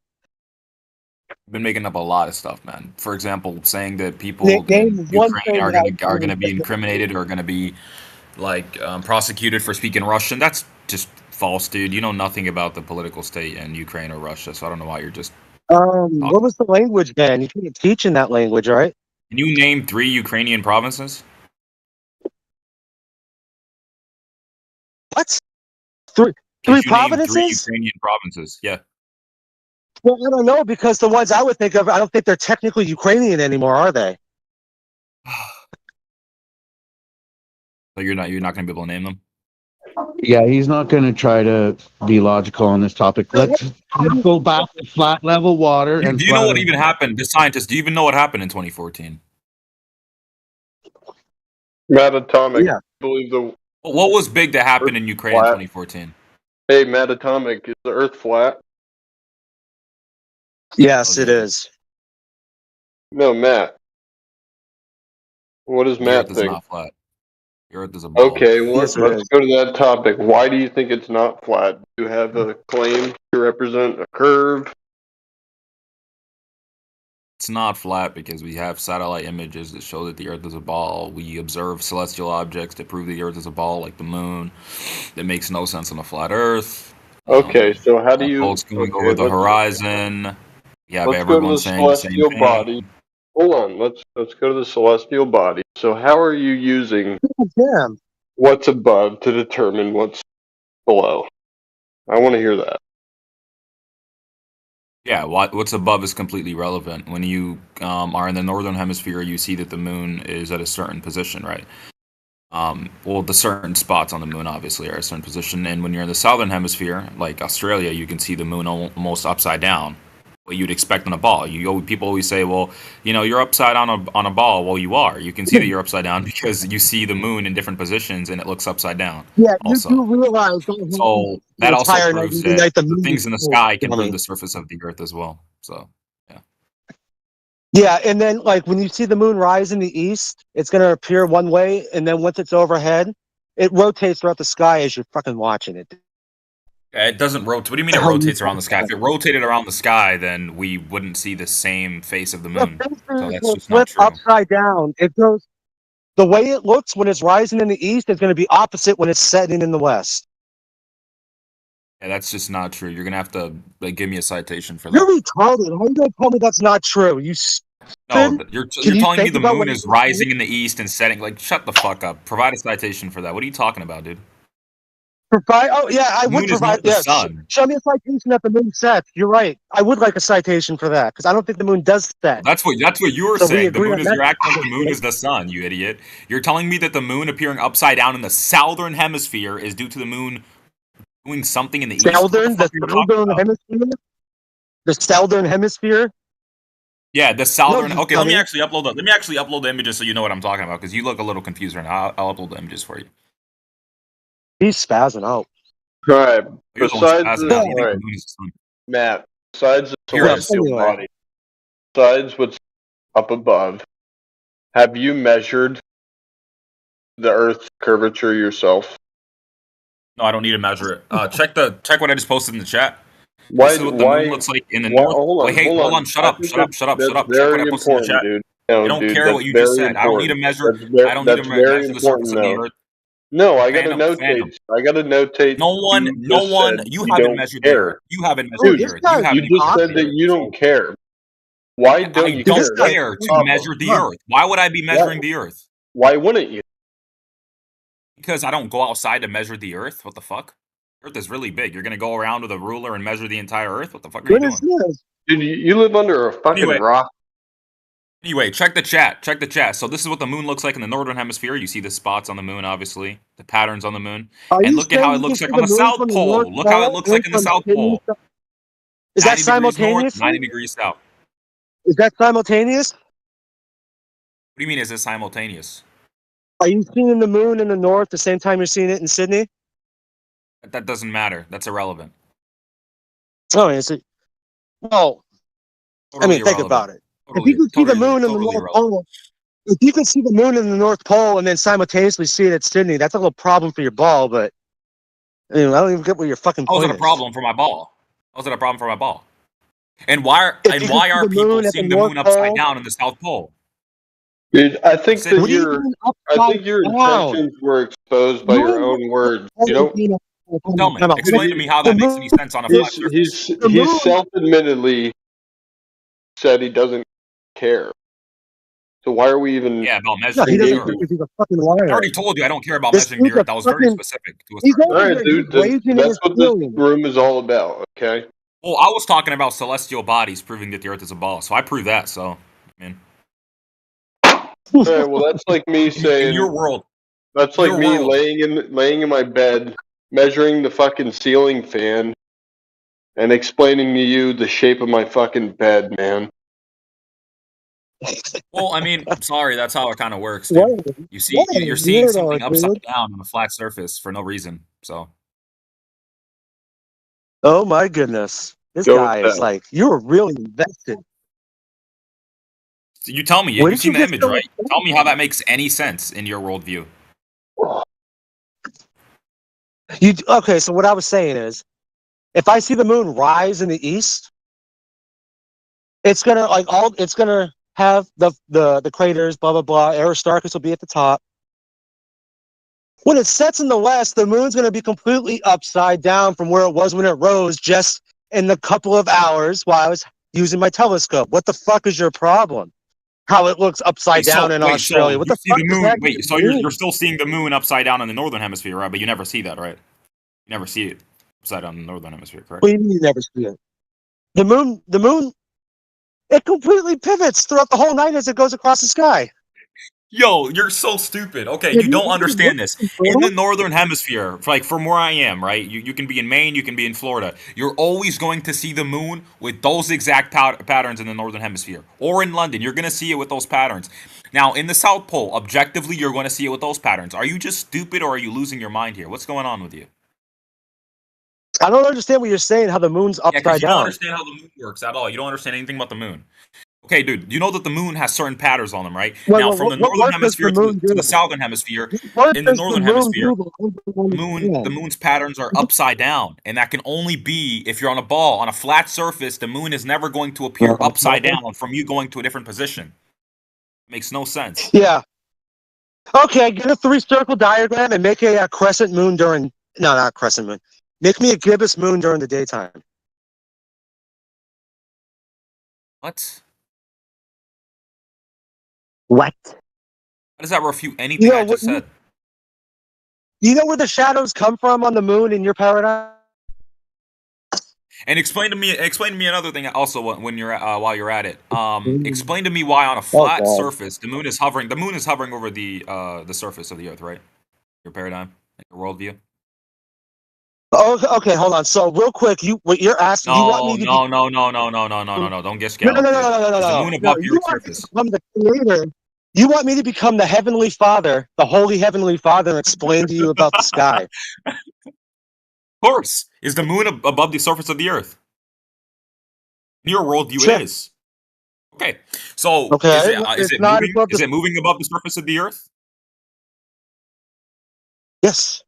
I've been making up a lot of stuff, man. For example, saying that people Name in one Ukraine thing are that going to be incriminated or going to be like prosecuted for speaking Russian. That's just false, dude. You know nothing about the political state in Ukraine or Russia, so I don't know why you're just. What was the language ban? You can't teach in that language, right? Can you name 3 Ukrainian provinces? What? Three provinces? 3 Ukrainian provinces. Yeah. Well, I don't know, because the ones I would think of, I don't think they're technically Ukrainian anymore, are they? So you're not going to be able to name them? Yeah, he's not going to try to be logical on this topic. Let's go back to flat level water. Do you know what even happened? The scientists, do you even know what happened in 2014? Matt Atomic. Yeah. Believe the. What was big that happened in Ukraine in 2014? Hey, Matt Atomic, is the Earth flat? Yes, it is. No, Matt. What does The Matt Earth is think? not flat. The Earth is a ball. Okay, well, Yes, let's go to that topic. Why do you think it's not flat? Do you have a claim to represent a curve? It's not flat because we have satellite images that show that the Earth is a ball. We observe celestial objects that prove the Earth is a ball, like the moon. That makes no sense on a flat Earth. Okay, so how do you... Bolts going over the horizon. You have let's go to everyone the saying the same celestial thing. body. Hold on, let's go to the celestial body. So how are you using... Damn. what's above to determine what's below. I want to hear that. Yeah, what's above is completely relevant. When you are in the northern hemisphere, you see that the moon is at a certain position, right? Well, the certain spots on the moon obviously are a certain position, and when you're in the southern hemisphere, like Australia, you can see the moon almost upside down. What you'd expect on a ball. People always say, well, you're upside down on a ball. Well, you are. You can see that you're upside down because you see the moon in different positions and it looks upside down. Yeah, you Also, do realize that so the that also entire night, proves the that night the the moon things in the is sky can prove coming. the surface of the Earth as well. So, yeah. Yeah, and then like when you see the moon rise in the east, it's gonna appear one way, and then once it's overhead, it rotates throughout the sky as you're fucking watching it. It doesn't rotate. What do you mean it How you rotates around the sky? If it rotated around the sky, then we wouldn't see the same face of the moon. So that's will just not flip true. upside down. It goes the way it looks when it's rising in the east is going to be opposite when it's setting in the west. Yeah, that's just not true. You're gonna have to give me a citation for You're that. retarded. How are you going to tell me that's not true? You No, stupid? you're Can you telling me think the about what moon is you're saying? rising in the east and setting. Like, shut the fuck up. Provide a citation for that. What are you talking about, dude? Provide? Oh yeah, I The would moon is provide. not the Yeah, sun. show me a citation that the moon sets. You're right. I would like a citation for that because I don't think the moon does set. That's what you were So we saying. The agree moon on is. that. You're acting like the moon is the sun, you idiot. You're telling me that the moon appearing upside down in the southern hemisphere is due to the moon doing something in the east? What the fuck are you talking Southern about? hemisphere. The southern hemisphere. Yeah, the No, southern. you Okay, let me dummy. actually upload. Let me actually upload the images so you know what I'm talking about because you look a little confused right now. I'll upload the images for you. He's spazzing out. All right. You're the one Besides spazzing the, out. all You think the right, moon is the sun? Matt. Besides the Here it is. celestial body, besides what's up above, have you measured the Earth's curvature yourself? No, I don't need to measure it. Check what I just posted in the chat. Why? This is what the moon looks like in the Why? north. Hold Wait, on, hey, hold hold on. on. Shut I up. think Shut up. Shut up. Shut that's up. Check what I very posted in the important, chat. dude. I No, don't dude, care that's what you just very said. I don't need to important. measure. I don't need to That's very measure the surface important, of the though. earth. No, I gotta Fandom. notate. I gotta notate. No one. You No just one. said You you haven't don't measured the earth. care, You haven't measured Dude, the this earth. You guy's you haven't just measured said the that earth. you don't care. Why I don't you don't care? That's care the to problem. measure the earth. Why would I be Why? measuring the earth? Why wouldn't you? Because I don't go outside to measure the earth. What the fuck? Earth is really big. You're gonna go around with a ruler and measure the entire earth? What the fuck are you What is doing? this? Dude, you live under a fucking Anyway, rock. check the chat. Check the chat. So this is what the moon looks like in the northern hemisphere. You see the spots on the moon, obviously, the patterns on the moon, Are and you look at how saying it you can looks see like on the the moon south from the North pole. Look how it Pole looks and like in the from south Sydney? pole. Is that 90 degrees north, 90 simultaneously? degrees south. Is that simultaneous? What do you mean? Is this simultaneous? Are you seeing the moon in the north the same time you're seeing it in Sydney? That doesn't matter. That's irrelevant. Oh, is it? Well, I Totally mean, think irrelevant. about it. If you could see the moon in the Totally North irrelevant. Pole, if you could see the moon in the North Pole and then simultaneously see it at Sydney, that's a little problem for your ball. But I don't even get what your fucking How is it point a is. problem for my ball? How is it a problem for my ball? And why If you could see are the people moon at the seeing the North moon upside Pole, down in the South Pole? Dude, I Of think that Sydney. what do you mean I upside think your down? intentions were exposed by your Moon own words. You pole don't. being Tell me. time out. Explain to me how The that makes any moon, sense on a flat surface. the He's moon. self-admittedly said he doesn't care. So why are we even Yeah, about No, he measuring the doesn't care earth. engaging? because he's a fucking I liar. already told you I don't care about This measuring the dude's a earth. That was very fucking. specific to a He's certain All over earth. right, here. He's dude. Then raging in that's his what this feelings. room is all about. Okay. Well, I was talking about celestial bodies proving that the earth is a ball, so I proved that. So, I mean, All right. Well, that's like me in your saying. world, That's in like your me world, laying in my bed, measuring the fucking ceiling fan, and explaining to you the shape of my fucking bed, man. well, I mean, sorry, that's how it kind of works, dude. What a You're seeing weirdo, something upside dude. down on a flat surface for no reason. So, Oh my goodness. This Go with guy is that. like, you were really invested. you tell me. Where You've did seen you the get image, so right? Tell me how excited? that makes any sense in your worldview. Okay, so what I was saying is, if I see the moon rise in the east, it's gonna it's gonna have the craters, blah blah blah. Aristarchus will be at the top. When it sets in the west, the moon's gonna be completely upside down from where it was when it rose, just in the couple of hours while I was using my telescope. What the fuck is your problem? how it looks upside down in So Australia. What you the see fuck the does moon. that Wait, so mean? you're still seeing the moon upside down in the northern hemisphere, right? But you never see that, right? You never see it upside down in the northern hemisphere, correct? What do you mean you never see it? The moon, it completely pivots throughout the whole night as it goes across the sky. Yo, you're so stupid. Okay, Have you you don't ever understand looked this. at the In the moon? northern hemisphere, like from where I am, right? You can be in Maine, you can be in Florida. You're always going to see the moon with those exact patterns in the northern hemisphere. Or in London, you're going to see it with those patterns. Now, in the South Pole, objectively, you're going to see it with those patterns. Are you just stupid or are you losing your mind here? What's going on with you? I don't understand what you're saying, how the moon's Yeah, because upside you don't down. understand how the moon works at all. You don't understand anything about the moon. Okay, dude, you know that the moon has certain patterns on them, right? Wait, Now, wait, from the what northern work does the hemisphere moon to do? the southern hemisphere, What work in the does the northern moon hemisphere, do that I don't the understand? moon's patterns are upside down, and that can only be if you're on a ball on a flat surface. The moon is never going to appear upside down from you going to a different position. Makes no sense. Yeah. Okay, get a 3-circle diagram and make a crescent moon during. No, not crescent moon. Make me a gibbous moon during the daytime. What? What? How does that refute anything I just said? You know where the shadows come from on the moon in your paradigm? And explain to me another thing also when you're while you're at it. Explain to me why on a flat surface the moon is hovering. The moon is hovering over the surface of the Earth, right? Your paradigm, your worldview. Oh, okay, hold on. So real quick, what you're asking? You want me to be? No. Don't get No, no, scalloped, no, no, dude. no, no, no, Is the no. moon No, above the you Earth's want me to surface? become the creator. You want me to become the Heavenly Father, the Holy Heavenly Father, and explain to you about the sky. Of course. Is the moon above the surface of the Earth? In your worldview, Sure. it is. Okay. So Okay, is it's it not moving? above Is the. it moving above the surface of the Earth? Yes.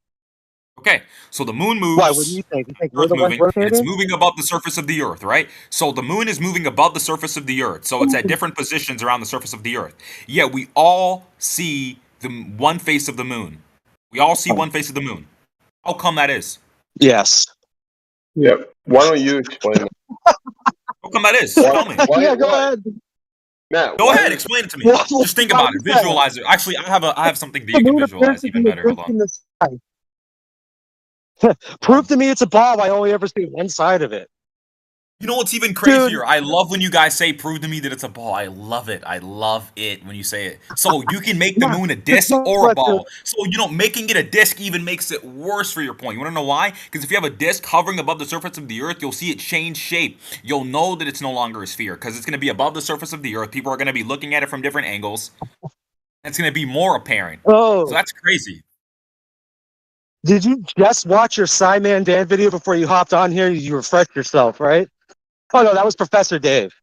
Okay. So the moon Why? What do moves. you think? You think we're Earth the ones moving, and it's rotating? moving above the surface of the Earth, right? So the moon is moving above the surface of the Earth. So it's at different positions around the surface of the Earth. Yet we all see the one face of the moon. We all see one face of the moon. How come that is? Yes. Yep. Why don't you explain it? How come that is? Tell me. Yeah, go ahead. Matt, Go ahead, explain it to me. Just think about it. Visualize it. Actually, I have something that The you can moon appears visualize to even be a better. Hold disc on. in the sky. Prove to me it's a ball. I only ever see one side of it. You know what's even Dude. crazier? I love when you guys say, prove to me that it's a ball. I love it. I love it when you say it. So you can make the moon a disc or a ball. So, making it a disc even makes it worse for your point. You want to know why? Because if you have a disc hovering above the surface of the Earth, you'll see it change shape. You'll know that it's no longer a sphere because it's going to be above the surface of the Earth. People are going to be looking at it from different angles. And it's going to be more apparent. Oh. So that's crazy. Did you just watch your Simon Dan video before you hopped on here? You refreshed yourself, right? Oh, no, that was Professor Dave.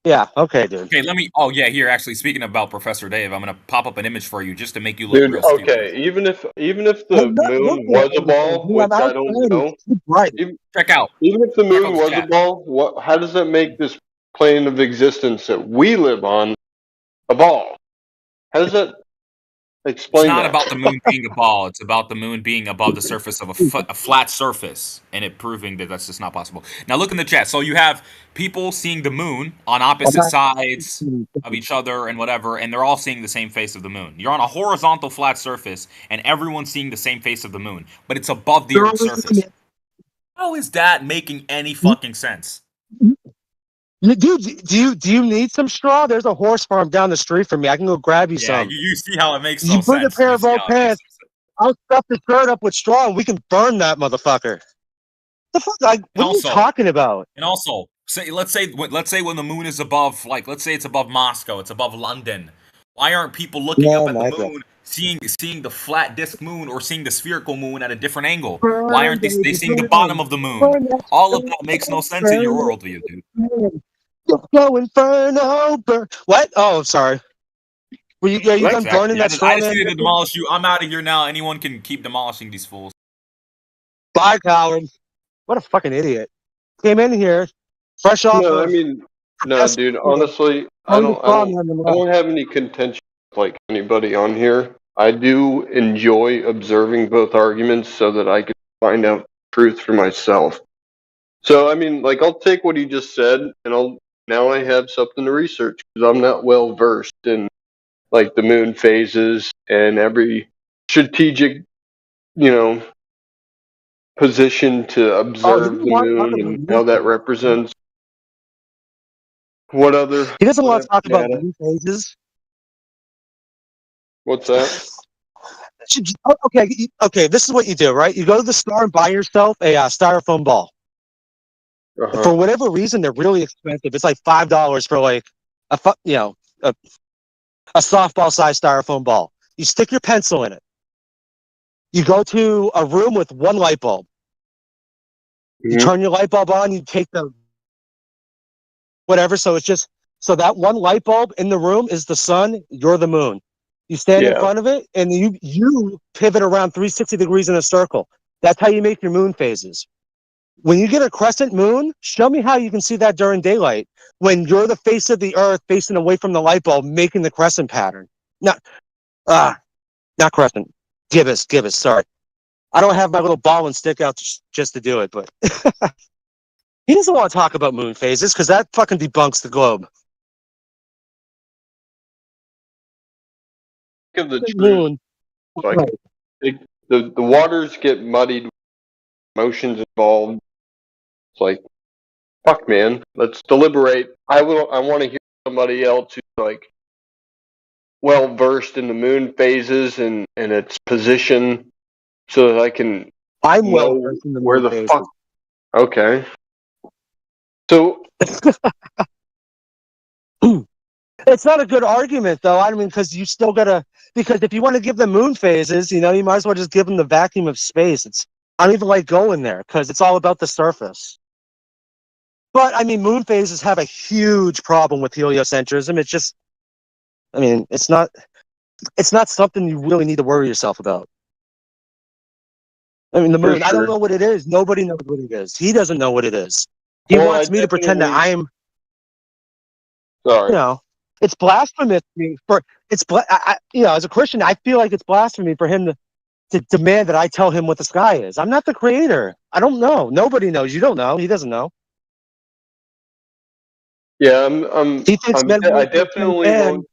Yeah, okay, dude. Okay, oh, yeah, here, actually, speaking about Professor Dave, I'm going to pop up an image for you just to make you look Dude, real stupid. okay, even if the moon was a ball, which I don't know, check out. Even if the moon was a chat. ball, how does that make this plane of existence that we live on a ball? How does that explain It's not that? about the moon being a ball. It's about the moon being above the surface of a flat surface, and it proving that that's just not possible. Now look in the chat. So you have people seeing the moon on opposite sides of each other and whatever, and they're all seeing the same face of the moon. You're on a horizontal flat surface, and everyone's seeing the same face of the moon, but it's above the Earth's surface. How is that making any fucking sense? Dude, do you need some straw? There's a horse farm down the street from me. I can go grab you some. You see how it makes You no bring sense. a pair of old pants. I'll stuff the shirt up with straw and we can burn that motherfucker. The fuck? What are you talking about? And also, let's say when the moon is above, like let's say it's above Moscow, it's above London. Why aren't people looking up at the moon, seeing the flat disk moon or seeing the spherical moon at a different angle? Why aren't they seeing the bottom of the moon? All of that makes no sense in your worldview, dude. Go inferno, burn. What? Oh, sorry. Are you done burning that straw, I just man? needed to demolish you. I'm out of here now. Anyone can keep demolishing these fools. Bye, coward. What a fucking idiot. Came in here, fresh off No, of... I mean, no, dude. Honestly, I don't have any contention with like anybody on here. I do enjoy observing both arguments so that I can find out truth for myself. So I mean, like, I'll take what he just said and I'll now I have something to research because I'm not well versed in like the moon phases and every strategic, position to Oh, he observe doesn't the want to talk moon about and moon how that phases. represents what other He doesn't want to talk about data. moon phases. What's that? Okay. This is what you do, right? You go to the store and buy yourself a styrofoam ball. For whatever reason, they're really expensive. It's like $5 for like a softball sized styrofoam ball. You stick your pencil in it. You go to a room with one light bulb. You turn your light bulb on. You take the whatever. So it's just so that one light bulb in the room is the sun. You're the moon. You stand in Yeah. front of it, and you pivot around 360 degrees in a circle. That's how you make your moon phases. When you get a crescent moon, show me how you can see that during daylight when you're the face of the earth facing away from the light bulb, making the crescent pattern. Not crescent. Gibbous. Sorry, I don't have my little ball and stick out just to do it, but he doesn't want to talk about moon phases because that fucking debunks the globe. Think of the truth. Moon. Like the waters get muddied, emotions involved. It's like, fuck, man. Let's deliberate. I want to hear somebody else who's like well versed in the moon phases and its position, so that I can I'm well know versed in the where moon the phases. fuck. Okay. So it's not a good argument, though. I mean, because you still gotta. Because if you want to give them moon phases, you might as well just give them the vacuum of space. I don't even like going there because it's all about the surface. But I mean, moon phases have a huge problem with heliocentrism. It's just, I mean, it's not something you really need to worry yourself about. I mean, the moon. I don't know what it is. Nobody knows what it is. He doesn't know what it is. He wants me to pretend that I am. Sorry. It's blasphemous to me as a Christian, I feel like it's blasphemy for him to demand that I tell him what the sky is. I'm not the creator. I don't know. Nobody knows. You don't know. He doesn't know. Yeah, He thinks I definitely won't.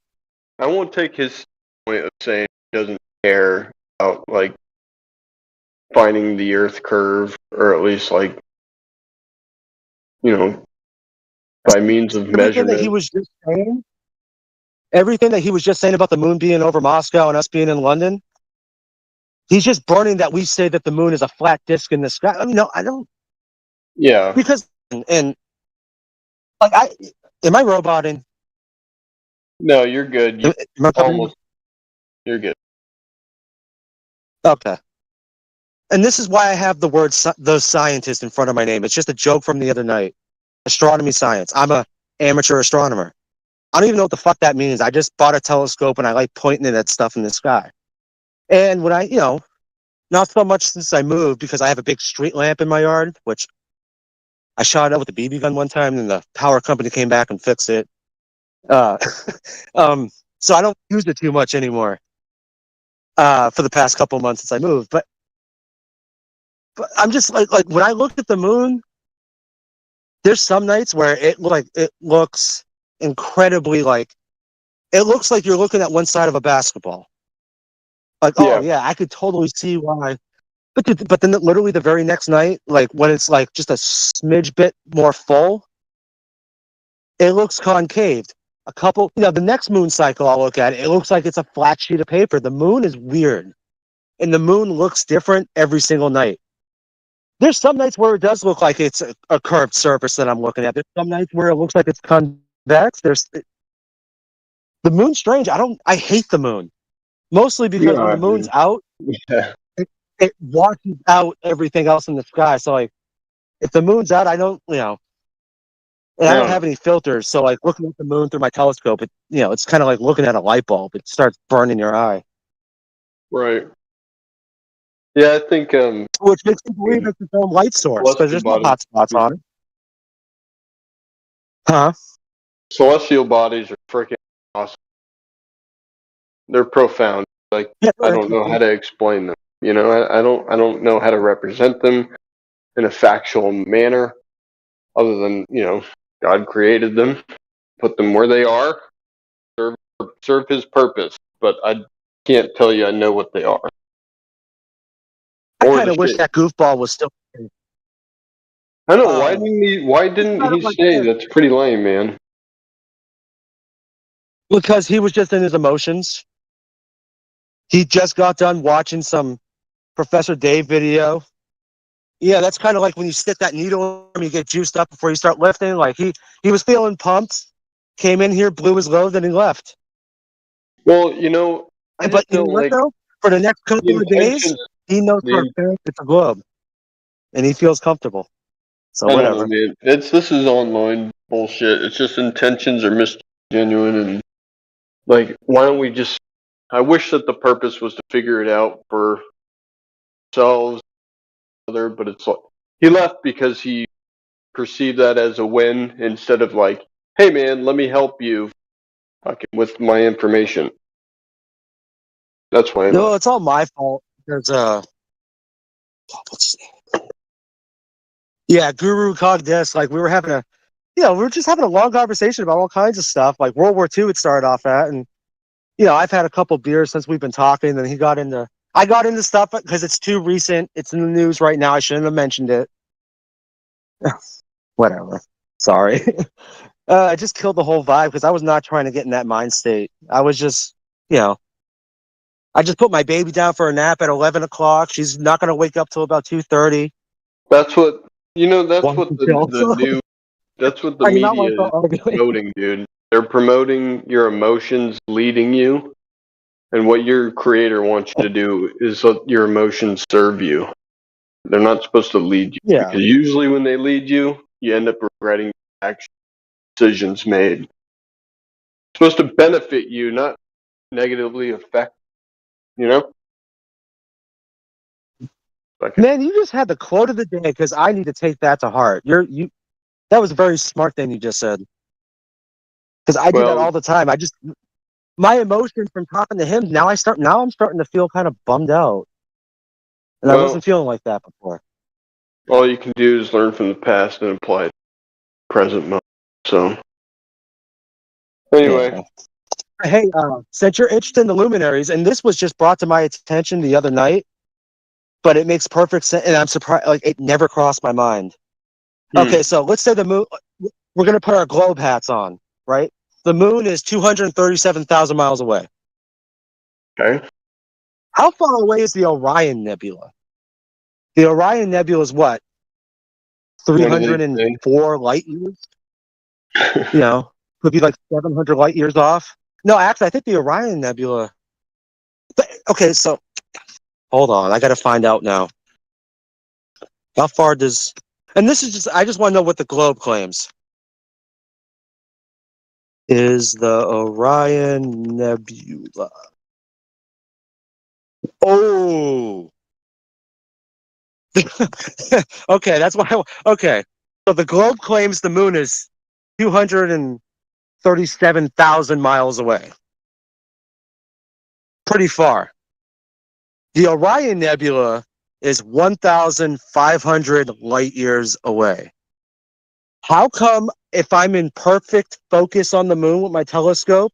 I won't take his point of saying he doesn't care about like finding the Earth curve, or at least like by means of Everything that he measurement. was just saying. Everything that he was just saying about the moon being over Moscow and us being in London. He's just burning that we say that the moon is a flat disk in the sky. I mean, no, I don't. Yeah. Because and like am I roboting? No, you're good. You Am I covering? almost. You're good. Okay. And this is why I have the word "the scientist" in front of my name. It's just a joke from the other night. Astronomy science. I'm a amateur astronomer. I don't even know what the fuck that means. I just bought a telescope and I like pointing it at stuff in the sky. And when I, not so much since I moved because I have a big street lamp in my yard, which I shot it with a BB gun one time, and the power company came back and fixed it. So I don't use it too much anymore. For the past couple months since I moved, but I'm just like when I look at the moon, there's some nights where it looks incredibly it looks like you're looking at one side of a basketball. Like, oh yeah, I could totally see why. But then literally the very next night, like when it's like just a smidge bit more full, it looks concaved. The next moon cycle I'll look at, it looks like it's a flat sheet of paper. The moon is weird. And the moon looks different every single night. There's some nights where it does look like it's a curved surface that I'm looking at. There's some nights where it looks like it's convex. The moon's strange. I hate the moon. Mostly because when the moon's out, it washes out everything else in the sky. So like if the moon's out, I don't, and I don't have any filters. So like looking at the moon through my telescope, it's kind of like looking at a light bulb. It starts burning your eye. Right. Yeah, I think. Which makes me believe it's its own light source because there's no hot spots on it. Huh? Celestial bodies are freaking awesome. They're profound. Like I don't know how to explain them. I don't know how to represent them in a factual manner, other than God created them, put them where they are, serve His purpose. But I can't tell you I know what they are. I Or kind the of wish shit. that goofball was still. I know. Why didn't kind he of like say this. that's pretty lame, man? Because he was just in his emotions. He just got done watching some Professor Dave video. Yeah, that's kind of like when you stick that needle and you get juiced up before you start lifting. Like he was feeling pumped, came in here, blew his load, then he left. Well, you know, I But just you know don't what like though? For the next the couple of days, intentions. he knows for a fact it's a globe, and he feels comfortable. So I don't know, whatever. man. This is online bullshit. It's just intentions are misgenuine, and like, why don't we just? I wish that the purpose was to figure it out for ourselves, but it's like he left because he perceived that as a win instead of like, hey man, let me help you fucking with my information. That's why he No, left. it's all my fault because yeah, Guru Cogdis, like we were having we were just having a long conversation about all kinds of stuff. Like World War II, it started off at, and I've had a couple beers since we've been talking. And I got into stuff because it's too recent. It's in the news right now. I shouldn't have mentioned it. Whatever. Sorry. I just killed the whole vibe because I was not trying to get in that mind state. I was just, I just put my baby down for a nap at 11 o'clock. She's not going to wake up till about 2:30. That's what That's Watch what the the show. new. That's what the I do not media want to is start arguing. promoting, dude. They're promoting your emotions leading you, and what your creator wants you to do is let your emotions serve you. They're not supposed to lead you Yeah. because usually when they lead you, you end up regretting action decisions made. It's supposed to benefit you, not negatively affect. You know. Okay. Man, you just had the quote of the day because I need to take that to heart. That was a very smart thing you just said. Because I do that Well, all the time. My emotions from talking to him, now I'm starting to feel kind of bummed out. And I wasn't feeling like that before. all you can do is learn from the past and apply it to the present moment. So, anyway. Yeah. Hey, since you're interested in the luminaries, and this was just brought to my attention the other night, but it makes perfect sense, and I'm surprised, like, it never crossed my mind. Okay, so let's say the moon, we're going to put our globe hats on, right? The moon is 237,000 miles away. Okay. How far away is the Orion Nebula? The Orion Nebula is what? 304 light years? Could be like 700 light years off. No, actually, I think the Orion Nebula. Okay, so hold on. I got to find out now. How far does. And this is I just want to know what the globe claims. Is the Orion Nebula. Oh. Okay, that's why. Okay. So the globe claims the moon is 237,000 miles away. Pretty far. The Orion Nebula is 1,500 light years away. How come if I'm in perfect focus on the moon with my telescope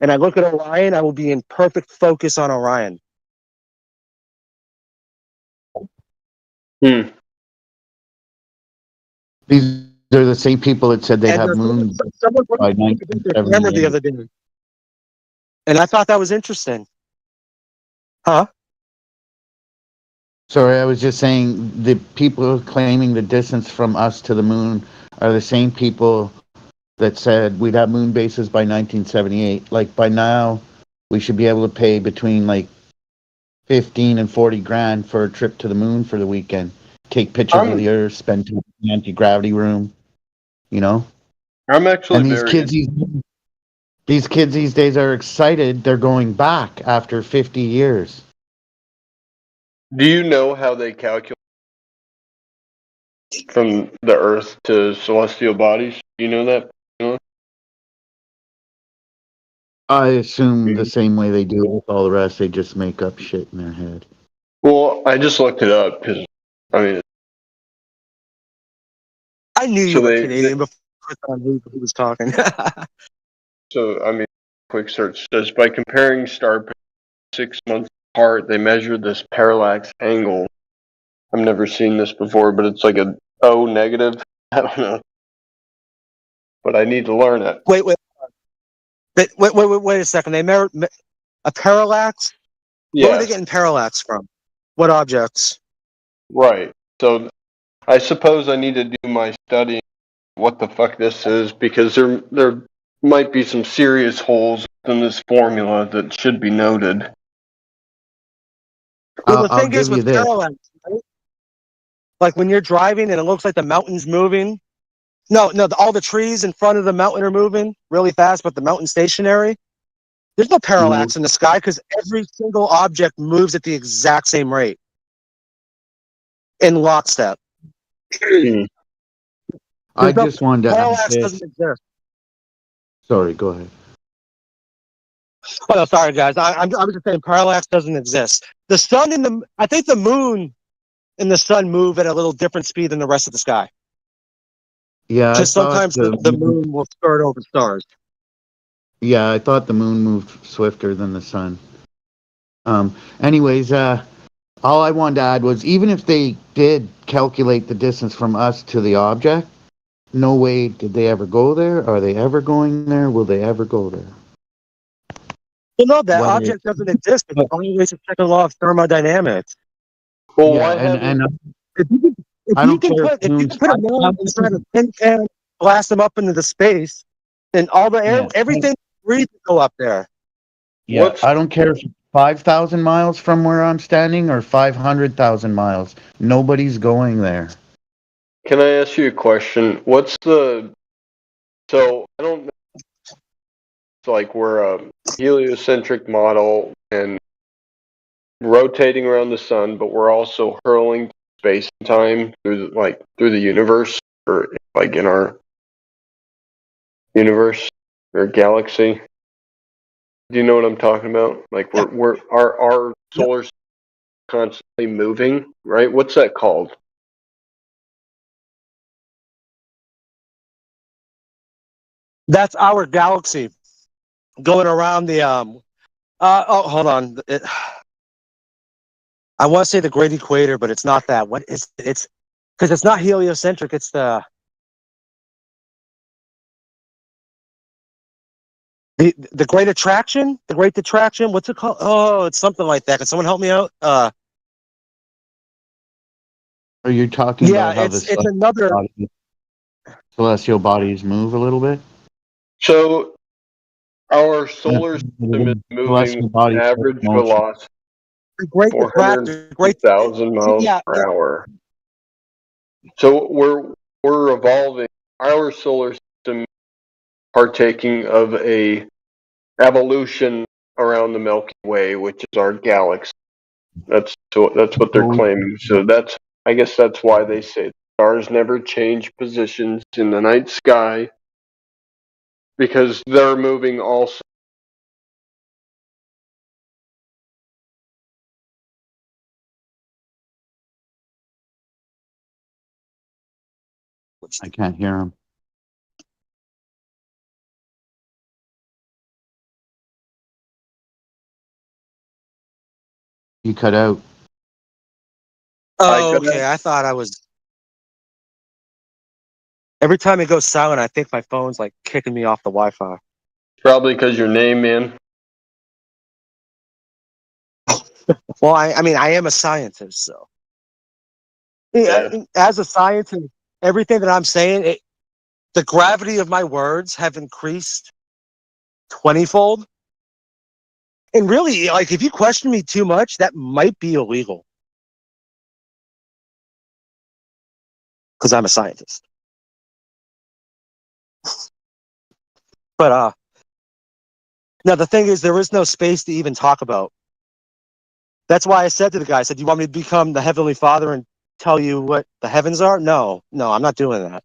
and I look at Orion, I will be in perfect focus on Orion? Hmm. These are the same people that said they'd have moon someone by their camera the 1978. other day, and I thought that was interesting. Huh? Sorry, I was just saying the people claiming the distance from us to the moon are the same people that said we'd have moon bases by 1978. Like by now, we should be able to pay between like 15 and 40 grand for a trip to the moon for the weekend. Take pictures of the Earth, spend time in the anti-gravity room, I'm actually And these very kids, these kids these days are excited. They're going back after 50 years. Do you know how they calculate from the Earth to celestial bodies? Do you know that? I assume the same way they do with all the rest. They just make up shit in their head. Well, I just looked it up because, I mean, I knew you were Canadian before on who was talking. So, I mean, quick search says by comparing star pairs 6 months apart, they measured this parallax angle. I've never seen this before, but it's like a O negative. I don't know, but I need to learn it. Wait a second. They measured a parallax. Where were they Yes, getting parallax from? What objects? right. So I suppose I need to do my studying. What the fuck this is, because there might be some serious holes in this formula that should be noted. Well, the I'll thing is give you with this. parallax, right? Like when you're driving and it looks like the mountain's moving. No, all the trees in front of the mountain are moving really fast, but the mountain's stationary. There's no parallax in the sky because every single object moves at the exact same rate in lockstep. I just wanted to add Parallax this. doesn't exist. Sorry, go ahead. Oh, no, sorry, guys. I'm just saying parallax doesn't exist. The sun and I think the moon and the sun move at a little different speed than the rest of the sky. Yeah, I Because thought sometimes the moon will skirt over stars. Yeah, I thought the moon moved swifter than the sun. Anyways, all I wanted to add was even if they did calculate the distance from us to the object, no way did they ever go there. Are they ever going there? Will they ever go there? Well, no, that Whether object doesn't exist. It's always a second law of thermodynamics. Well, yeah, why and if you can put a man and try to tin can blast them up into the space, and all the air, everything breathes to go up there. Yeah, I don't care if it's 5,000 miles from where I'm standing or 500,000 miles. Nobody's going there. Can I ask you a question? So I don't know. It's like we're a heliocentric model and rotating around the sun, but we're also hurling space and time through the universe, or like in our universe or galaxy. Do you know what I'm talking about? Like our solar system is constantly moving, right? What's that called? That's our galaxy going around the hold on. I want to say the Great Equator, but it's not that. What is it's because it's not heliocentric. It's the Great Attraction, the Great Detraction. What's it called? Oh, it's something like that. Can someone help me out? Are you talking about how it's another. celestial bodies move a little bit? So our solar system is moving with an average velocity The Great Detraction. 450,000 miles per hour. So we're evolving. Our solar system partaking of a evolution around the Milky Way, which is our galaxy. That's what they're claiming. So I guess that's why they say stars never change positions in the night sky, because they're moving also. I can't hear him. You cut out. Oh, okay. I thought I was. Every time it goes silent, I think my phone's like kicking me off the Wi-Fi. Probably because your name, man. Well, I mean, I am a scientist, so as a scientist, everything that I'm saying, the gravity of my words have increased 20-fold. And really, like, if you question me too much, that might be illegal. Because I'm a scientist. But now the thing is, there is no space to even talk about. That's why I said to the guy, I said, "Do you want me to become the Heavenly Father and tell you what the heavens are?" No, I'm not doing that.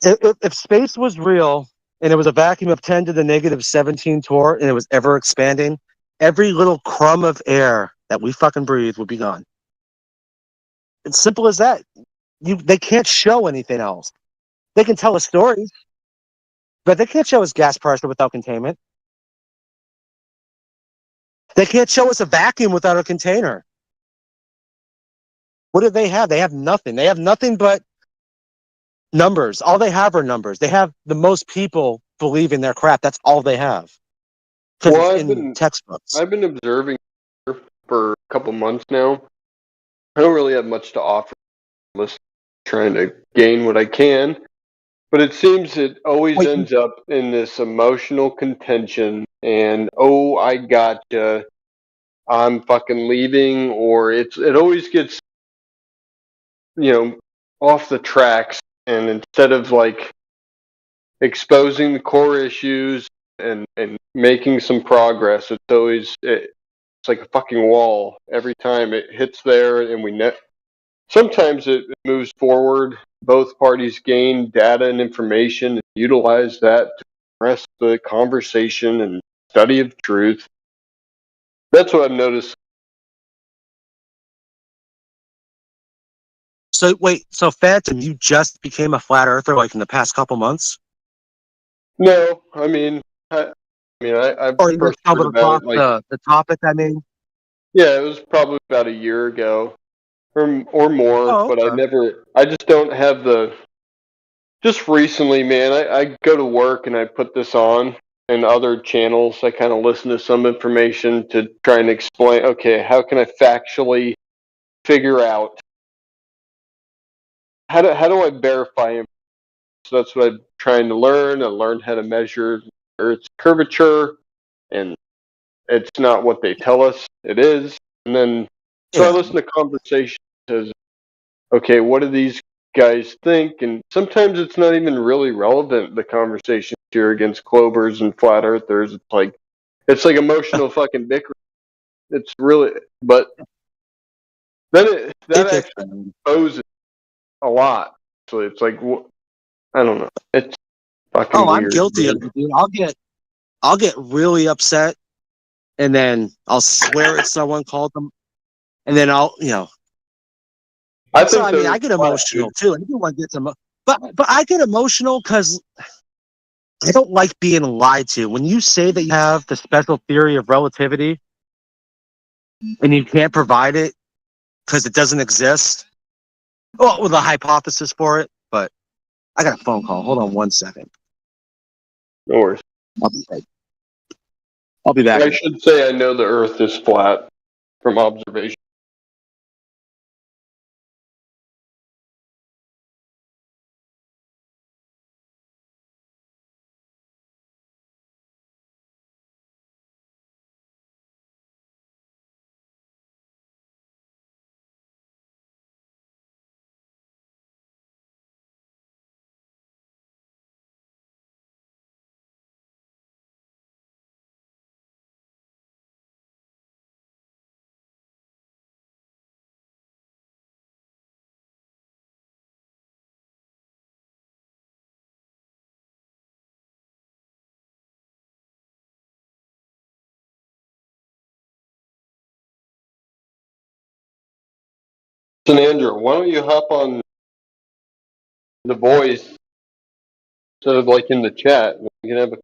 If space was real and it was a vacuum of 10 to the negative 17 torr and it was ever expanding, every little crumb of air that we fucking breathe would be gone. It's simple as that. They can't show anything else. They can tell us stories, but they can't show us gas pressure without containment. They can't show us a vacuum without a container. What do they have? They have nothing. They have nothing but numbers. All they have are numbers. They have the most people believing their crap. That's all they have. Because Well, it's in textbooks. I've been observing for a couple months now. I don't really have much to offer. I'm just trying to gain what I can. But it seems it always ends up in this emotional contention and, oh, I gotcha, I'm fucking leaving, or it always gets, off the tracks, and instead of like exposing the core issues and making some progress, it's like a fucking wall. Every time it hits there, and sometimes it moves forward. Both parties gain data and information and utilize that to progress the conversation and study of truth. That's what I've noticed. So wait, so Phantom, you just became a flat earther like in the past couple months? No, I mean, I've Or you first just heard stumbled about across it like, the topic, I mean? yeah, it was probably about a year ago or more, Oh, but okay. I just don't have just recently, man, I go to work and I put this on and other channels. I kind of listen to some information to try and explain, okay, how can I factually figure out how do I verify him? So that's what I'm trying to learn. I learned how to measure Earth's curvature, and it's not what they tell us it is. And then so I listen to conversations as, okay, what do these guys think? And sometimes it's not even really relevant, the conversations here against Clovers and flat earthers. It's like emotional fucking bickering. It's really, but then that actually exposes a lot. So it's like, I don't know. It's fucking Oh, I'm weird. guilty of it, dude. I'll get really upset, and then I'll swear at someone, called them, and then I So think I mean, they're I get flat, emotional dude. too. Everyone gets but I get emotional because I don't like being lied to. When you say that you have the special theory of relativity and you can't provide it because it doesn't exist, well, with a hypothesis for it. But I got a phone call. Hold on 1 second. No worries. I'll be back. I should say I know the Earth is flat from observation. Listen, Andrew, why don't you hop on the voice instead of like in the chat? We can have a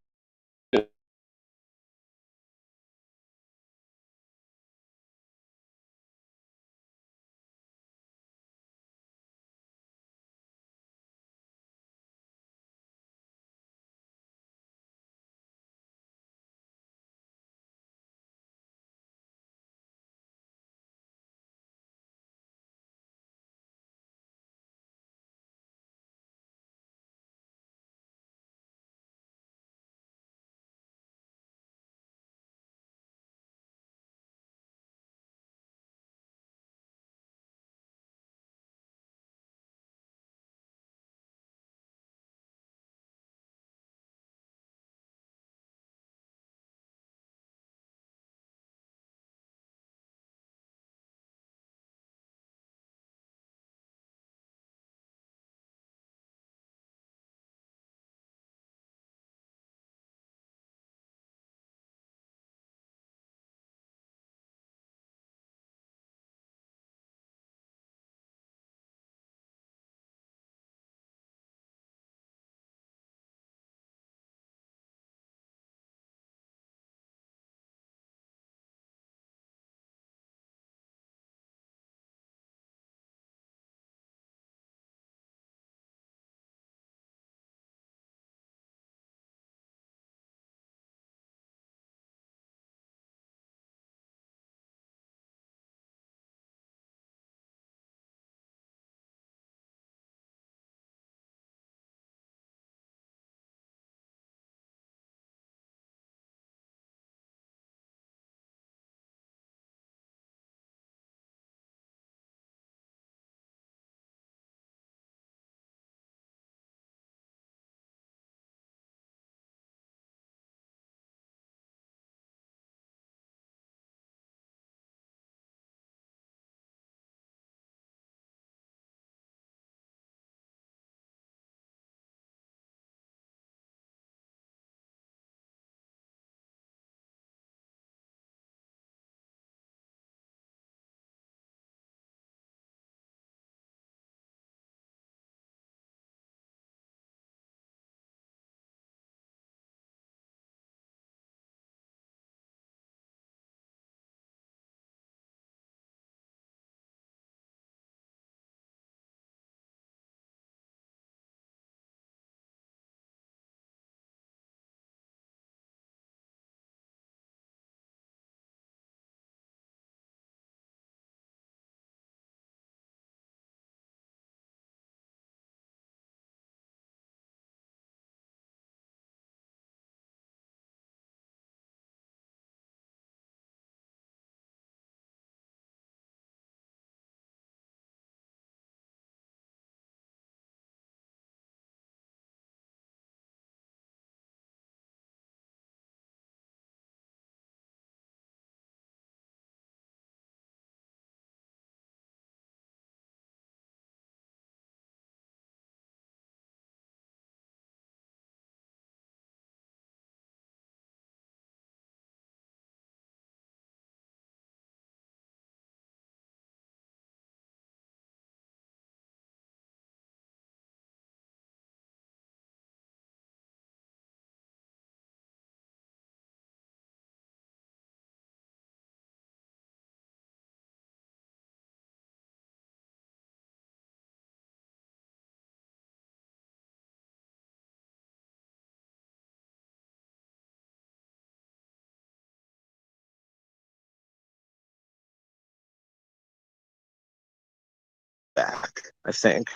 back, I think.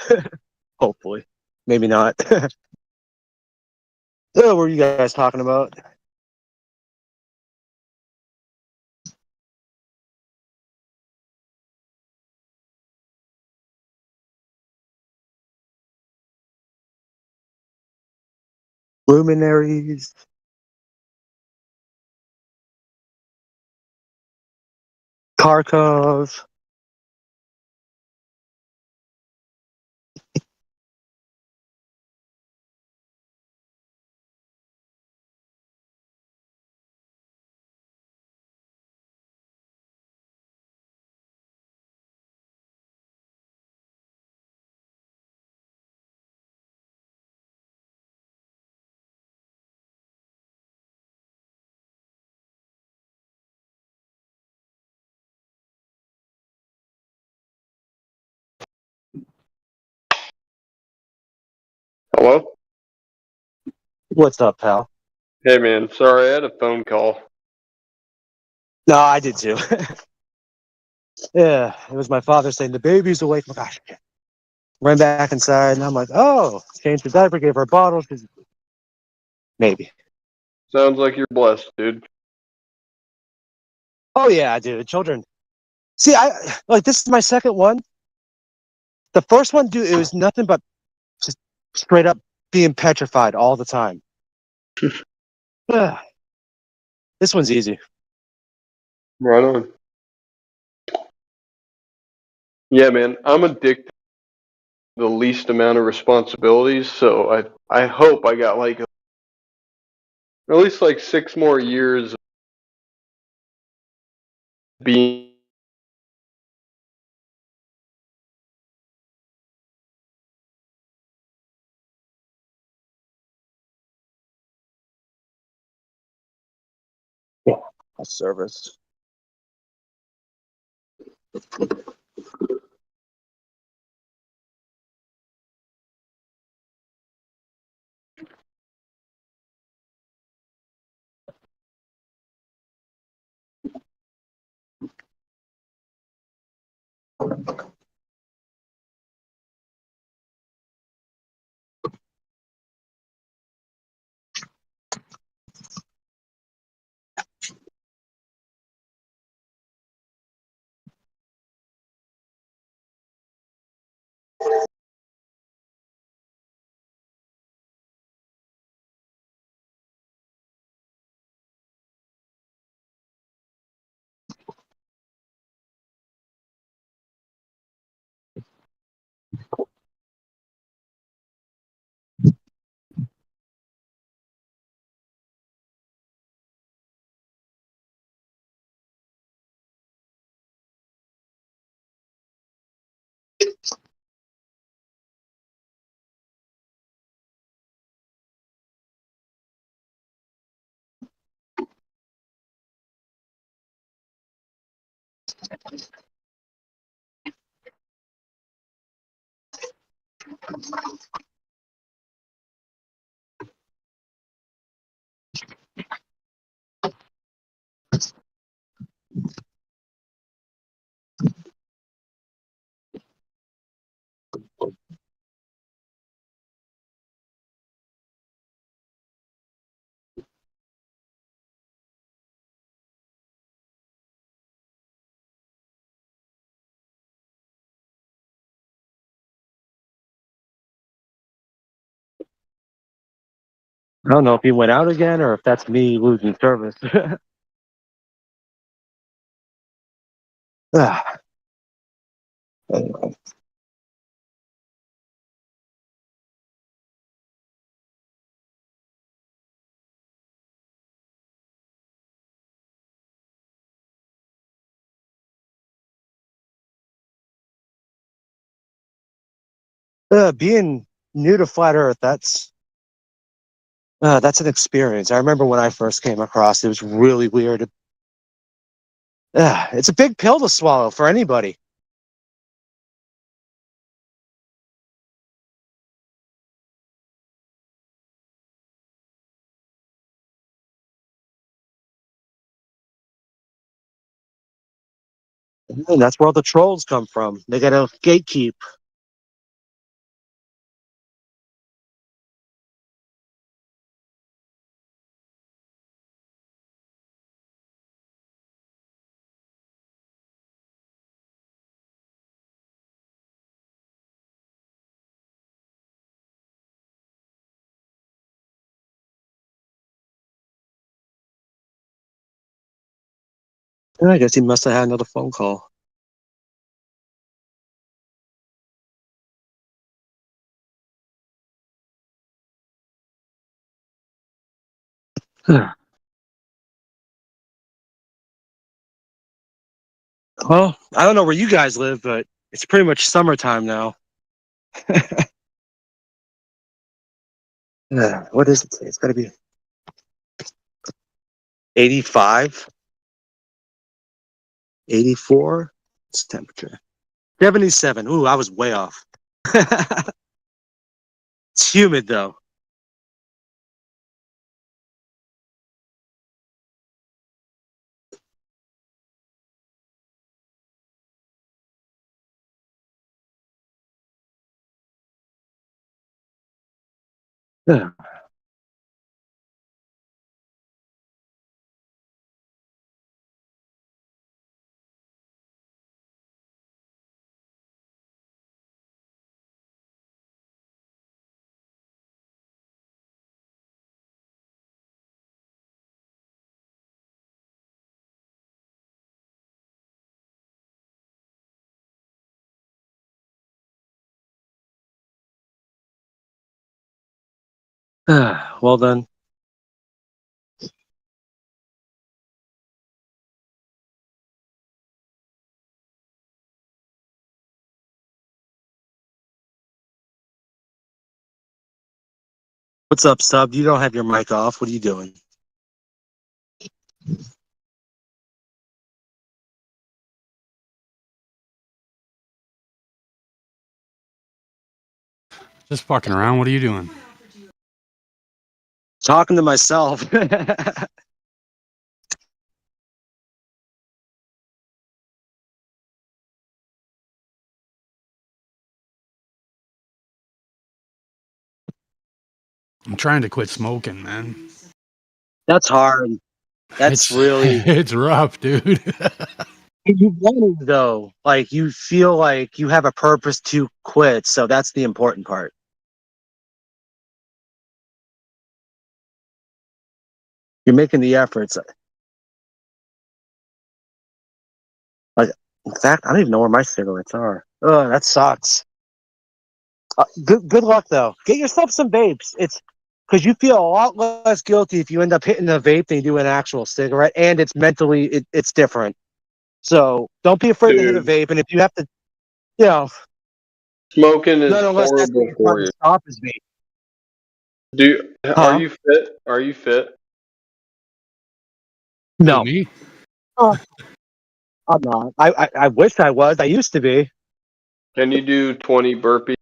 Hopefully. Maybe not. Oh, what were you guys talking about? Luminaries. Kharkov. Hello? What's up, pal? Hey man, sorry, I had a phone call. No, I did too. Yeah, it was my father saying the baby's awake. Oh my gosh. Ran back inside, and I'm like, oh, changed the diaper, gave her a bottle. Maybe. Sounds like you're blessed, dude. Oh yeah, dude. Children. See, I like this is my second one. The first one, dude, it was nothing but just straight up being petrified all the time. This one's easy. Right on. Yeah, man, I'm addicted to the least amount of responsibilities, so I hope I got like at least like 6 more years of being Yeah, a service. I don't know if he went out again or if that's me losing service. Anyway. Being new to flat Earth, that's an experience. I remember when I first came across it was really weird. It's a big pill to swallow for anybody. And that's where all the trolls come from. They got to gatekeep. And I guess he must have had another phone call. Well, I don't know where you guys live, but it's pretty much summertime now. What is it today? It's got to be 85, 84. It's temperature. 77. Ooh, I was way off. It's humid though. Yeah. Well then. What's up, sub? You don't have your mic off. What are you doing? Just fucking around. What are you doing? Talking to myself. I'm trying to quit smoking, man. That's hard. That's really. It's rough, dude. You want to though. Like you feel like you have a purpose to quit, so that's the important part. You're making the efforts. Like, in fact, I don't even know where my cigarettes are. Oh, that sucks. Good luck though. Get yourself some vapes. It's because you feel a lot less guilty if you end up hitting a vape than you do an actual cigarette, and it's mentally it's different. So don't be afraid to hit a Dude, vape, and if you have to, you know, smoking is nonetheless, that's what horrible you're trying for to you. stop is vape. Are Huh? you fit? Are you fit? Who, No. me? I'm not. I wish I was. I used to be. Can you do 20 burpees,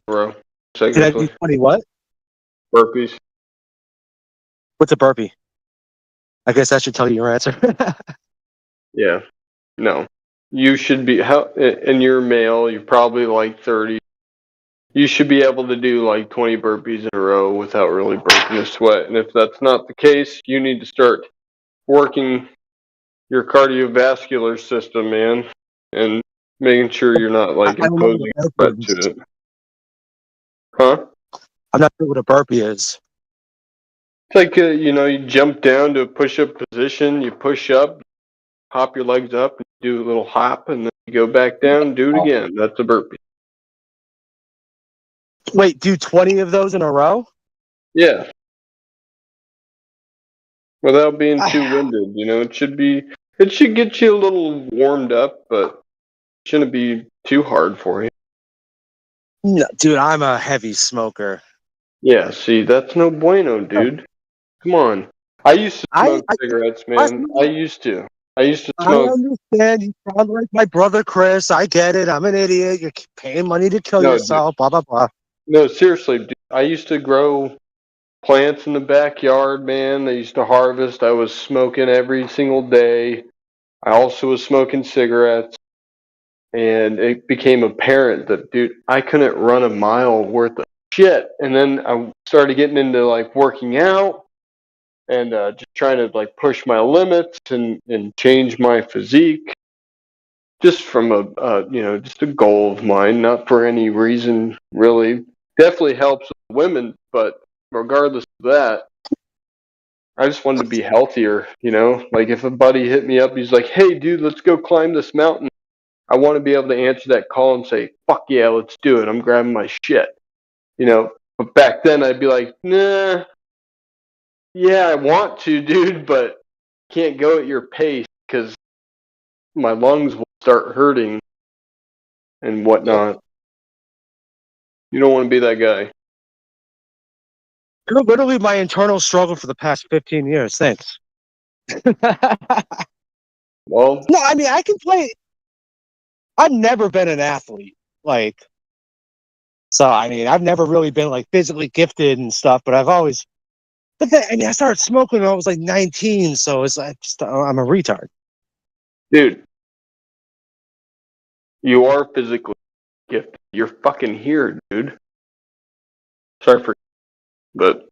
bro? Can I do Consecutively? 20 what? Burpees? What's a burpee? I guess I should tell you your answer. Yeah. No. You should be, and you're male, you're probably like 30. You should be able to do like 20 burpees in a row without really breaking a sweat. And if that's not the case, you need to start working your cardiovascular system, man, and making sure you're not like I don't know what imposing a sweat burpee is. to it. Huh? I'm not sure what a burpee is. It's like, you jump down to a push up position, you push up, hop your legs up, and do a little hop, and then you go back down, do it again. That's a burpee. Wait, do 20 of those in a row? Yeah. Without being too winded, it should get you a little warmed up, but it shouldn't be too hard for you. No, dude, I'm a heavy smoker. Yeah, see, that's no bueno, dude. Come on. I used to smoke cigarettes, man. I used to I smoke. understand. You sound like my brother Chris. I get it. I'm an idiot. You're paying money to kill No, dude. yourself. Blah blah blah. No, seriously, dude. I used to grow plants in the backyard, man. I used to harvest. I was smoking every single day. I also was smoking cigarettes, and it became apparent that, dude, I couldn't run a mile worth of shit. And then I started getting into like working out and just trying to like push my limits and change my physique, just from just a goal of mine, not for any reason really. Definitely helps with women, but regardless of that, I just wanted to be healthier, Like if a buddy hit me up, he's like, "Hey dude, let's go climb this mountain." I want to be able to answer that call and say, "Fuck yeah, let's do it. I'm grabbing my shit." But back then I'd be like, "Nah, yeah, I want to, dude, but can't go at your pace because my lungs will start hurting and whatnot." You don't want to be that guy. You're literally my internal struggle for the past 15 years. Thanks. Well, no, I mean, I can play. I've never been an athlete. So, I mean, I've never really been like physically gifted and stuff, but I've always. But then, I mean, I started smoking when I was like 19, so it's like I'm a retard. Dude, you are physically gifted. You're fucking here, dude. Sorry for, but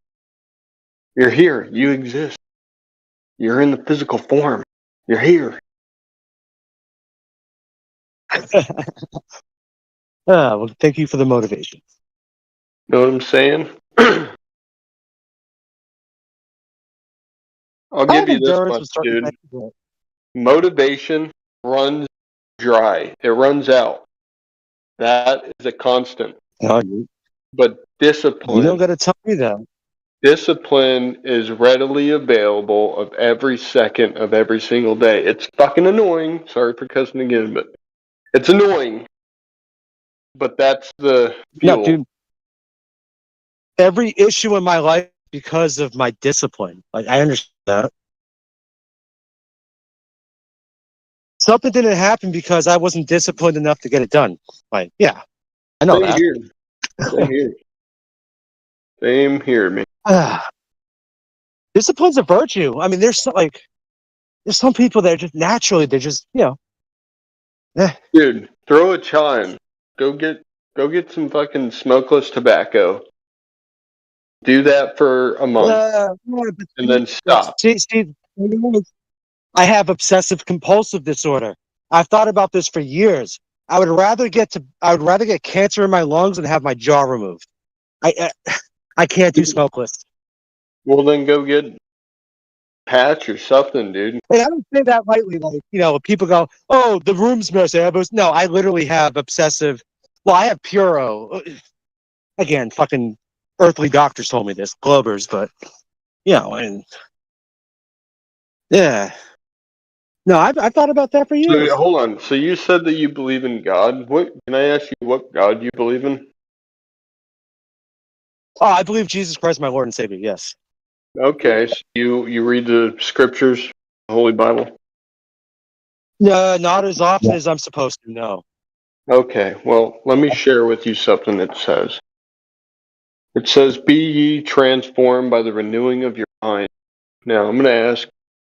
you're here. You exist. You're in the physical form. You're here. Well, thank you for the motivation. Know what I'm saying? I'll give you this much, dude. Motivation runs dry. It runs out. That is a constant. But discipline. You don't got to tell me that. Discipline is readily available of every second of every single day. It's fucking annoying. Sorry for cussing again, but it's annoying. But that's the fuel. No, dude. Every issue in my life because of my discipline. Like, I understand that. Something didn't happen because I wasn't disciplined enough to get it done. Like, yeah, I know that. Here. Same here. Same here, man. Discipline's a virtue. I mean, there's some people that are just naturally, they're just, Dude, throw a chime. Go get some fucking smokeless tobacco. Do that for a month. And then stop. See, I have obsessive compulsive disorder. I've thought about this for years. I would rather get cancer in my lungs than have my jaw removed. I can't do smokeless. Well, then go get patch or something, dude. And I don't say that lightly. Like, people go, "Oh, the room's messy." No, I literally have obsessive. Well, I have Puro. Again, fucking earthly doctors told me this, Globers, but and yeah. No, I've thought about that for years. So, hold on. So you said that you believe in God. What can I ask you? What God you believe in? Oh, I believe Jesus Christ, my Lord and Savior. Yes. Okay, so you read the scriptures, the Holy Bible? No, not as often as I'm supposed to. No. Okay, well, let me share with you something it says. It says, "Be ye transformed by the renewing of your mind." Now, I'm going to ask,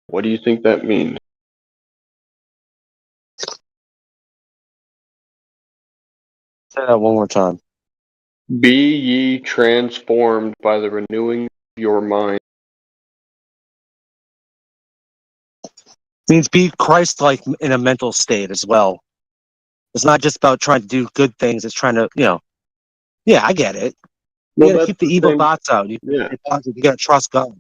what do you think that means? Say that one more time. Be ye transformed by the renewing of your mind. Means be Christ-like in a mental state as well. It's not just about trying to do good things. It's trying to, yeah, I get it. You Well, gotta keep the evil thoughts out. You gotta trust God.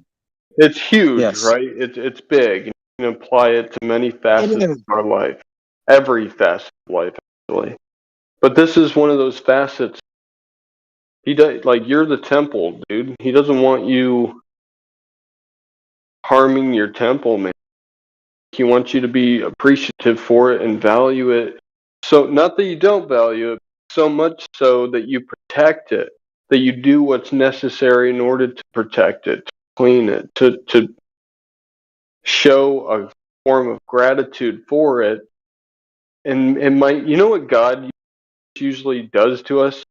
It's huge, Yes. right? It's big. You can apply it to many facets of our life. Every facet of life, actually. But this is one of those facets. He does, like, you're the temple, dude. He doesn't want you harming your temple, man. He wants you to be appreciative for it and value it. So, not that you don't value it, so much so that you protect it, that you do what's necessary in order to protect it, to clean it, to show a form of gratitude for it. And you know what God usually does to us?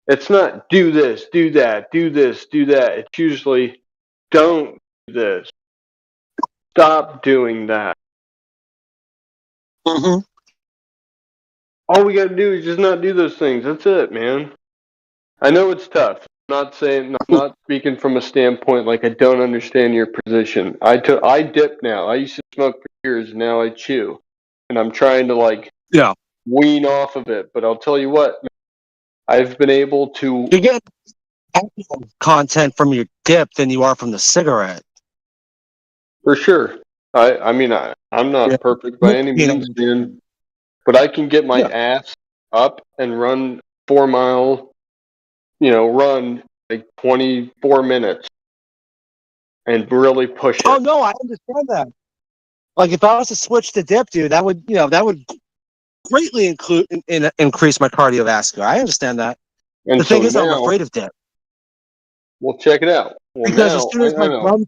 It's not do this, do that, do this, do that. It's usually don't do this. Stop doing that. Mm-hmm. All we got to do is just not do those things. That's it, man. I know it's tough. I'm not speaking from a standpoint like I don't understand your position. I dip now. I used to smoke for years, now I chew, and I'm trying to Yeah. wean off of it. But I'll tell you what, I've been able to. You get content from your dip than you are from the cigarette. For sure. I'm Yeah. not perfect by any means, man. But I can get my Yeah. ass up and run 4 mile, run like 24 minutes and really push Oh it. no, I understand that. Like if I was to switch to dip, dude, that would greatly increase my cardiovascular. I understand that. And The so thing is, I'm now, afraid of dip well, check it out. Well, because as now, soon I as my know. gums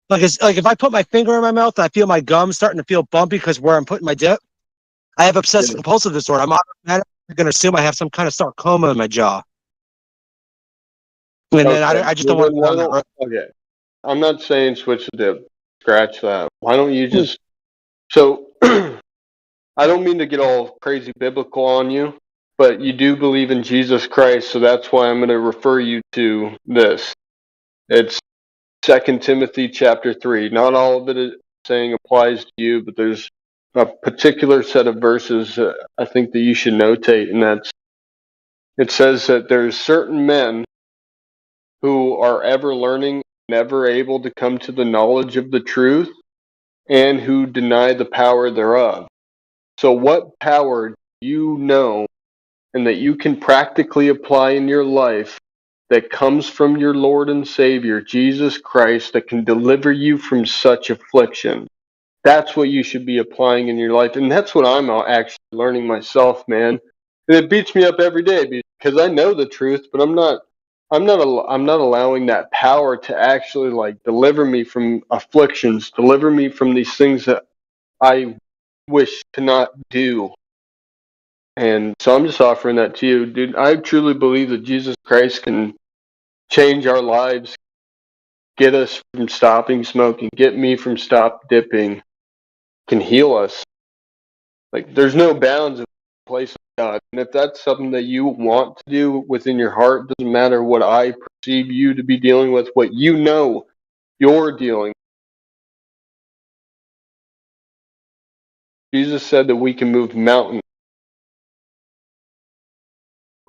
like if I put my finger in my mouth and I feel my gums starting to feel bumpy because where I'm putting my dip, I have obsessive compulsive disorder. I'm automatically going to assume I have some kind of sarcoma in my jaw, and then Okay. I just Well, don't want then to go why down that don't, road. okay. I'm not saying switch the dip. Scratch that. Why don't you just, so I don't mean to get all crazy biblical on you, but you do believe in Jesus Christ, so that's why I'm going to refer you to this. It's 2 Timothy chapter 3. Not all of it is saying applies to you, but there's a particular set of verses I think that you should notate, and it says that there's certain men who are ever learning, never able to come to the knowledge of the truth, and who deny the power thereof. So what power do you know and that you can practically apply in your life that comes from your Lord and Savior, Jesus Christ, that can deliver you from such affliction? That's what you should be applying in your life. And that's what I'm actually learning myself, man. And it beats me up every day because I know the truth, but I'm not allowing that power to actually deliver me from afflictions, deliver me from these things that I wish to not do. And so I'm just offering that to you, dude. I truly believe that Jesus Christ can change our lives, get us from stopping smoking, get me from stop dipping, can heal us. Like there's no bounds of the place of God. And if that's something that you want to do within your heart, doesn't matter what I perceive you to be dealing with, what you know you're dealing with. Jesus said that we can move mountains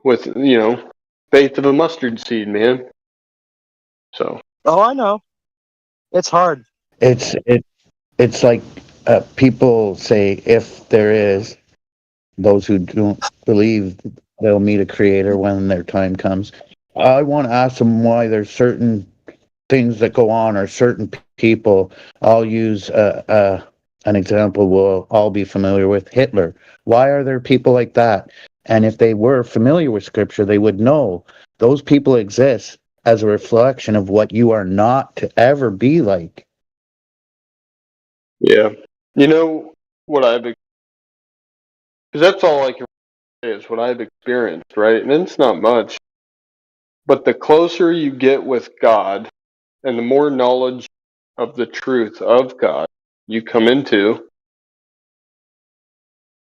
with, faith of a mustard seed, man. So. Oh, I know. It's hard. It's like people say if there is those who don't believe they'll meet a creator when their time comes. I want to ask them why there's certain things that go on or certain people. I'll use an example we'll all be familiar with, Hitler. Why are there people like that? And if they were familiar with scripture, they would know those people exist as a reflection of what you are not to ever be like. Yeah. You know what because that's all I can say is what I've experienced, right? And it's not much. But the closer you get with God and the more knowledge of the truth of God you come into,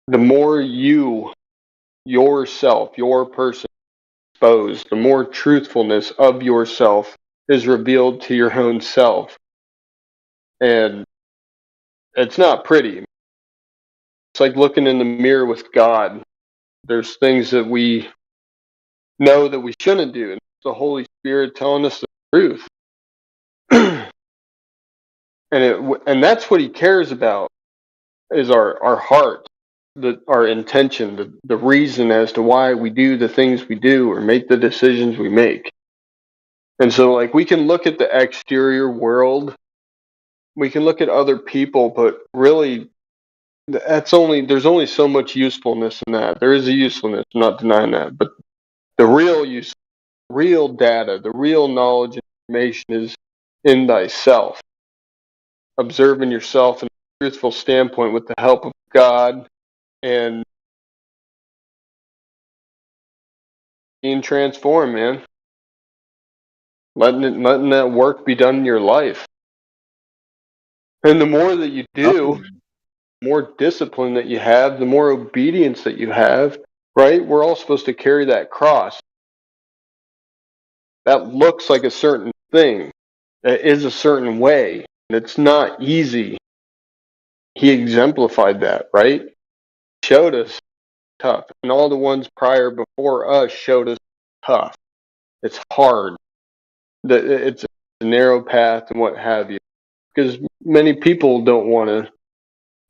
the more yourself, your person exposed, the more truthfulness of yourself is revealed to your own self. And it's not pretty. It's like looking in the mirror with God. There's things that we know that we shouldn't do. And it's the Holy Spirit telling us the truth. and that's what he cares about is our heart, our intention, the reason as to why we do the things we do or make the decisions we make. And so we can look at the exterior world, we can look at other people, but really there's only so much usefulness in that. There is a usefulness, I'm not denying that, but the real data, the real knowledge and information is in thyself. Observing yourself in a truthful standpoint with the help of God and being transformed, man. Letting that work be done in your life. And the more that you do, more discipline that you have, the more obedience that you have, right? We're all supposed to carry that cross. That looks like a certain thing. It is a certain way. And it's not easy. He exemplified that, right? Showed us tough. And all the ones prior before us showed us tough. It's hard. It's a narrow path and what have you. Because many people don't want to.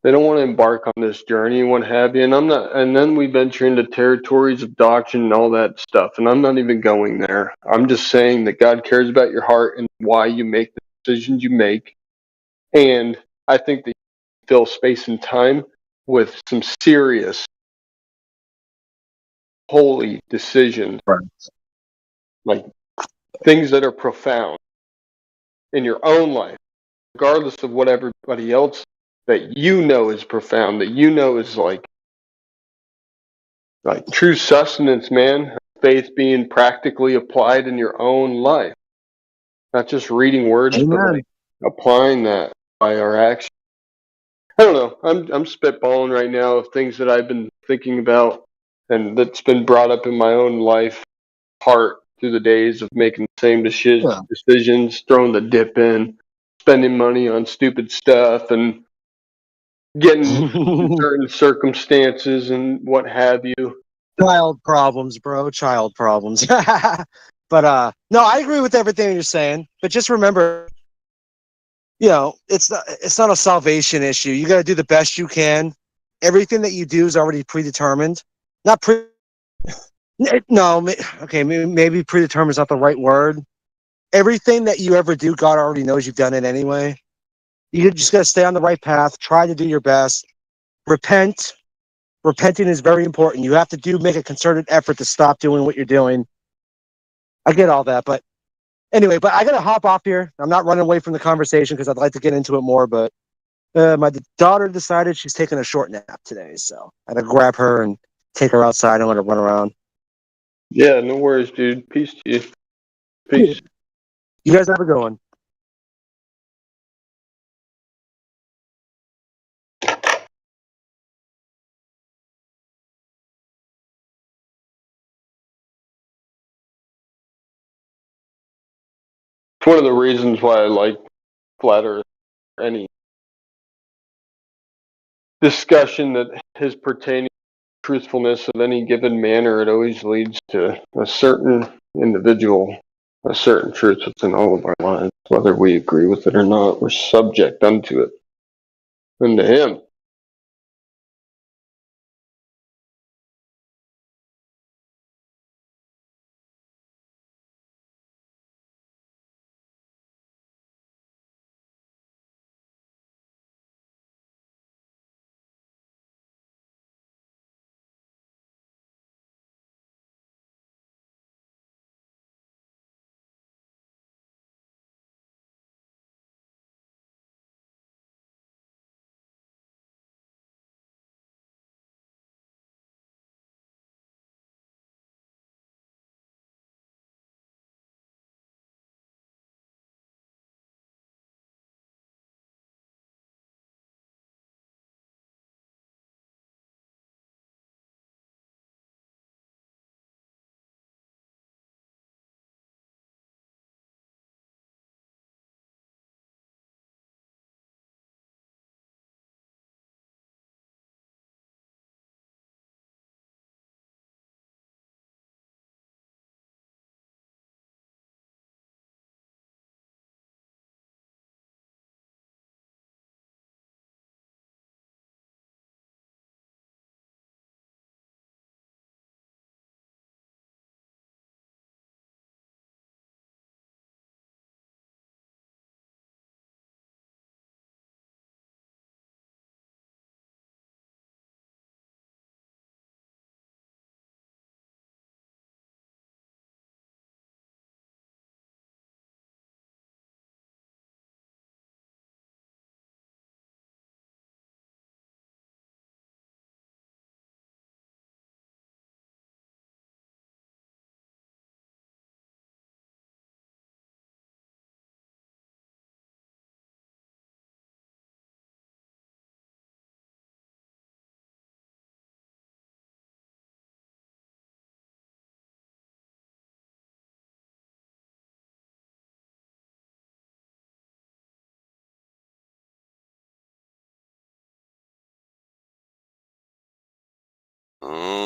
They don't want to embark on this journey and what have you. And I'm not. And then we venture into territories of doctrine and all that stuff. And I'm not even going there. I'm just saying that God cares about your heart and why you make the decisions you make. And I think that you fill space and time with some serious, holy decisions, like things that are profound in your own life, regardless of what everybody else that you know is profound, that you know is like true sustenance, man. Faith being practically applied in your own life, not just reading words, but Amen. like applying that by our actions. I don't know. I'm spitballing right now of things that I've been thinking about and that's been brought up in my own life, heart through the days of making the same Yeah. decisions, throwing the dip in, spending money on stupid stuff, and getting in certain circumstances and what have you. Child problems, bro. Child problems. But no, I agree with everything you're saying. But just remember, it's not a salvation issue. You got to do the best you can. Everything that you do is already predetermined. Not pre. No, okay, maybe predetermined is not the right word. Everything that you ever do, God already knows you've done it anyway. You just got to stay on the right path. Try to do your best. Repent. Repenting is very important. You have to make a concerted effort to stop doing what you're doing. I get all that, but anyway, but I gotta hop off here. I'm not running away from the conversation because I'd like to get into it more, but my daughter decided she's taking a short nap today, so I had to grab her and take her outside and let her run around. Yeah, no worries, dude. Peace to you. Peace. You guys have a good one. It's one of the reasons why I like flat Earth. Any discussion that is pertaining to truthfulness of any given manner, it always leads to a certain individual, a certain truth within all of our lives. Whether we agree with it or not, we're subject unto it. And to Him.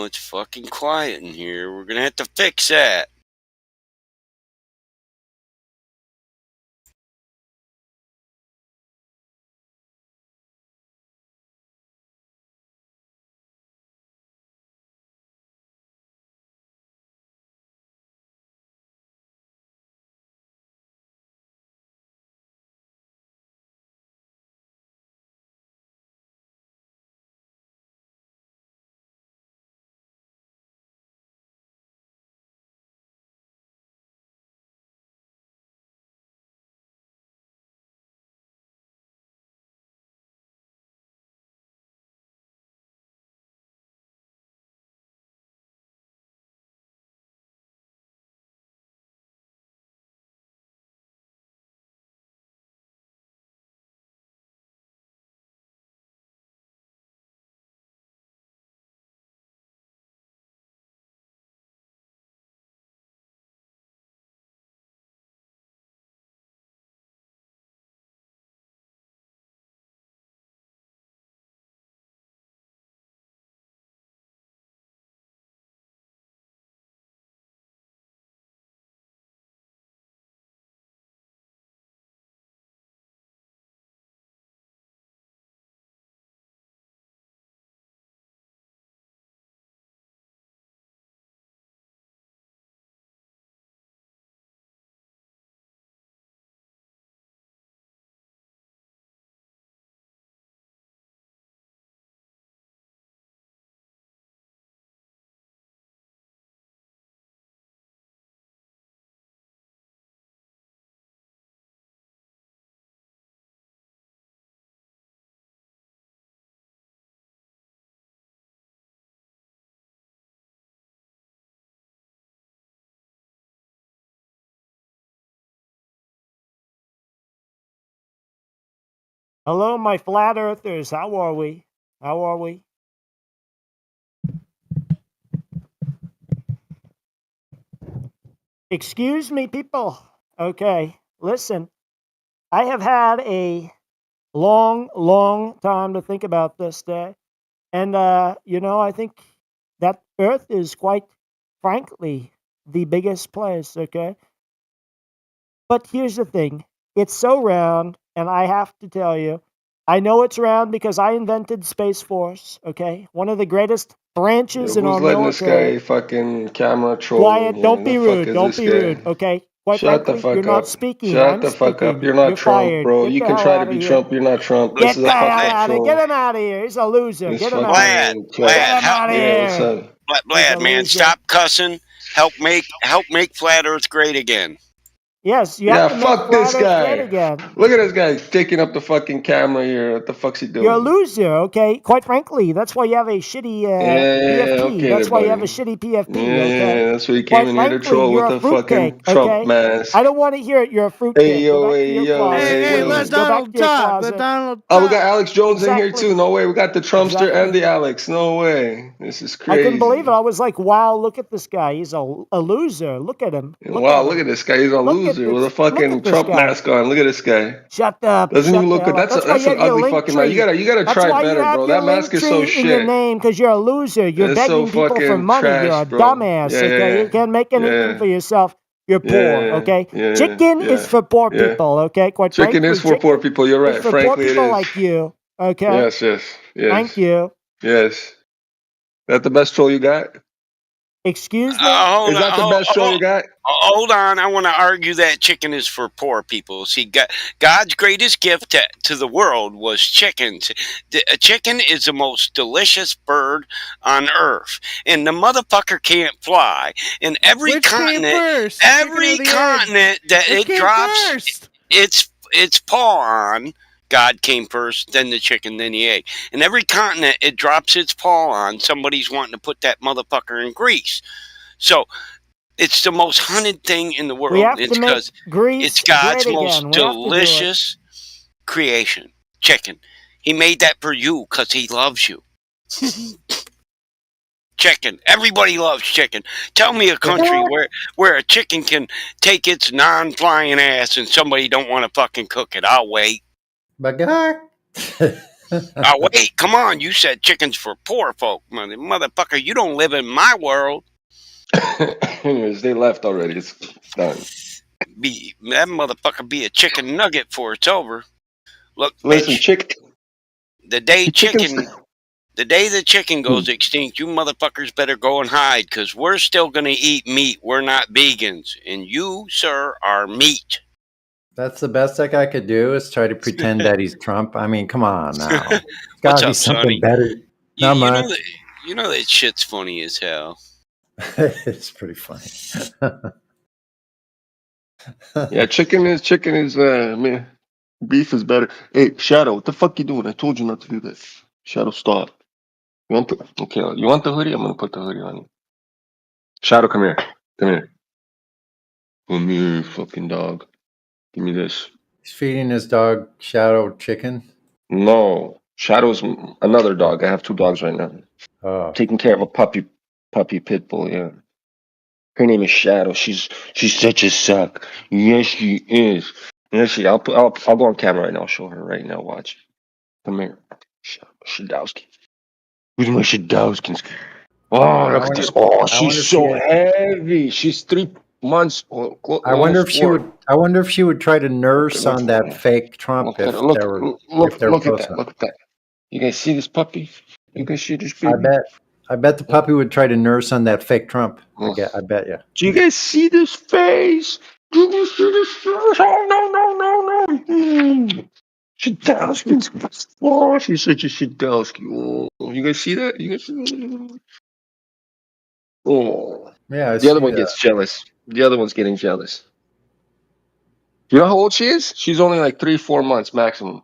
Oh, it's fucking quiet in here. We're gonna have to fix that. Hello, my flat earthers. How are we? How are we? Excuse me, people. Okay, listen. I have had a long time to think about this day. And, I think that Earth is quite frankly the biggest place, okay? But here's the thing. It's so round, and I have to tell you, I know it's round because I invented Space Force, okay? One of the greatest branches Yo, in our who's letting this military. guy fucking camera troll in Quiet, here? don't The be fuck rude, is don't this be guy? rude, okay? Quite Shut the frankly, you're fuck not up. speaking. Shut I'm the fuck up. speaking. You're not You're Trump, fired. bro. Get You the can hell try to out of be here. Trump. You're not Trump. This Get is the a hell fucking out of here. troll. Get him out of here. He's a loser. This Get him out of here. fucking Get cat. him out of Yeah, what's here. up? He's a Vlad, man, loser. stop cussing. Help make Flat Earth great again. Yes, you Yeah, have to make fuck this Flat Earth great guy. again. Look at this guy taking up the fucking camera here. What the fuck's he You're a doing? loser, okay? Quite frankly, that's why you have a shitty PFP. Okay That's there, why you have buddy. a shitty PFP, okay? Yeah, that's what he came Quite in here to frankly, troll you're with a the fruitcake, fucking Trump okay? mask. I don't want to hear it. You're a Hey fruitcake. Go yo, back to hey your yo, closet. hey Please, yo. go back to your closet. Oh, we got Alex Jones in here Exactly. too. No way. We got the Trumpster Exactly. and the Alex. No way. This is I couldn't believe crazy. it. I was like, wow, look at this guy. He's a loser. Look at him. Look Wow, at look him. at this guy. He's a Look at loser with a this. Look fucking at this Trump guy. mask on. Look at this guy. Shut up. Doesn't Shut even the look good. hell up. That's why That's you an have your ugly link fucking man. tree. You gotta That's try why you better, have bro. your That link mask is so tree in your shit. name, because you're a loser. You're It's so begging people for fucking money. You're trash, a bro. dumbass, Yeah, okay? You yeah, can't make anything for yeah, yourself. You're poor, yeah, okay? yeah, Chicken is yeah, for poor yeah. people, okay? Quite Chicken is frankly, for poor chicken people. You're is right. for poor Frankly, it people is. like you, okay? Yes, yes, Thank yes, you. yes. That the best troll you got? Excuse me? Is that the best troll you got? Hold on. I want to argue that chicken is for poor people. See, God's greatest gift to the world was chickens. A chicken is the most delicious bird on earth. And the motherfucker can't fly. And every continent, every continent that it drops its paw on, God came first, then the chicken, then the egg. And every continent it drops its paw on, somebody's wanting to put that motherfucker in grease. So it's the most hunted thing in the We world. have It's to make because it's Greece God's great most again. We have to do it. delicious creation. Chicken. He made that for you because he loves you. Chicken. Everybody loves chicken. Tell me a country where a chicken can take its non-flying ass and somebody don't want to fucking cook it. I'll wait. Bagak. Oh, wait, come on. You said chicken's for poor folk. Motherfucker, you don't live in my world. Anyways, they left already. It's done. That motherfucker be a chicken nugget before it's over. Look, Listen, bitch, the day chickens. the day the chicken goes extinct, you motherfuckers better go and hide, because we're still going to eat meat. We're not vegans. And you, sir, are meat. That's the best that guy could do is try to pretend that he's Trump. I mean, come on now. It's What's gotta be up, something Sonny? better. Not You much. know that shit's funny as hell. It's pretty funny. Yeah, chicken is man, beef is better. Hey, Shadow, what the fuck you doing? I told you not to do that. Shadow, stop. You want you want the hoodie? I'm gonna put the hoodie on you. Shadow, come here. Come here. Come here, fucking dog. Give me this. He's feeding his dog Shadow chicken. No. Shadow's another dog. I have 2 dogs right now. Oh. Taking care of a puppy pit bull, yeah. Her name is Shadow. She's such a suck. Yes, she is. Yes, she. I'll go on camera right now. I'll show her right now. Watch. Come here, Shadowski. Who's my Shadowskins? Oh, look at this. Oh, she's so heavy. She's 3 months old. I wonder if Almost she 4. would. I wonder if she would try to nurse on that fake Trump if Look they were. at close that. enough. Look at that. You guys see this puppy? You guys see this I baby? bet the puppy would try to nurse on that fake Trump. I bet you. Do you guys see this face? Do you see this face? Oh, no. Shadowski. Oh, she's such a Shadowski. Oh, you guys see that? You guys see that? Oh. Yeah, The other one gets jealous. The other one's getting jealous. You know how old she is? She's only like 3-4 months maximum.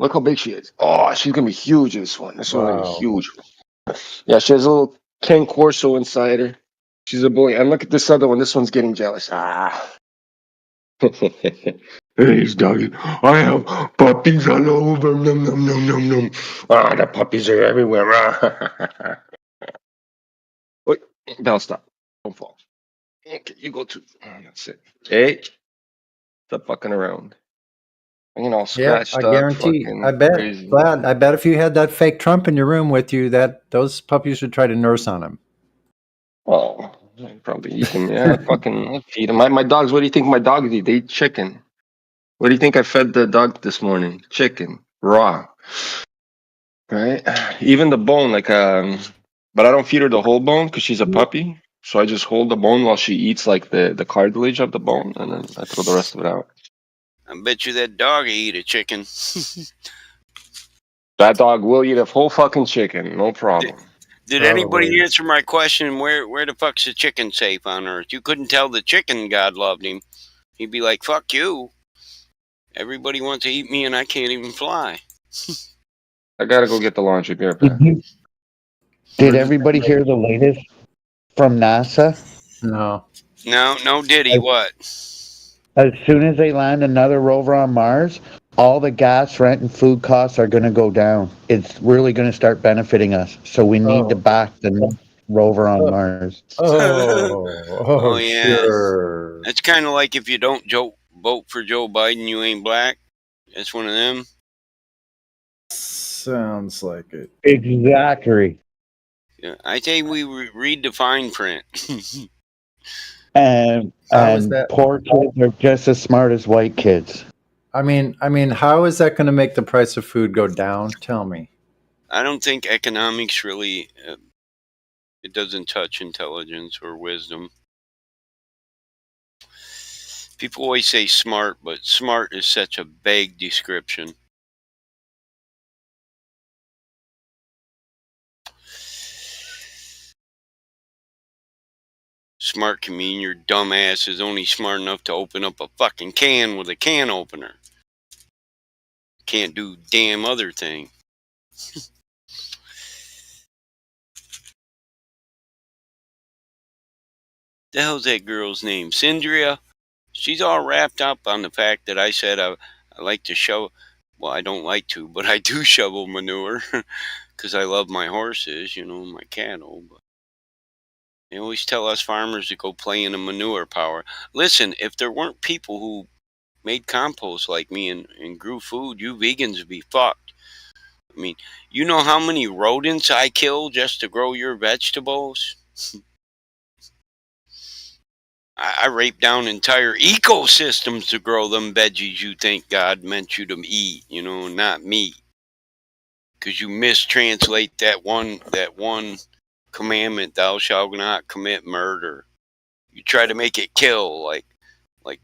Look how big she is. Oh, she's gonna be huge. This one's gonna be huge. Yeah, she has a little Ken Corso inside her. She's a boy. And look at this other one. This one's getting jealous. Ah. Hey, doggy. I have puppies all over. Nom, nom, nom, nom, nom. Ah, the puppies are everywhere. Ah. Wait, Bell, stop. Don't fall. Okay, you go too. That's it. Hey, stop fucking around. I'm all scratched I up. guarantee. Fucking I bet. crazy. Glad. I bet if you had that fake Trump in your room with you, that those puppies would try to nurse on him. Oh, I'd probably eat them. Yeah, I'd feed them. My dogs. What do you think my dogs eat? They eat chicken. What do you think I fed the dog this morning? Chicken, raw. Right? Even the bone, but I don't feed her the whole bone because she's a puppy. So I just hold the bone while she eats like the cartilage of the bone, and then I throw the rest of it out. I bet you that dog eat a chicken. That dog will eat a whole fucking chicken, no problem. Did anybody answer my question? Where the fuck's the chicken safe on Earth? You couldn't tell the chicken God loved him. He'd be like, fuck you. Everybody wants to eat me and I can't even fly. I gotta go get the laundry. Be right back. Did everybody hear the latest from NASA? No. No, did he? What? As soon as they land another rover on Mars, all the gas, rent, and food costs are going to go down. It's really going to start benefiting us. So we need to back the next rover on Mars. Oh yeah. Sure. That's kind of like if you don't vote for Joe Biden, you ain't black. That's one of them. Sounds like it. Exactly. Yeah, I say we read the fine print. And poor kids are just as smart as white kids. I mean, how is that going to make the price of food go down? Tell me. I don't think economics really, it doesn't touch intelligence or wisdom. People always say smart, but smart is such a vague description. Smart can mean your dumb ass is only smart enough to open up a fucking can with a can opener. Can't do damn other thing. The hell's that girl's name? Cindria? She's all wrapped up on the fact that I said I like to shovel. Well, I don't like to, but I do shovel manure because I love my horses, my cattle. But they always tell us farmers to go play in a manure power. Listen, if there weren't people who made compost like me and grew food, you vegans would be fucked. I mean, you know how many rodents I kill just to grow your vegetables? I rape down entire ecosystems to grow them veggies you think God meant you to eat, not meat. Because you mistranslate that one commandment, thou shalt not commit murder. You try to make it kill, like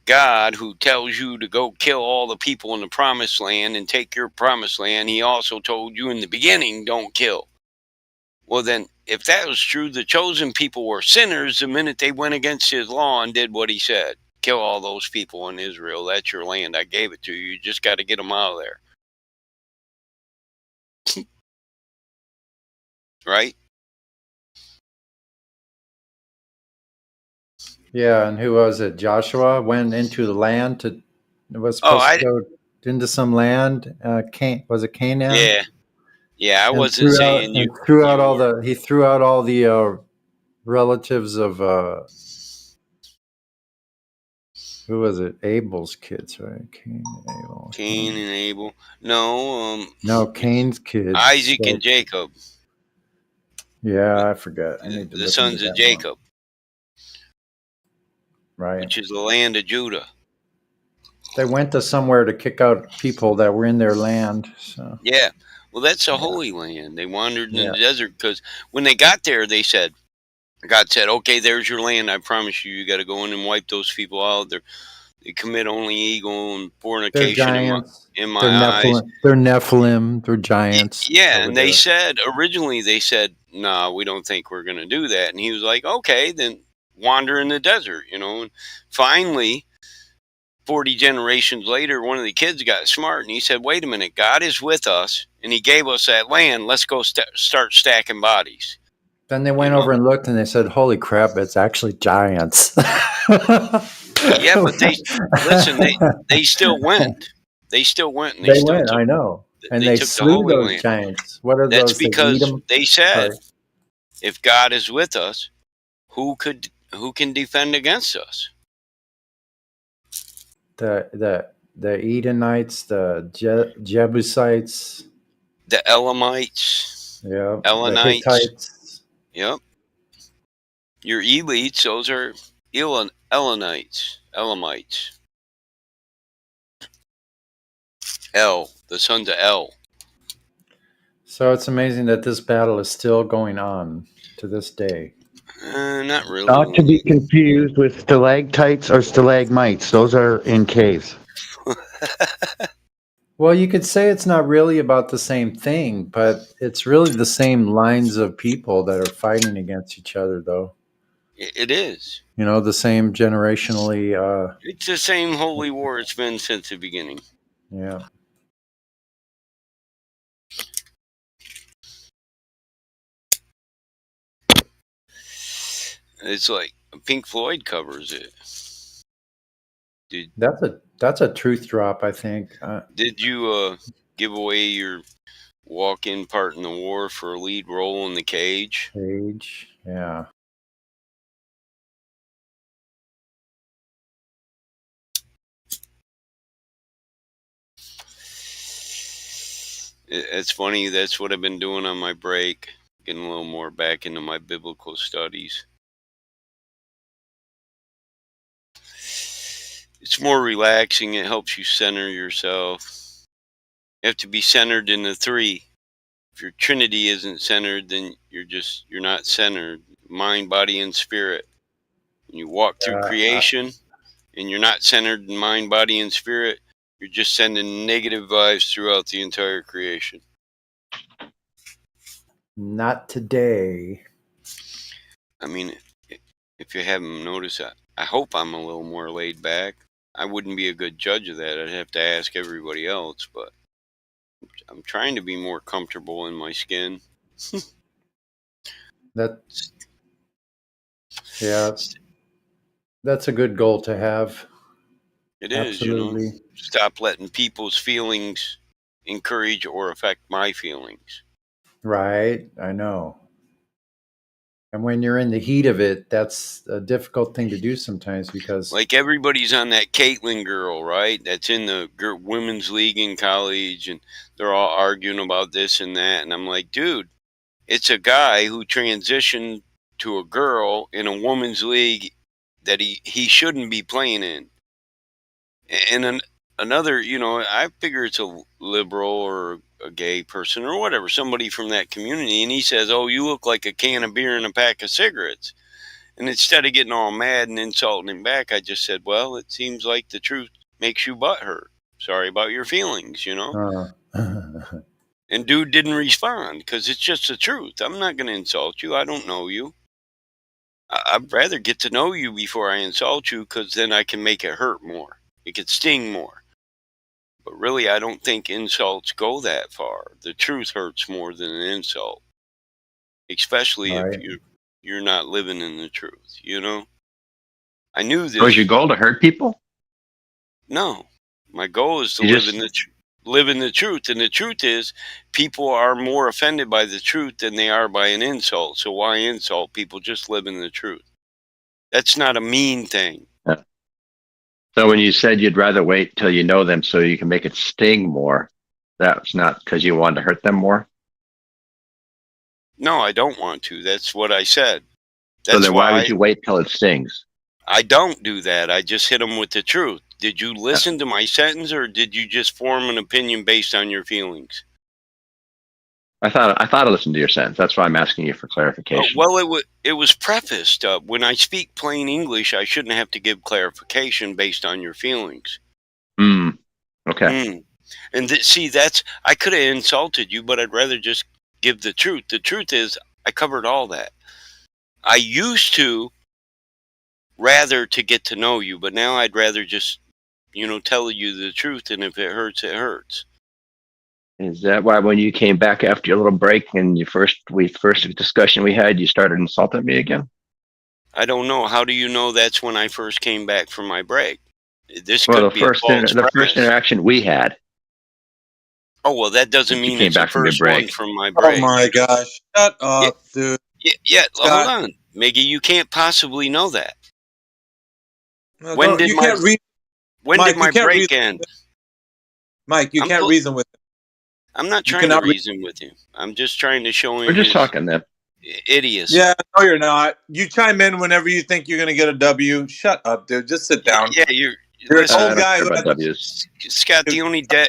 God, who tells you to go kill all the people in the promised land and take your promised land. He also told you in the beginning, don't kill. Well, then, if that was true, the chosen people were sinners the minute they went against his law and did what he said. Kill all those people in Israel. That's your land. I gave it to you. You just got to get them out of there. Right? Yeah, and who was it? Joshua went into the land to was supposed to go into some land. Was it Canaan? Yeah. I And wasn't saying you. threw out all the relatives of who was it? Abel's kids, right? Cain and Abel. No. No, Cain's kids. Isaac and Jacob. Yeah, I forgot. I need to The look sons into of that more. Jacob. Right. Which is the land of Judah. They went to somewhere to kick out people that were in their land. So Yeah. Well, that's a holy land. They wandered in Yeah. the desert because when they got there, God said, okay, there's your land. I promise you, you got to go in and wipe those people out. They commit only evil and they're fornication giants. in my They're eyes. Nephilim. They're Nephilim. They're giants. Yeah, over and they there. said, originally they said, nah, we don't think we're going to do that. And he was like, okay, then wander in the desert, And finally, 40 generations later, one of the kids got smart and he said, wait a minute, God is with us and he gave us that land. Let's go start stacking bodies. Then they went over and looked and they said, holy crap, it's actually giants. Yeah, but they still went. They still went and They still went, took, I know. And they they took the slew Holy those Land. giants. What are That's those? They eat because them? they said, Sorry. if God is with us, who can defend against us? The Edenites, the Jebusites, The Elamites, yeah, the Elonites. Hittites. Yep. Your elites, those are Elonites, Elamites. The sons of El. So it's amazing that this battle is still going on to this day. Not really. Not to be confused with stalactites or stalagmites. Those are in caves. Well, you could say it's not really about the same thing, but it's really the same lines of people that are fighting against each other, though. It is. The same generationally. It's the same holy war it's been since the beginning. Yeah. It's like Pink Floyd covers it. That's a truth drop, I think. Did you give away your walk-in part in the war for a lead role in The Cage? Cage, yeah. It's funny. That's what I've been doing on my break, getting a little more back into my biblical studies. It's more relaxing. It helps you center yourself. You have to be centered in the three. If your Trinity isn't centered, then you're not centered. Mind, body, and spirit. When you walk through creation and you're not centered in mind, body, and spirit, you're just sending negative vibes throughout the entire creation. Not today. I mean, if you haven't noticed, I hope I'm a little more laid back. I wouldn't be a good judge of that. I'd have to ask everybody else, but I'm trying to be more comfortable in my skin. That's a good goal to have. It is, Absolutely. Stop letting people's feelings encourage or affect my feelings. Right, I know. And when you're in the heat of it, that's a difficult thing to do sometimes because, like, everybody's on that Caitlyn girl, right? That's in the women's league in college, and they're all arguing about this and that. And I'm like, dude, it's a guy who transitioned to a girl in a women's league that he shouldn't be playing in. And another, I figure it's a liberal or a gay person or whatever, somebody from that community, and he says, "Oh, you look like a can of beer and a pack of cigarettes." And instead of getting all mad and insulting him back, I just said, "Well, it seems like the truth makes you butthurt. Sorry about your feelings, And dude didn't respond because it's just the truth. I'm not going to insult you. I don't know you. I'd rather get to know you before I insult you, because then I can make it hurt more. It could sting more. But really, I don't think insults go that far. The truth hurts more than an insult, especially if you're not living in the truth. I knew this. Was your goal to hurt people? No, my goal is to live in the truth, and the truth is, people are more offended by the truth than they are by an insult. So why insult people? Just live in the truth. That's not a mean thing. Yeah. So when you said you'd rather wait till you know them so you can make it sting more, that's not because you wanted to hurt them more? No, I don't want to. That's what I said. So then why would you wait till it stings? I don't do that. I just hit them with the truth. Did you listen to my sentence, or did you just form an opinion based on your feelings? I thought I listened to your sentence. That's why I'm asking you for clarification. Well, it was prefaced. When I speak plain English, I shouldn't have to give clarification based on your feelings. Okay. And see, I could have insulted you, but I'd rather just give the truth. The truth is, I covered all that. I used to rather to get to know you, but now I'd rather just, tell you the truth, and if it hurts, it hurts. Is that why when you came back after your little break and first discussion we had, you started insulting me again? I don't know. How do you know that's when I first came back from my break? This Well, could be a false the first premise. interaction we had. Oh, well, that doesn't mean came it's back the from your first break. one from my break. Oh my gosh! Shut up, dude. Yeah, Scott. hold on, Miggy. You can't possibly know that. No, When did you my can't read? when Mike, did my you can't break reason end? Mike, you I'm can't cl- reason with him. I'm not You trying to cannot reason with you. I'm just trying to show him We're just his talking then. idiocy. Yeah, no, you're not. You chime in whenever you think you're gonna get a W. Shut up, dude. Just sit down. Yeah, you're You're listen, an old guy who Scott, the only Try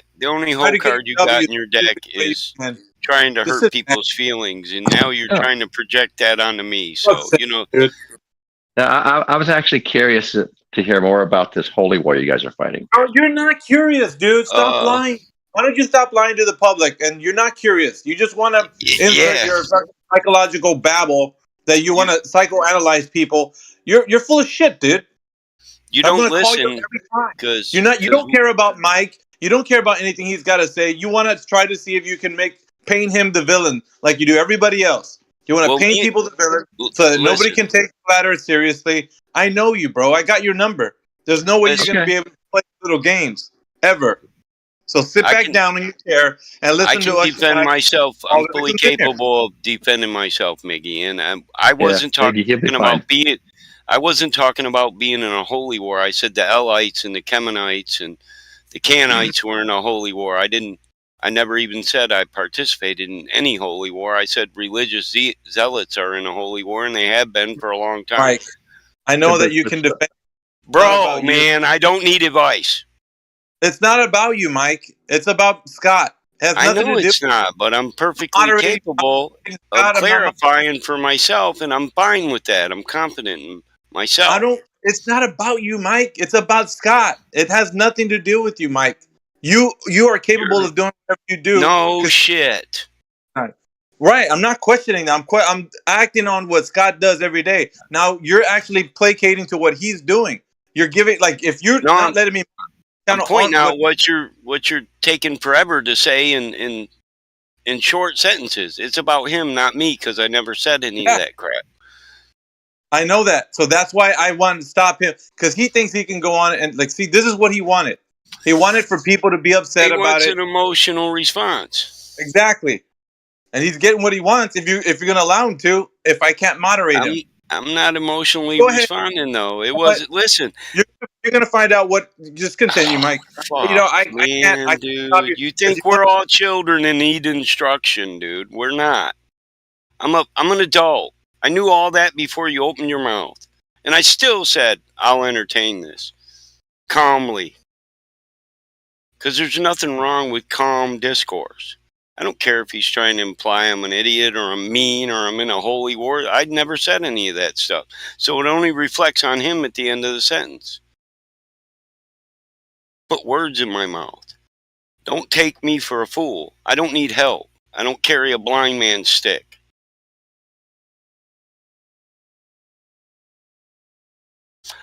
hole to get card you W got in your deck is trying to Just hurt sit people's feelings, and now you're Oh. trying to project that onto me. So, dude. Now, I was actually curious to hear more about this holy war you guys are fighting. Oh, you're not curious, dude. Stop lying. Why don't you stop lying to the public? And you're not curious. You just want to insert your psychological babble that you want to psychoanalyze people. You're full of shit, dude. You I'm don't gonna call you listen every time. because You don't care about Mike. You don't care about anything he's got to say. You want to try to see if you can paint him the villain like you do everybody else. You want to paint people the villain so that nobody can take Flat Earth seriously. I know you, bro. I got your number. There's no way you're going to be able to play little games ever. So sit back down in your chair and listen to us. I can defend myself. I'm fully capable of defending myself, Miggy. And I wasn't talking about being. I wasn't talking about being in a holy war. I said the Elites and the Chemonites and the Canites were in a holy war. I never even said I participated in any holy war. I said religious zealots are in a holy war, and they have been for a long time. Mike, I know that you can defend. Bro, man, I don't need advice. It's not about you, Mike. It's about Scott. It has nothing to do. It's not, but I'm perfectly capable of clarifying for myself, and I'm fine with that. I'm confident in myself. It's not about you, Mike. It's about Scott. It has nothing to do with you, Mike. You are capable of doing whatever you do. No shit. Right. I'm not questioning that. I'm acting on what Scott does every day. Now you're actually placating to what he's doing. You're giving if you're not letting me. I'm pointing out what you're taking forever to say in short sentences. It's about him, not me, because I never said any of that crap. I know that. So that's why I wanted to stop him, because he thinks he can go on and see, this is what he wanted. He wanted for people to be upset about it. He wants an emotional response. Exactly. and he's getting what he wants. If you're gonna allow him to, if I can't moderate him, I'm not emotionally go ahead. responding though. It wasn't. Listen, you're gonna find out what. Just continue, Mike. Fuck, You know, I can't stop dude. You think we're all children and need instruction, dude? We're not. I'm an adult. I knew all that before you opened your mouth, and I still said I'll entertain this calmly, because there's nothing wrong with calm discourse. I don't care if he's trying to imply I'm an idiot or I'm mean or I'm in a holy war. I'd never said any of that stuff. So it only reflects on him at the end of the sentence. Put words in my mouth. Don't take me for a fool. I don't need help. I don't carry a blind man's stick.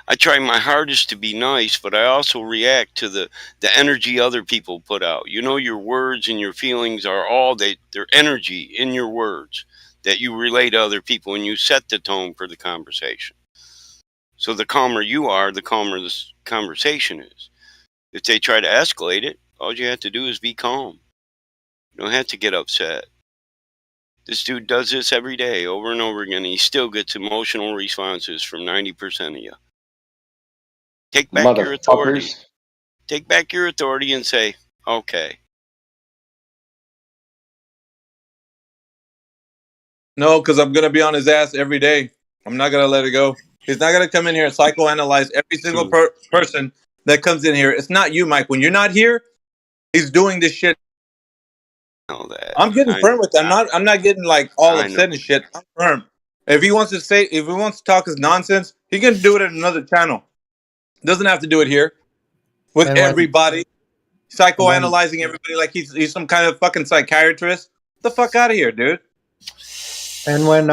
I try my hardest to be nice, but I also react to the energy other people put out. You know, your words and your feelings are all they're energy in your words that you relay to other people, and you set the tone for the conversation. So the calmer you are, the calmer this conversation is. If they try to escalate it, all you have to do is be calm. You don't have to get upset. This dude does this every day, over and over again, and he still gets emotional responses from 90% of you. Take back your authority. Take back your authority and say, okay. No, because I'm going to be on his ass every day. I'm not going to let it go. He's not going to come in here and psychoanalyze every single person that comes in here. It's not you, Mike. When you're not here, he's doing this shit. I'm getting firm with that. I'm not getting like all upset and shit. I'm firm. If he wants to talk his nonsense, he can do it at another channel. Doesn't have to do it here with everybody. Psychoanalyzing everybody like he's some kind of fucking psychiatrist. Get the fuck out of here, dude. And when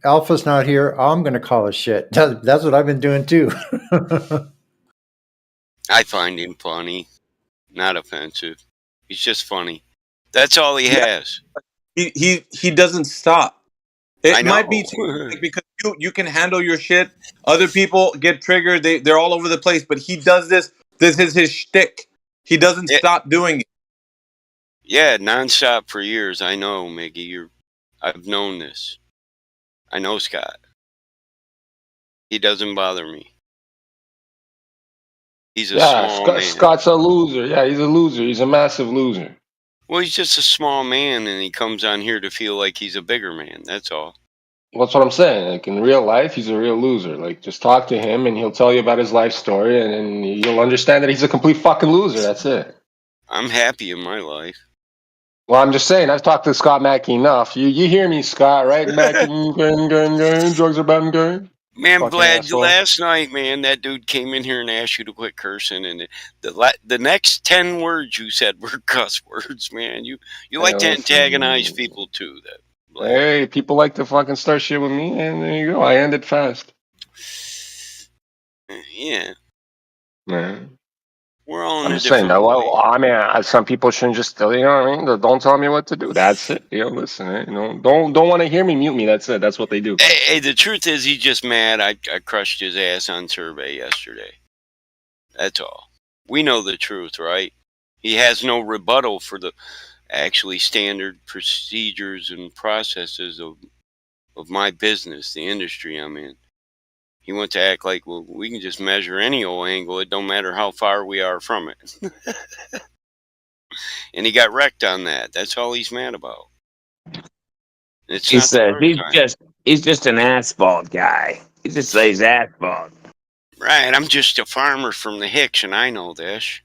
Alpha's not here, I'm going to call his shit. That's what I've been doing too. I find him funny, not offensive. He's just funny. That's all he has. He doesn't stop. It might be too because you can handle your shit. Other people get triggered. They're all over the place. But he does this. This is his shtick. He doesn't stop doing it. Yeah, nonstop for years. I know, Miggy. I've known this. I know Scott. He doesn't bother me. He's a small man. Scott's a loser. Yeah, he's a loser. He's a massive loser. Well, he's just a small man, and he comes on here to feel like he's a bigger man. That's all. That's what I'm saying. Like in real life, he's a real loser. Like just talk to him, and he'll tell you about his life story, and you'll understand that he's a complete fucking loser. That's it. I'm happy in my life. Well, I'm just saying. I've talked to Scott Mackey enough. You hear me, Scott? Right? Mackey, drugs are bad and good. Man, Fucking Vlad, asshole. last night, man, that dude came in here and asked you to quit cursing, and the next 10 words you said were cuss words, man. You like to antagonize people too. Hey, people like to fucking start shit with me, and there you go. I end it fast. Yeah. Man. We're all in I'm a just saying, different way. well, I mean, some people shouldn't just tell you know what I mean. Don't tell me what to do. That's it. Listen, don't want to hear me. Mute me. That's it. That's what they do. Hey, the truth is, he's just mad. I crushed his ass on survey yesterday. That's all. We know the truth, right? He has no rebuttal for the actually standard procedures and processes of my business, the industry I'm in. He wants to act like, well, we can just measure any old angle. It don't matter how far we are from it. And he got wrecked on that. That's all he's mad about. It's He says he's just an asphalt guy. He just says asphalt. Right, I'm just a farmer from the Hicks, and I know this.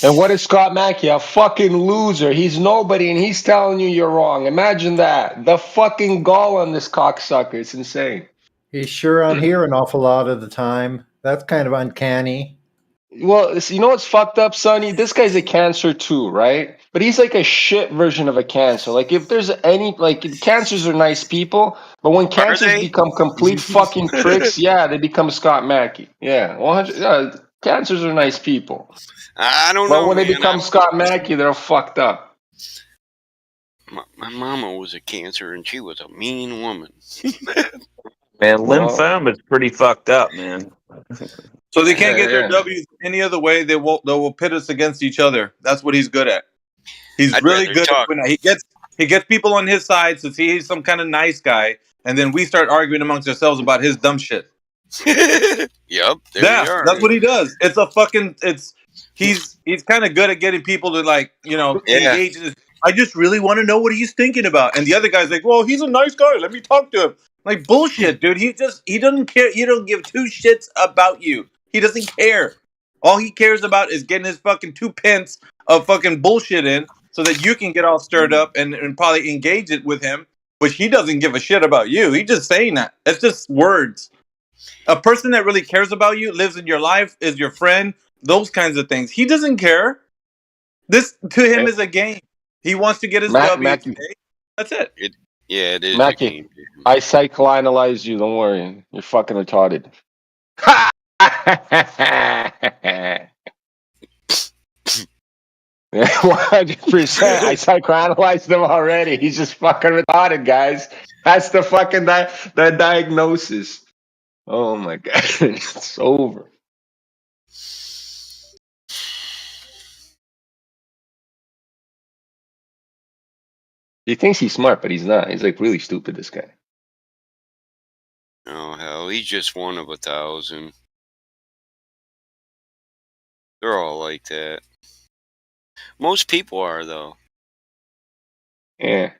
And what is Scott Mackey? A fucking loser. He's nobody, and he's telling you you're wrong. Imagine that. The fucking gall on this cocksucker. It's insane. He's sure on here an awful lot of the time. That's kind of uncanny. Well, you know what's fucked up, Sonny? This guy's a cancer too, right? But he's like a shit version of a cancer. Like if there's any, like cancers are nice people, but when cancers become complete fucking pricks, yeah, they become Scott Mackey. Yeah, 100. Yeah, cancers are nice people. I don't know, But when they man. become Scott Mackey, they're fucked up. My mama was a cancer, and she was a mean woman. Man, lymphoma is pretty fucked up, man. So they can't get their W's any other way. They will pit us against each other. That's what he's good at. He's I'd really rather good at talk. doing that. He gets people on his side to see he's some kind of nice guy, and then we start arguing amongst ourselves about his dumb shit. Yep, there you are. That's what he does. It's a fucking. He's kind of good at getting people to engage in this. I just really want to know what he's thinking about, and the other guy's like, "Well, he's a nice guy. Let me talk to him." Like bullshit, dude. He doesn't care. He don't give two shits about you. He doesn't care. All he cares about is getting his fucking 2 pence of fucking bullshit in, so that you can get all stirred up and probably engage it with him, which he doesn't give a shit about you. He's just saying that. It's just words. A person that really cares about you, lives in your life, is your friend, those kinds of things. He doesn't care. This to him is a game. He wants to get his W. That's it. It is Mackie, a game. I psychoanalyze you. Don't worry. You're fucking retarded. 100%. I psychoanalyzed him already. He's just fucking retarded, guys. That's the fucking the diagnosis. Oh my god, it's over. He thinks he's smart, but he's not. He's like really stupid, this guy. Oh hell, he's just one of 1,000. They're all like that. Most people are, though. Yeah,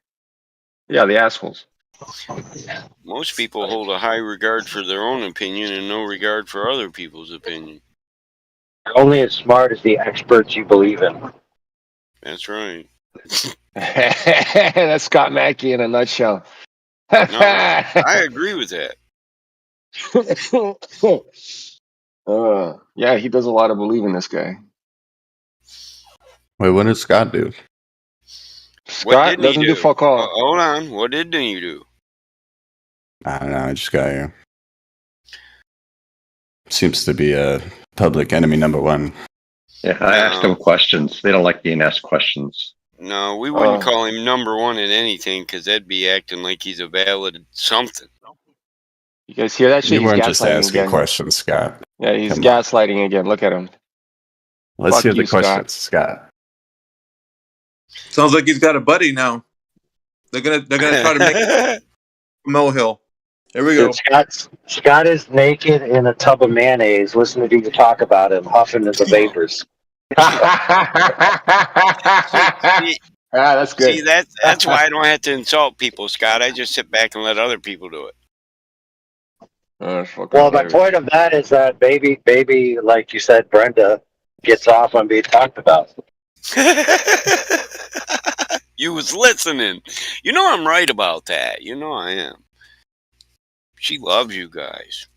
the assholes. Most people hold a high regard for their own opinion and no regard for other people's opinion. You're only as smart as the experts you believe in. That's right. That's Scott Mackey in a nutshell. No, I agree with that. Yeah, he does a lot of believing, this guy. Wait, what did Scott do? Scott doesn't do fuck all. Hold on. What didn't you do? I don't know. I just got here. Seems to be a public enemy #1. Yeah, I asked them questions. They don't like being asked questions. No, we wouldn't call him #1 in anything, because that'd be acting like he's a valid something. You guys hear that shit? You He's weren't just gaslighting asking again. questions, Scott. Yeah, he's Come on. gaslighting again. Look at him. Let's Fuck hear the you, Scott. questions, Scott. Sounds like he's got a buddy now. They're gonna try to make it molehill. Here we go. Scott is naked in a tub of mayonnaise, listening to you talk about him, huffing at the vapors. That's good. See, that's why I don't have to insult people, Scott. I just sit back and let other people do it. Well, my point of that is that baby, like you said, Brenda, gets off on being talked about. You was listening. You know I'm right about that. You know I am. She loves you guys.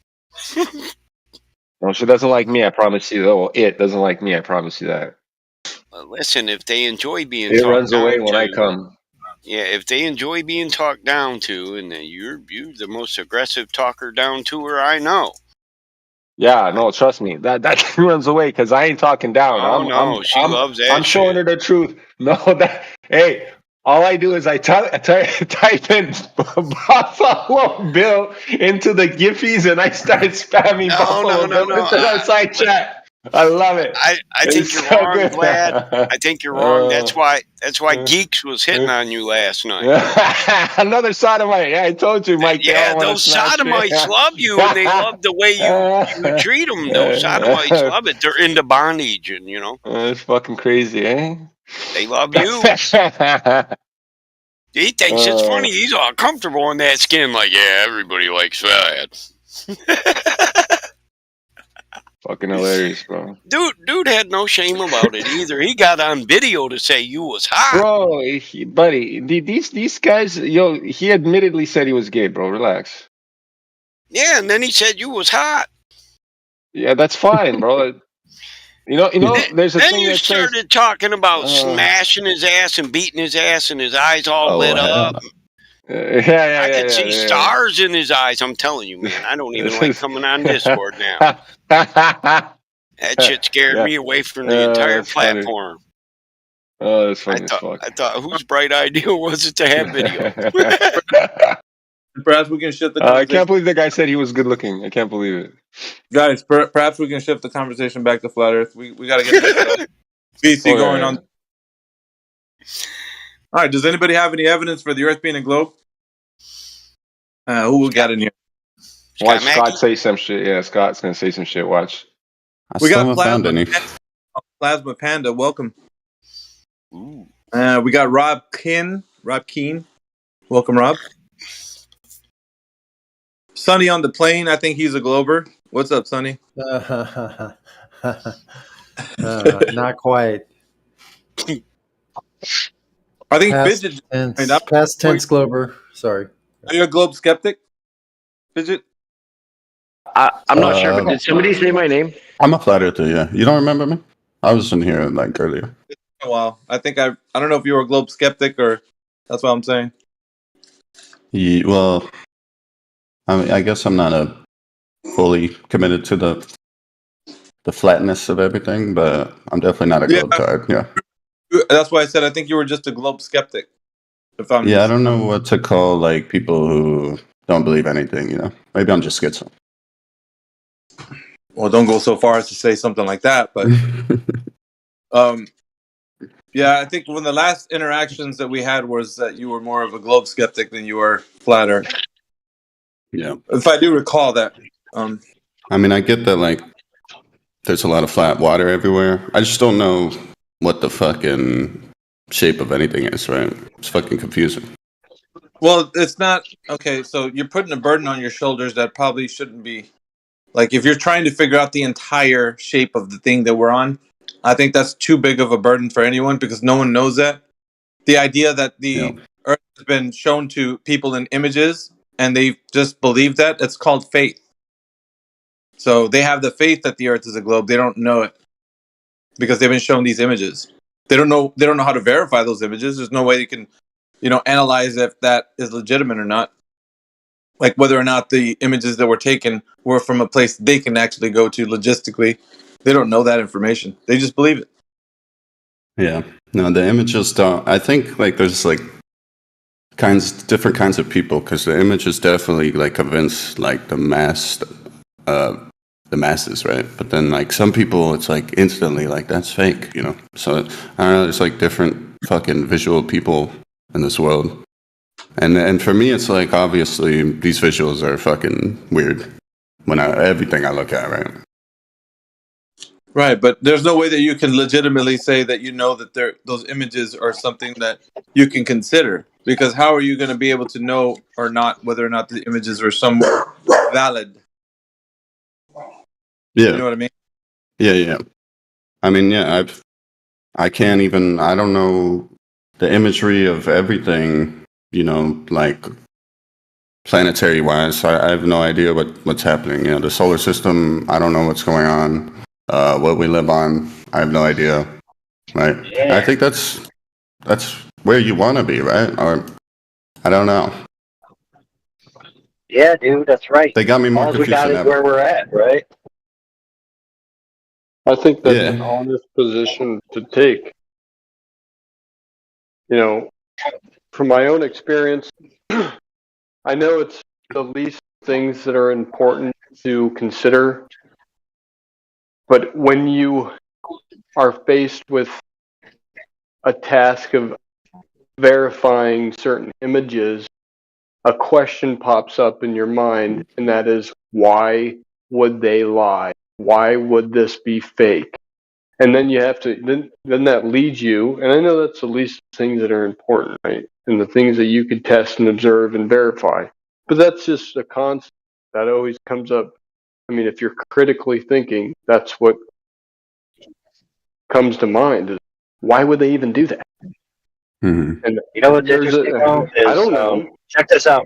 No, she doesn't like me, I promise you. Oh, it doesn't like me, I promise you that. Listen, if they enjoy being It talked runs away down when I to, come. Yeah, if they enjoy being talked down to, and you're the most aggressive talker down to her I know. Yeah, no, trust me. That runs away because I ain't talking down. Oh, she loves that I'm showing her the truth. No, hey, all I do is I type in Buffalo Bill into the Giphies and I start spamming Buffalo Bill into the side chat. I love it. I think you're so wrong, good. Vlad. I think you're wrong. That's why Geeks was hitting on you last night. Another sodomite. Yeah, I told you, Mike. Yeah, those sodomites love you, and they love the way you treat them. Those sodomites love it. They're into bondage, and you know. It's fucking crazy, eh? They love you. He thinks it's funny. He's all comfortable in that skin. Like, yeah, everybody likes that. Fucking hilarious, bro. Dude had no shame about it either. He got on video to say you was hot. Bro, buddy, these guys, he admittedly said he was gay, bro. Relax. Yeah, and then he said you was hot. Yeah, that's fine, bro. You know, there's a then thing you that started says, talking about smashing his ass and beating his ass and his eyes all lit up. I could see stars in his eyes. I'm telling you, man. I don't even like coming on Discord now. That shit scared me away from the entire platform. Oh, that's funny as fuck. I thought, whose bright idea was it to have video? Perhaps we can shift the I can't believe the guy said he was good looking. I can't believe it. Guys, perhaps we can shift the conversation back to Flat Earth. We got to get BC going on. All right. Does anybody have any evidence for the Earth being a globe? Who we got in here? Watch Scott say some shit. Yeah, Scott's gonna say some shit. Watch. We got Plasma Panda. Welcome. We got Rob Keen. Welcome, Rob. Sonny on the plane. I think he's a glober. What's up, Sonny? Not quite. I think Past Fidget. tense, past tense Glober. Sorry. Are you a globe skeptic, Fidget? I'm not sure, but did somebody say my name? I'm a flat earther, yeah. You don't remember me? I was in here like earlier. A while. I think I don't know if you were a globe skeptic or that's what I'm saying. Yeah, well, I mean, I guess I'm not a fully committed to the flatness of everything, but I'm definitely not a globe tard. Yeah. That's why I said I think you were just a globe skeptic. If I'm Yeah, I don't know what to call like people who don't believe anything, you know. Maybe I'm just schizo. Well, don't go so far as to say something like that, but yeah, I think one of the last interactions that we had was that you were more of a globe skeptic than you were flat earth. Yeah. If I do recall that. I mean, I get that like there's a lot of flat water everywhere. I just don't know what the fucking shape of anything is, right? It's fucking confusing. Well, it's not okay, so you're putting a burden on your shoulders that probably shouldn't be. Like if you're trying to figure out the entire shape of the thing that we're on, I think that's too big of a burden for anyone because no one knows that. The idea that the Earth has been shown to people in images and they just believe that, it's called faith. So they have the faith that the Earth is a globe. They don't know it because they've been shown these images. They don't know how to verify those images. There's no way you can, analyze if that is legitimate or not. Like whether or not the images that were taken were from a place they can actually go to logistically. They don't know that information. They just believe it. Yeah. No, the images don't. I think like there's like different kinds of people because the images definitely like convince like the masses, right? But then like some people, it's like instantly like that's fake, you know. So I don't know. There's like different fucking visual people in this world. And for me, it's like obviously these visuals are fucking weird when everything I look at, right? Right, but there's no way that you can legitimately say that that those images are something that you can consider because how are you going to be able to know or not whether or not the images are somewhat valid? Yeah, you know what I mean. Yeah. I mean, yeah, I can't even. I don't know the imagery of everything. You know, like planetary wise, I have no idea what's happening. You know, the solar system, I don't know what's going on. What we live on, I have no idea. Right? Yeah. I think that's where you want to be, right? Or I don't know. Yeah, dude, that's right. They got me more All we confused got than is ever. where we're at, right? I think that's an honest position to take. From my own experience, I know it's the least things that are important to consider, but when you are faced with a task of verifying certain images, a question pops up in your mind, and that is, why would they lie? Why would this be fake? And then you have to, then that leads you, and I know that's the least things that are important, right? And the things that you could test and observe and verify. But that's just a concept that always comes up. I mean, if you're critically thinking, that's what comes to mind. Is why would they even do that? Mm-hmm. And you know what's interesting though is, I don't know. Check this out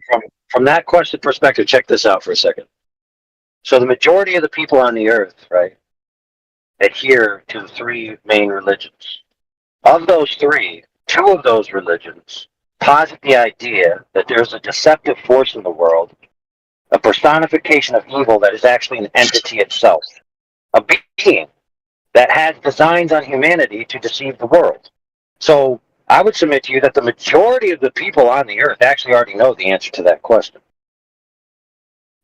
from that question perspective. Check this out for a second. So the majority of the people on the earth, right, adhere to the three main religions. Of those three, two of those religions posit the idea that there's a deceptive force in the world, a personification of evil that is actually an entity itself, a being that has designs on humanity to deceive the world. So I would submit to you that the majority of the people on the earth actually already know the answer to that question.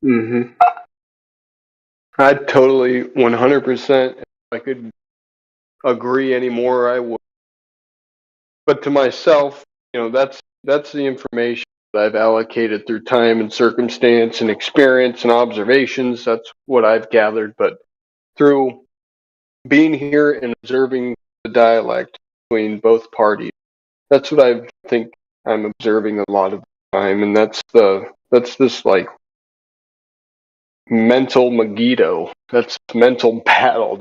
Mm-hmm. I totally 100%. If I could agree anymore, I would. But to myself, that's the information that I've allocated through time and circumstance and experience and observations. That's what I've gathered. But through being here and observing the dialect between both parties, that's what I think I'm observing a lot of the time, and that's this like mental Megiddo. That's mental battle.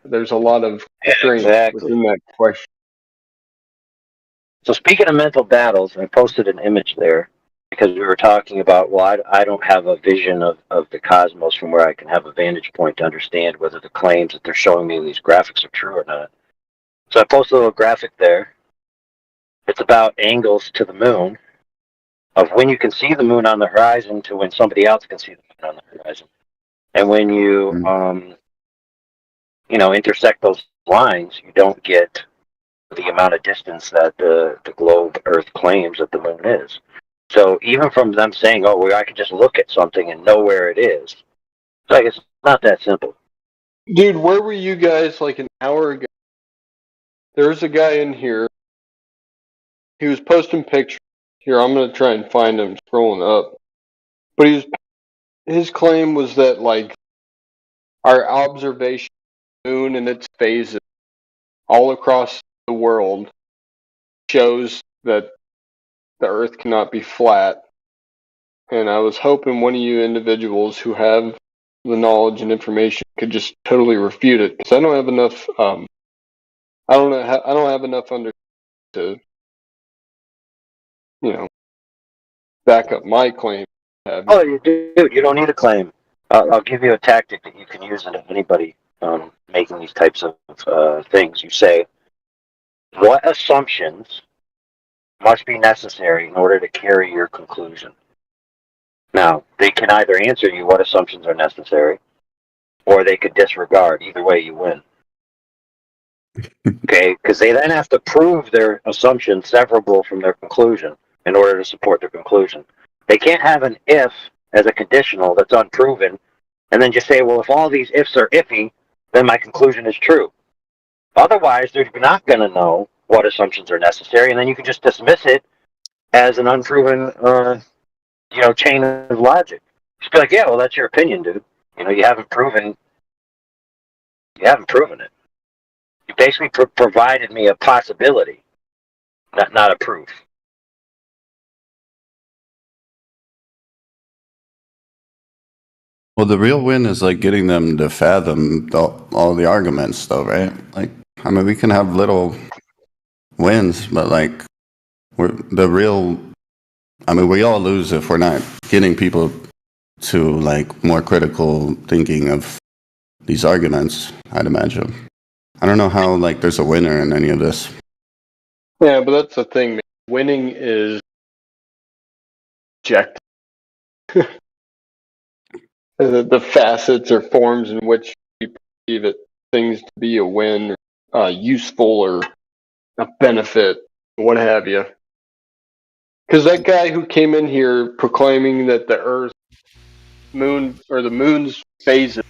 There's a lot of strength within that question. So speaking of mental battles, I posted an image there because we were talking about, well, I don't have a vision of the cosmos from where I can have a vantage point to understand whether the claims that they're showing me in these graphics are true or not. So I posted a little graphic there. It's about angles to the moon, of when you can see the moon on the horizon to when somebody else can see the moon on the horizon. And when you, intersect those lines, you don't get the amount of distance that the globe Earth claims that the moon is. So even from them saying, oh, well, I can just look at something and know where it is, it's like it's not that simple. Dude, where were you guys like an hour ago? There was a guy in here. He was posting pictures. Here, I'm gonna try and find him scrolling up. But his claim was that like our observation of the moon and its phases all across the world shows that the Earth cannot be flat. And I was hoping one of you individuals who have the knowledge and information could just totally refute it, because I don't have enough. I don't have enough to back up my claim. Oh, you don't need a claim. I'll give you a tactic that you can use in anybody making these types of things. You say, what assumptions must be necessary in order to carry your conclusion? Now, they can either answer you what assumptions are necessary, or they could disregard. Either way, you win. Okay, because they then have to prove their assumption severable from their conclusion in order to support their conclusion. They can't have an if as a conditional that's unproven, and then just say, well, if all these ifs are iffy, then my conclusion is true. Otherwise, they're not going to know what assumptions are necessary, and then you can just dismiss it as an unproven, chain of logic. Just be like, yeah, well, that's your opinion, dude. You haven't proven it. You basically provided me a possibility, not a proof. Well, the real win is like getting them to fathom all the arguments, though, right? Like, I mean, we can have little wins, but like, we all lose if we're not getting people to like more critical thinking of these arguments, I'd imagine. I don't know how like there's a winner in any of this. Yeah, but that's the thing, man. Winning is objective. The facets or forms in which we perceive things to be a win, useful, or a benefit, what have you. Because that guy who came in here proclaiming that the the moon's phases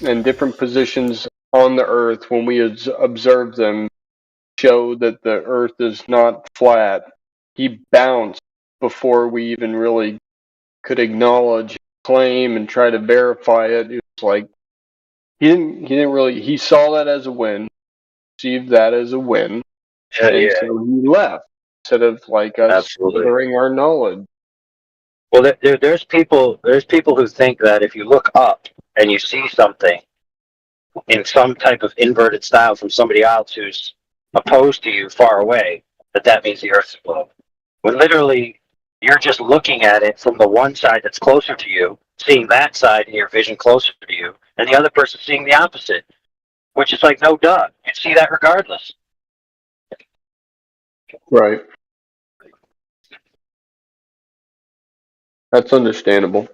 and different positions on the Earth when we observe them show that the Earth is not flat, he bounced before we even really could acknowledge, claim, and try to verify it. It was like he saw that as a win, perceived that as a win, so he left instead of like us sharing our knowledge. Well, there's people who think that if you look up and you see something in some type of inverted style from somebody else who's opposed to you far away, that means the Earth's a globe. When literally you're just looking at it from the one side that's closer to you, seeing that side in your vision closer to you, and the other person seeing the opposite, which is like, no duh. You'd see that regardless. Right. That's understandable.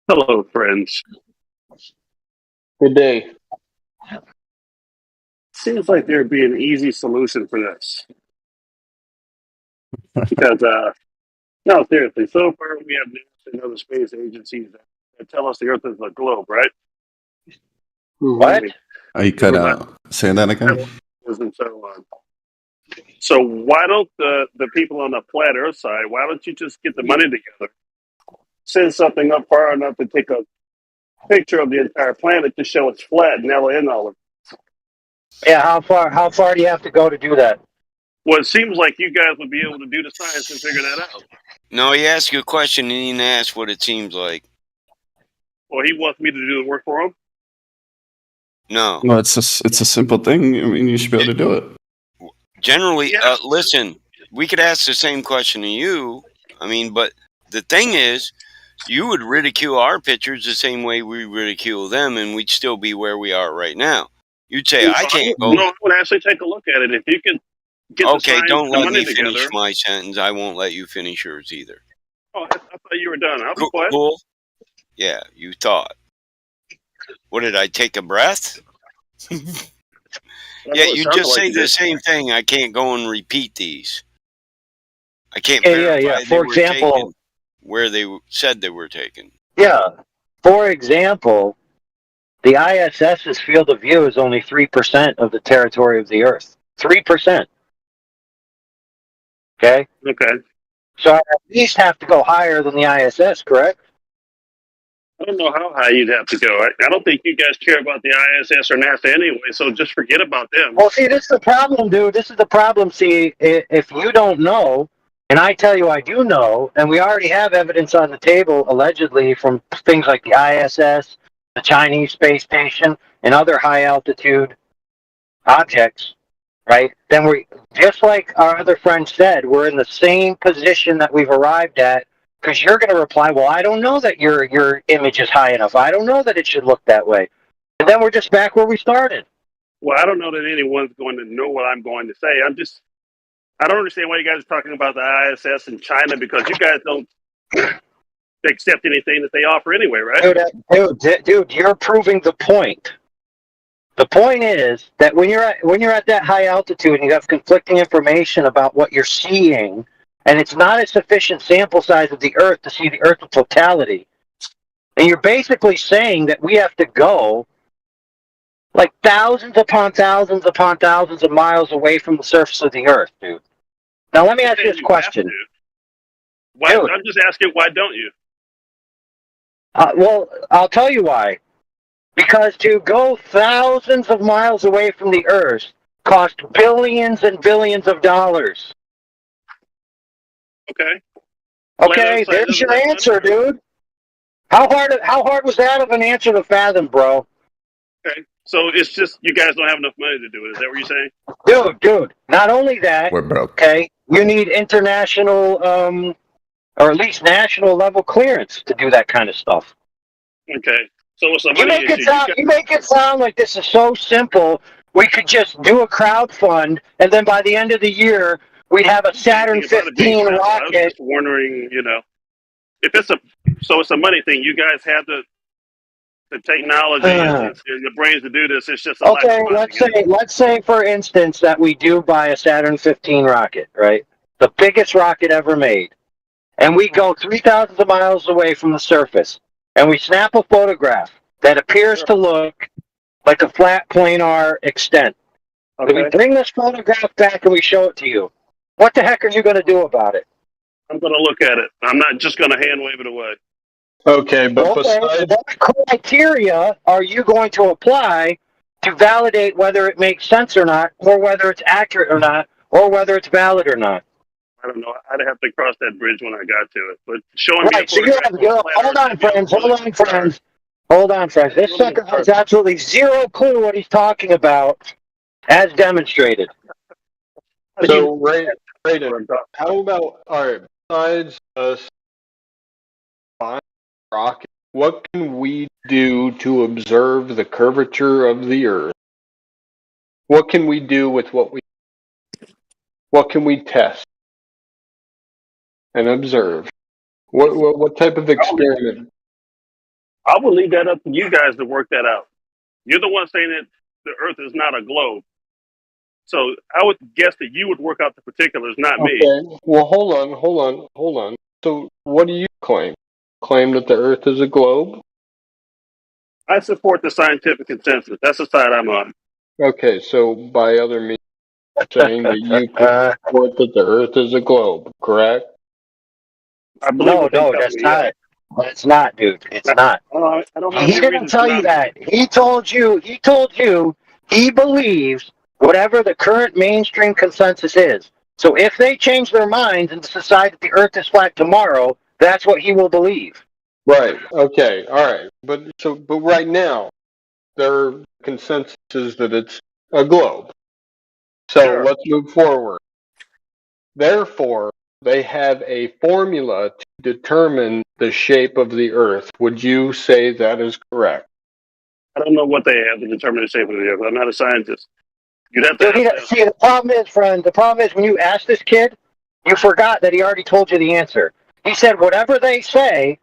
Hello, friends. Good day. Seems like there'd be an easy solution for this. Because, no, seriously, so far we have NASA and other space agencies that tell us the Earth is a globe, right? What? Are you cut out? Say that again? And so on. So why don't the people on the flat Earth side? Why don't you just get the money together, send something up far enough to take a picture of the entire planet to show it's flat, and that'll end all of it. Yeah, how far do you have to go to do that? Well, it seems like you guys would be able to do the science and figure that out. No, he asked you a question and he didn't ask what it seems like. Well, he wants me to do the work for him. No. No, it's a simple thing. I mean, you should be able to do it. Generally, listen, we could ask the same question to you. I mean, but the thing is, you would ridicule our pictures the same way we ridicule them, and we'd still be where we are right now. You'd say, I can't go. No, I would actually take a look at it. If you could get the Okay, science, don't the let money me finish together. my sentence. I won't let you finish yours either. Oh, I thought you were done. I'll be quiet. Cool? Yeah, you thought. What did I take a breath? Yeah, you just say the same thing. I can't go and repeat these. I can't verify For example, taken where they said they were taken. Yeah. For example, the ISS's field of view is only 3% of the territory of the Earth. 3%. Okay? Okay. So I at least have to go higher than the ISS, correct? I don't know how high you'd have to go. I don't think you guys care about the ISS or NASA anyway, so just forget about them. Well, see, this is the problem, dude. This is the problem. See, if you don't know, and I tell you I do know, and we already have evidence on the table, allegedly, from things like the ISS, the Chinese space station, and other high-altitude objects, right? Then we, just like our other friend said, we're in the same position that we've arrived at, because you're going to reply, well, I don't know that your image is high enough. I don't know that it should look that way. And then we're just back where we started. Well, I don't know that anyone's going to know what I'm going to say. I don't understand why you guys are talking about the ISS in China, because you guys don't accept anything that they offer anyway, right? Dude, you're proving the point. The point is that when you're at that high altitude and you have conflicting information about what you're seeing, and it's not a sufficient sample size of the Earth to see the Earth in totality, and you're basically saying that we have to go like thousands upon thousands upon thousands of miles away from the surface of the Earth, dude. Now let me ask you this question. Why, I'm just asking, why don't you? Well, I'll tell you why. Because to go thousands of miles away from the Earth cost billions and billions of dollars. Okay. Okay, there's your answer, dude. How hard was that of an answer to fathom, bro? Okay. So it's just you guys don't have enough money to do it. Is that what you're saying? Dude. Not only that, we're broke. Okay, you need international, or at least national level clearance to do that kind of stuff. Okay. So it's a You money issue. you make it sound like this is so simple. We could just do a crowdfund, and then by the end of the year, we'd have a Saturn 15 I was rocket. just wondering, if it's a money thing. You guys have the technology and the brains to do this. It's just a lack Okay, of money, let's say for instance that we do buy a Saturn 15 rocket, right? The biggest rocket ever made. And we go 3,000 miles away from the surface, and we snap a photograph that appears to look like a flat planar extent. Okay. We bring this photograph back and we show it to you. What the heck are you going to do about it? I'm going to look at it. I'm not just going to hand wave it away. Okay, but besides, what criteria are you going to apply to validate whether it makes sense or not, or whether it's accurate or not, or whether it's valid or not? I don't know. I'd have to cross that bridge when I got to it. But showing me a Right, so photograph. hold on, friends. This sucker has absolutely zero clue what he's talking about, as demonstrated. so Raiden, how about, all right, besides us buying a rocket, what can we do to observe the curvature of the Earth? What can we do with what can we test and observe? What type of experiment? I would leave that up to you guys to work that out. You're the one saying that the Earth is not a globe. So I would guess that you would work out the particulars, not me. Okay. Well, hold on. So what do you claim? Claim that the Earth is a globe? I support the scientific consensus. That's the side I'm on. Okay, so by other means, saying that you can report that the Earth is a globe, correct? I believe No, what they no, tell that's me. Yeah. not. It's not, dude. It's not. I don't have He any didn't reason to tell you not believe. that. He told you he believes whatever the current mainstream consensus is. So if they change their minds and decide that the Earth is flat tomorrow, that's what he will believe. Right. Okay. All right. But right now, their consensus is that it's a globe. So Sure. let's move forward. Therefore, they have a formula to determine the shape of the Earth. Would you say that is correct? I don't know what they have to determine the shape of the Earth. I'm not a scientist. You'd have to Dude, ask them. see, the problem is, friend, the problem is when you ask this kid, you forgot that he already told you the answer. He said, whatever they say,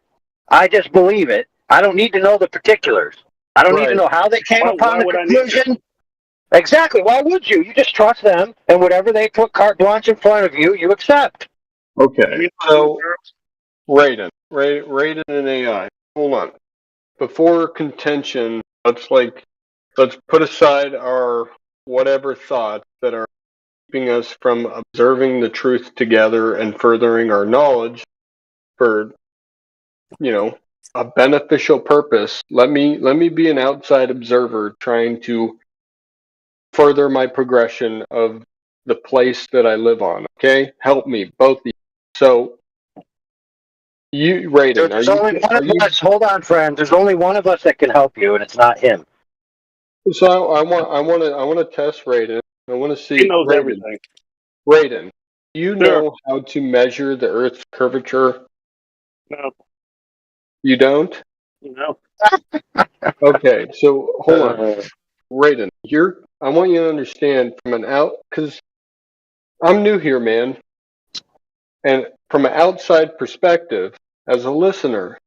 I just believe it. I don't need to know the particulars. I don't need to Right. know how they came upon Why the would I need to? conclusion. Exactly. Why would you? You just trust them, and whatever they put carte blanche in front of you, you accept. Okay. So, Raiden and AI. Hold on. Before contention, let's put aside our whatever thoughts that are keeping us from observing the truth together and furthering our knowledge for, a beneficial purpose. Let me be an outside observer trying to further my progression of the place that I live on. Okay, help me, both of you. So, Raiden, Dude, there's only one of us. Hold on, friend. There's only one of us that can help you, and it's not him. So I want to test Raiden. I want to see He knows Raiden. everything. Raiden, do you Sure. know how to measure the Earth's curvature? No. You don't? No. Okay, so hold on, Raiden. I want you to understand because I'm new here, man, and from an outside perspective, as a listener,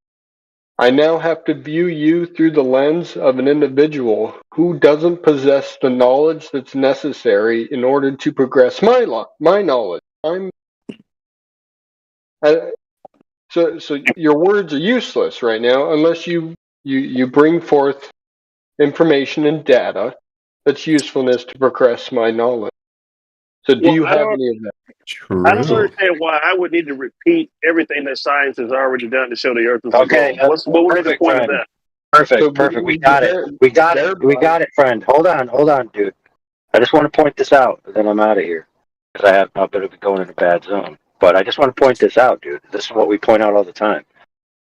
I now have to view you through the lens of an individual who doesn't possess the knowledge that's necessary in order to progress my knowledge. So your words are useless right now unless you bring forth information and data that's usefulness to progress my knowledge. So do you have any of that? I don't understand why I would need to repeat everything that science has already done to show the Earth is a Okay, globe. What would be the point of friend. that? Perfect. We got it. We got it, friend. Hold on, dude. I just want to point this out, then I'm out of here because I have a bit of going in a bad zone. But I just want to point this out, dude. This is what we point out all the time.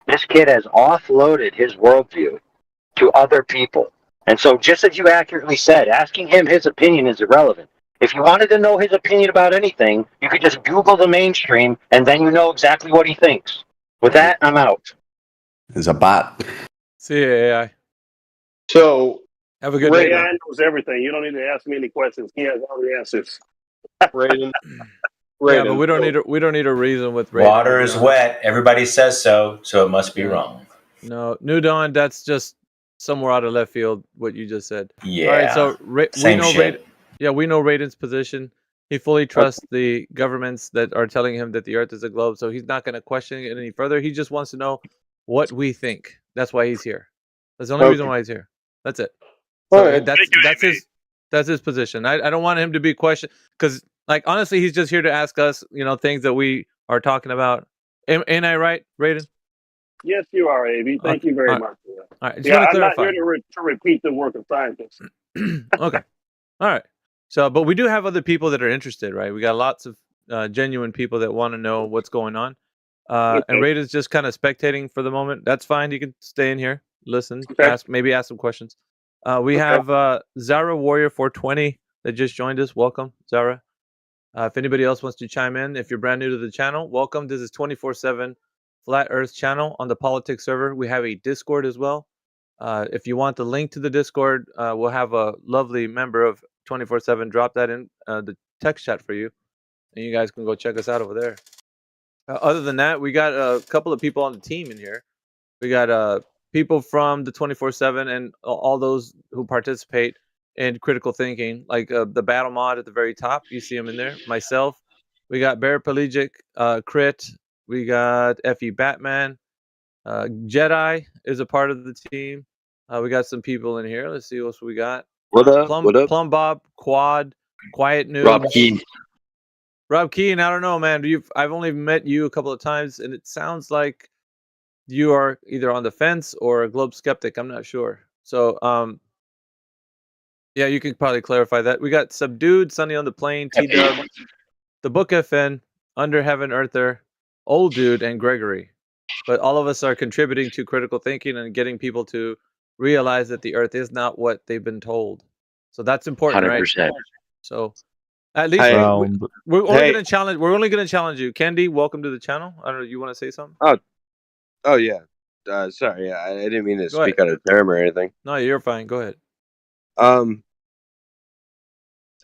This kid has offloaded his worldview to other people. And so, just as you accurately said, asking him his opinion is irrelevant. If you wanted to know his opinion about anything, you could just Google the mainstream, and then you know exactly what he thinks. With that, I'm out. It's a bot. See you, AI. So, have a good day. AI knows everything. You don't need to ask me any questions. He has all the answers. Raiden. Yeah, but we don't need a reason with Raiden. Water is wet. Everybody says so it must be wrong. No, New Dawn. That's just somewhere out of left field. What you just said. Yeah. All right. So Same shit. we know Raiden's position. He fully trusts the governments that are telling him that the Earth is a globe. So he's not going to question it any further. He just wants to know what we think. That's why he's here. That's the only reason why he's here. That's it. So right. that's his position. I don't want him to be questioned because, like, honestly, he's just here to ask us, things that we are talking about. Ain't I right, Raiden? Yes, you are, AB. Thank you very much. All right. Just want to I'm clarify. not here to repeat the work of scientists. Okay. All right. So, but we do have other people that are interested, right? We got lots of genuine people that want to know what's going on. And Raiden's just kind of spectating for the moment. That's fine. You can stay in here, listen, ask some questions. We have Zara Warrior 420 that just joined us. Welcome, Zara. If anybody else wants to chime in, if you're brand new to the channel, welcome. This is 24/7 Flat Earth channel on the politics server. We have a Discord as well. If you want the link to the Discord, we'll have a lovely member of 24/7 drop that in the text chat for you, and you guys can go check us out over there. Other than that, we got a couple of people on the team in here. We got people from the 24/7 and all those who participate in critical thinking, like the battle mod at the very top. You see them in there. Myself. We got Bear Pelagic, Crit. We got FE Batman. Jedi is a part of the team. We got some people in here. Let's see what else we got. What up? Plum, What up? Plum Bob, Quad, Quiet Rob Noobs. Keen. Rob Keen, I don't know, man. I've only met you a couple of times, and it sounds like you are either on the fence or a globe skeptic. I'm not sure. So, yeah, you can probably clarify that. We got Subdued, Sunny on the Plane, T-Dub, The Book FN, Under Heaven Earther, Old Dude, and Gregory. But all of us are contributing to critical thinking and getting people to realize that the Earth is not what they've been told. So that's important, right? 100%. So at least Hey, we're only hey, gonna challenge. We're only gonna challenge you, Candy. Welcome to the channel. I don't know. You want to say something? oh yeah. Sorry, I didn't mean to Go ahead. speak out of term or anything. No, you're fine. Go ahead.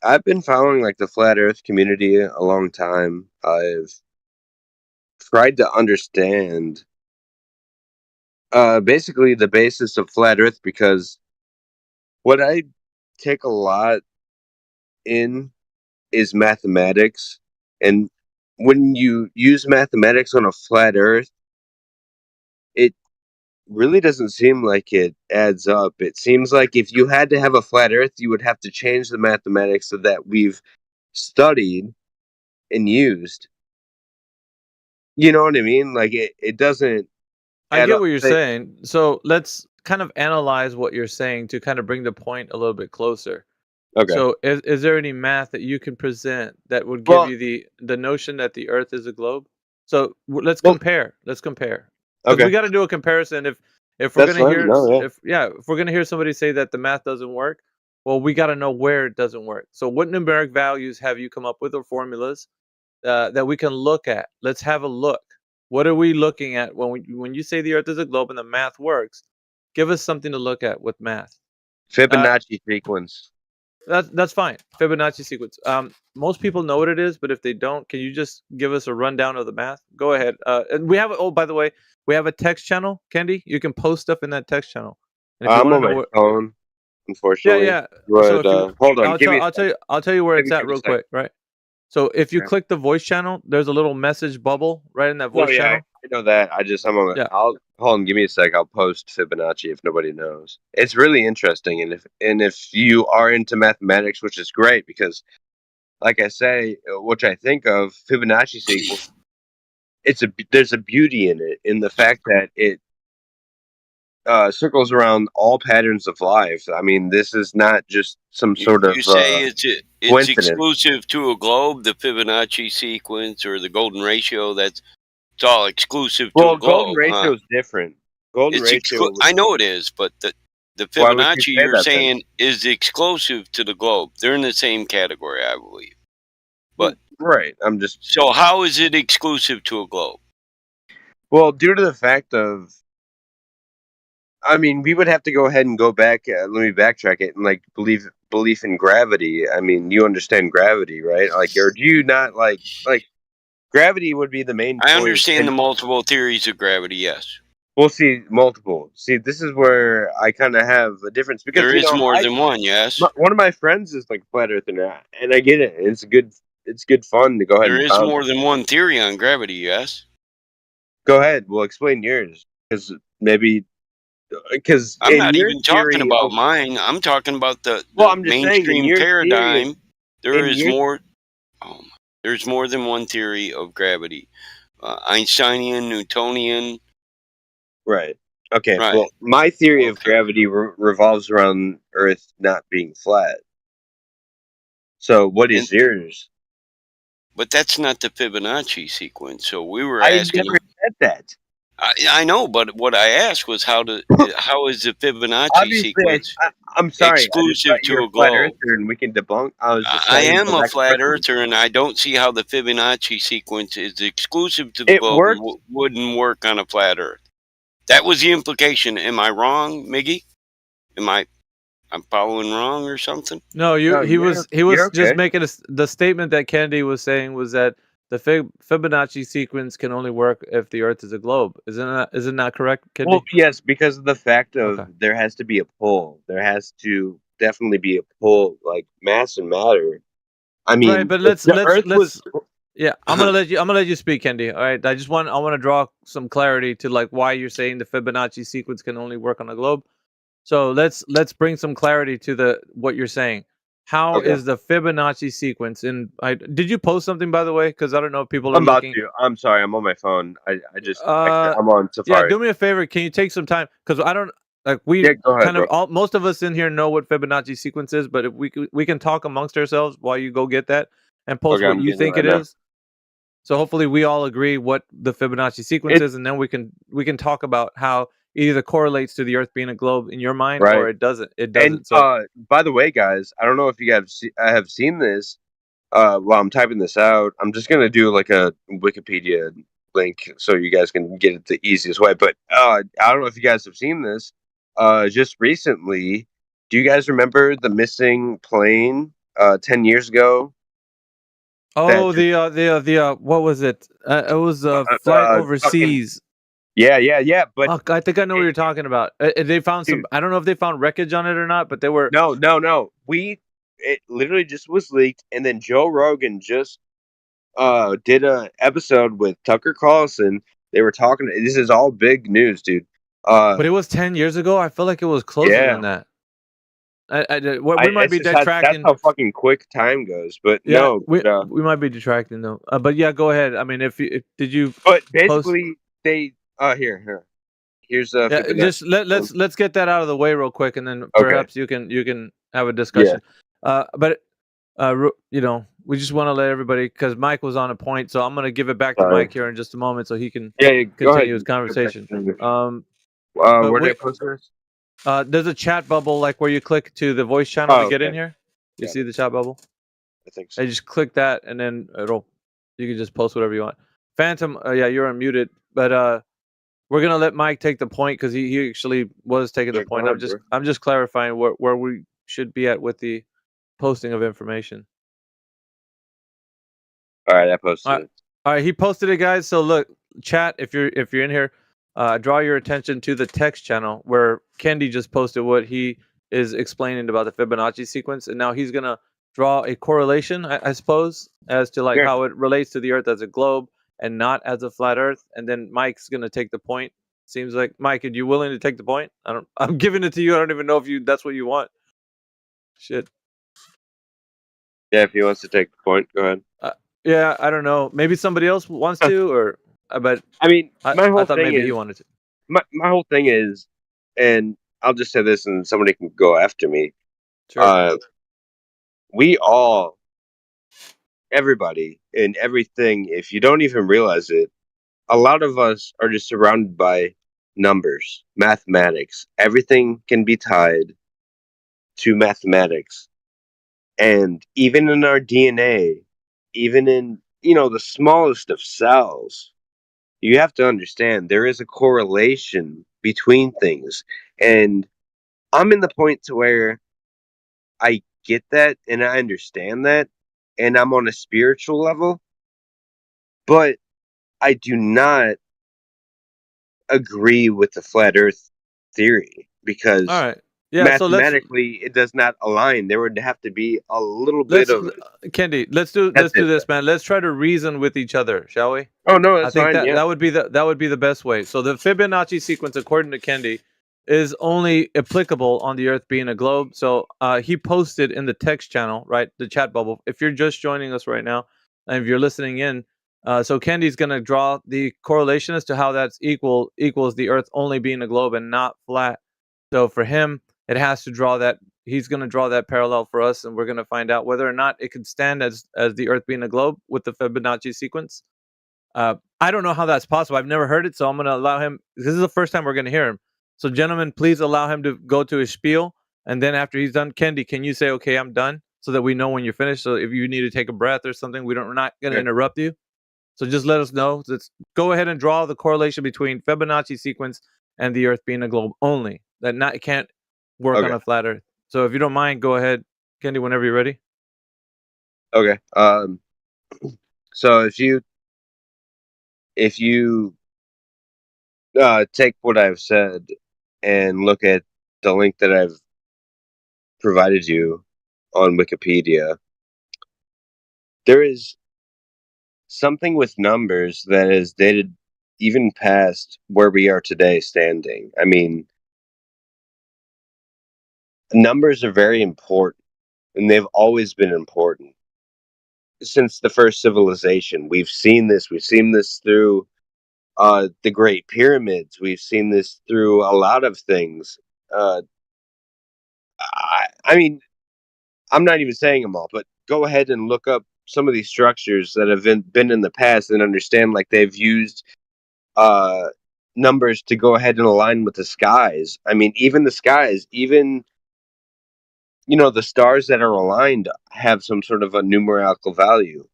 I've been following like the flat Earth community a long time. I've tried to understand basically the basis of flat Earth because what I take a lot in is mathematics, and when you use mathematics on a flat Earth, it really doesn't seem like it adds up. It seems like if you had to have a flat Earth, you would have to change the mathematics so that we've studied and used. You know what I mean? Like it doesn't I add get up. what you're saying. So let's kind of analyze what you're saying to kind of bring the point a little bit closer. Okay. So is there any math that you can present that would give Well, you the notion that the Earth is a globe? So let's compare. Let's compare. Because we okay. got to do a comparison. If we're That's gonna fine. hear No, yeah. if we're gonna hear somebody say that the math doesn't work, well, we got to know where it doesn't work. So what numeric values have you come up with or formulas that we can look at? Let's have a look. What are we looking at when you say the Earth is a globe and the math works? Give us something to look at with math. Fibonacci sequence. That's fine. Fibonacci sequence. Most people know what it is, but if they don't, can you just give us a rundown of the math? Go ahead. And we have. Oh, by the way, we have a text channel, Candy. You can post stuff in that text channel. And if you I'm want to on know my what, phone, yeah, unfortunately. yeah. But So if you, hold on, give me a I'll second. tell you where Give it's me at a real second. quick, right? So if you Okay. click the voice channel, there's a little message bubble right in that No, voice yeah, channel. I know that. I'm on. Yeah. I'll hold on. Give me a sec. I'll post Fibonacci if nobody knows. It's really interesting, and if you are into mathematics, which is great because, like I say, which I think of Fibonacci sequence, there's a beauty in it in the fact that it circles around all patterns of life. I mean, this is not just some sort of You say it's coincidence. exclusive to a globe, the Fibonacci sequence or the golden ratio. It's all exclusive to Well, a golden globe, ratio huh? is different. Golden It's ratio. I know it is, but the Why would you Fibonacci say you're that then? saying is exclusive to the globe. They're in the same category, I believe. But Right. I'm just. so how is it exclusive to a globe? Well, due to the fact of, I mean, we would have to go ahead and go back. Let me backtrack it and like belief in gravity. I mean, you understand gravity, right? Like, or do you not like gravity would be the main I point? understand the multiple theories of gravity, yes. We'll see multiple. See, this is where I kind of have a difference because There is more than one, yes. one of my friends is like flat earth and I get it. It's good. It's good fun to go ahead There and is bounce. more than one theory on gravity, yes. Go ahead. We'll explain yours because maybe because I'm in not your even talking theory about of mine. I'm talking about the I'm just saying in mainstream your theory of paradigm. There in is your more. Oh my, there's more than one theory of gravity. Einsteinian, Newtonian. right. Okay. Right. Well, my theory of Okay. gravity revolves around Earth not being flat. So, what is yours? But that's not the Fibonacci sequence. So we were I asking. never said that. I know, but what I asked was how is the Fibonacci Obviously, sequence I'm sorry. I just exclusive thought you to were a a flat globe? earther and we can debunk. I was just I trying to am go a back and flat forth. earther, and I don't see how the Fibonacci sequence is exclusive to the It globe and works. wouldn't work on a flat Earth. That was the implication. Am I wrong, Miggy? I'm following wrong or something? No, No, he you're was just okay. making the statement that Candy was saying was that the Fibonacci sequence can only work if the Earth is a globe. Isn't that correct, Candy? Well, yes, because of the fact of Okay. there has to be a pull. There has to definitely be a pull, like mass and matter. I Right, mean, but if the Earth was. yeah, I'm gonna let you speak, Candy. All right. I want to draw some clarity to like why you're saying the Fibonacci sequence can only work on a globe. So let's bring some clarity to what you're saying. how Okay. is the Fibonacci sequence? And did you post something, by the way? Because I don't know if people are I'm about looking. to. I'm sorry. I'm on my phone. I'm on Yeah, Safari. do me a favor. Can you take some time? Because I don't like Yeah, go ahead, kind of bro. most of us in here know what Fibonacci sequence is, but if we can talk amongst ourselves while you go get that and post Okay, what I'm you getting it think right it now. is. So hopefully we all agree what the Fibonacci sequence is, and then we can talk about how it either correlates to the Earth being a globe in your mind or Right. it doesn't. It And doesn't. So by the way, guys, I don't know if you guys have seen this. While I'm typing this out, I'm just gonna do like a Wikipedia link so you guys can get it the easiest way. But I don't know if you guys have seen this. Just recently, do you guys remember the missing plane 10 years ago? oh, the what was it? It was a flight Fucking overseas. yeah. But Fuck, I think I know what you're talking about. They found some. dude, I don't know if they found wreckage on it or not, but they were. no. It literally just was leaked, and then Joe Rogan just did a episode with Tucker Carlson. They were talking. This is all big news, dude. But it was 10 years ago. I feel like it was closer Yeah, than that. We might it's be just that's detracting. how fucking quick time goes. But Yeah, no, we might be detracting though. But yeah, go ahead. I mean, if did you but post? basically they here's Yeah, Fibonacci. just let's get that out of the way real quick, and then Okay, perhaps you can have a yeah, discussion. But you know, we just want to let everybody because Mike was on a point, so I'm gonna give it back to sorry. Mike here in just a moment so he can Yeah, go ahead. continue his conversation. But Where did I wait, post this? there's a chat bubble like where you click to the voice channel to Oh, get in okay, here. You got see it. the chat bubble? I think I so. just click that, and then you can just post whatever you want. Phantom, yeah, you're unmuted, but we're gonna let Mike take the point because he actually was taking the Yeah, go point. ahead, bro. I'm just clarifying where we should be at with the posting of information. All right, I All posted right, it. all right, he posted it, guys. So look, chat, if you're in here, draw your attention to the text channel where Kendi just posted what he is explaining about the Fibonacci sequence, and now he's gonna draw a correlation, I suppose, as to like Yeah, how it relates to the Earth as a globe and not as a flat Earth. And then Mike's gonna take the point. Seems like Mike, are you willing to take the point? I'm giving it to you. I don't even know if that's what you want. Shit. yeah. If he wants to take the point, go ahead. Uh, yeah, I don't know. Maybe somebody else wants to, or but I mean, my I whole thought thing maybe he is wanted to. my whole thing is, and I'll just say this, and somebody can go after me. Sure. We all, everybody, and everything. If you don't even realize it, a lot of us are just surrounded by numbers, mathematics. Everything can be tied to mathematics. And even in our DNA, even in, the smallest of cells, you have to understand there is a correlation between things. And I'm in the point to where I get that and I understand that and I'm on a spiritual level, but I do not agree with the flat earth theory All because right. Yeah. So mathematically it does not align. There would have to be a little bit let's of Kendi, that's let's do it. this, man. Let's try to reason with each other, shall we? Oh no, I that's think fine. Yeah. that would be the best way. So the Fibonacci sequence, according to Kendi, is only applicable on the Earth being a globe. So he posted in the text channel, right, the chat bubble. If you're just joining us right now, and if you're listening in, so Kendi's gonna draw the correlation as to how that's equals the Earth only being a globe and not flat. So for him, it has to draw that. He's going to draw that parallel for us, and we're going to find out whether or not it could stand as the Earth being a globe with the Fibonacci sequence. I don't know how that's possible. I've never heard it, so I'm going to allow him. This is the first time we're going to hear him. So, gentlemen, please allow him to go to his spiel, and then after he's done, Kendi, can you say, "Okay, I'm done," so that we know when you're finished. So, if you need to take a breath or something, we're not going to Okay. interrupt you. So, just let us know. Let's go ahead and draw the correlation between Fibonacci sequence and the Earth being a globe only. That not it can't work on Okay. a flat Earth. So, if you don't mind, go ahead, Kendi, whenever you're ready. Okay. So if you take what I've said and look at the link that I've provided you on Wikipedia, there is something with numbers that is dated even past where we are today standing. I mean, numbers are very important. and they've always been important since the first civilization. We've seen this. We've seen this through the Great Pyramids. We've seen this through a lot of things. I mean, I'm not even saying them all, but go ahead and look up some of these structures that have been in the past and understand like they've used numbers to go ahead and align with the skies. I mean, even the skies, even the stars that are aligned have some sort of a numerical value.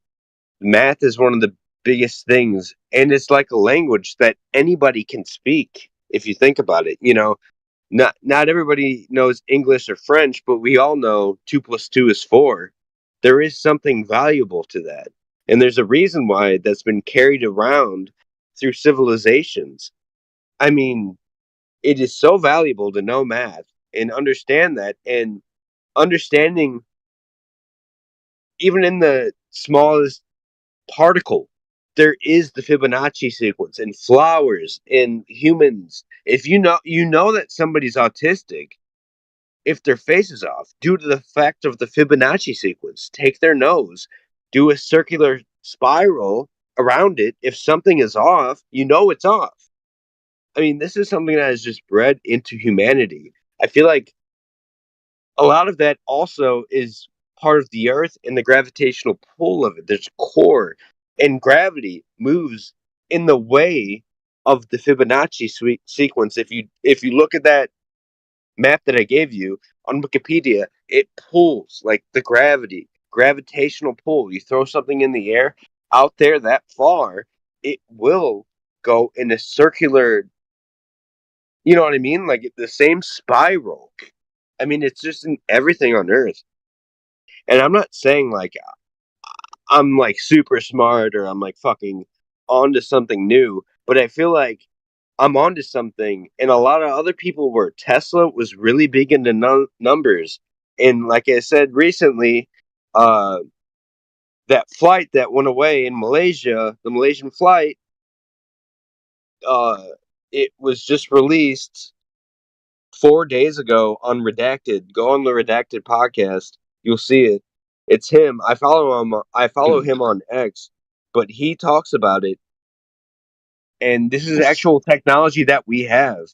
Math is one of the biggest things, and it's like a language that anybody can speak if you think about it. Not everybody knows English or French, but we all know 2 + 2 is 4. There is something valuable to that, and there's a reason why that's been carried around through civilizations. I mean, it is so valuable to know math and understand that, and understanding even in the smallest particle, there is the Fibonacci sequence in flowers, in humans. If you know that somebody's autistic if their face is off due to the fact of the Fibonacci sequence. Take their nose, do a circular spiral around it. If something is off, you know it's off. I mean, this is something that is just bred into humanity. I feel like a lot of that also is part of the earth and the gravitational pull of it. There's a core, and gravity moves in the way of the Fibonacci sequence. If you look at that map that I gave you on Wikipedia, it pulls like the gravitational pull. You throw something in the air out there that far, it will go in a circular, you know what I mean? Like the same spiral. I mean, it's just in everything on Earth. And I'm not saying like I'm like super smart or I'm like fucking onto something new, but I feel like I'm onto something, and a lot of other people were. Tesla was really big into numbers, and like I said recently, that flight that went away in Malaysia, the Malaysian flight, it was just released 4 days ago on Redacted. Go on the Redacted podcast, you'll see it. It's him. I follow him. I follow him on X, but he talks about it, and this is actual technology that we have.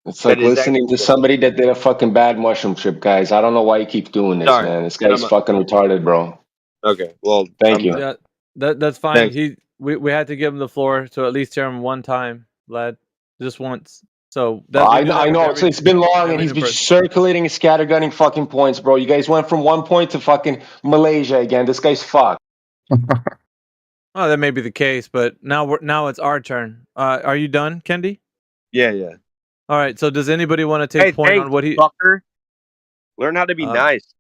It's like listening to somebody that did a fucking bad mushroom trip, guys. I don't know why you keep doing this, man. This guy's fucking retarded, bro. Okay, well, thank you. Yeah, that's fine. We had to give him the floor to at least hear him one time, Vlad, just once. So I know it's been long, and he's been circulating and scattergunning fucking points, bro. You guys went from 1 point to fucking Malaysia again. This guy's fucked. Oh, that may be the case, but now it's our turn. Are you done, Kendi? Yeah. All right. So does anybody want to take point on what he? Fucker. Learn how to be nice.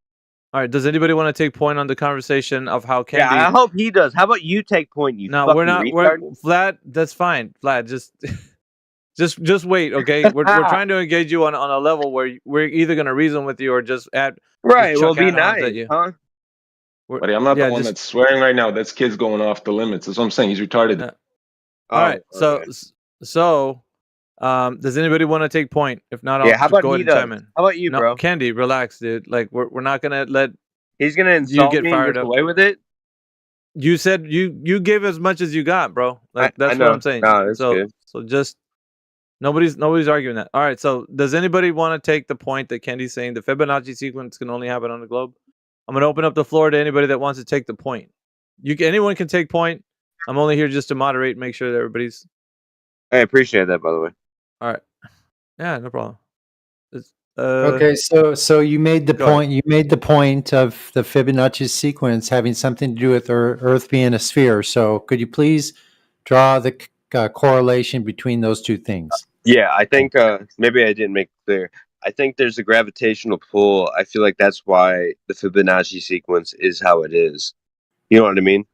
All right. Does anybody want to take point on the conversation of how Kendi? Yeah, I hope he does. How about you take point? You no, fucking we're not. retard. Vlad, that's fine. Vlad, just wait. Okay, we're trying to engage you on a level where we're either going to reason with you or just add. Right. Just Well, chuck be add-ons nice, at you. huh? Buddy, I'm not the one that's swearing right now. That's kid's going off the limits. That's what I'm saying. He's retarded. All right. So, does anybody want to take point? If not, I'll how about go ahead and chime in. How about you, bro? Kendi, relax, dude. Like we're not gonna let. He's gonna insult you get me fired and get up. away with it. You said you gave as much as you got, bro. Like that's what I'm saying. No, that's good. So just nobody's arguing that. All right. So does anybody want to take the point that Kendi's saying the Fibonacci sequence can only happen on the globe? I'm gonna open up the floor to anybody that wants to take the point. Anyone can take point. I'm only here just to moderate and make sure that everybody's. I appreciate that, by the way. All right. Yeah, no problem. Okay, so you made the point. You made the point of the Fibonacci sequence having something to do with Earth being a sphere. So could you please draw the correlation between those two things? Yeah, I think maybe I didn't make it clear. I think there's a gravitational pull. I feel like that's why the Fibonacci sequence is how it is. You know what I mean?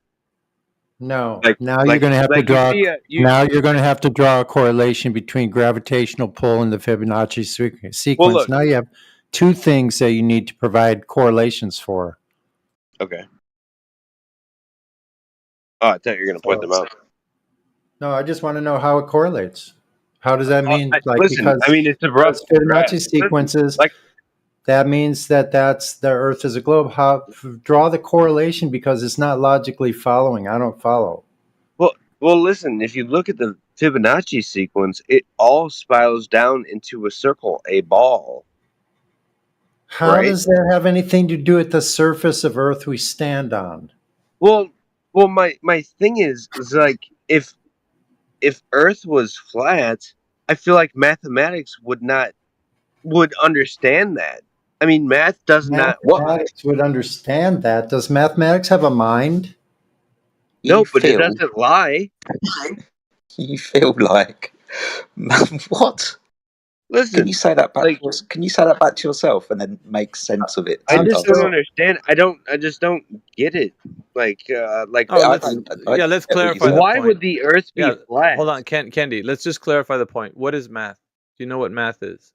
No. Like, now you're going to have to draw. now you're going to have to draw a correlation between gravitational pull and the Fibonacci sequence. Well, look, now you have two things that you need to provide correlations for. Okay. Oh, I thought you were going to point them out. No, I just want to know how it correlates. How does that mean? Listen, I mean, it's a rough Fibonacci sequences. that means that that's the Earth is a globe. How draw the correlation because it's not logically following. I don't follow. Well, listen. If you look at the Fibonacci sequence, it all spirals down into a circle, a ball. How Right? does that have anything to do with the surface of Earth we stand on? Well, my thing is like if Earth was flat, I feel like mathematics would understand that. I mean, math does not lie. Mathematics would understand that. Does mathematics have a mind? No, You but it feel doesn't lie. you feel like what? Listen, can you say that back? like Can you say that back to yourself and then make sense of it I just don't sometimes? understand. I just don't get it. Like Oh, I let's I let's get what you're clarify the saying. why point. would the Earth be Yeah, flat? hold on, Candy. Let's just clarify the point. What is math? Do you know what math is?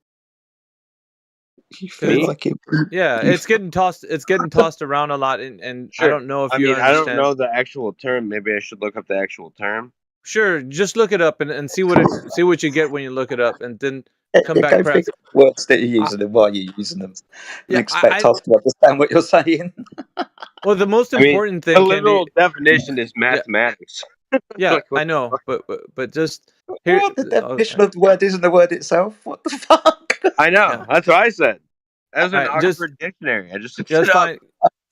You 'Cause feel it's like it. yeah, You it's getting tossed. It's getting tossed around a lot, and I Sure. don't know if I you mean, I don't understand. know the actual term. Maybe I should look up the actual term. Sure, just look it up and see what you get when you look it up, and then come back. go think Perhaps. of words that you're I, using and why you're using them, and yeah, expect us to understand what you're saying. well, the most I mean, important the thing, Candy. literal definition is Yeah, mathematics. yeah, Like, what I the know, fuck? but just here. What the definition of the word isn't the word itself? What the fuck? I know. Yeah. That's what I said. That was All an right, just Oxford dictionary. I just looked that's it up. fine.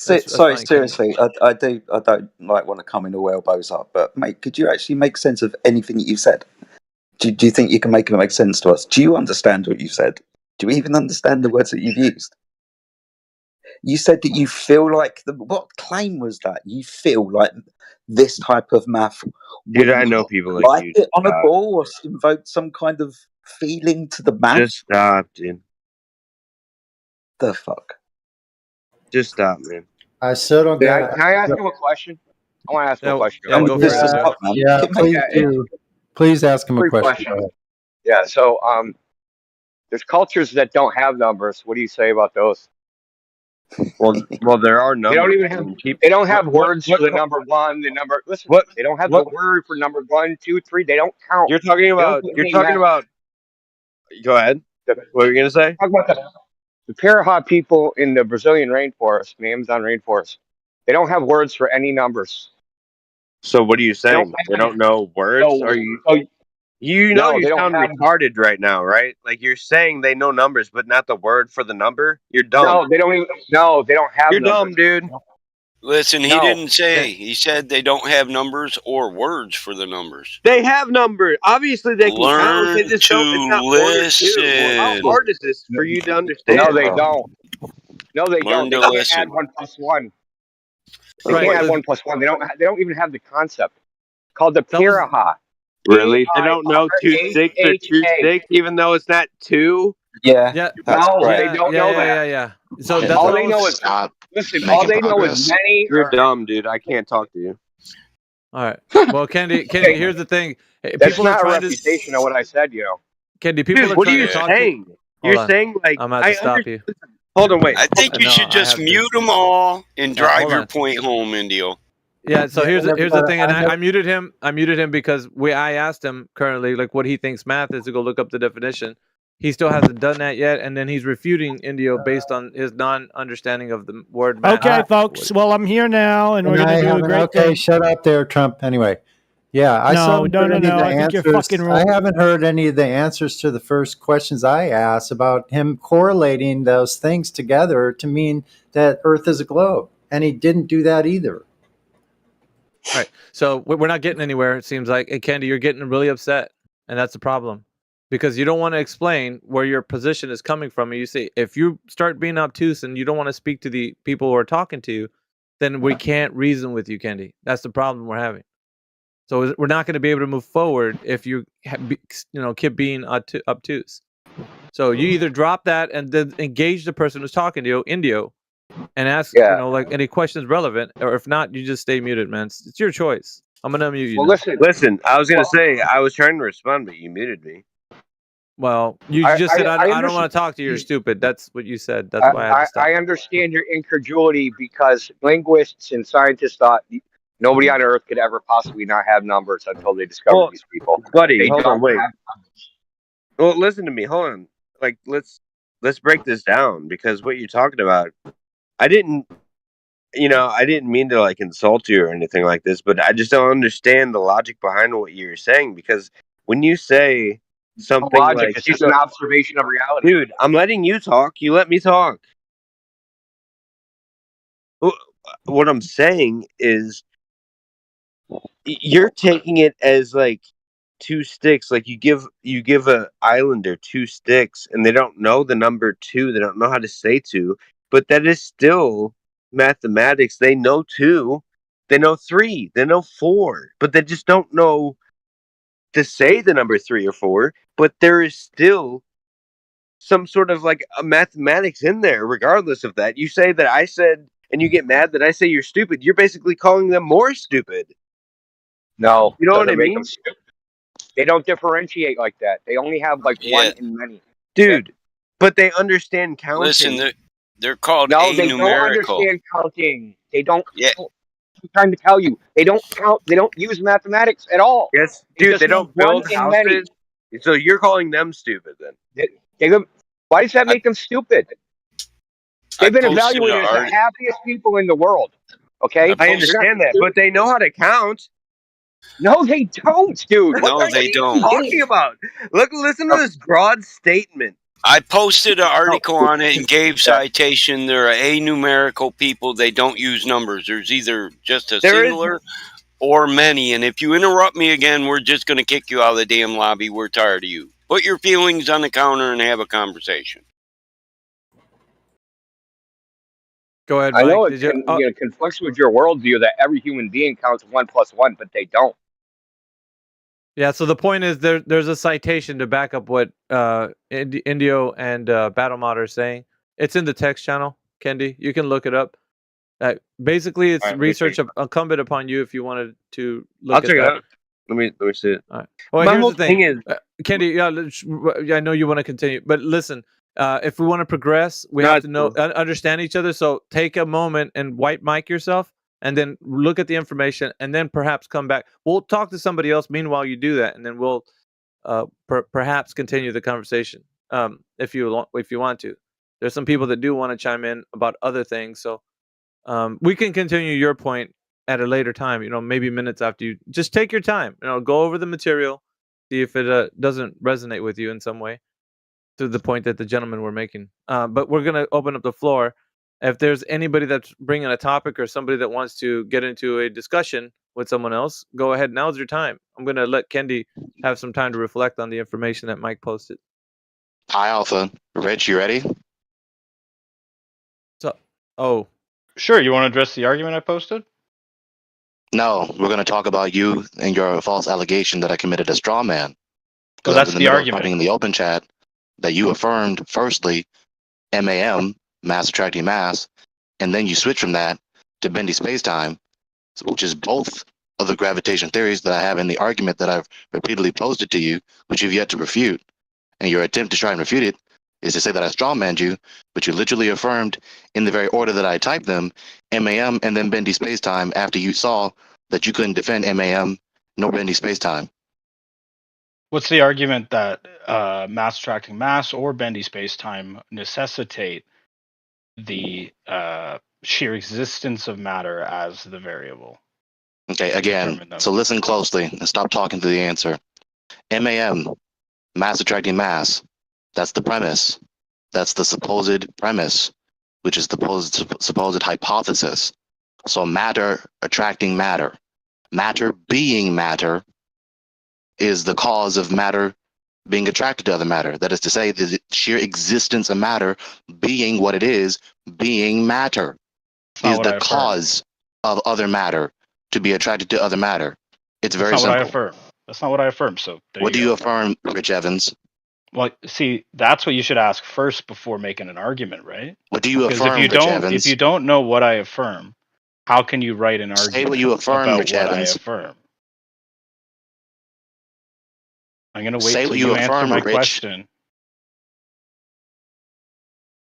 That's Sorry, fine, Candy. seriously, I don't like want to come in all elbows up, but mate, could you actually make sense of anything that you've said? Do you think you can make it make sense to us? Do you understand what you said? Do you even understand the words that you've used? You said that you feel like what claim was that? You feel like this type of math Dude, wouldn't I know look people like like you. it on a Stop. ball or invoke some kind of feeling to the math? Just stop, dude. The fuck? Just stop, man. I still don't get it. Can I ask him a question? I want to ask him a question. Yeah, go for it, This is Indio. up, man. Yeah, please Yeah, do. Please ask him a quick question. question. Yeah, so there's cultures that don't have numbers. What do you say about those? Well, there are They numbers. don't even have. Keep They don't have what words for the number one. The number. Listen, what they don't have the what word for number 1, 2, 3. They don't count. you're talking They don't about? do You're any of talking that. about. Go ahead. What were you gonna say? Talk about the Piraha people in the Brazilian rainforest, the Amazon rainforest. They don't have words for any numbers. So what are you They don't saying? They have. don't know words? So, Are you? so You know no, you they don't sound have. retarded right now, right? Like you're saying they know numbers, but not the word for the number. You're dumb. No, they don't even. No, they don't have You're dumb, numbers. dude. Listen, he No, didn't say. He said they don't have numbers or words for the numbers. They have numbers. Obviously, they can count. Learn They just don't. It's to not one or two. Well, how listen. hard is this for you to no, understand? they don't. No, they don't. Learn They to can't add listen. 1 plus 1. They Right. can't add 1 plus 1. They don't even have the concept called the That was Piraha. Really? They don't know 2 6 or 2 Piraha. 6, even though it's not 2. Yeah, yeah, that's No, correct. they don't know that. yeah. So Yeah. that's All what I they know was. is Stop listen. All making they know is progress. many. You're dumb, dude. I can't talk to you. All right. Well, Candy, here's the thing. That's People are not a trying to. refutation of what I said. You know. Candy, people Dude, are what are trying you to talk to. saying? Hold You're on. saying like I'm about I to stop understand. you. Hold on, wait. I think you No, should I just have to. mute them all and Yeah, drive hold your on. point home, Indio. Yeah. So Yeah, here's the thing, and I never, I muted him. I muted him because I asked him currently like what he thinks math is to go look up the definition. He still hasn't done that yet, and then he's refuting Indio based on his non-understanding of the word math. Okay, folks. Well, I'm here now, and we're and going I to do a haven't. great Okay, thing. shut up there, Trump. Anyway, yeah, I still No, haven't no, heard no, any of no. the I think you're answers. fucking I wrong. haven't heard any of the answers to the first questions I asked about him correlating those things together to mean that Earth is a globe, and he didn't do that either. All right. So we're not getting anywhere. It seems like, hey, Candy, you're getting really upset, and that's the problem, because you don't want to explain where your position is coming from. And you say if you start being obtuse and you don't want to speak to the people who are talking to you, then we can't reason with you, Candy. That's the problem we're having. So we're not going to be able to move forward if you keep being obtuse. So you either drop that and then engage the person who's talking to you, Indio, and ask like any questions relevant, or if not, you just stay muted, man. It's your choice. I'm gonna unmute you Well, now. listen. I was gonna say I was trying to respond, but you muted me. Well, you just said I don't want to talk to you. You're stupid. That's what you said. That's why I had to stop. I understand your incredulity because linguists and scientists thought nobody on Earth could ever possibly not have numbers until they discovered these people. Buddy, They hold don't on, wait. have Well, listen to me. Hold on. Like, let's let's break this down, because what you're talking about, I didn't mean to like insult you or anything like this, but I just don't understand the logic behind what you're saying, because when you say something Logic like, is just an observation of reality. dude, I'm letting you talk, you let me talk. What I'm saying is you're taking it as like two sticks, like you give a islander two sticks and they don't know the number two, they don't know how to say two, but that is still mathematics. They know two, they know three, they know four, but they just don't know to say the number three or four. But there is still some sort of like a mathematics in there regardless of that. You say that I said, and you get mad that I say you're stupid, you're basically calling them more stupid. No, You know what I doesn't make them mean? stupid. They don't differentiate like that. They only have like one in many. Dude, but they understand counting. Listen, they're called No, they don't anumerical. understand counting. They don't. Yeah. I'm trying to tell you, they don't count. They don't use mathematics at all. Yes, They dude, just they know don't one build in many. houses. So you're calling them stupid then? Why does that make them stupid? They've been posted an evaluated as the art- happiest people in the world. Okay, I understand that, but they know how to count. No, they don't, dude. What No, the what they are you don't. talking about? Listen to this broad statement. I posted an article on it and gave citation. They're anumerical people. They don't use numbers. There's either just a There is- singular or many. And if you interrupt me again, we're just going to kick you out of the damn lobby. We're tired of you. Put your feelings on the counter and have a conversation. Go ahead, I Mike. know it conflicts with your worldview that every human being counts 1 + 1, but they don't. Yeah, so the point is there's a citation to back up what Indio and Battlemod are saying. It's in the text channel, Kendi. You can look it up. Basically, it's All right, let me check research it incumbent upon you if you wanted to look I'll at check it that. out. Let me see it. All right. Well, My here's whole the thing, is, Kendi. Yeah, I know you want to continue, but listen. If we want to progress, we No, have it's to know cool. understand each other. So take a moment and white mic yourself, and then look at the information, and then perhaps come back. We'll talk to somebody else meanwhile you do that, and then we'll perhaps continue the conversation if you want to. There's some people that do want to chime in about other things, so we can continue your point at a later time. Maybe minutes after you. Just take your time. Go over the material, see if it doesn't resonate with you in some way, to the point that the gentlemen were making. But we're gonna open up the floor. If there's anybody that's bringing a topic or somebody that wants to get into a discussion with someone else, go ahead. Now's your time. I'm gonna let Kendi have some time to reflect on the information that Mike posted. Hi, Alpha. Rich, you ready? So, Sure. You want to address the argument I posted? No, we're going to talk about you and your false allegation that I committed a straw man. Well, Because I was that's in the the middle of argument. typing in the open chat that you affirmed, firstly, MAM, mass attracting mass, and then you switch from that to bendy spacetime, which is both of the gravitation theories that I have in the argument that I've repeatedly posted to you, which you've yet to refute. And your attempt to try and refute it is to say that I strawmanned you, but you literally affirmed in the very order that I typed them, MAM and then bendy spacetime, after you saw that you couldn't defend MAM nor bendy spacetime. What's the argument that mass attracting mass or bendy space-time necessitate the sheer existence of matter as the variable? Okay, again, so listen closely and stop talking to the answer. MAM, mass attracting mass, that's the premise. That's the supposed premise, which is the supposed hypothesis. So matter attracting matter. Matter being matter is the cause of matter being attracted to other matter. That is to say, the sheer existence of matter being what it is, being matter, is the cause of other matter to be attracted to other matter. It's very That's not simple. what I affirm. That's not what I affirm. So What do you affirm, Rich Evans? Well, see, that's what you should ask first before making an argument, right? What do you Because affirm, Rich Evans? if you don't know what I affirm, how can you write an argument Say what you affirm, about Rich what Evans. I affirm? I'm gonna Say wait till what you you answer affirm, my Rich. question.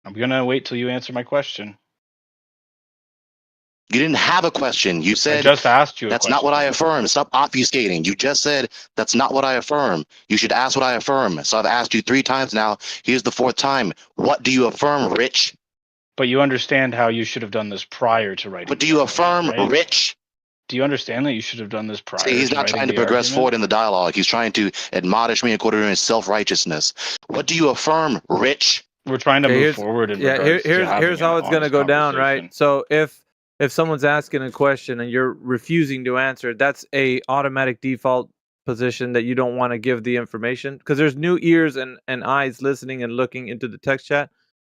I'm gonna wait till you answer my question. You didn't have a question. You I said, just asked you a that's not what I affirm. Stop obfuscating. You just said, that's not what I affirm. You should ask what I affirm. So I've asked you 3 times now. Here's the 4th time. What do you affirm, Rich? But you understand how you should have done this prior to writing. What do you affirm, right? Rich? Do you understand that you should have done this prior? See, he's not trying to progress forward in the dialogue. He's trying to admonish me according to his self-righteousness. What do you affirm, Rich? We're trying to move forward in regards to having here's how it's going to go down, right? So if someone's asking a question and you're refusing to answer, that's a automatic default position that you don't want to give the information, because there's new ears and eyes listening and looking into the text chat.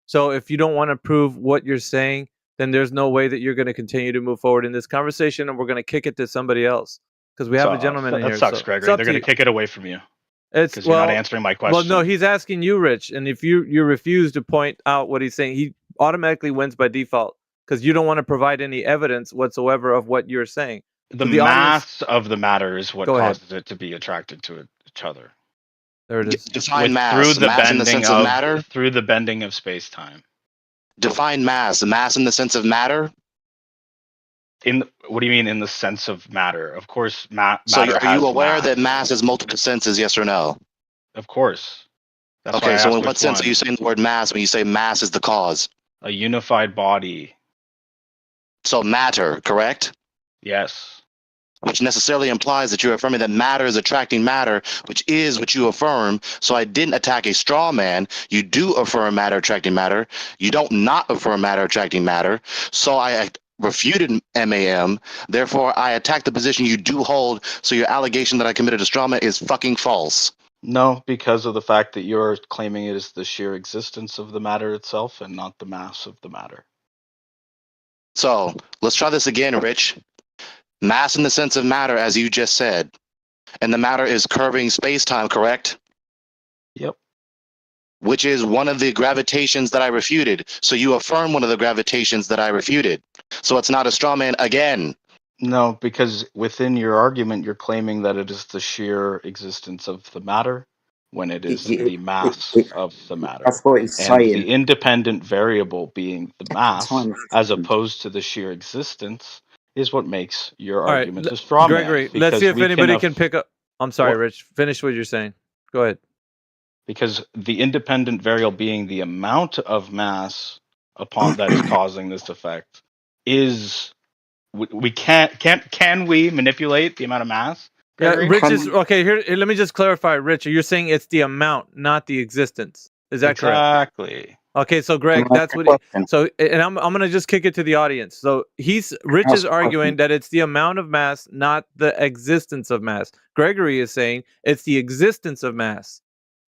So if you don't want to prove what you're saying, then there's no way that you're going to continue to move forward in this conversation, and we're going to kick it to somebody else, because we have a gentleman in here. That sucks, so Gregory. They're going to kick it away from you. Because you're not answering my question. Well, no, he's asking you, Rich, and if you refuse to point out what he's saying, he automatically wins by default, because you don't want to provide any evidence whatsoever of what you're saying. The mass of the matter is what causes it to be attracted to each other. There it is. Define mass. Through the mass bending in the sense of matter. Through the bending of space-time. Define mass. Mass in the sense of matter. What do you mean in the sense of matter? Of course, matter. So are you aware mass. that mass has multiple senses? Yes or no? Of course. That's okay. So in what sense are you saying the word mass when you say mass is the cause? A unified body. So matter, correct? Yes. Which necessarily implies that you're affirming that matter is attracting matter, which is what you affirm. So I didn't attack a straw man. You do affirm matter attracting matter. You don't not affirm matter attracting matter. So I refuted MAM. Therefore, I attacked the position you do hold. So your allegation that I committed a straw man is fucking false. No, because of the fact that you're claiming it is the sheer existence of the matter itself and not the mass of the matter. So let's try this again, Rich. Mass in the sense of matter, as you just said. And the matter is curving space-time, correct? Yep. Which is one of the gravitations that I refuted. So you affirm one of the gravitations that I refuted. So it's not a straw man again. No, because within your argument, you're claiming that it is the sheer existence of the matter when it is the mass of the matter. That's what it's and saying. The independent variable being the mass, as opposed to the sheer existence, is what makes your argument a straw man. Gregory, let's see if anybody can pick up. I'm sorry, Rich. Finish what you're saying. Go ahead. Because the independent variable being the amount of mass upon that is causing this effect is we can we manipulate the amount of mass? Gregory? Yeah, Rich is okay. Here, let me just clarify, Rich. You're saying it's the amount, not the existence. Is that correct? Exactly. Okay, so Greg, that's what. And I'm gonna just kick it to the audience. So Rich is arguing that it's the amount of mass, not the existence of mass. Gregory is saying it's the existence of mass.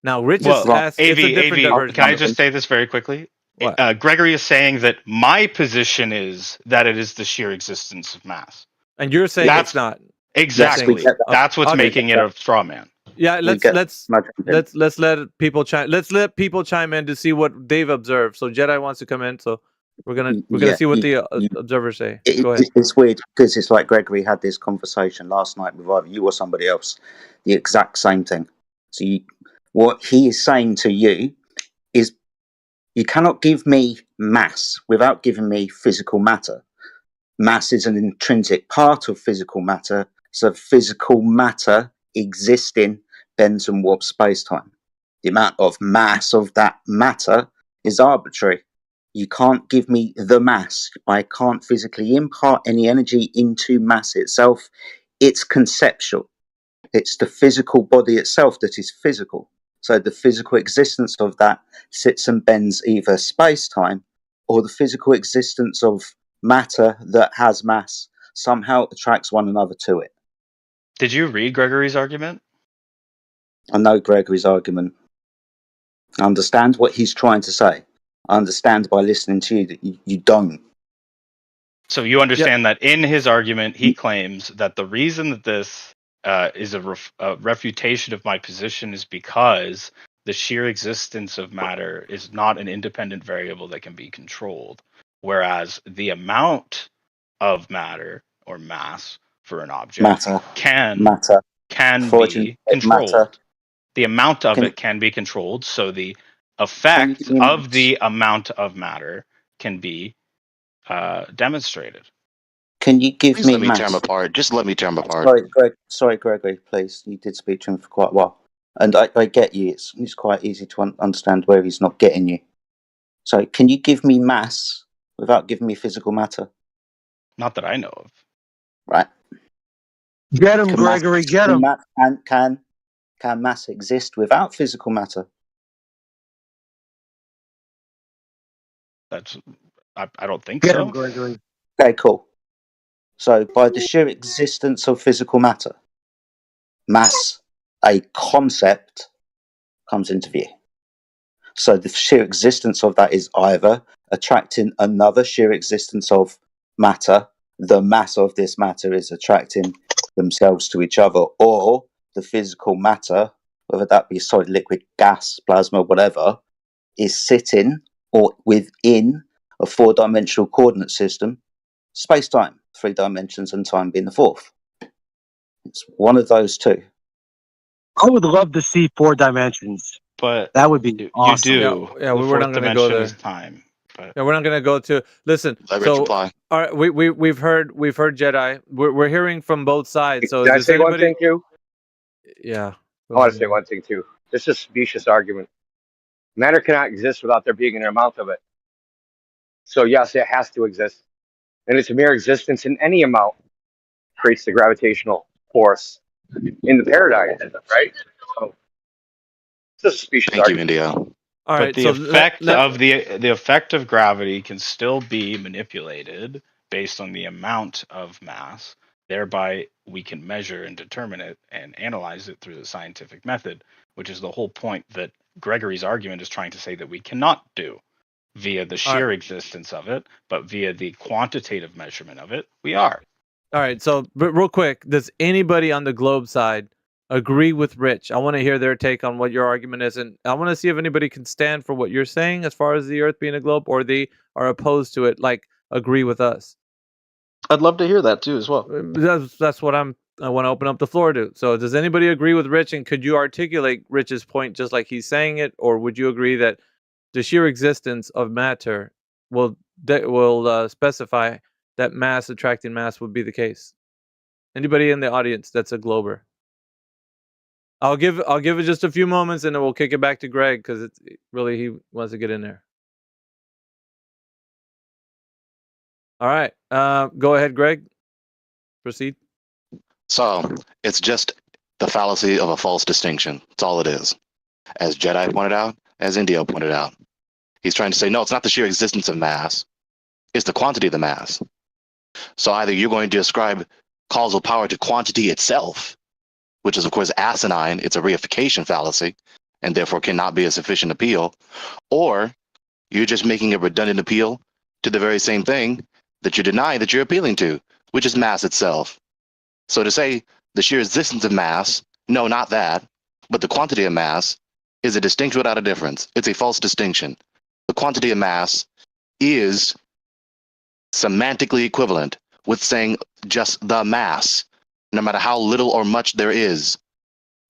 Now, Rich is asking. AV, can I just say this very quickly? Gregory is saying that my position is that it is the sheer existence of mass, and you're saying it's not. Exactly. That's what's making it a straw man. Yeah, let's let people chime. Let's let people chime in to see what they've observed. So Jedi wants to come in, so we're gonna see what the observers say. Go ahead. It's weird because it's like Gregory had this conversation last night with either you or somebody else, the exact same thing. So what he is saying to you is, you cannot give me mass without giving me physical matter. Mass is an intrinsic part of physical matter, so physical matter existing bends and warps space-time. The amount of mass of that matter is arbitrary. You can't give me the mass. I can't physically impart any energy into mass itself. It's conceptual. It's the physical body itself that is physical. So the physical existence of that sits and bends either space-time or the physical existence of matter that has mass somehow attracts one another to it. Did you read Gregory's argument? I know Gregory's argument. I understand what he's trying to say. I understand by listening to you that you don't. So you understand that in his argument, he claims that the reason that this is a refutation of my position is because the sheer existence of matter is not an independent variable that can be controlled, whereas the amount of matter or mass for an object can be controlled. The amount of it can be controlled, so the effect of the amount of matter can be demonstrated. Can you give Please me let me tear them mass? apart. Just let me tear them apart. Sorry, Gregory, please. You did speak to him for quite a while. And I get you. It's quite easy to understand where he's not getting you. So can you give me mass without giving me physical matter? Not that I know of. Right. Get him, Gregory, get him. Can mass exist without physical matter? I don't think Get so. him, Gregory. Okay, cool. So by the sheer existence of physical matter, mass, a concept, comes into view. So the sheer existence of that is either attracting another sheer existence of matter, the mass of this matter is attracting themselves to each other, or the physical matter, whether that be solid, liquid, gas, plasma, whatever, is sitting or within a four-dimensional coordinate system, space-time, 3 dimensions, and time being the fourth. It's one of those two. I would love to see 4 dimensions. But that would be awesome. Yeah, we were not going to go there. Is time. But yeah, we're not going to go to. Listen. So, all right, we've heard Jedi. We're hearing from both sides. So, Can I does say anybody? one thing too? Yeah. I want to say one thing too. This is a specious argument. Matter cannot exist without there being an amount of it. So yes, it has to exist, and its mere existence in any amount creates the gravitational force in the paradigm, right? So this is a specious Thank you, argument. India. All right, but the effect of gravity can still be manipulated based on the amount of mass. Thereby, we can measure and determine it and analyze it through the scientific method, which is the whole point that Gregory's argument is trying to say that we cannot do via the sheer existence of it, but via the quantitative measurement of it, we are. All right, so real quick, does anybody on the globe side agree with Rich? I want to hear their take on what your argument is, and I want to see if anybody can stand for what you're saying as far as the Earth being a globe, or they are opposed to it, like agree with us. I'd love to hear that too, as well. That's what I want to open up the floor to. So, does anybody agree with Rich, and could you articulate Rich's point just like he's saying it, or would you agree that the sheer existence of matter will specify that mass attracting mass would be the case? Anybody in the audience that's a glober? I'll give it just a few moments, and then we'll kick it back to Greg because it's really he wants to get in there. All right, go ahead, Greg. Proceed. So it's just the fallacy of a false distinction. That's all it is. As Jedi pointed out, as Indio pointed out, he's trying to say, no, it's not the sheer existence of mass. It's the quantity of the mass. So either you're going to ascribe causal power to quantity itself, which is, of course, asinine. It's a reification fallacy, and therefore cannot be a sufficient appeal, or you're just making a redundant appeal to the very same thing that you deny that you're appealing to, which is mass itself. So to say the sheer existence of mass, no, not that, but the quantity of mass is a distinction without a difference. It's a false distinction. The quantity of mass is semantically equivalent with saying just the mass, no matter how little or much there is.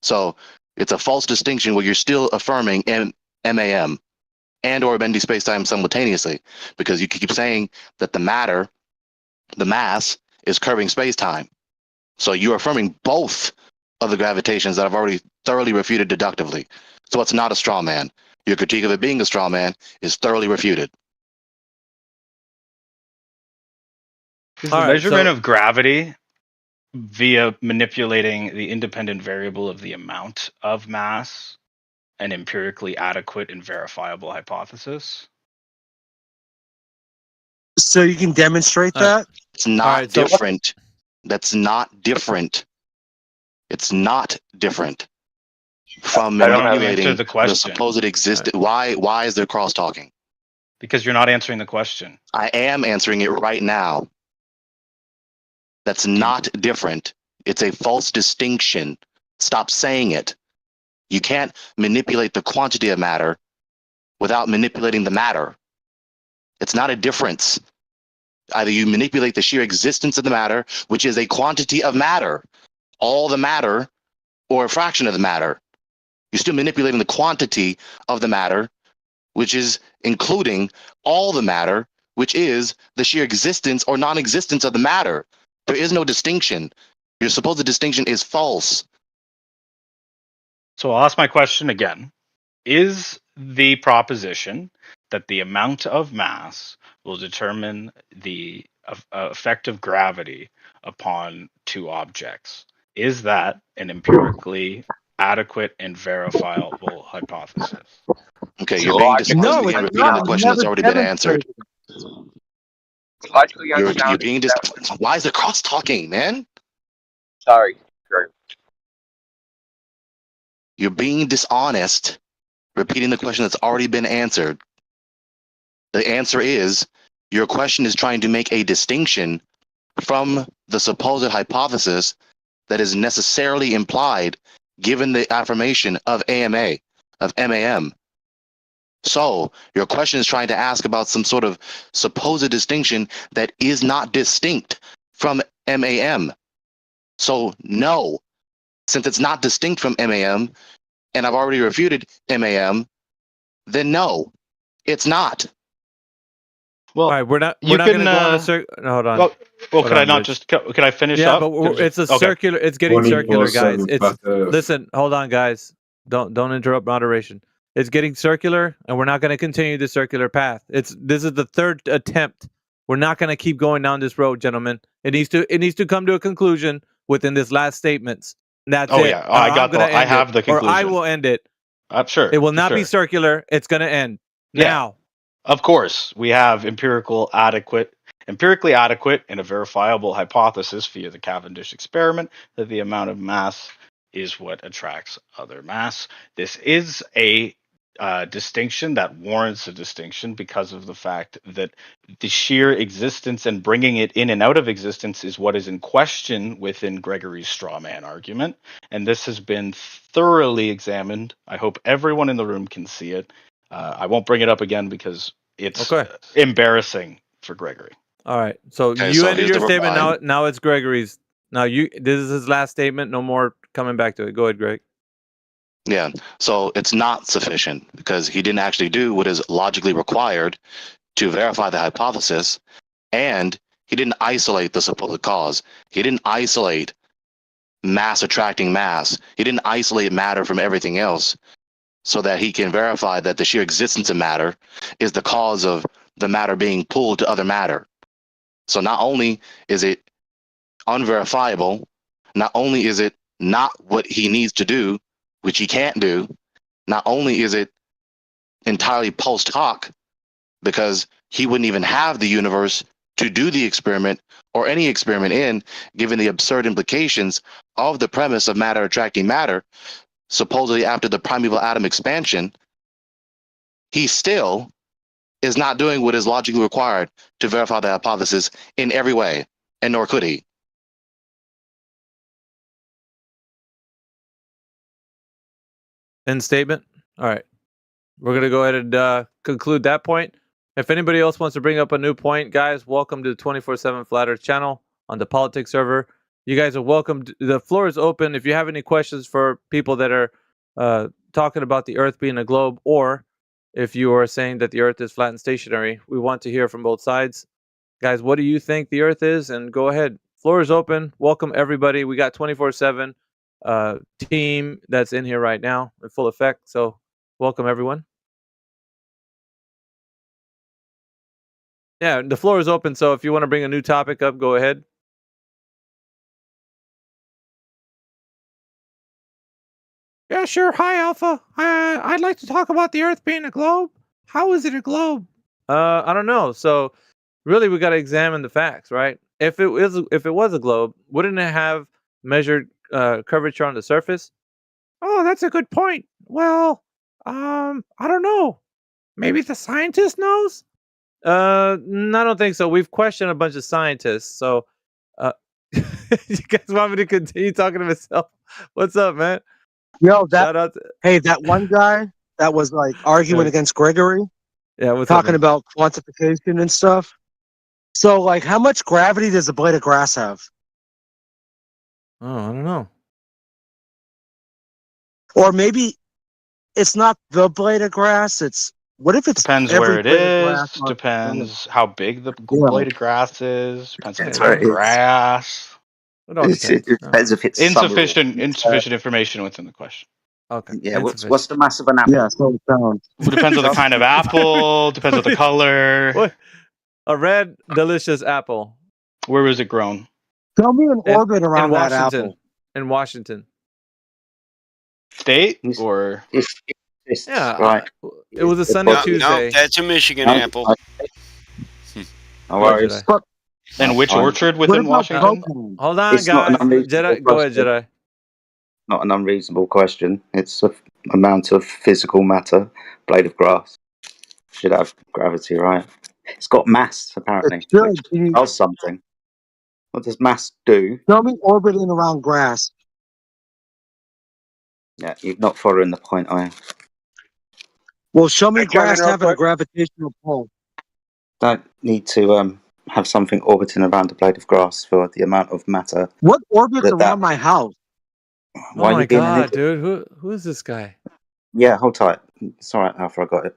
So it's a false distinction where you're still affirming MAM and or bendy spacetime simultaneously, because you keep saying that the matter, the mass, is curving spacetime. So you're affirming both of the gravitations that I've already thoroughly refuted deductively. So it's not a straw man. Your critique of it being a straw man is thoroughly refuted. Is the measurement of gravity via manipulating the independent variable of the amount of mass an empirically adequate and verifiable hypothesis? So you can demonstrate that? It's not different. That's not different. It's not different from manipulating the supposed existence. Why is there cross talking? Because you're not answering the question. I am answering it right now. That's not different. It's a false distinction. Stop saying it. You can't manipulate the quantity of matter without manipulating the matter. It's not a difference. Either you manipulate the sheer existence of the matter, which is a quantity of matter, all the matter, or a fraction of the matter. You're still manipulating the quantity of the matter, which is including all the matter, which is the sheer existence or non-existence of the matter. There is no distinction. Your supposed distinction is false. So I'll ask my question again. Is the proposition that the amount of mass will determine the effect of gravity upon two objects, is that an empirically adequate and verifiable hypothesis? Okay, Is it you're being logically No, dishonest it's again, unsound? repeating not. the I've question that's never already been answered. demonstrated. Logically You're unsound. being Why is the cross talking, man? Sorry. Sorry. You're being dishonest, repeating the question that's already been answered. The answer is your question is trying to make a distinction from the supposed hypothesis that is necessarily implied given the affirmation of AMA, of MAM. So your question is trying to ask about some sort of supposed distinction that is not distinct from MAM. So no, since it's not distinct from MAM, and I've already refuted MAM, then no, it's not. Well, All right, we're not you going to can. go on a hold on. Well, Hold could I on, not Rich. just? Could I finish Yeah, up? but it's a Okay. circular. It's getting circular, guys. 24/7 It's flat Earth. listen. Hold on, guys. Don't interrupt moderation. It's getting circular, and we're not going to continue the circular path. This is the third attempt. We're not going to keep going down this road, gentlemen. It needs to come to a conclusion within this last statements. That's Oh it. yeah, I got the. I have the or I conclusion. will end it. Sure. It will not be sure. circular. It's going to end Yeah. now. Of course, we have empirically adequate and a verifiable hypothesis via the Cavendish experiment that the amount of mass is what attracts other mass. This is a distinction that warrants a distinction because of the fact that the sheer existence and bringing it in and out of existence is what is in question within Gregory's straw man argument. And this has been thoroughly examined. I hope everyone in the room can see it. I won't bring it up again because it's embarrassing for Gregory. All right. So you ended your statement. Now it's Gregory's. Now this is his last statement. No more coming back to it. Go ahead, Greg. Yeah. So it's not sufficient because he didn't actually do what is logically required to verify the hypothesis, and he didn't isolate the supposed cause. He didn't isolate mass attracting mass. He didn't isolate matter from everything else so that he can verify that the sheer existence of matter is the cause of the matter being pulled to other matter. So not only is it unverifiable, not only is it not what he needs to do, which he can't do, not only is it entirely post hoc, because he wouldn't even have the universe to do the experiment or any experiment in, given the absurd implications of the premise of matter attracting matter, supposedly after the primeval atom expansion, he still is not doing what is logically required to verify the hypothesis in every way, and nor could he. End statement. All right. We're going to go ahead and conclude that point. If anybody else wants to bring up a new point, guys, welcome to the 24/7 Flat Earth channel on the politics server. You guys are welcome. The floor is open. If you have any questions for people that are talking about the Earth being a globe, or if you are saying that the Earth is flat and stationary, we want to hear from both sides. Guys, what do you think the Earth is? And go ahead. Floor is open. Welcome, everybody. We got 24/7 team that's in here right now in full effect. So welcome, everyone. Yeah, the floor is open. So if you want to bring a new topic up, go ahead. Yeah, sure. Hi, Alpha. I'd like to talk about the Earth being a globe. How is it a globe? I don't know. So really, we got to examine the facts, right? If it was a globe, wouldn't it have measured curvature on the surface? Oh, that's a good point. Well, I don't know. Maybe the scientist knows. I don't think so. We've questioned a bunch of scientists. So, you guys want me to continue talking to myself? What's up, man? Yo, Shout out. that one guy that was like arguing against Gregory, Yeah, what's up, talking man? about quantification and stuff. So, like, how much gravity does a blade of grass have? Oh, I don't know. Or maybe it's not the blade of grass; it's What if it's Depends every where it blade of grass is. on the planet? Depends how big the Yeah. blade of grass is. Depends if it's Sorry, even grass. It all It depends. depends if it's summer or Insufficient information within the question. Okay. yeah. What's the mass of an apple? Yeah, so it sounds. Well, depends on the kind of apple. Depends on the color. What? A red, delicious apple. Where was it grown? Tell me an In, orbit around in that Washington. apple. In Washington. State or? Yeah. Right. It was a sunny No, Tuesday. that's a Michigan apple. No Go ahead, worries. Jedi. And which orchard What within about Washington? coconut? Hold on, It's not an guys. unreasonable Jedi, go ahead, question. Jedi. Not an unreasonable question. It's the amount of physical matter. Blade of grass should have gravity, right? It's got mass apparently, It should. which does something. What does mass do? Tell me orbiting around grass. Yeah, you're not following the point, are you? Well, show me Can I chime in grass real having a quick? gravitational pull. Don't need to have something orbiting around a blade of grass for the amount of matter. What orbits that around my house? Why Oh are my you being an god, idiot? dude. Who is this guy? Yeah, hold tight. It's all right, Alpha, I got it.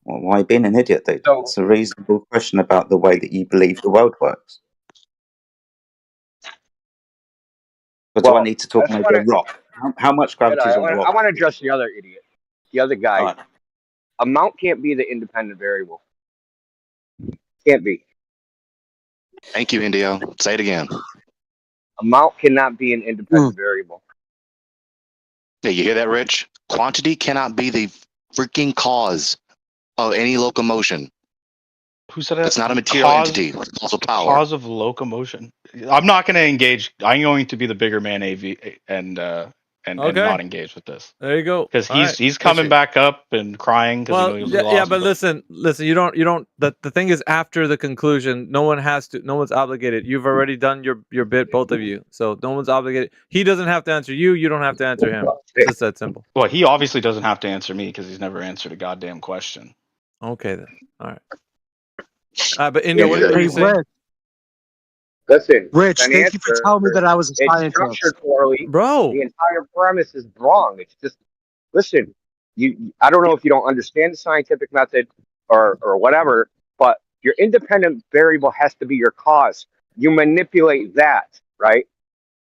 Well, why are you being an idiot, dude? So, It's a reasonable question about the way that you believe the world works. But do I well, need to I talk just maybe a want to. rock? How much gravity is a rock? I want to address the other idiot, the other guy. All right. Amount can't be the independent variable. Can't be. Thank you, Indio. Say it again. Amount cannot be an independent variable. Yeah, you hear that, Rich? Quantity cannot be the freaking cause of any locomotion. Who said that? It's not a material entity. It's also power. Cause of locomotion. I'm not going to engage. I'm going to be the bigger man, AV, and not engage with this. There you go. Because All right. he's coming back up and crying because Well, he knows yeah, he lost. but listen. You don't. The thing is, after the conclusion, no one's obligated. You've already done your bit, both of you. So no one's obligated. He doesn't have to answer you. You don't have to answer him. It's just that simple. Well, he obviously doesn't have to answer me because he's never answered a goddamn question. Okay then. All right. But India, what are you saying? Rich, Listen, Rich, an thank you for answer, telling me that I was a it's scientist. structured poorly. Bro. The entire premise is wrong. It's just, listen, I don't know if you don't understand the scientific method or whatever, but your independent variable has to be your cause. You manipulate that, right?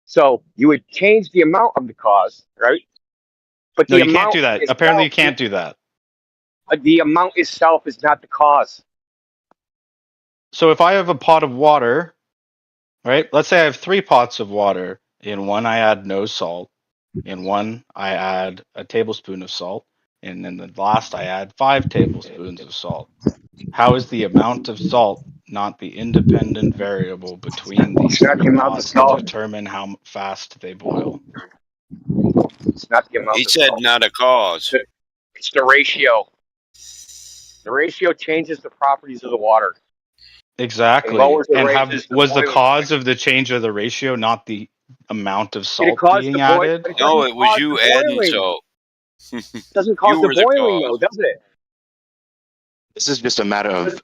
So you would change the amount of the cause, right? But No, the you can't amount do that. itself- Apparently, you can't do that. The amount itself is not the cause. So if I have a pot of water, right? Let's say I have 3 pots of water. In one, I add no salt. In one, I add a tablespoon of salt. And in the last, I add 5 tablespoons of salt. How is the amount of salt not the independent variable between these It's not 3 the amount of pots to salt. determine how fast they boil? It's not the amount He of said salt. not a cause. It's the ratio. The ratio changes the properties of the water. Exactly. And lowers the And raises the was the boiling cause of the change of the ratio not the amount of It salt caused being the boil, added? but it No, doesn't it was cause you the adding boiling. salt. It doesn't You cause the were the boiling, cause. though, does it? This is just a matter of a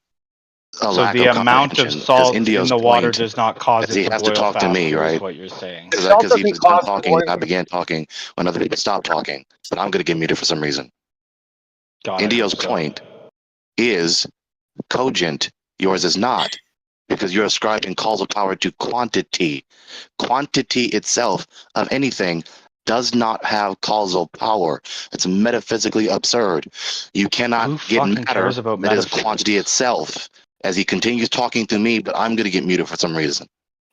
So lack the of amount of comprehension. Because salt in Indio's the water point, does not cause as it he to has to boil talk to me, faster, is right? what you're saying. The salt Because he doesn't was done cause the talking, I boiling. began talking when other people stopped talking. But I'm going to get muted for some reason. God, I Indio's hope so. point is cogent. Yours is not. Because you're ascribing causal power to quantity. Quantity itself of anything does not have causal power. It's metaphysically absurd. You cannot Who get fucking matter cares about that is metaphysics? quantity itself. As he continues talking to me, but I'm going to get muted for some reason.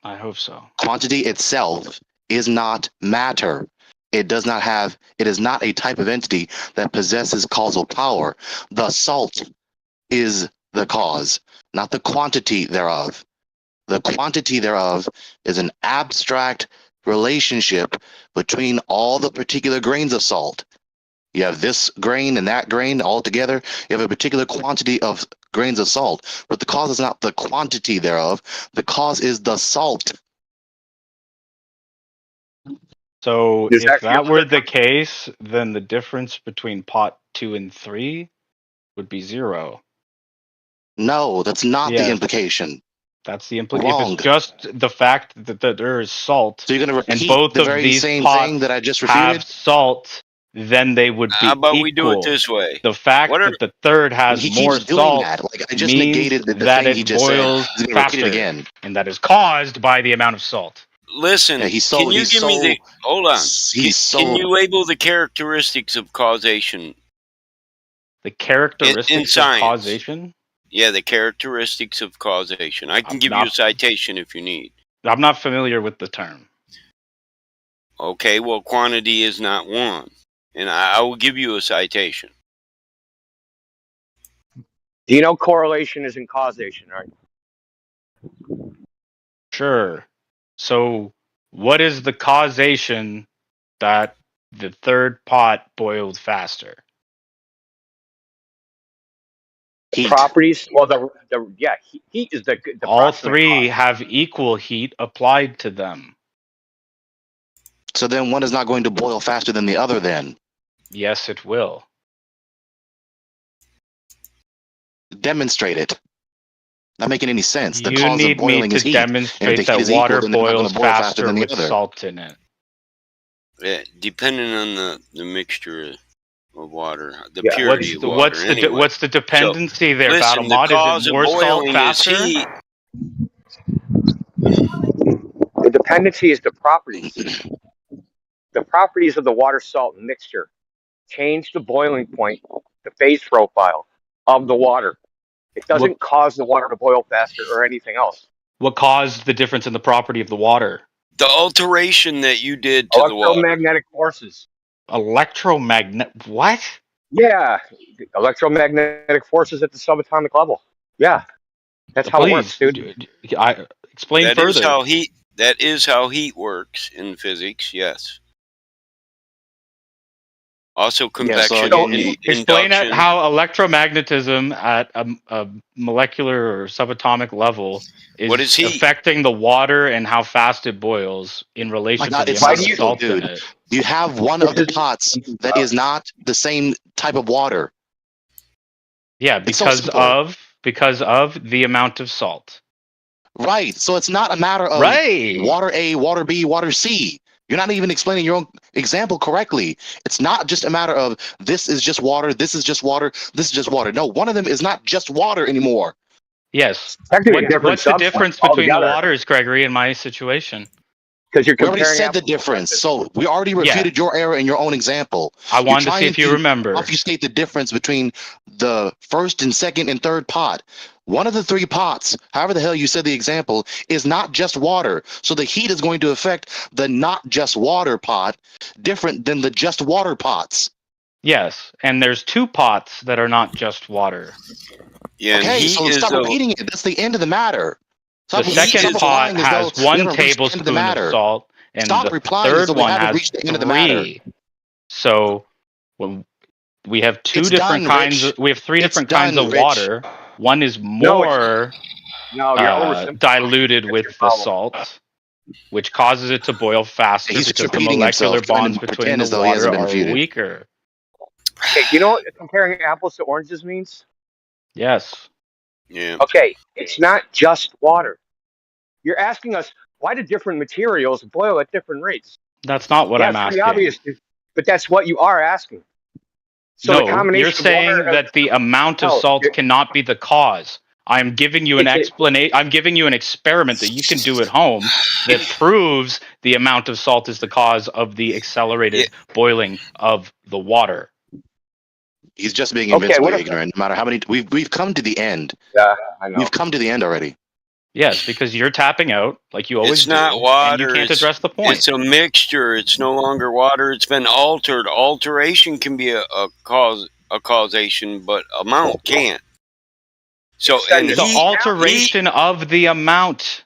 I hope so. Quantity itself is not matter. It is not a type of entity that possesses causal power. The salt is the cause, not the quantity thereof. The quantity thereof is an abstract relationship between all the particular grains of salt. You have this grain and that grain all together. You have a particular quantity of grains of salt, but the cause is not the quantity thereof. The cause is the salt. So There's if actually that were other the case, then the difference between pot 2 and 3 would be 0. No, that's not the Yeah, implication. that's the implication. If Wrong. it's just the fact that there is salt, So you're going to and repeat both the of very these same pots thing that I just have refuted? salt, then they would be How about equal. we do it this way? The fact that the third has He more keeps doing salt that. Like I just means negated the that thing he it just said. boils He's gonna repeat it faster, again. and that is caused by the amount of salt. Listen, Yeah, can you give me the? Hold on. Can you label the characteristics of causation? The characteristics in of science. causation? Yeah, the characteristics of causation. I can give you a citation if you need. I'm not familiar with the term. Okay, well, quantity is not one, and I will give you a citation. Do you know correlation isn't causation, right? Sure. So, what is the causation that the third pot boiled faster? The properties. Well, heat is the All proximate three cause. have equal heat applied to them. So then one is not going to boil faster than the other then? Yes, it will. Demonstrate it. Not making any sense. The You cause of need me boiling to is heat. And if demonstrate the heat that is equal, water then they're not going boils to boil faster faster than the with other. salt in it. Yeah, depending on the mixture of water, the Yeah. purity of water. What's the dependency there, listen, the Battlemod? cause Is it of more salt boiling is faster? heat. The dependency is the properties. The properties of the water salt mixture change the boiling point, the phase profile of the water. It doesn't cause the water to boil faster or anything else. What caused the difference in the property of the water? The alteration that you did to the water. Electromagnetic forces. What? Yeah, electromagnetic forces at the subatomic level. Yeah, that's how it works, dude. Explain That further. That is how heat works in physics. Yes. Also, convection. Explain how electromagnetism at a molecular or subatomic level is affecting the water and how fast it boils in relation to the amount of salt in it. You have one of the pots that is not the same type of water. Yeah, because of the amount of salt. Right. So it's not a matter of water A, water B, water C. You're not even explaining your own example correctly. It's not just a matter of this is just water, this is just water, this is just water. No, one of them is not just water anymore. Yes. What's the difference between the waters, Gregory, in my situation? Because you're we already said the difference. So we already refuted your error in your own example. I wanted to see if you remember. Obfuscate the difference between the first and second and third pot. One of the three pots, however the hell you said the example, is not just water. So the heat is going to affect the not just water pot different than the just water pots. Yes, and there's two pots that are not just water. Yeah, okay, so stop repeating it. That's the end of the matter. The second pot has 1 tablespoon of salt, and the third one has 3. So when we have three different kinds of water. One is more diluted with the salt, which causes it to boil faster because the molecular bonds between the water are weaker. Okay, you know what comparing apples to oranges means? Yes. Yeah. Okay, it's not just water. You're asking us why do different materials boil at different rates? That's not what I'm It's asking. pretty obvious, but that's what you are asking. So the combination you're saying that the amount of salt cannot be the cause. I'm giving you an explanation. I'm giving you an experiment that you can do at home that proves the amount of salt is the cause of the accelerated boiling of the water. He's just being invincibly ignorant. No matter how many we've come to the end. Yeah, I know. We've come to the end already. Yes, because you're tapping out like you always do. It's not water. And you can't address the point. It's a mixture. It's no longer water. It's been altered. Alteration can be a causation, but amount can't. So and the alteration of the amount.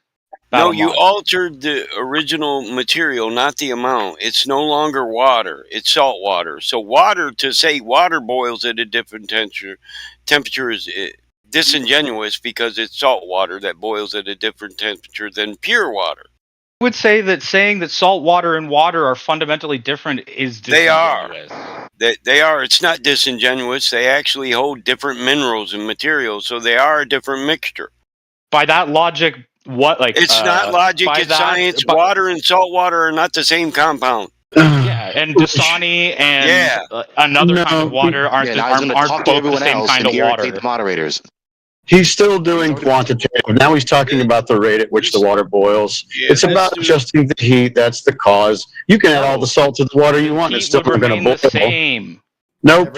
No, you altered the original material, not the amount. It's no longer water. It's salt water. So water, to say water boils at a different temperature is disingenuous because it's salt water that boils at a different temperature than pure water. I would say that saying that salt water and water are fundamentally different is disingenuous. They are. It's not disingenuous. They actually hold different minerals and materials, so they are a different mixture. By that logic, it's not logic, it's science. Water and salt water are not the same compound. Yeah, and Dasani and Yeah. another kind of water aren't Yeah, the, now he's going to aren't talk to both the everyone same else kind and of irritate water. the moderators. He's still doing quantitative. Now he's talking about the rate at which the water boils. Yeah, It's about adjusting the heat. That's the cause. You can add all the salt to the water you want. It's Heat still would not going to remain boil. the same. Nope.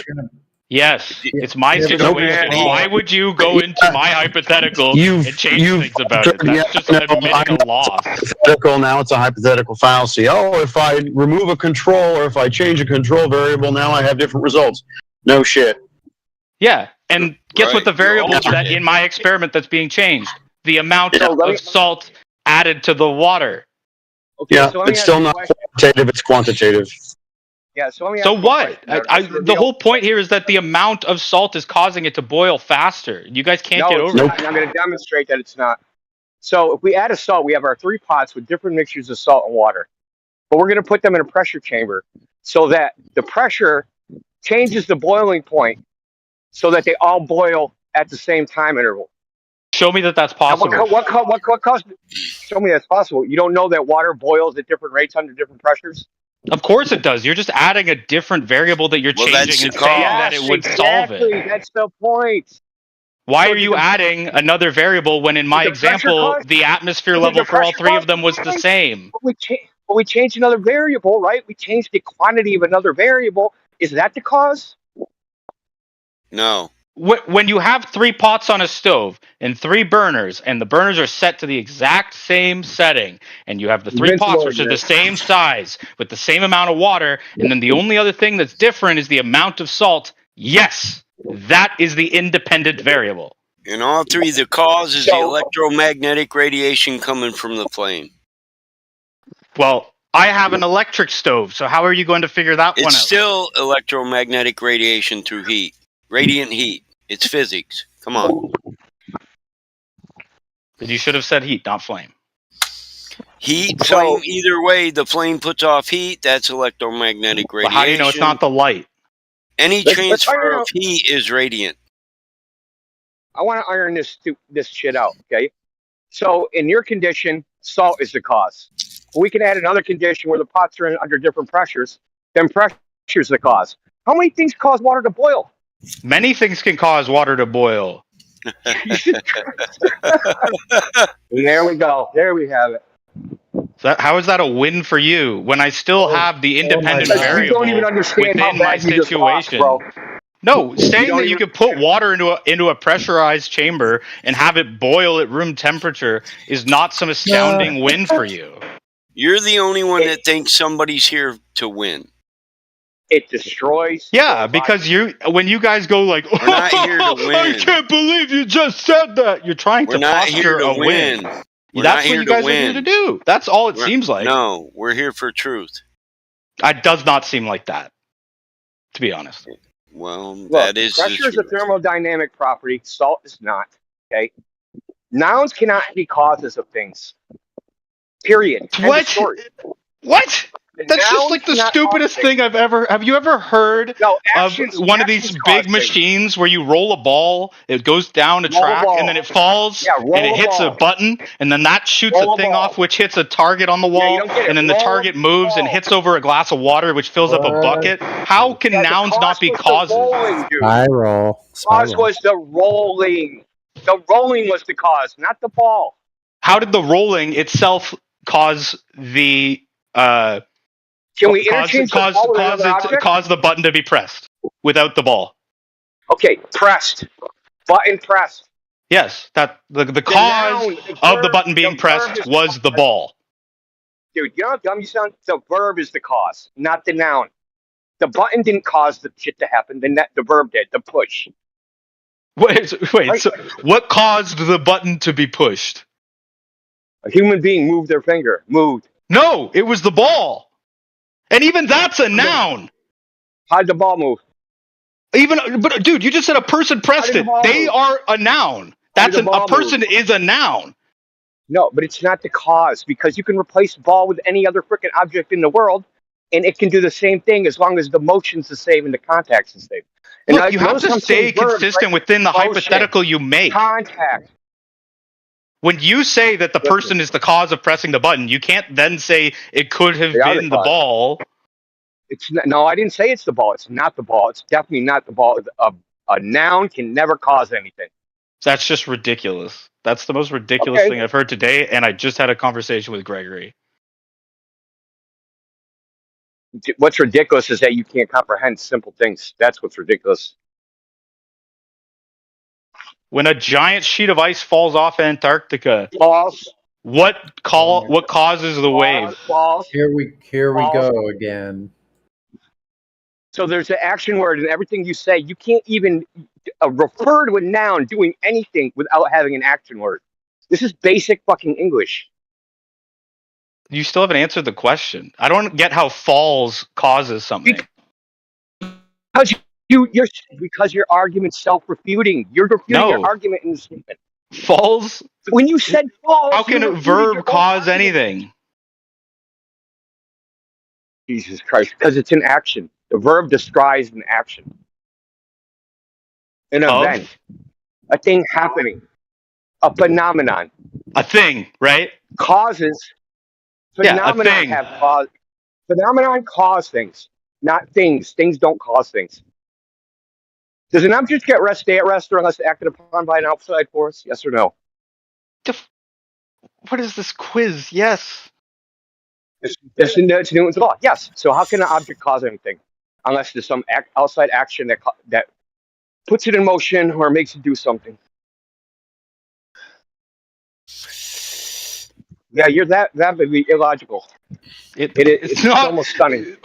Yes, it's my Never gonna situation. boil. Why would you go into my hypothetical and change things about it? That's just admitting a loss. Hypothetical. Now it's a hypothetical fallacy. Oh, if I remove a control or if I change a control variable, now I have different results. No shit. Yeah, and guess what the variable You're that in my experiment that's being changed? The amount Yeah. of salt added to the water. Yeah, so let me it's ask still you a not question. quantitative. It's quantitative. Yeah, so let me So ask you a what? question, Meredith. This is a The real- whole point here is that the amount of salt is causing it to boil faster. You guys can't No, get it's over not, it. and I'm going to demonstrate that it's not. So if we add a salt, we have our 3 pots with different mixtures of salt and water. But we're going to put them in a pressure chamber so that the pressure changes the boiling point so that they all boil at the same time interval. Show me that that's Now, possible. what caused? Show me that's possible. You don't know that water boils at different rates under different pressures? Of course it does. You're just adding a different variable that you're Well, that's changing the and saying that Yes, it would solve exactly. it. That's the point. Why So are you adding another variable when in my Did the pressure example cause? the atmosphere Did level the for all pressure 3 cause? of them was the same? But we changed another variable, right? We changed the quantity of another variable. Is that the cause? No. When you have 3 pots on a stove and 3 burners, and the burners are set to the exact same setting, and you have the 3 pots which are the same size with the same amount of water, and then the only other thing that's different is the amount of salt, yes, that is the independent variable. In all 3, the cause is the electromagnetic radiation coming from the flame. Well, I have an electric stove, so how are you going to figure that one It's out? still electromagnetic radiation through heat. Radiant heat. It's physics. Come on. But you should have said heat, not flame. Heat, flame, either way, the flame puts off heat. That's electromagnetic radiation. But how do you know it's not the light? Any Let's transfer iron of heat is radiant. I want to iron this shit out, okay? So in your condition, salt is the cause. We can add another condition where the pots are under different pressures. Then pressure's the cause. How many things cause water to boil? Many things can cause water to boil. There we go. There we have it. How is that a win for you when I still have the independent variable You don't even understand how within my bad you just lost, situation? bro. No, saying don't that you even- could put water into a pressurized chamber and have it boil at room temperature is not some astounding win for you. You're the only one that thinks somebody's here to win. It destroys. Yeah, because when you guys go like, We're not here to win. I can't believe you just said that. You're trying We're to not posture here to a win. We're That's not here what you to guys are win. here to do. That's all it seems like. No, we're here for truth. It does not seem like that, to be honest. Well, Look, that is the pressure is a truth. thermodynamic property. Salt is not. Okay. Nouns cannot be causes of things. Period. End of What? story. What? The That's just nouns like the cannot stupidest cause things. thing I've ever. Have you ever heard of one of these actions big cause things. machines where you roll a ball, it goes down a Roll a track, ball. and then it falls, Yeah, roll and it a hits a ball. button, and then that shoots Roll a a thing ball. off, which hits a target on the you wall, don't get it. and then the Roll target a moves and ball. hits over a glass of water, which fills up a bucket. How can Yeah, the nouns cause not be was the causes? rolling, dude. Spiral. Cause was the rolling. The rolling was the cause, not the ball. How did the rolling itself cause the Can we interchange the ball with another object? cause the button to be pressed without the ball? Okay, pressed. Button pressed. Yes, that the cause noun, the of the verb- button being the verb pressed is the was the ball. Dude, you know how dumb you sound? The verb is the cause, not the noun. The button didn't cause the shit to happen. The verb did, the push. Wait, Right. so what caused the button to be pushed? A human being moved their finger. Moved. No, it was the ball. And even that's a noun. How'd the ball move? But dude, you just said a person pressed the it. ball They move? are a noun. How did That's the a ball person move? is a noun. No, but it's not the cause because you can replace ball with any other freaking object in the world, and it can do the same thing as long as the motion's the same and the contact's the same. And Look, you have notice to I'm stay saying verbs, consistent right? within the Motion, hypothetical you make. Contact. When you say that the person is the cause of pressing the button, you can't then say it could have They are the been the cause. ball. No, I didn't say it's the ball. It's not the ball. It's definitely not the ball. A noun can never cause anything. That's just ridiculous. That's the most ridiculous thing I've heard today, and I just had a conversation with Gregory. What's ridiculous is that you can't comprehend simple things. That's what's ridiculous. When a giant sheet of ice falls off Antarctica, false. What causes the wave? False. Here we go again. So there's an action word, and everything you say, you can't even refer to a noun doing anything without having an action word. This is basic fucking English. You still haven't answered the question. I don't get how falls causes something. Because your argument's self-refuting. You're refuting your argument in the statement. Falls? When you said false, how can a verb cause anything? Jesus Christ, because it's an action. The verb describes an action. An event. A thing happening. A phenomenon. A thing, right? Causes. Phenomenon a thing. have cause. Phenomenon cause things, not things. Things don't cause things. Does an object get rest, stay at rest, or unless acted upon by an outside force? Yes or no? What is this quiz? Yes. It's Newton's law. Yes. So how can an object cause anything unless there's some outside action that puts it in motion or makes it do something? Yeah, that would be illogical. It's not almost stunning.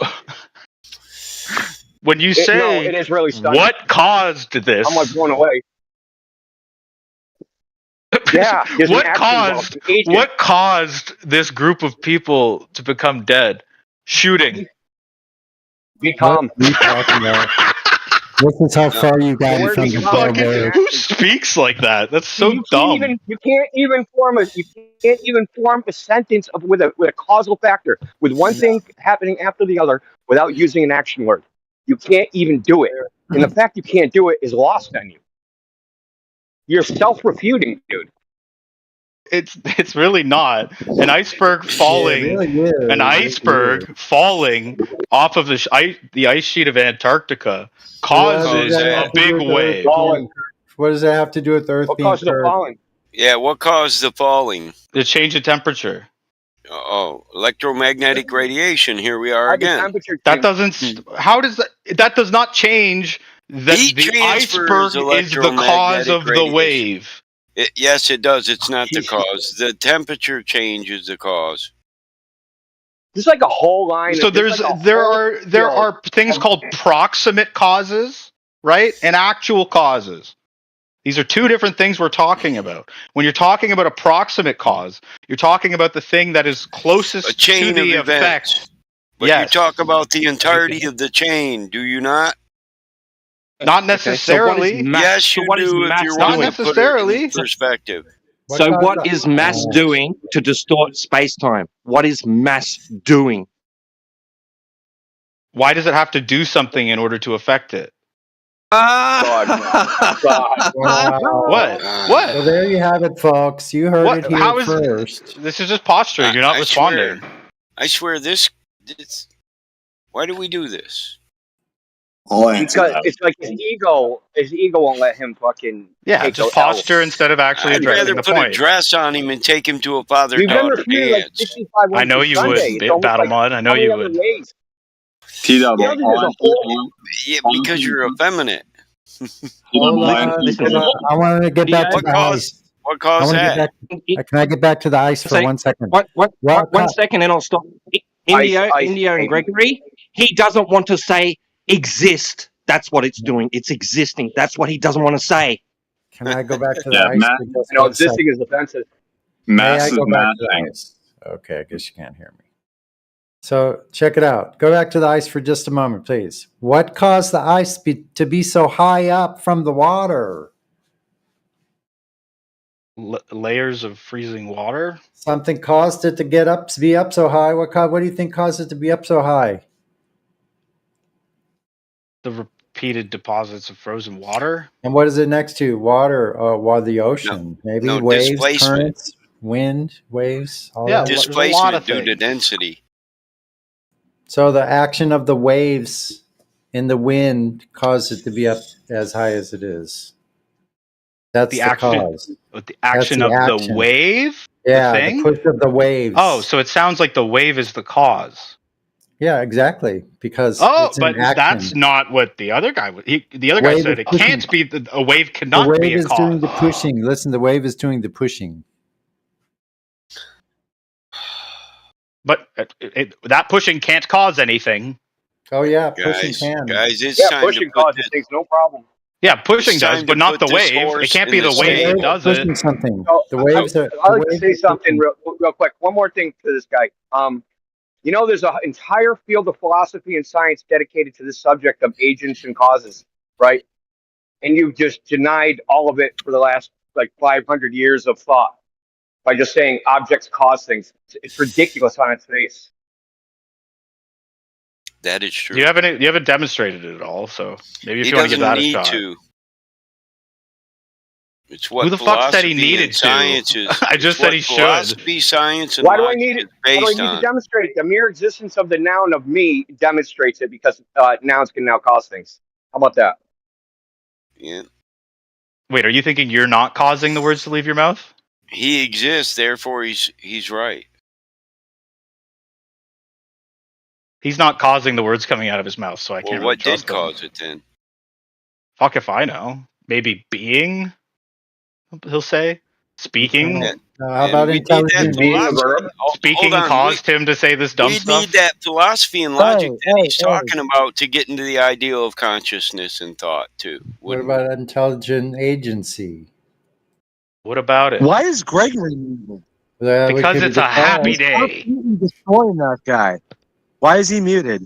When you say it is really stunning. What caused this? I'm like blown away. Yeah. What caused this group of people to become dead? Shooting. Become. This is how far you got from the Who speaks like that? That's so dumb. You can't even form a sentence with a causal factor with one thing happening after the other without using an action word. You can't even do it, and the fact you can't do it is lost on you. You're self-refuting, dude. It's really not an iceberg falling. It really is. An iceberg falling off of the ice sheet of Antarctica causes a big wave. What does that have to do with the Earth being caused the falling? Yeah, what caused the falling? The change in temperature. Oh, electromagnetic radiation. Here we are again. That doesn't. How does that? That does not change that the iceberg is the cause of the wave. Yes, it does. It's not the cause. The temperature change is the cause. There's like a whole line. So there are things called proximate causes, right, and actual causes. These are two different things we're talking about. When you're talking about a proximate cause, you're talking about the thing that is closest to the effect. But you talk about the entirety of the chain, do you not? Not necessarily. Yes, you do. If you're not necessarily. In perspective. So what is mass doing to distort space-time? What is mass doing? Why does it have to do something in order to affect it? God. What? Well, there you have it, folks. You heard it here first. This is just posturing. You're not responding. I swear this. Why do we do this? Because it's like his ego won't let him fucking just posture instead of actually addressing the point. I'd rather put a dress on him and take him to a father-daughter dance. I know you would, Battle Mud. I know you would. Yeah, because you're effeminate. I want to get back to the ice. What caused that? Can I get back to the ice for 1 second? One second, and I'll stop. Indio and Gregory, he doesn't want to say exist. That's what it's doing. It's existing. That's what he doesn't want to say. Can I go back to the ice? No, existing is offensive. Massive ice. Okay, I guess you can't hear me. So check it out. Go back to the ice for just a moment, please. What caused the ice to be so high up from the water? Layers of freezing water. Something caused it to be up so high. What do you think caused it to be up so high? The repeated deposits of frozen water. And what is it next to? Water, the ocean. Maybe waves, currents, wind, waves. Displacement due to density. So the action of the waves in the wind caused it to be up as high as it is. That's The the action, cause. the That's action the of the action. wave, Yeah, the thing. push of the waves. Oh, so it sounds like the wave is the cause. Yeah, exactly. Because Oh, it's an but that's action. not what the other guy would. The other The guy wave said is it pushing. can't be. A wave The cannot be wave a is doing cause. the pushing. Listen, the wave is doing the pushing. But that pushing can't cause anything. Oh yeah, pushing Guys, can. it's Yeah, time to pushing put causes this. things, no problem. Yeah, pushing It's does, time to but not put the this wave. It horse can't be in the the The wave that wave is stable. does it. pushing something. So The waves are. I'd The like to waves say are something pushing. real quick. One more thing to this guy. You know, there's an entire field of philosophy and science dedicated to this subject of agents and causes, right? And you've just denied all of it for the last like 500 years of thought by just saying objects cause things. It's ridiculous on its face. That is true. You haven't demonstrated it at all. So maybe if He you want to give doesn't that a need shot. to. It's what Who the fuck said he philosophy needed and to? science is. I it's just said what he should. philosophy, science, and Why do I logic need is it? Why do I based need to on. demonstrate it? The mere existence of the noun of me demonstrates it because nouns can now cause things. How about that? Yeah. Wait, are you thinking you're not causing the words to leave your mouth? He exists, therefore he's right. He's not causing the words coming out of his mouth, so I Well, can't really what trust did him. cause it then? Fuck if I know. Maybe being, he'll say. Speaking. How about we need that intelligent? philosophy. Speaking Hold on, caused him to say this dumb we stuff. need that philosophy and logic that he's talking about to get into the ideal of consciousness and thought too. What about intelligent agency? What about it? Why is Gregory muted? Because it's a happy day. Stop destroying that guy. Why is he muted?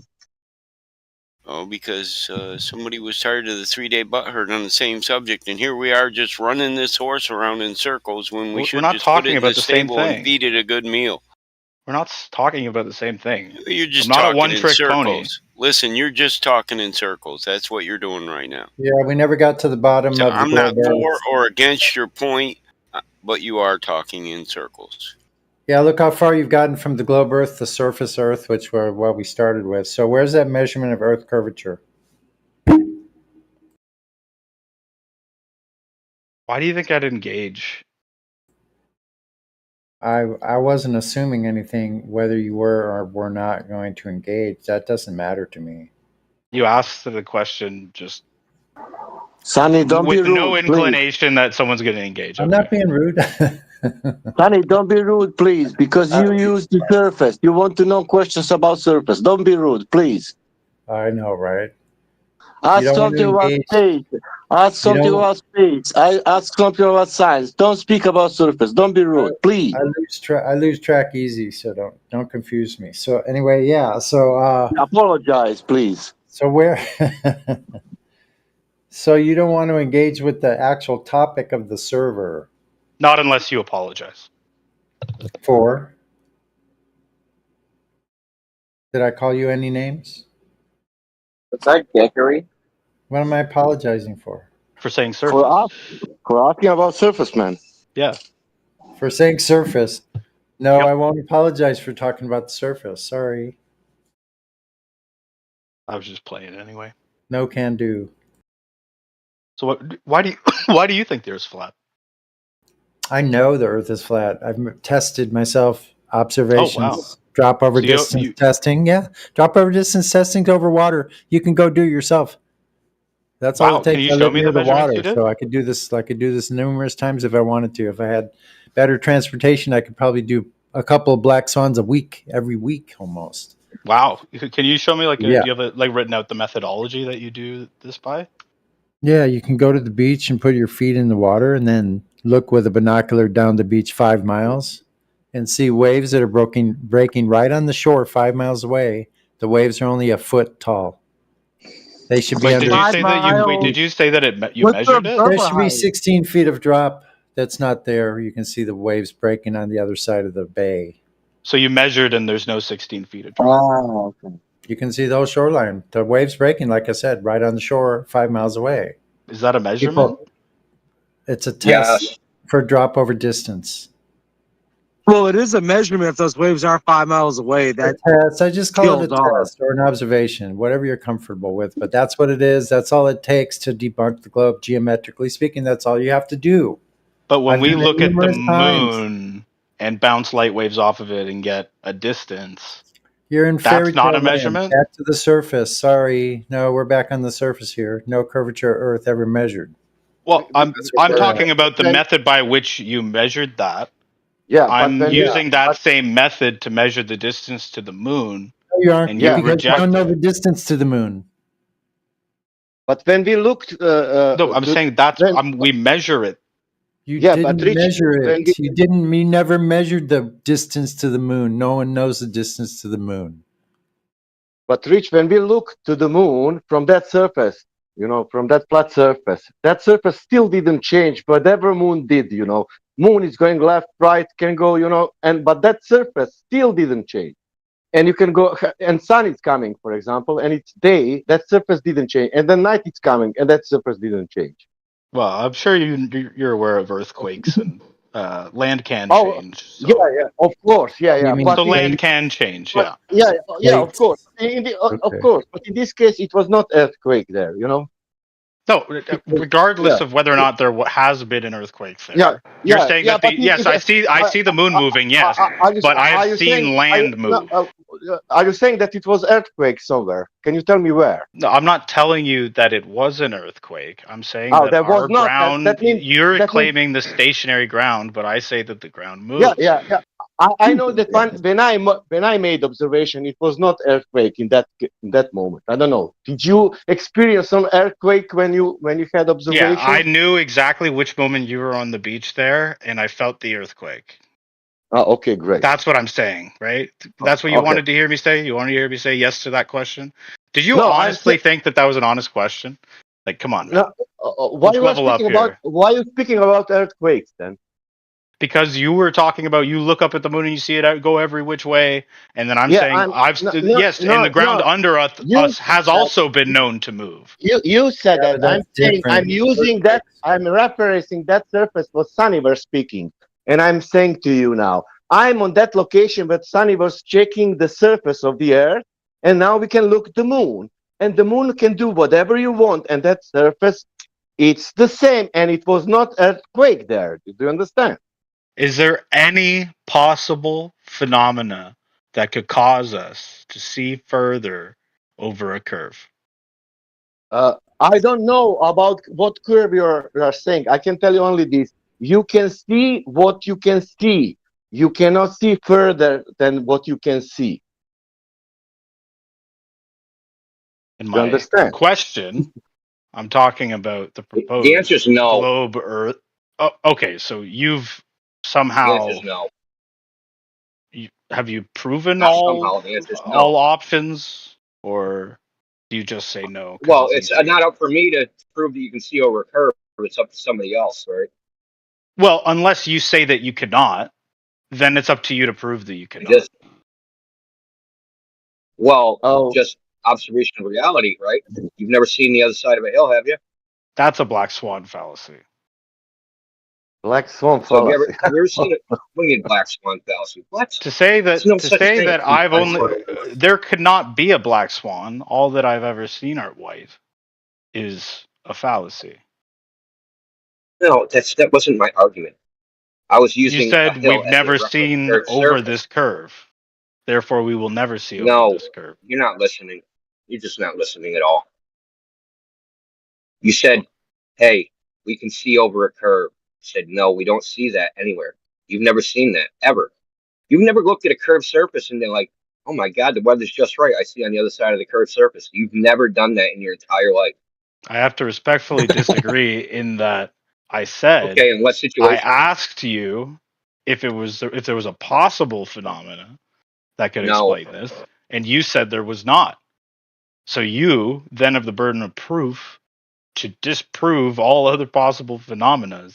Oh, because somebody was tired of the 3-day butthurt on the same subject, and here we are just running this horse around in circles when we We're should not just put it talking in the about the same stable and thing. feed it a good meal. We're not talking about the same thing. You're just I'm not a talking in one-trick pony. circles. Listen, you're just talking in circles. That's what you're doing right now. Yeah, we never got to the bottom So of the I'm not globe for Earth. or against your point, but you are talking in circles. Yeah, look how far you've gotten from the globe Earth to surface Earth, which were what we started with. So where's that measurement of Earth curvature? Why do you think I'd engage? I wasn't assuming anything, whether you were or were not going to engage. That doesn't matter to me. You asked the question just Sonny, don't be with rude, no please. inclination that someone's going to engage. I'm Okay. not being rude. Sonny, don't be rude, please, because you use the surface. You want to know questions about surface. Don't be rude, please. I know, right? Ask something about space. Ask something about space. I ask something about science. Don't speak about surface. Don't be rude, please. I lose track easy, so don't confuse me. So anyway, yeah. So apologize, please. So where? So you don't want to engage with the actual topic of the server? Not unless you apologize. For? Did I call you any names? What's that, Gregory? What am I apologizing for? For saying surface. For asking about surface, man. Yeah. For saying surface. No, I won't apologize for talking about the surface. Sorry. I was just playing anyway. No can do. So why do you think the Earth's flat? I know the Earth is flat. I've tested myself. Observations. Oh, wow. Drop over So distance testing. Yeah. Drop over distance testing over water. You can go do it yourself. That's all Wow. it takes. Can you I show live me near the the measurements water, you did? so I could do this. I could do this numerous times if I wanted to. If I had better transportation, I could probably do a couple of black swans every week almost. Wow. Can you show me do Yeah. you have written out the methodology that you do this by? Yeah, you can go to the beach and put your feet in the water and then look with a binocular down the beach 5 miles and see waves that are breaking right on the shore 5 miles away. The waves are only a foot tall. They should be Wait, under. did you say that did you say that you measured it? There should be 16 feet of drop. That's not there. You can see the waves breaking on the other side of the bay. So you measured and there's no 16 feet of drop. Oh, okay. You can see the whole shoreline. The waves breaking, like I said, right on the shore 5 miles away. Is that a measurement? It's a test for drop over distance. Well, it is a measurement if those waves are 5 miles away. That test. I just call it a skills are. test or an observation, whatever you're comfortable with. But that's what it is. That's all it takes to debunk the globe. Geometrically speaking, that's all you have to do. But when I've we done it look at the numerous times. moon and bounce light waves off of it and get a distance, You're in fairy that's not tale a land. measurement? Back to the surface. Sorry. No, we're back on the surface here. No curvature of Earth ever measured. Well, I'm But, talking about the then- method by which you measured that. Yeah, but I'm then using that same method to measure the distance to the moon. No, you aren't, And you because you reject don't know it. the distance to the moon. But when we looked, No, I'm saying that's we measure it. You Yeah, didn't but Rich, measure when it. You didn't. We never measured the distance to the moon. No one knows the distance to the moon. But Rich, when we look to the moon from that surface, from that flat surface, that surface still didn't change. Whatever moon did, moon is going left, right, can go, but that surface still didn't change. And you can go, and sun is coming, for example, and it's day, that surface didn't change. And then night is coming, and that surface didn't change. Well, I'm sure you're aware of earthquakes and land can Oh, change. So. yeah, of course, yeah. mean But so land can change, yeah. Yeah, of course. Of course, but in this case, it was not earthquake there, No, regardless of whether or not there has been an earthquake there. Yeah, You're saying that but yes, I see the moon moving, yes, but I have seen land move. Are you saying that it was earthquake somewhere? Can you tell me where? No, I'm not telling you that it was an earthquake. I'm saying that there was our not. ground. You're that means- claiming the stationary ground, but I say that the ground moves. Yeah. I know that when I made observation, it was not earthquake in that moment. I don't know. Did you experience some earthquake when you had observation? Yeah, I knew exactly which moment you were on the beach there, and I felt the earthquake. Oh, okay, great. That's what I'm saying, right? That's what you wanted to hear me say? You wanted to hear me say yes to that question? Did you honestly think that was an honest question? Like, come on, man. Why are you speaking about earthquakes then? Because you were talking about you look up at the moon and you see it go every which way, and then I'm saying and the ground under us has also been known to move. You said that. I'm saying I'm using that. I'm referencing that surface what Sunny was speaking, and I'm saying to you now, I'm on that location, but Sunny was checking the surface of the Earth, and now we can look at the moon, and the moon can do whatever you want, and that surface, it's the same, and it was not earthquake there. Do you understand? Is there any possible phenomena that could cause us to see further over a curve? I don't know about what curve you're saying. I can tell you only this. You can see what you can see. You cannot see further than what you can see. In my question, I'm talking about the proposed The answer is no. globe Earth. Oh, okay, so you've somehow. The answer is no. Have you proven Not all somehow. The answer is no. all options, or do you just say no? Well, it's not up for me to prove that you can see over a curve. It's up to somebody else, right? Well, unless you say that you cannot, then it's up to you to prove that you cannot. Just observation of reality, right? You've never seen the other side of a hill, have you? That's a black swan fallacy. Black swan So fallacy. have you ever seen it? What do you mean black swan fallacy? What? To say that I've only there could not be a black swan. All that I've ever seen are white is a fallacy. No, that wasn't my argument. I was using. You said we've never seen over this curve. Therefore, we will never see over this curve. You're not listening. You're just not listening at all. You said, "Hey, we can see over a curve." I said, "No, we don't see that anywhere. You've never seen that ever. You've never looked at a curved surface and been like, oh my God, the weather's just right. I see on the other side of the curved surface." You've never done that in your entire life. I have to respectfully disagree in that I said, okay, in what situation? I asked you if there was a possible phenomena that could explain this, and you said there was not. So you then have the burden of proof to disprove all other possible phenomena,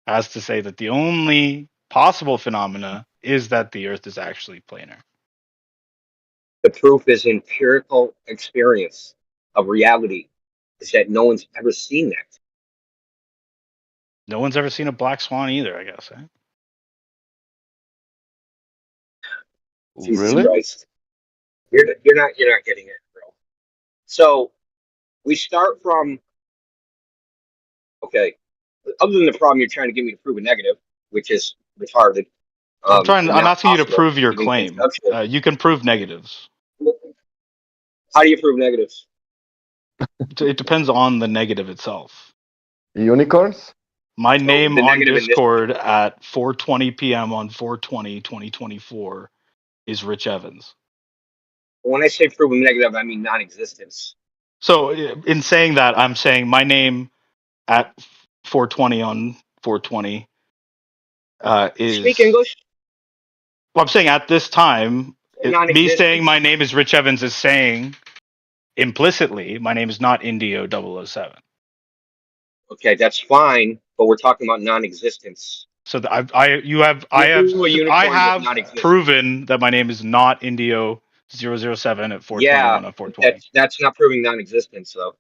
as to say that the only possible phenomena is that the Earth is actually planar. The proof is empirical experience of reality. Is that no one's ever seen that. No one's ever seen a black swan either, I guess. Eh? Jesus Really? Christ. You're not getting it, bro. So we start from okay. Other than the problem you're trying to get me to prove a negative, which is retarded, I'm and I'm not asking you to possible, prove your even claim. conceptual. You can prove negatives. How do you prove negatives? It depends on the negative itself. Unicorns? My So name the on negative in this Discord at 4:20 p.m. on 4/20/2024 is Rich Evans. when I say prove a negative, I mean non-existence. So in saying that, I'm saying my name at 4:20 on 4/20 Speak is. English. Well, I'm saying at this time, me saying my Non-existence. name is Rich Evans is saying implicitly my name is not Indio 007. Okay, that's fine, but we're talking about non-existence. So I Unicorn does have not exist. proven that my name is not Indio 007 at 4:21 on 4/20. That's not proving non-existence, though,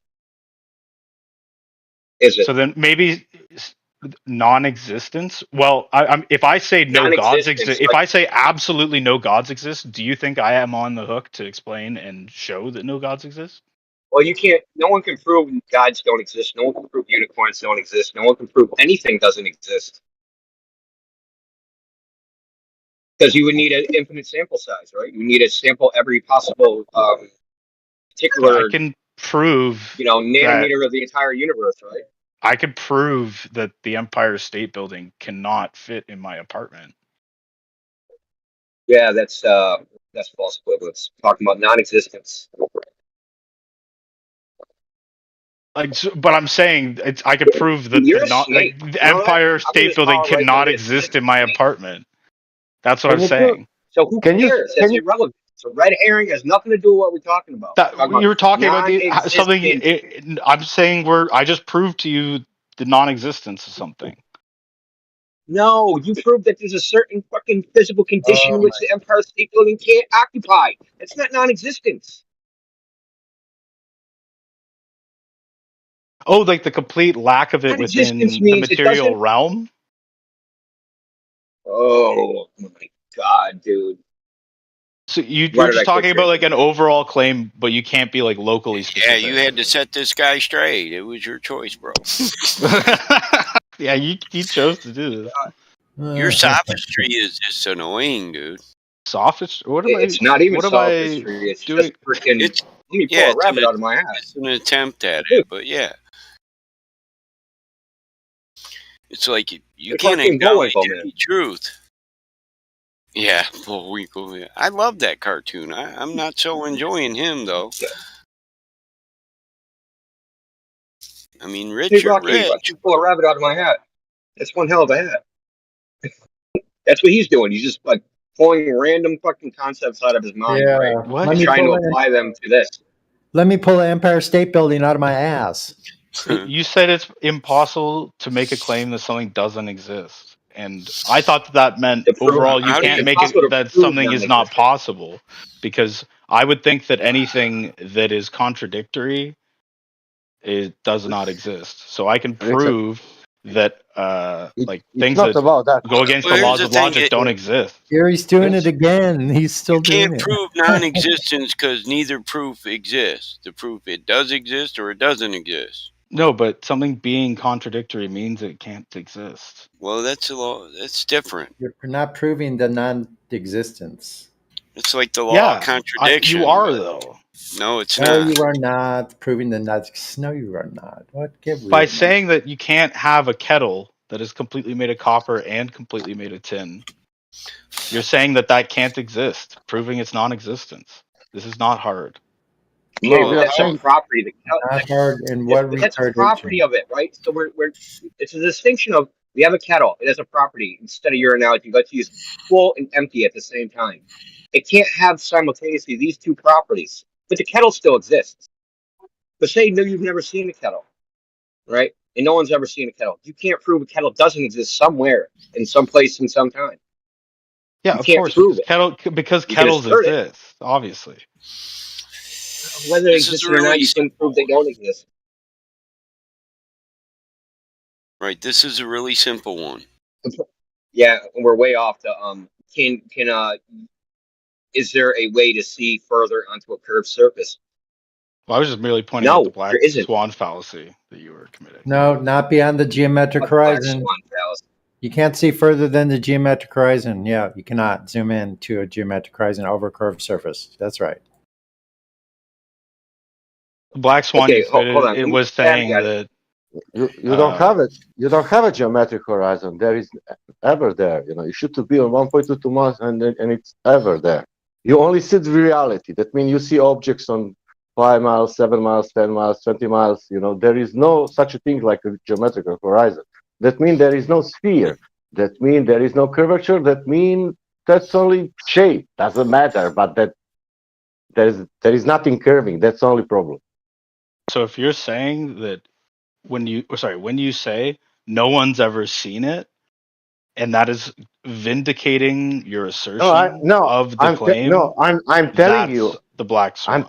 is it? So then maybe non-existence. Well, I'm if I say no gods exist, Non-existence, if like, I say absolutely no gods exist, do you think I am on the hook to explain and show that no gods exist? well, you can't. No one can prove gods don't exist. No one can prove unicorns don't exist. No one can prove anything doesn't exist because you would need an infinite sample size, right? You need to sample every possible I particular, can prove that nanometer of the entire universe, right? I could prove that the Empire State Building cannot fit in my apartment. Yeah, that's false equivalence. Talking about non-existence. But I'm saying I could prove that You're a snake. the You know that? Empire I'm gonna State just call Building it right the way cannot it is. You're exist just in my a snake. apartment. That's what I'm saying. So who cares? That's irrelevant. So red herring has nothing to do with what we're talking about. That We're talking you were talking about non-existent. something. I'm saying I just proved to you the non-existence of something. No, you proved that there's a certain fucking physical condition in which the Empire State Building can't occupy. That's not non-existence. Oh, like the complete lack of it Non-existence within the means it material doesn't. realm? Oh my god, dude. So Why you're did I just quit talking about like drinking? an overall claim, but you can't be like locally Yeah, you specific. had to set this guy straight. It was your choice, bro. Yeah, you chose to do this. Your sophistry is just annoying, dude. Sophistry? It's not even What am I sophistry. It's doing? just freaking. It's Let me yeah, pull a rabbit out of my ass. it's an attempt at it, but yeah, it's like you The can't cartoon acknowledge Bullwinkle, man. any truth. Yeah, Bullwinkle. Yeah. I love that cartoon. I'm not so enjoying him though. I mean, Hey, Richard Rocky, watch Rich. you pull a rabbit out of my hat. That's one hell of a hat. That's what he's doing. He's just like pulling random fucking concepts out of his mind, Yeah. right? What? And trying to apply them to this. Let me pull the Empire State Building out of my ass. You said it's impossible to make a claim that something doesn't exist, and I thought that meant overall you can't make it that something is not possible, because I would think that anything that is contradictory does not exist. So I can prove that like things not that about that. go against the laws of logic don't exist. Here he's doing it again. He's still doing Can't it. prove non-existence because neither proof exists. The proof it does exist or it doesn't exist. No, but something being contradictory means it can't exist. Well, that's a law. That's different. You're not proving the non-existence. It's like the law of contradiction. You are but though. No, it's No, not. you are not proving the not. No, you are not. What? Get real. By man. saying that you can't have a kettle that is completely made of copper and completely made of tin, you're saying that can't exist, proving its non-existence. This is not hard. Yeah, but that's a property. Not hard. And what But that's a retardation? property of it, right? So we're it's a distinction of we have a kettle. It has a property. Instead of your analogy, let's use full and empty at the same time. It can't have simultaneously these two properties, but the kettle still exists. But say no, you've never seen a kettle, right? And no one's ever seen a kettle. You can't prove a kettle doesn't exist somewhere, in some place, in some time. Yeah, You of can't course, prove because You can kettles assert it. exist, obviously. Whether they This is exist a or not, really you couldn't prove they don't exist. Right. This is a really simple one. Yeah, we're way off the can is there a way to see further onto a curved surface? Well, I was just merely pointing out the No, black there isn't. swan fallacy that you were committing. No, not beyond the geometric What black horizon. swan fallacy? You can't see further than the geometric horizon. Yeah, you cannot zoom in to a geometric horizon over a curved surface. That's right. The black swan Okay, you committed, hold on. it was saying that You don't have it. You don't have a geometric horizon. There is ever there. You know, you should be on 1.22 miles, and it's ever there. You only see the reality. That means you see objects on 5 miles, 7 miles, 10 miles, 20 miles. You know, there is no such a thing like a geometrical horizon. That means there is no sphere. That means there is no curvature. That means that's only shape. Doesn't matter. But that there is nothing curving. That's the only problem. so if you're saying that when you say no one's ever seen it, and that is vindicating your assertion of the claim, I'm telling that's you. the black swan.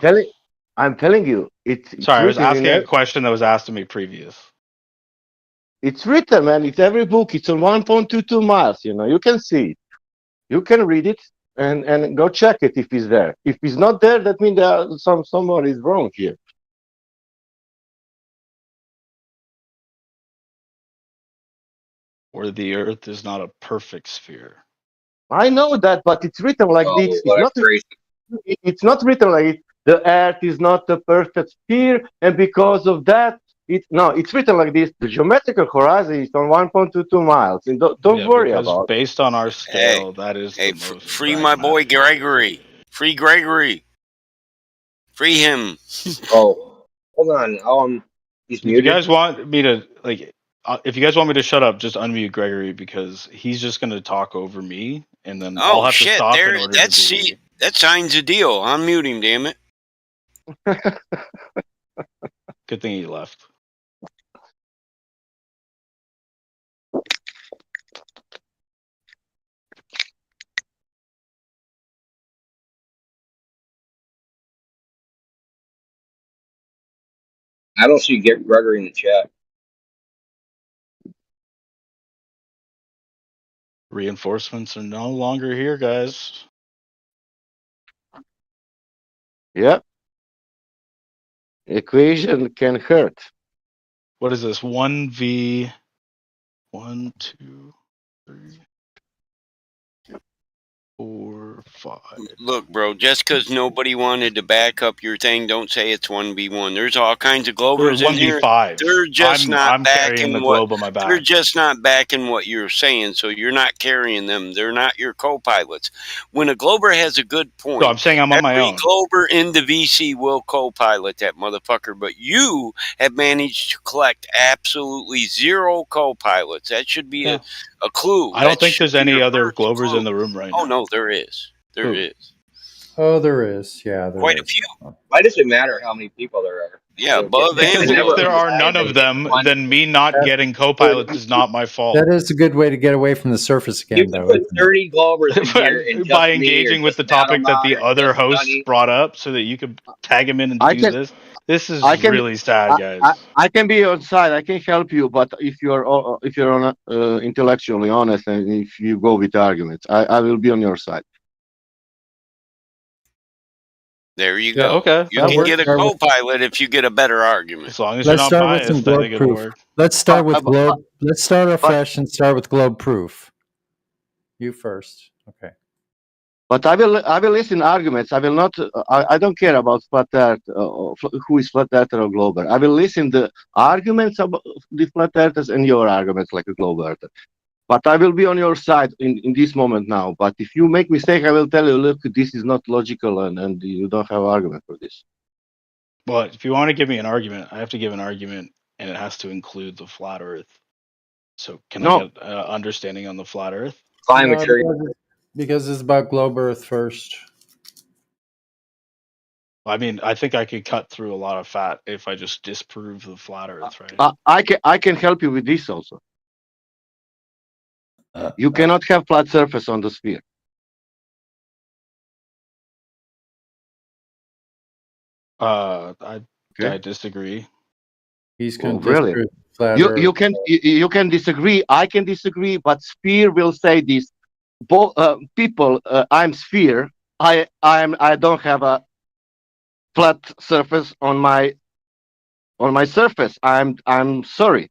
I'm telling you. It's Sorry, I was written asking in a question that was asked of me previous. It's written, man. It's every book. It's on 1.22 miles. You know, you can see it. You can read it and go check it if it's there. If it's not there, that means there someone is wrong here. Or the Earth is not a perfect sphere. I know that, but it's written like this. What a crazy. It's not written like it. The Earth is not a perfect sphere, and because of that, it's written like this. The geometrical horizon is on 1.22 miles, and don't worry about it. Based on our scale, that is the most free my boy Gregory. Free Gregory. Free him. Oh, hold on. He's If you muted. guys want me to if you guys want me to shut up, just unmute Gregory because he's just going to talk over me, and then I'll have to stop in order to be. That signs a deal. I'm muting, damn it. Good thing he left. I don't see Gregory in the chat. Reinforcements are no longer here, guys. Yep. Equation can hurt. What is this? 1v 1, 2, 3, 4, 5. Look, bro, just because nobody wanted to back up your thing, don't say it's 1v1. There's all kinds of Globers in here. 1v5. They're just I'm carrying the globe on my back. They're just not backing what you're saying, so you're not carrying them. They're not your co-pilots. When a Glober has a good point, So I'm saying I'm on my own. Every Glober in the VC will co-pilot that motherfucker, but you have managed to collect absolutely zero co-pilots. That should be a clue. I don't think there's any other Globers in the room right now. Oh, no, there is. There is. Oh, there is. Yeah, there Quite is. a few. Why does it matter how many people there are? Yeah, above because if there are none of them, then me not getting co-pilots is not my fault. That is a good way to get away from the surface again, You can put 30 Globers in here and by engaging with the topic that the other host brought up, so that you could tag him in and do this. This is really sad, guys. I can be on side. I can help you, but if you're intellectually honest and if you go with arguments, I will be on your side. There you go. Okay. You can get a co-pilot if you get a better argument. As long as you're not biased, I think it'll work. Let's start with globe. Let's start afresh and start with globe proof. You first. Okay. But I will listen arguments. I will not. I don't care about flat earth. Who is flat earther or globe? I will listen the arguments about the flat earthers and your arguments like a globe earther. But I will be on your side in this moment now. But if you make mistake, I will tell you, look, this is not logical and you don't have argument for this. Well, if you want to give me an argument, I have to give an argument, and it has to include the flat Earth. So can I get understanding on the flat Earth? Because it's about globe Earth first. I mean, I think I could cut through a lot of fat if I just disprove the flat Earth, right? I can help you with this also. You cannot have flat surface on the sphere. I disagree. He's going to really. You can disagree. I can disagree, but sphere will say this. Both people, I'm sphere. I don't have a flat surface on my surface. I'm sorry.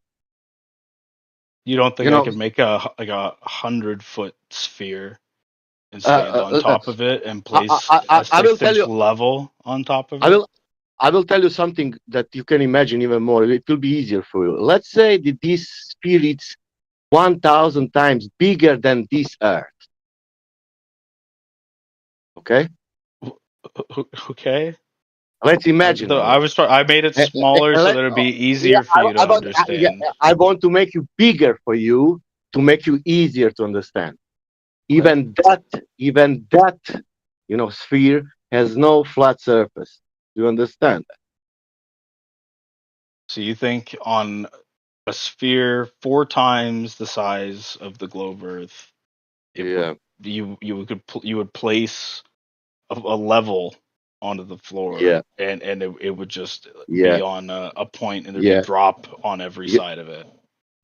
You don't think You I know, could make a 100-foot sphere and stand on top of it and place a I will tell 6-inch you. level on top of I it? will I will tell you something that you can imagine even more. It will be easier for you. Let's say that this sphere is 1,000 times bigger than this Earth. Okay. Okay. Let's imagine. I made it smaller so that it'd be Yeah, easier for you to understand. I want to make you bigger for you to make you easier to understand. Even that, sphere has no flat surface. You understand? So you think on a sphere 4 times the size of the globe Earth, you would place a level onto the floor, Yeah. and it would just Yeah. be on a point, and there'd be Yeah. a drop on every Yeah. side of it.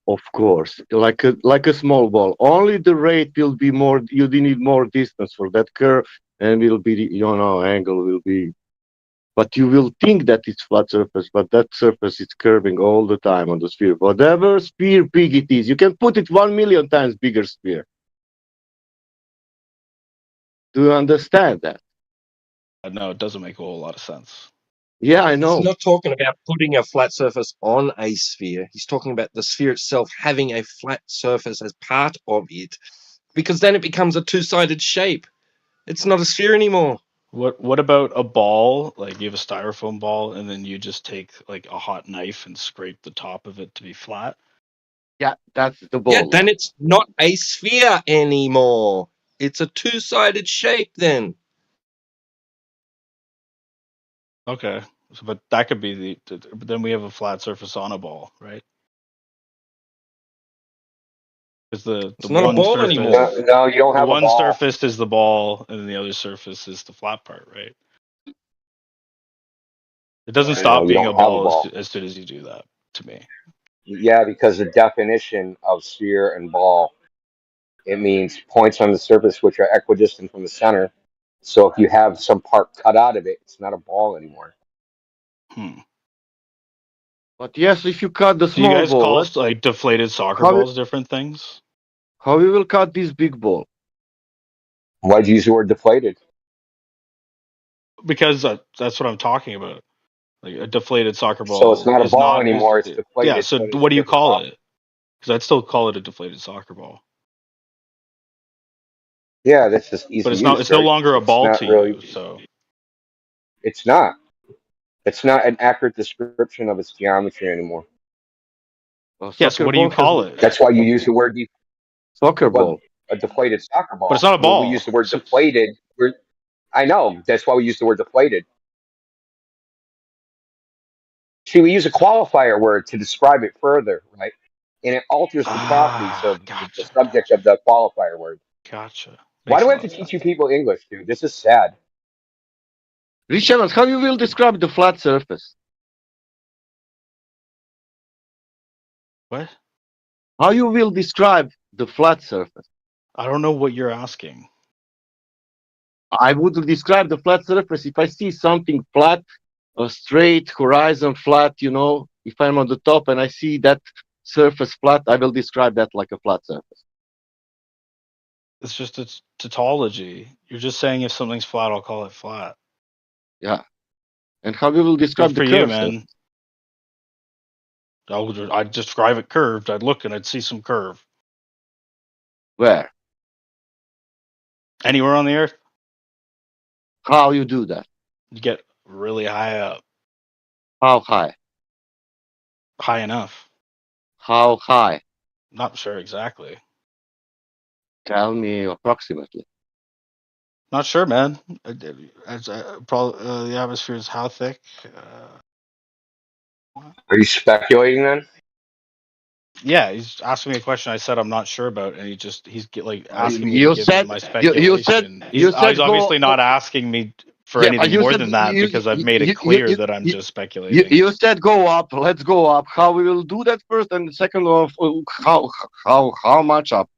Of course, like a small ball. Only the rate will be more. You need more distance for that curve, and will be angle will be. But you will think that it's flat surface, but that surface is curving all the time on the sphere. Whatever sphere big it is, you can put it 1,000,000 times bigger sphere. Do you understand that? No, it doesn't make a whole lot of sense. Yeah, I know. He's not talking about putting a flat surface on a sphere. He's talking about the sphere itself having a flat surface as part of it, because then it becomes a two-sided shape. It's not a sphere anymore. What about a ball? Like you have a styrofoam ball, and then you just take like a hot knife and scrape the top of it to be flat? Yeah, that's the ball. Yeah, then it's not a sphere anymore. It's a two-sided shape then. Okay, but that could be but then we have a flat surface on a ball, right? Because the not a one ball surface, anymore. No, you don't the have a one ball. surface is the ball, and then the other surface is the flat part, right? It doesn't No, stop you being don't a have a ball ball. as soon as you do that, to me. Yeah, because the definition of sphere and ball, it means points on the surface which are equidistant from the center. So if you have some part cut out of it, it's not a ball anymore. But yes, if you cut the Do you small guys ball, call like deflated soccer how balls different things? how we will cut this big ball? Why'd you use the word deflated? Because that's what I'm talking about. Like a deflated soccer So it's ball not a is ball not anymore. It's yeah. deflated. So So it's what a do you different call problem. it? Because I'd still call it a deflated soccer ball. Yeah, that's just easy But use, it's no Greg. longer a It's ball not to really. you. So It's not. It's not an accurate description of its geometry anymore. yes, what do you call it? That's why you use the word soccer well, ball. a deflated soccer ball. But it's not a When we ball. use the word deflated, I know that's why we use the word deflated. See, we use a qualifier word to describe it further, right? And it alters the properties of the subject of the qualifier word. Gotcha. Why Makes do a I lot have of to teach sense. you people English, dude? This is sad. Rich Evans, how you will describe the flat surface? What? How you will describe the flat surface? I don't know what you're asking. I would describe the flat surface if I see something flat, a straight horizon flat, if I'm on the top and I see that surface flat, I will describe that like a flat surface. It's just it's tautology. You're just saying if something's flat, I'll call it flat. Yeah. And how you will describe Good the for you, curve man. surface? I'd describe it curved. I'd look and I'd see some curve. Where? Anywhere on the earth. How you do that? You get really high up. How high? High enough. How high? Not sure exactly. Tell me approximately. Not sure, man. Probably the atmosphere is how thick? Are you speculating then? Yeah, he's asking me a question I said I'm not sure about, and he's asking me to You give him said my you said speculation. you He's said go. obviously not asking me for Yeah, but anything you more said than that because I've made it clear that I'm just speculating. you said go up. Let's go up. How we will do that first, and the second one, how much up?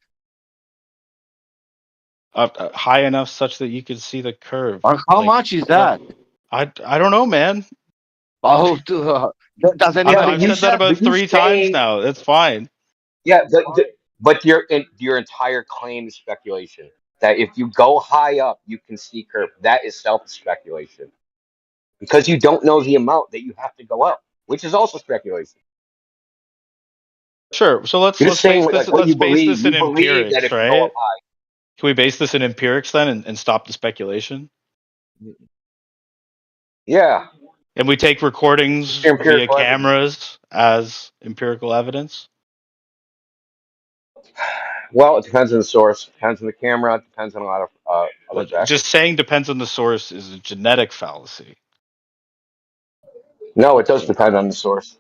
high enough such that you can see the curve. How much is that? I don't know, man. Oh, does anybody? I've said that about 3 times now. It's fine. Yeah, but your entire claim is speculation. That if you go high up, you can see curve. That is self-speculation. Because you don't know the amount that you have to go up, which is also speculation. Sure. So let's You're just saying base this. like what Let's you base believe. this in You believe that empirics, if you go up right? high. Can we base this in empirics then, and stop the speculation? Yeah. And we take recordings Your via empirical evidence. cameras as empirical evidence. Well, it depends on the source. Depends on the camera. Depends on a lot of other factors. Just saying depends on the source is a genetic fallacy. No, it does depend on the source.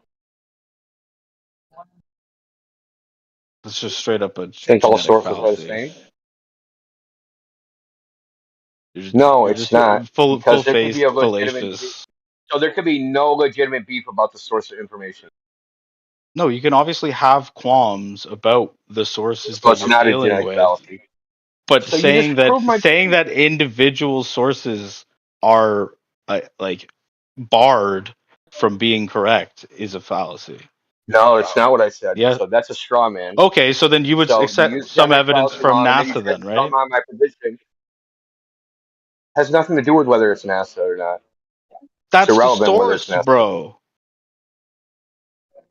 It's just straight up a Think all genetic sources are the fallacy. same? No, You're it's just not. full Because there could be faced a legitimate. fallacious. So there could be no legitimate beef about the source of information. No, you can obviously have qualms about the sources So that it's you're not a dealing genetic with, fallacy. but So you just proved my saying that individual sources are like barred from being correct is a fallacy. No, it's not what I said. Yeah. So that's a straw man. Okay, so then you would So you accept use some genetic evidence fallacy from wrong, and then you NASA try then, to right? come on my position. Has nothing to do with whether it's NASA or not. That's It's the irrelevant whether it's source, NASA. bro.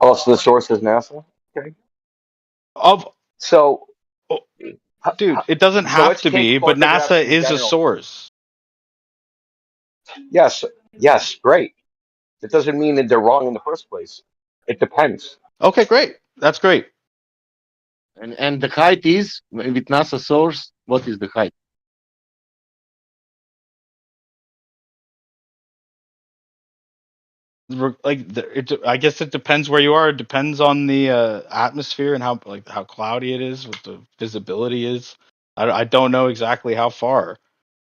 Oh, so the source is NASA? Okay. So, Dude, it doesn't so have let's to take be, but photographs NASA in is a general. source. Yes, great. That doesn't mean that they're wrong in the first place. It depends. Okay, great. That's great. And the height is with NASA source. What is the height? I guess it depends where you are. It depends on the atmosphere and how cloudy it is, what the visibility is. I don't know exactly how far,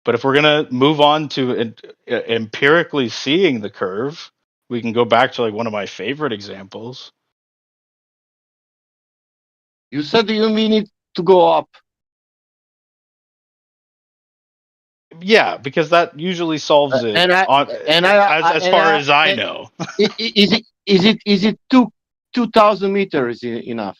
but if we're gonna move on to empirically seeing the curve, we can go back to like one of my favorite examples. You said you mean it to go up. Yeah, because that usually solves it. As far as I know. Is it 2,000 meters enough?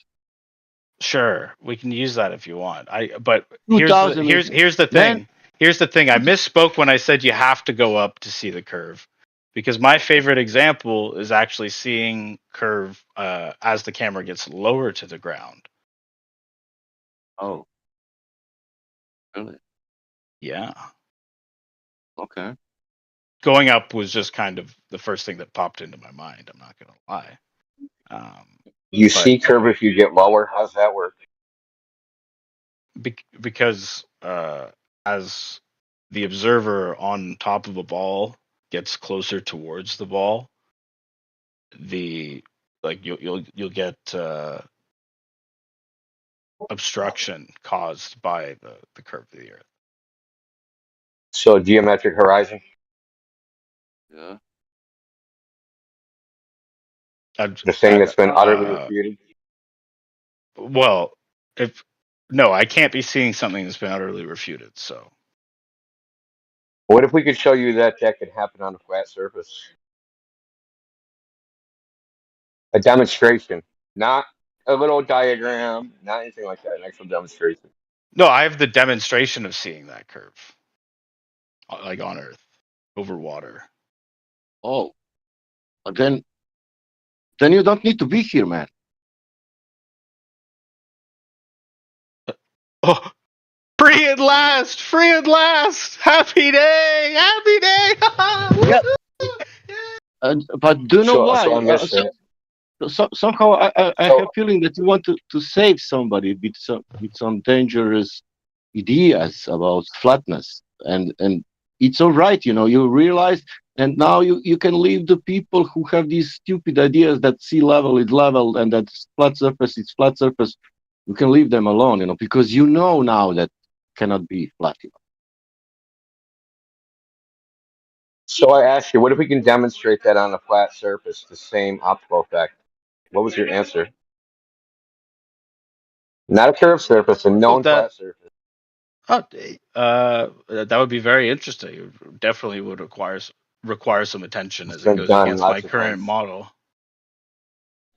Sure, we can use that if you want. But 2,000 here's the thing. Here's the thing. I misspoke when I said you have to go up to see the curve, because my favorite example is actually seeing curve as the camera gets lower to the ground. Oh, really? Yeah. Okay. Going up was just kind of the first thing that popped into my mind. I'm not gonna lie. You see curve if you get lower. How's that work? Because as the observer on top of a ball gets closer towards the ball, you'll get obstruction caused by the curve of the Earth. So geometric horizon. Yeah. The thing that's been utterly refuted. Well, I can't be seeing something that's been utterly refuted. So, What if we could show you that could happen on a flat surface? A demonstration, not a little diagram, not anything like that. An actual demonstration. no, I have the demonstration of seeing that curve, like on Earth, over water. Oh, then you don't need to be here, man. Oh, free at last! Free at last! Happy day! Happy day! Yeah. But do you know why? So I missed it. Somehow I have a feeling that you want to save somebody with some dangerous ideas about flatness, and it's all right, you realize, and now you can leave the people who have these stupid ideas that sea level is level and that flat surface is flat surface. You can leave them alone, because now that cannot be flat. So I asked you, what if we can demonstrate that on a flat surface, the same optical effect? What was your answer? Not a curved surface, a known flat surface. That would be very interesting. It definitely would require some attention as It's it been goes done against my lots of current times. model.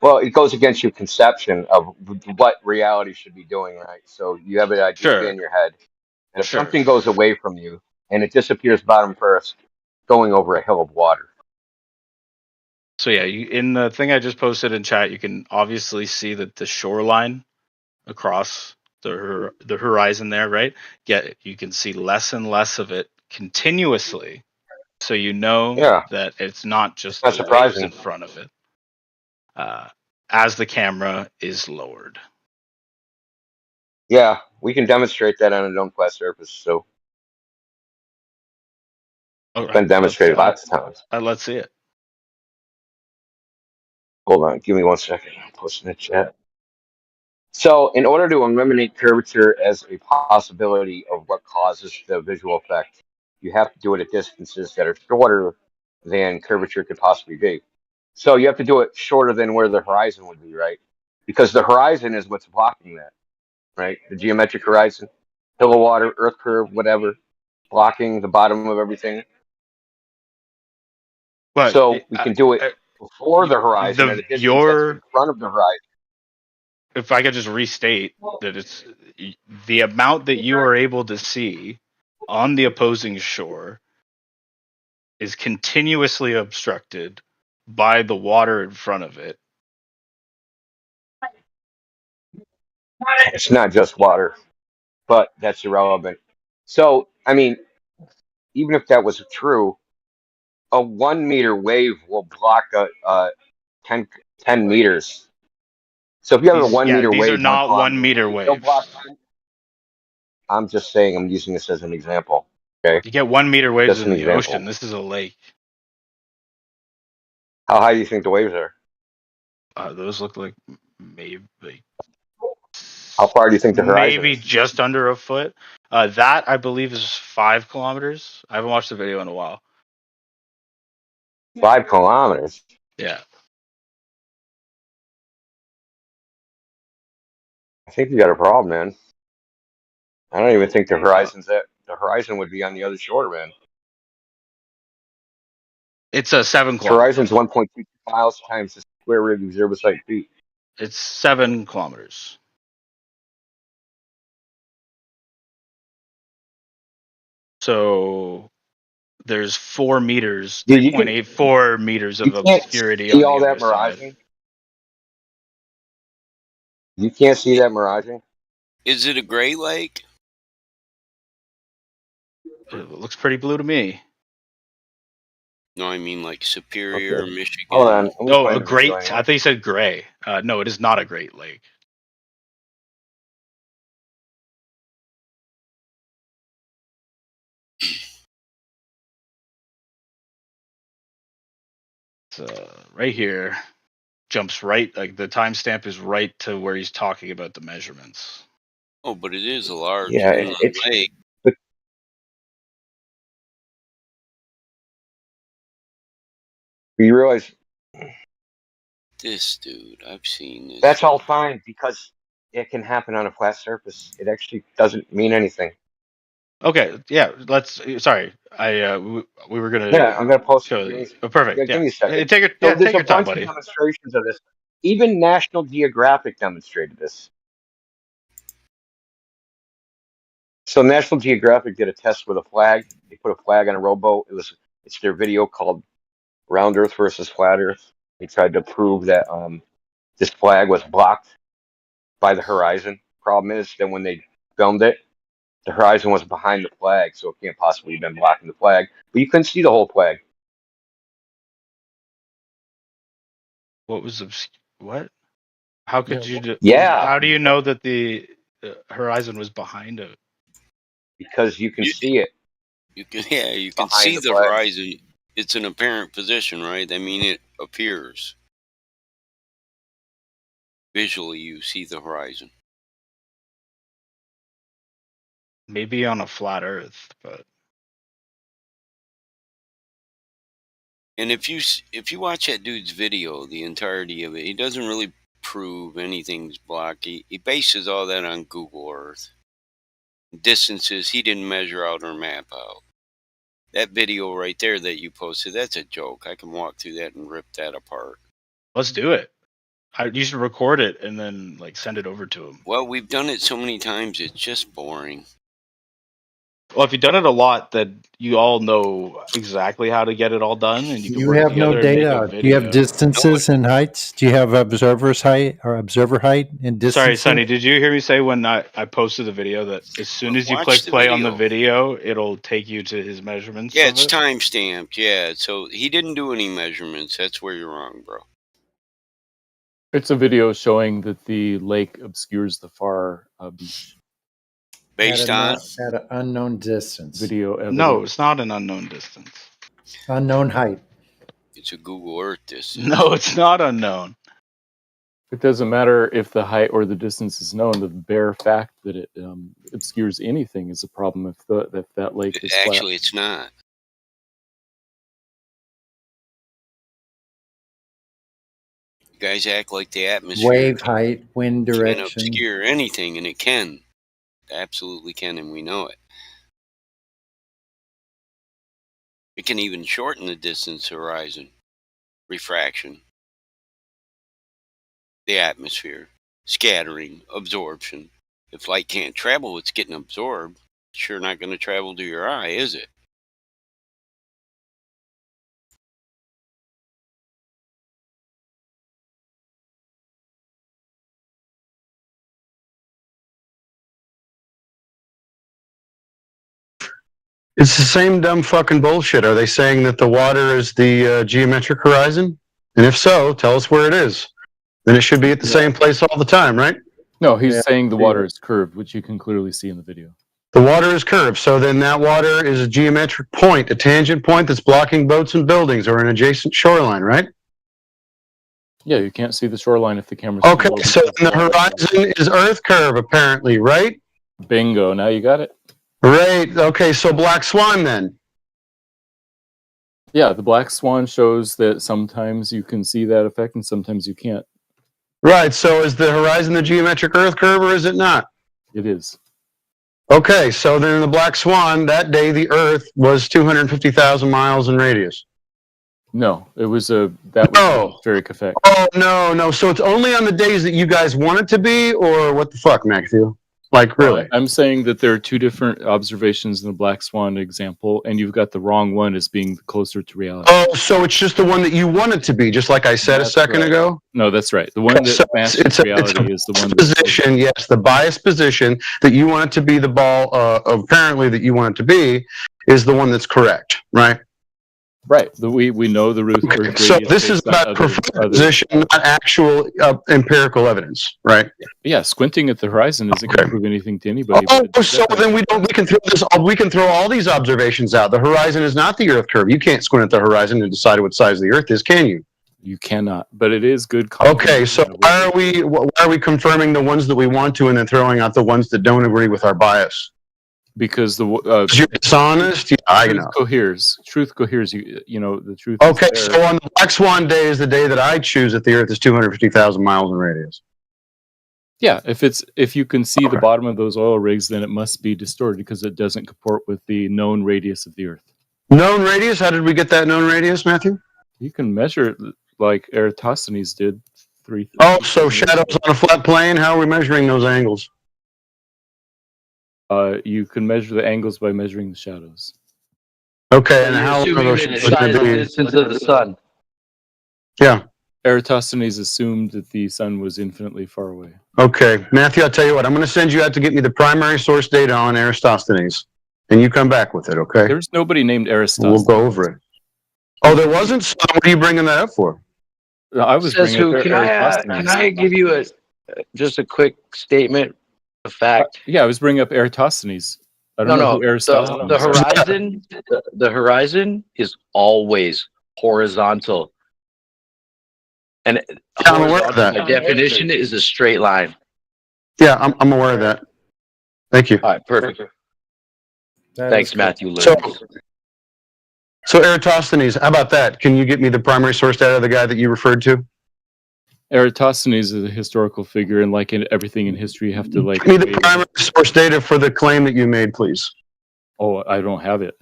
Well, it goes against your conception of what reality should be doing, right? So you have an idea Sure, in your head, and if sure. something goes away from you and it disappears bottom first, going over a hill of water. So yeah, in the thing I just posted in chat, you can obviously see that the shoreline across the horizon there, right? You can see less and less of it continuously, so you know Yeah, that it's not it's just not the waves in surprising. front of it. As the camera is lowered. Yeah, we can demonstrate that on a known flat surface. So All it's right, been demonstrated lots of times. let's see it. Hold on, give me 1 second. I'm posting the chat. So, in order to eliminate curvature as a possibility of what causes the visual effect, you have to do it at distances that are shorter than curvature could possibly be. So, you have to do it shorter than where the horizon would be, right? Because the horizon is what's blocking that, right? The geometric horizon, hill of water, earth curve, whatever, blocking the bottom of everything. But So, we can do it before the horizon at a distance that's in front of the horizon. If I could just restate that it's the amount that you are able to see on the opposing shore is continuously obstructed by the water in front of it. It's not just water, but that's irrelevant. So, I mean, even if that was true, a 1 meter wave will block a 10 meters. So if you have a 1 meter These are wave, 1 not 1 kilometer meter wave, they'll block waves. 10. I'm just saying, I'm using this as an example. Okay. You get 1 meter waves Just in an the ocean. example. This is a lake. How high do you think the waves are? Those look like maybe How far do you think the horizon is? just under a foot. That I believe is 5 kilometers. I haven't watched the video in a while. 5 kilometers? Yeah. I think you got a problem, man. I don't even think the horizon would be on the other shore, man. It's a 7 The horizon's kilometers. 1.2 miles times the square root of 0.8 feet. It's 7 kilometers. So there's 4 meters, Dude, 3.84 meters you of can't obscurity see on the all that other side. miraging. You can't see that miraging. Is it a gray lake? It looks pretty blue to me. No, I mean like Superior, Okay. Michigan. Hold on. Let me Oh, find a the video great. anyway. I think you said gray. No, it is not a Great Lake. It's right here. Jumps right, like the timestamp is right to where he's talking about the measurements. Oh, but it is a large Yeah, inland it's. lake. But you realize This dude, I've seen this. that's all fine because it can happen on a flat surface. It actually doesn't mean anything. Okay, yeah. Let's. Sorry, we were gonna Yeah, I'm gonna post it. show. Yeah, Perfect. give Yeah. me a second. So there's Take a your time, bunch of buddy. demonstrations of this. Even National Geographic demonstrated this. So National Geographic did a test with a flag. They put a flag on a rowboat. It's their video called "Round Earth versus Flat Earth." They tried to prove that this flag was blocked by the horizon. Problem is that when they filmed it, the horizon was behind the flag, so it can't possibly have been blocking the flag. But you couldn't see the whole flag. What was what? How could you? Yeah, How do you know that the horizon was behind it? because you can see it. You can, yeah, you can Behind see the the flag. horizon. It's an apparent position, right? I mean, it appears visually. You see the horizon. Maybe on a flat Earth, but And if you watch that dude's video, the entirety of it, he doesn't really prove anything's blocked. He bases all that on Google Earth. Distances he didn't measure out or map out. That video right there that you posted, that's a joke. I can walk through that and rip that apart. Let's do it. You should record it and then like send it over to him. Well, we've done it so many times, it's just boring. Well, if you've done it a lot, then you all know exactly how to get it all done, and you can You work have no together and make a data. video. Do you have distances and heights? Do you have observer's height or observer height and distance? Sorry, Sonny, did you hear me say when I posted the video that as soon as you Watch click the play on the video. video, it'll take you to his measurements? Yeah, of it's it? time stamped. Yeah, so he didn't do any measurements. That's where you're wrong, bro. It's a video showing that the lake obscures the far beach. Based on at an unknown distance. Video evidence. No, it's not an unknown distance. Unknown height. it's a Google Earth distance. No, it's not unknown. It doesn't matter if the height or the distance is known. The bare fact that it obscures anything is a problem if that lake is flat. Actually, it's not. You guys act like the atmosphere Wave height, wind can direction. obscure anything, and it can. It absolutely can, and we know it. It can even shorten the distance horizon. Refraction. The atmosphere. Scattering. Absorption. If light can't travel, it's getting absorbed. It's sure not going to travel to your eye, is it? It's the same dumb fucking bullshit. Are they saying that the water is the geometric horizon? And if so, tell us where it is. Then it should be at the same place all the time, right? No, he's saying the water is curved, which you can clearly see in the video. The water is curved, so then that water is a geometric point, a tangent point that's blocking boats and buildings or an adjacent shoreline, right? Yeah, you can't see the shoreline if the camera's Okay, so then the horizon is Earth curve, apparently, right? Bingo, now you got it. Right, okay, so Black Swan then. Yeah, the black swan shows that sometimes you can see that effect and sometimes you can't. Right, so is the horizon the geometric Earth curve or is it not? It is. Okay, so then in the Black Swan, that day the Earth was 250,000 miles in radius. No, it was a atmospheric effect. Oh, no, so it's only on the days that you guys want it to be, or what the fuck, Matthew? Like, really? I'm saying that there are two different observations in the Black Swan example, and you've got the wrong one as being closer to reality. Oh, so it's just the one that you want it to be, just like I said a second ago? No, that's right. The one that matches reality is the one that's position, yes, the biased position that you want it to be the ball, apparently that you want it to be, is the one that's correct, right? Right. We know the root. Okay, so this is about preferred position, not actual empirical evidence, right? Yeah, squinting at the horizon isn't going to prove anything to anybody. Oh, so then we can throw all these observations out. The horizon is not the Earth curve. You can't squint at the horizon and decide what size the Earth is, can you? You cannot, but it is good. Okay, so why are we confirming the ones that we want to and then throwing out the ones that don't agree with our bias? Because you're dishonest. Yeah, I know. Truth coheres. You know the truth. Okay, so on the Black Swan day is the day that I choose that the Earth is 250,000 miles in radius. Yeah, if you can see the bottom of those oil rigs, then it must be distorted because it doesn't comport with the known radius of the Earth. Known radius? How did we get that known radius, Matthew? You can measure it like Eratosthenes did. So shadows on a flat plane. How are we measuring those angles? You can measure the angles by measuring the shadows. Okay, and how long are those going to be? Distance of the sun. Yeah. Eratosthenes assumed that the sun was infinitely far away. Okay, Matthew, I'll tell you what. I'm going to send you out to get me the primary source data on Eratosthenes, and you come back with it, okay? There's nobody named Eratosthenes. We'll go over it. Oh, there wasn't? So what are you bringing that up for? I was bringing up Eratosthenes. Can I give you just a quick statement of fact? Yeah, I was bringing up Eratosthenes. I don't know who Eratosthenes is. The horizon is always horizontal. And I'm aware of that. By definition is a straight line. Yeah, I'm aware of that. Thank you. All right, perfect. Thanks, Matthew. So Eratosthenes, how about that? Can you get me the primary source data of the guy that you referred to? Eratosthenes is a historical figure, and like in everything in history, you have to like. Give me the primary source data for the claim that you made, please. Oh, I don't have it.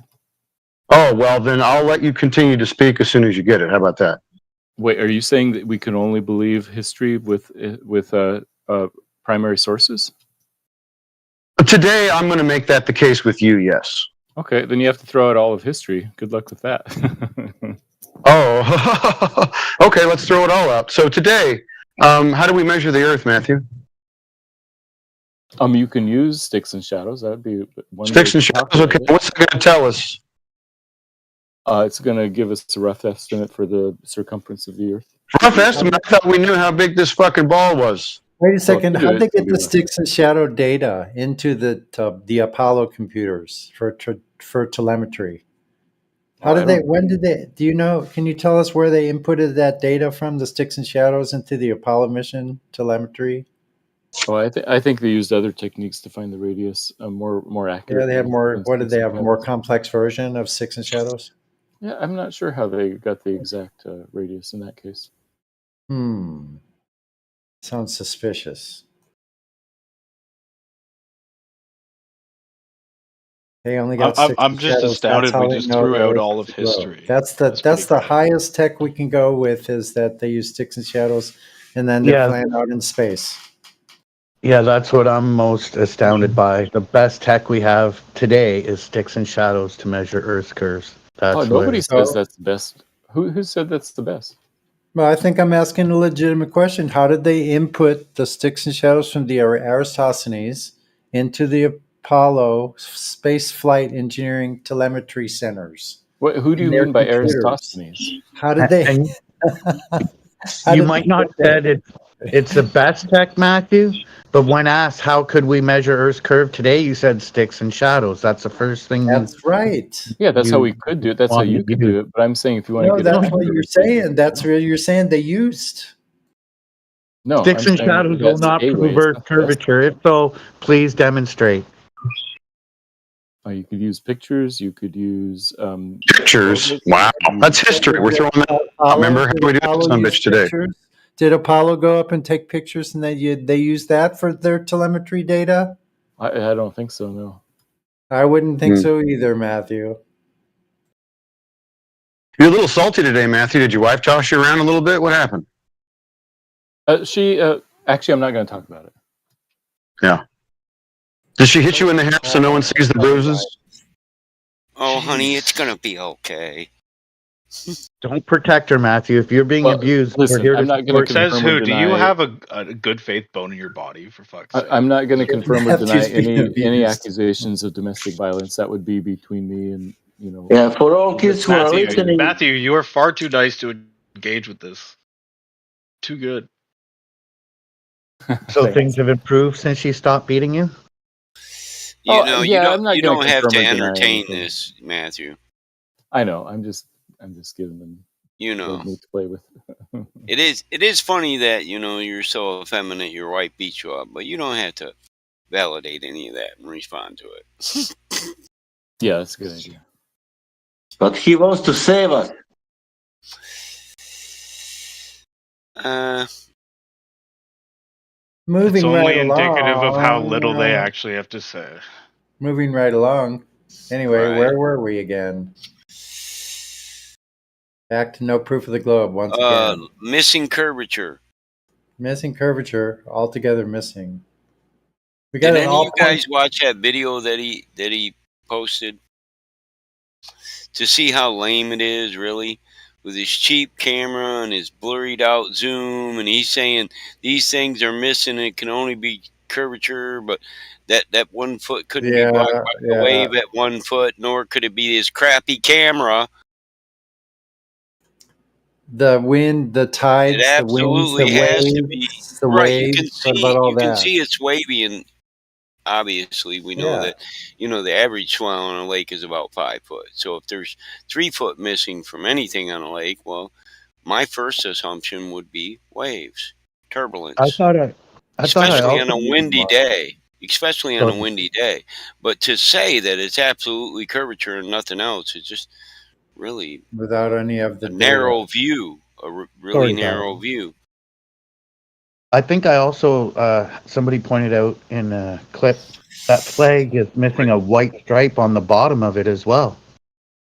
Oh, well, then I'll let you continue to speak as soon as you get it. How about that? Wait, are you saying that we can only believe history with primary sources? Today, I'm going to make that the case with you, yes. Okay, then you have to throw out all of history. Good luck with that. Oh, okay, let's throw it all out. So today, how do we measure the Earth, Matthew? You can use sticks and shadows. That would be one Sticks way and to shadows, calculate okay. it. What's it going to tell us? It's going to give us a rough estimate for the circumference of the Earth. Rough estimate? I thought we knew how big this fucking ball was. Wait a second. Well, How'd they get the sticks and shadow data into the Apollo computers for telemetry? How did they? When did they? Do you know? Can you tell us where they inputted that data from, the sticks and shadows, into the Apollo mission telemetry? Oh, I think they used other techniques to find the radius more accurate. Yeah, they have more. What did they have? A more shadows. complex version of sticks and shadows? Yeah, I'm not sure how they got the exact radius in that case. Sounds suspicious. They only got sticks I'm and just shadows. That's astounded how we they just know threw the out Earth all is of a globe. history. That's the highest tech we can go with, is that they use sticks and shadows, and then they're flying out in space. Yeah, that's what I'm most astounded by. The best tech we have today is sticks and shadows to measure Earth's curves. That's Nobody where. says that's the best. Who said that's the best? Well, I think I'm asking a legitimate question. How did they input the sticks and shadows from the Eratosthenes into the Apollo space flight engineering telemetry centers? Who do you mean by Eratosthenes? How did they? And How you did might they not get said it's the best tech, Matthew, but when asked how could we measure Earth's curve today, you said sticks and shadows. That's the first thing. That's right. Yeah, that's how we could do it. That's how you could do it. But I'm saying if you want to No, get that's what you're saying. That's what you're saying they used. No, Sticks I'm and saying shadows will that's not a way. prove It's Earth's not the best. curvature. If so, please demonstrate. You could use pictures. You could use Pictures. orbits, Wow, you could use- that's history. We're throwing that out. Remember how we do this on bitch today? Did Apollo go up and take pictures, and they use that for their telemetry data? I don't think so. No. I wouldn't think so either, Matthew. You're a little salty today, Matthew. Did your wife toss you around a little bit? What happened? She actually, I'm not going to talk about it. Yeah. Did she hit you in the head so no one sees the bruises? Oh, honey, it's gonna be okay. Don't protect her, Matthew. If you're being abused, we're here to support you. Says who? Do you have a good faith bone in your body? For fuck's sake. I'm not going to confirm or deny Matthew's being any abused. accusations of domestic violence. That would be between me and Yeah, for all kids who are listening. Matthew, you are far too nice to engage with this. Too good. So things have improved since she stopped beating you? You know, I'm not you gonna don't have to confirm or deny entertain anything. this, Matthew. I know. I'm just giving them. You know, me to play with. it is funny that you're so effeminate. Your wife beat you up, but you don't have to validate any of that and respond to it. Yeah, that's a good idea. But he wants to save us. Moving It's only right indicative of how little they along. actually have to say. Moving right along. Anyway, Right. where were we again? Back to no proof of the globe once again. Missing curvature. Missing curvature, altogether missing. We got Did an any of all you guys watch that video that he posted to see how lame it is, really, with his cheap camera and his blurred out zoom, and he's saying these things are missing. It can only be curvature, but that 1 foot couldn't be blocked by the wave at 1 foot, nor could it be his crappy camera. The wind, the tides, It the winds, the absolutely has to be waves, the right. waves. What about all that? See it's wavy, and obviously we know that the average swell on a lake is about 5 foot. So if there's 3 foot missing from anything on a lake, well, my first assumption would be waves, turbulence, especially on a windy day. Especially on a windy day. But to say that it's absolutely curvature and nothing else is just really without any of the narrow view, a really narrow view. I think I also somebody pointed out in a clip that flag is missing a white stripe on the bottom of it as well.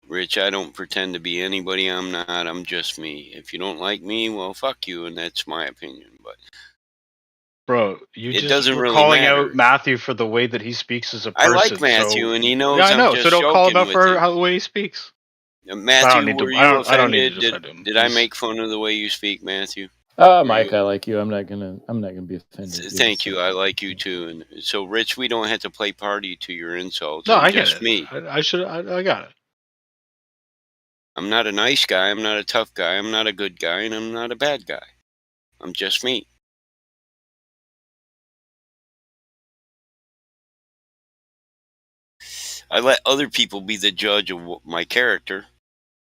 Rich, I don't pretend to be anybody. I'm not. I'm just me. If you don't like me, well, fuck you, and that's my opinion. But Bro, you it just doesn't were really calling matter. out Matthew for the way that he speaks as a I like person. Matthew, So and he yeah, knows I I'm know. So just don't call him joking out with for you. how the way he speaks. I don't Matthew, need were to. you I don't need to offended? defend him. Did I make fun of the way you speak, Matthew? Mike, I like you. I'm not gonna be offended. Yeah, Thank so. you. I like you too. And so, Rich, we don't have to play party to your insults. No, I'm I get just it. me. I got it. I'm not a nice guy. I'm not a tough guy. I'm not a good guy, and I'm not a bad guy. I'm just me. I let other people be the judge of my character,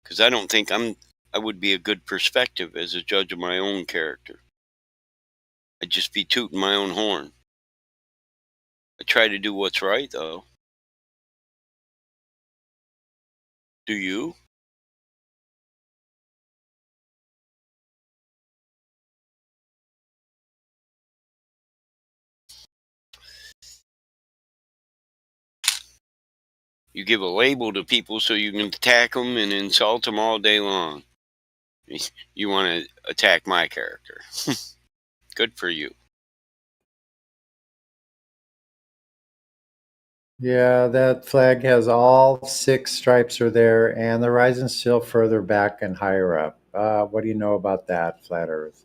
because I don't think I would be a good perspective as a judge of my own character. I'd just be tooting my own horn. I try to do what's right, though. Do you? You give a label to people so you can attack them and insult them all day long. You want to attack my character. Good for you. Yeah, that flag has all 6 stripes are there, and the horizon's still further back and higher up. What do you know about that, Flat Earth?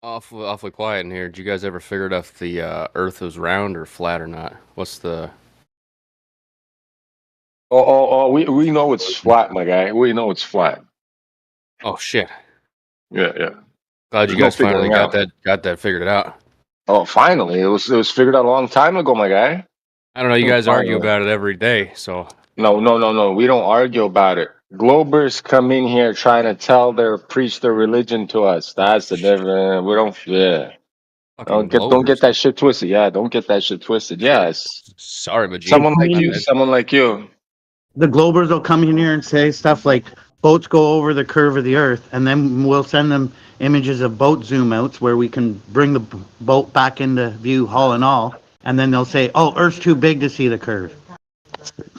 Awfully quiet in here. Did you guys ever figure out if the Earth was round or flat or not? What's the? We know it's flat, my guy. We know it's flat. Oh shit! Yeah. Glad There's you no guys finally figuring out. got that figured out. Oh, finally, it was figured out a long time ago, my guy. I don't know. You guys argue Finally. about it every day, so. No. We don't argue about it. Globers come in here trying to preach their religion to us. That's the difference. We don't. Yeah. Fucking Don't get Globers. that shit twisted. Yeah, don't get that shit twisted. Yes. Sorry, Majid. Someone My like you. bad. Someone like you. The Globers will come in here and say stuff like boats go over the curve of the Earth, and then we'll send them images of boat zoom outs where we can bring the boat back into view, hull and all, and then they'll say, "Oh, Earth's too big to see the curve."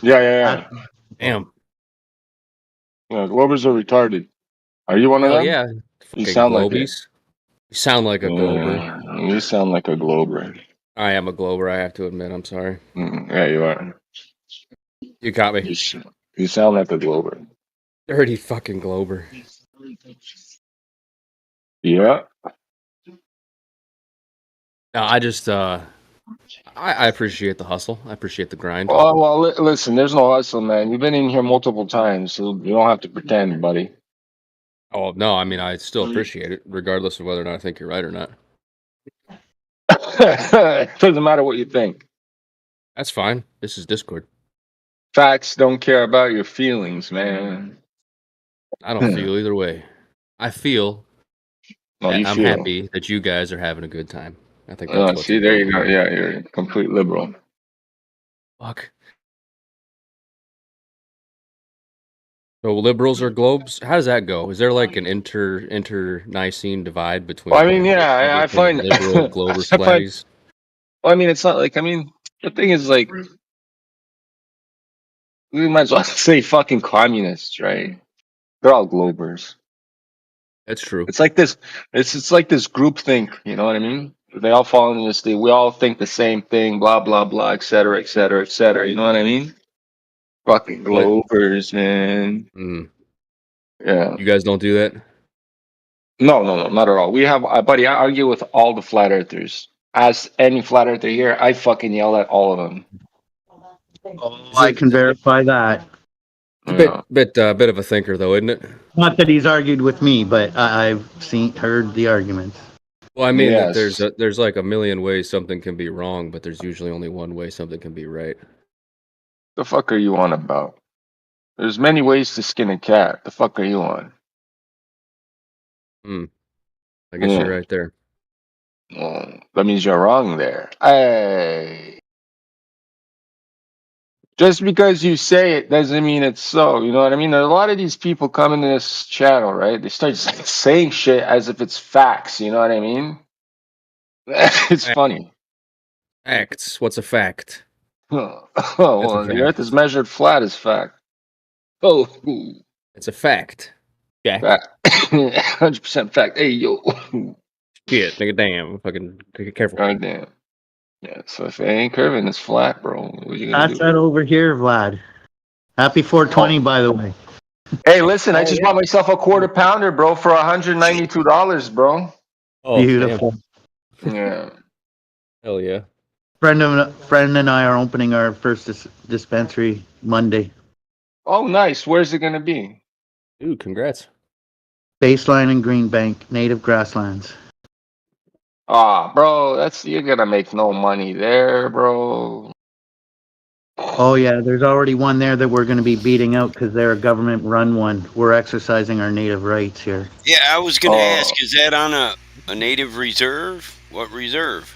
Yeah. Damn. Yeah, Globers are retarded. Are you one of Hell them? yeah. You Fucking sound like it. Globies. You sound like a Glober. Yeah, you sound like a Glober. I am a Glober. I have to admit. I'm sorry. Yeah, you are. You got me. You sound like a Glober. Dirty fucking Glober. Yeah. No, I just I appreciate the hustle. I appreciate the grind. Well, listen. There's no hustle, man. You've been in here multiple times, so you don't have to pretend, buddy. Oh no, I mean I still appreciate it, regardless of whether or not I think you're right or not. Doesn't matter what you think. That's fine. This is Discord. Facts don't care about your feelings, man. I don't feel either way. I feel No, that you I'm feel. happy that you guys are having a good time. I think that's what's See, there you important. go. Yeah, you're a complete liberal. Fuck. So liberals or globes? How does that go? Is there like an internecine divide between? Well, I mean, yeah, I find liberal Glober I find. splatties? Well, I mean, it's not like. I mean, the thing is, like, we might as well say fucking communists, right? They're all Globers. That's true. It's like this. It's like this group think. You know what I mean? They all fall into this thing. We all think the same thing. Blah blah blah, et cetera, et cetera, et cetera. You know what I mean? Fucking Globers, man. Yeah. You guys don't do that? No, not at all. We have, buddy. I argue with all the flat earthers. Ask any flat earther here. I fucking yell at all of them. I can verify that. Bit of a thinker though, isn't it? Not that he's argued with me, but I've heard the arguments. Well, I mean that Yes. there's like a million ways something can be wrong, but there's usually only one way something can be right. The fuck are you on about? There's many ways to skin a cat. The fuck are you on? I guess you're right there. Well, that means you're wrong there. Hey. Just because you say it doesn't mean it's so. You know what I mean? A lot of these people come into this channel, right? They start saying shit as if it's facts. You know what I mean? It's funny. Facts. What's a fact? Oh, well, the Earth is measured flat as fact. Oh, it's a fact. Yeah. 100% fact. Hey, yo. Shit, nigga, damn. Fucking careful. God damn. Yeah, so if it ain't curving, it's flat, bro. What you gonna That's do? that over here, Vlad. Happy 420, by the way. Hey, listen, I just bought myself a quarter pounder, bro, for $192, bro. Oh, beautiful. Yeah. Hell yeah. Friend and I are opening our first dispensary Monday. Oh, nice. Where's it gonna be? Dude, congrats. Baseline and Greenbank, native grasslands. Ah, bro, you're gonna make no money there, bro. Oh yeah, there's already one there that we're going to be beating out because they're a government-run one. We're exercising our native rights here. Yeah, I was going to ask, is that on a native reserve? What reserve?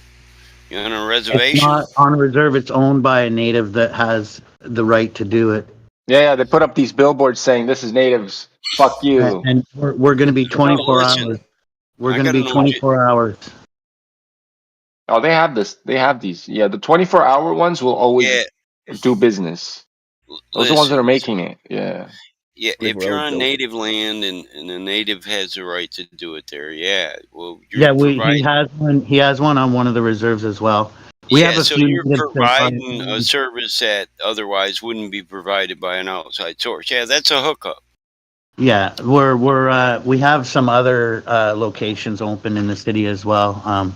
You on a reservation? It's not on a reserve. It's owned by a native that has the right to do it. Yeah, they put up these billboards saying this is natives. Fuck you. And we're going to be 24 hours. We're going to be 24 hours. Oh, they have this. They have these. Yeah, the 24-hour ones will always do business. Those are the ones that are making it. Yeah. Yeah, if you're on native land and the native has the right to do it there, yeah. Well, he has one on one of the reserves as well. We have a so few you're natives that providing a service that otherwise wouldn't be provided by an outside source. Yeah, that's a hookup. Yeah, we have some other locations open in the city as well.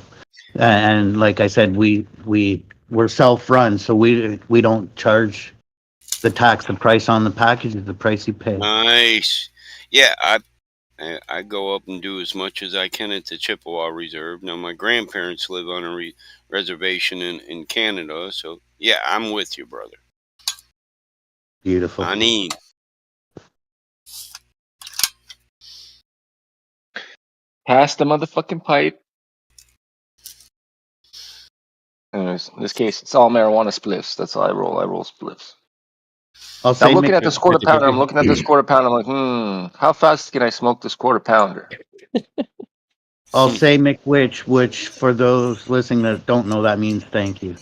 And like I said, we're self-run, so we don't charge the tax. The price on the package is the price you pay. Nice. Yeah, I go up and do as much as I can at the Chippewa Reserve. Now, my grandparents live on a reservation in Canada, so yeah, I'm with you, brother. Beautiful. I need. Pass the motherfucking pipe. Anyways, in this case, it's all marijuana spliffs. That's how I roll. I roll spliffs. I'm looking at this quarter pounder. I'm looking at this quarter pounder. I'm like, how fast can I smoke this quarter pounder? I'll say McWitch, which for those listening that don't know, that means thank you.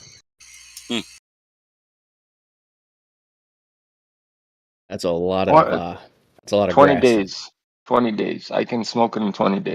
That's a lot of. That's a lot of 20 grass. days. 20 days. I can smoke it in 20 days.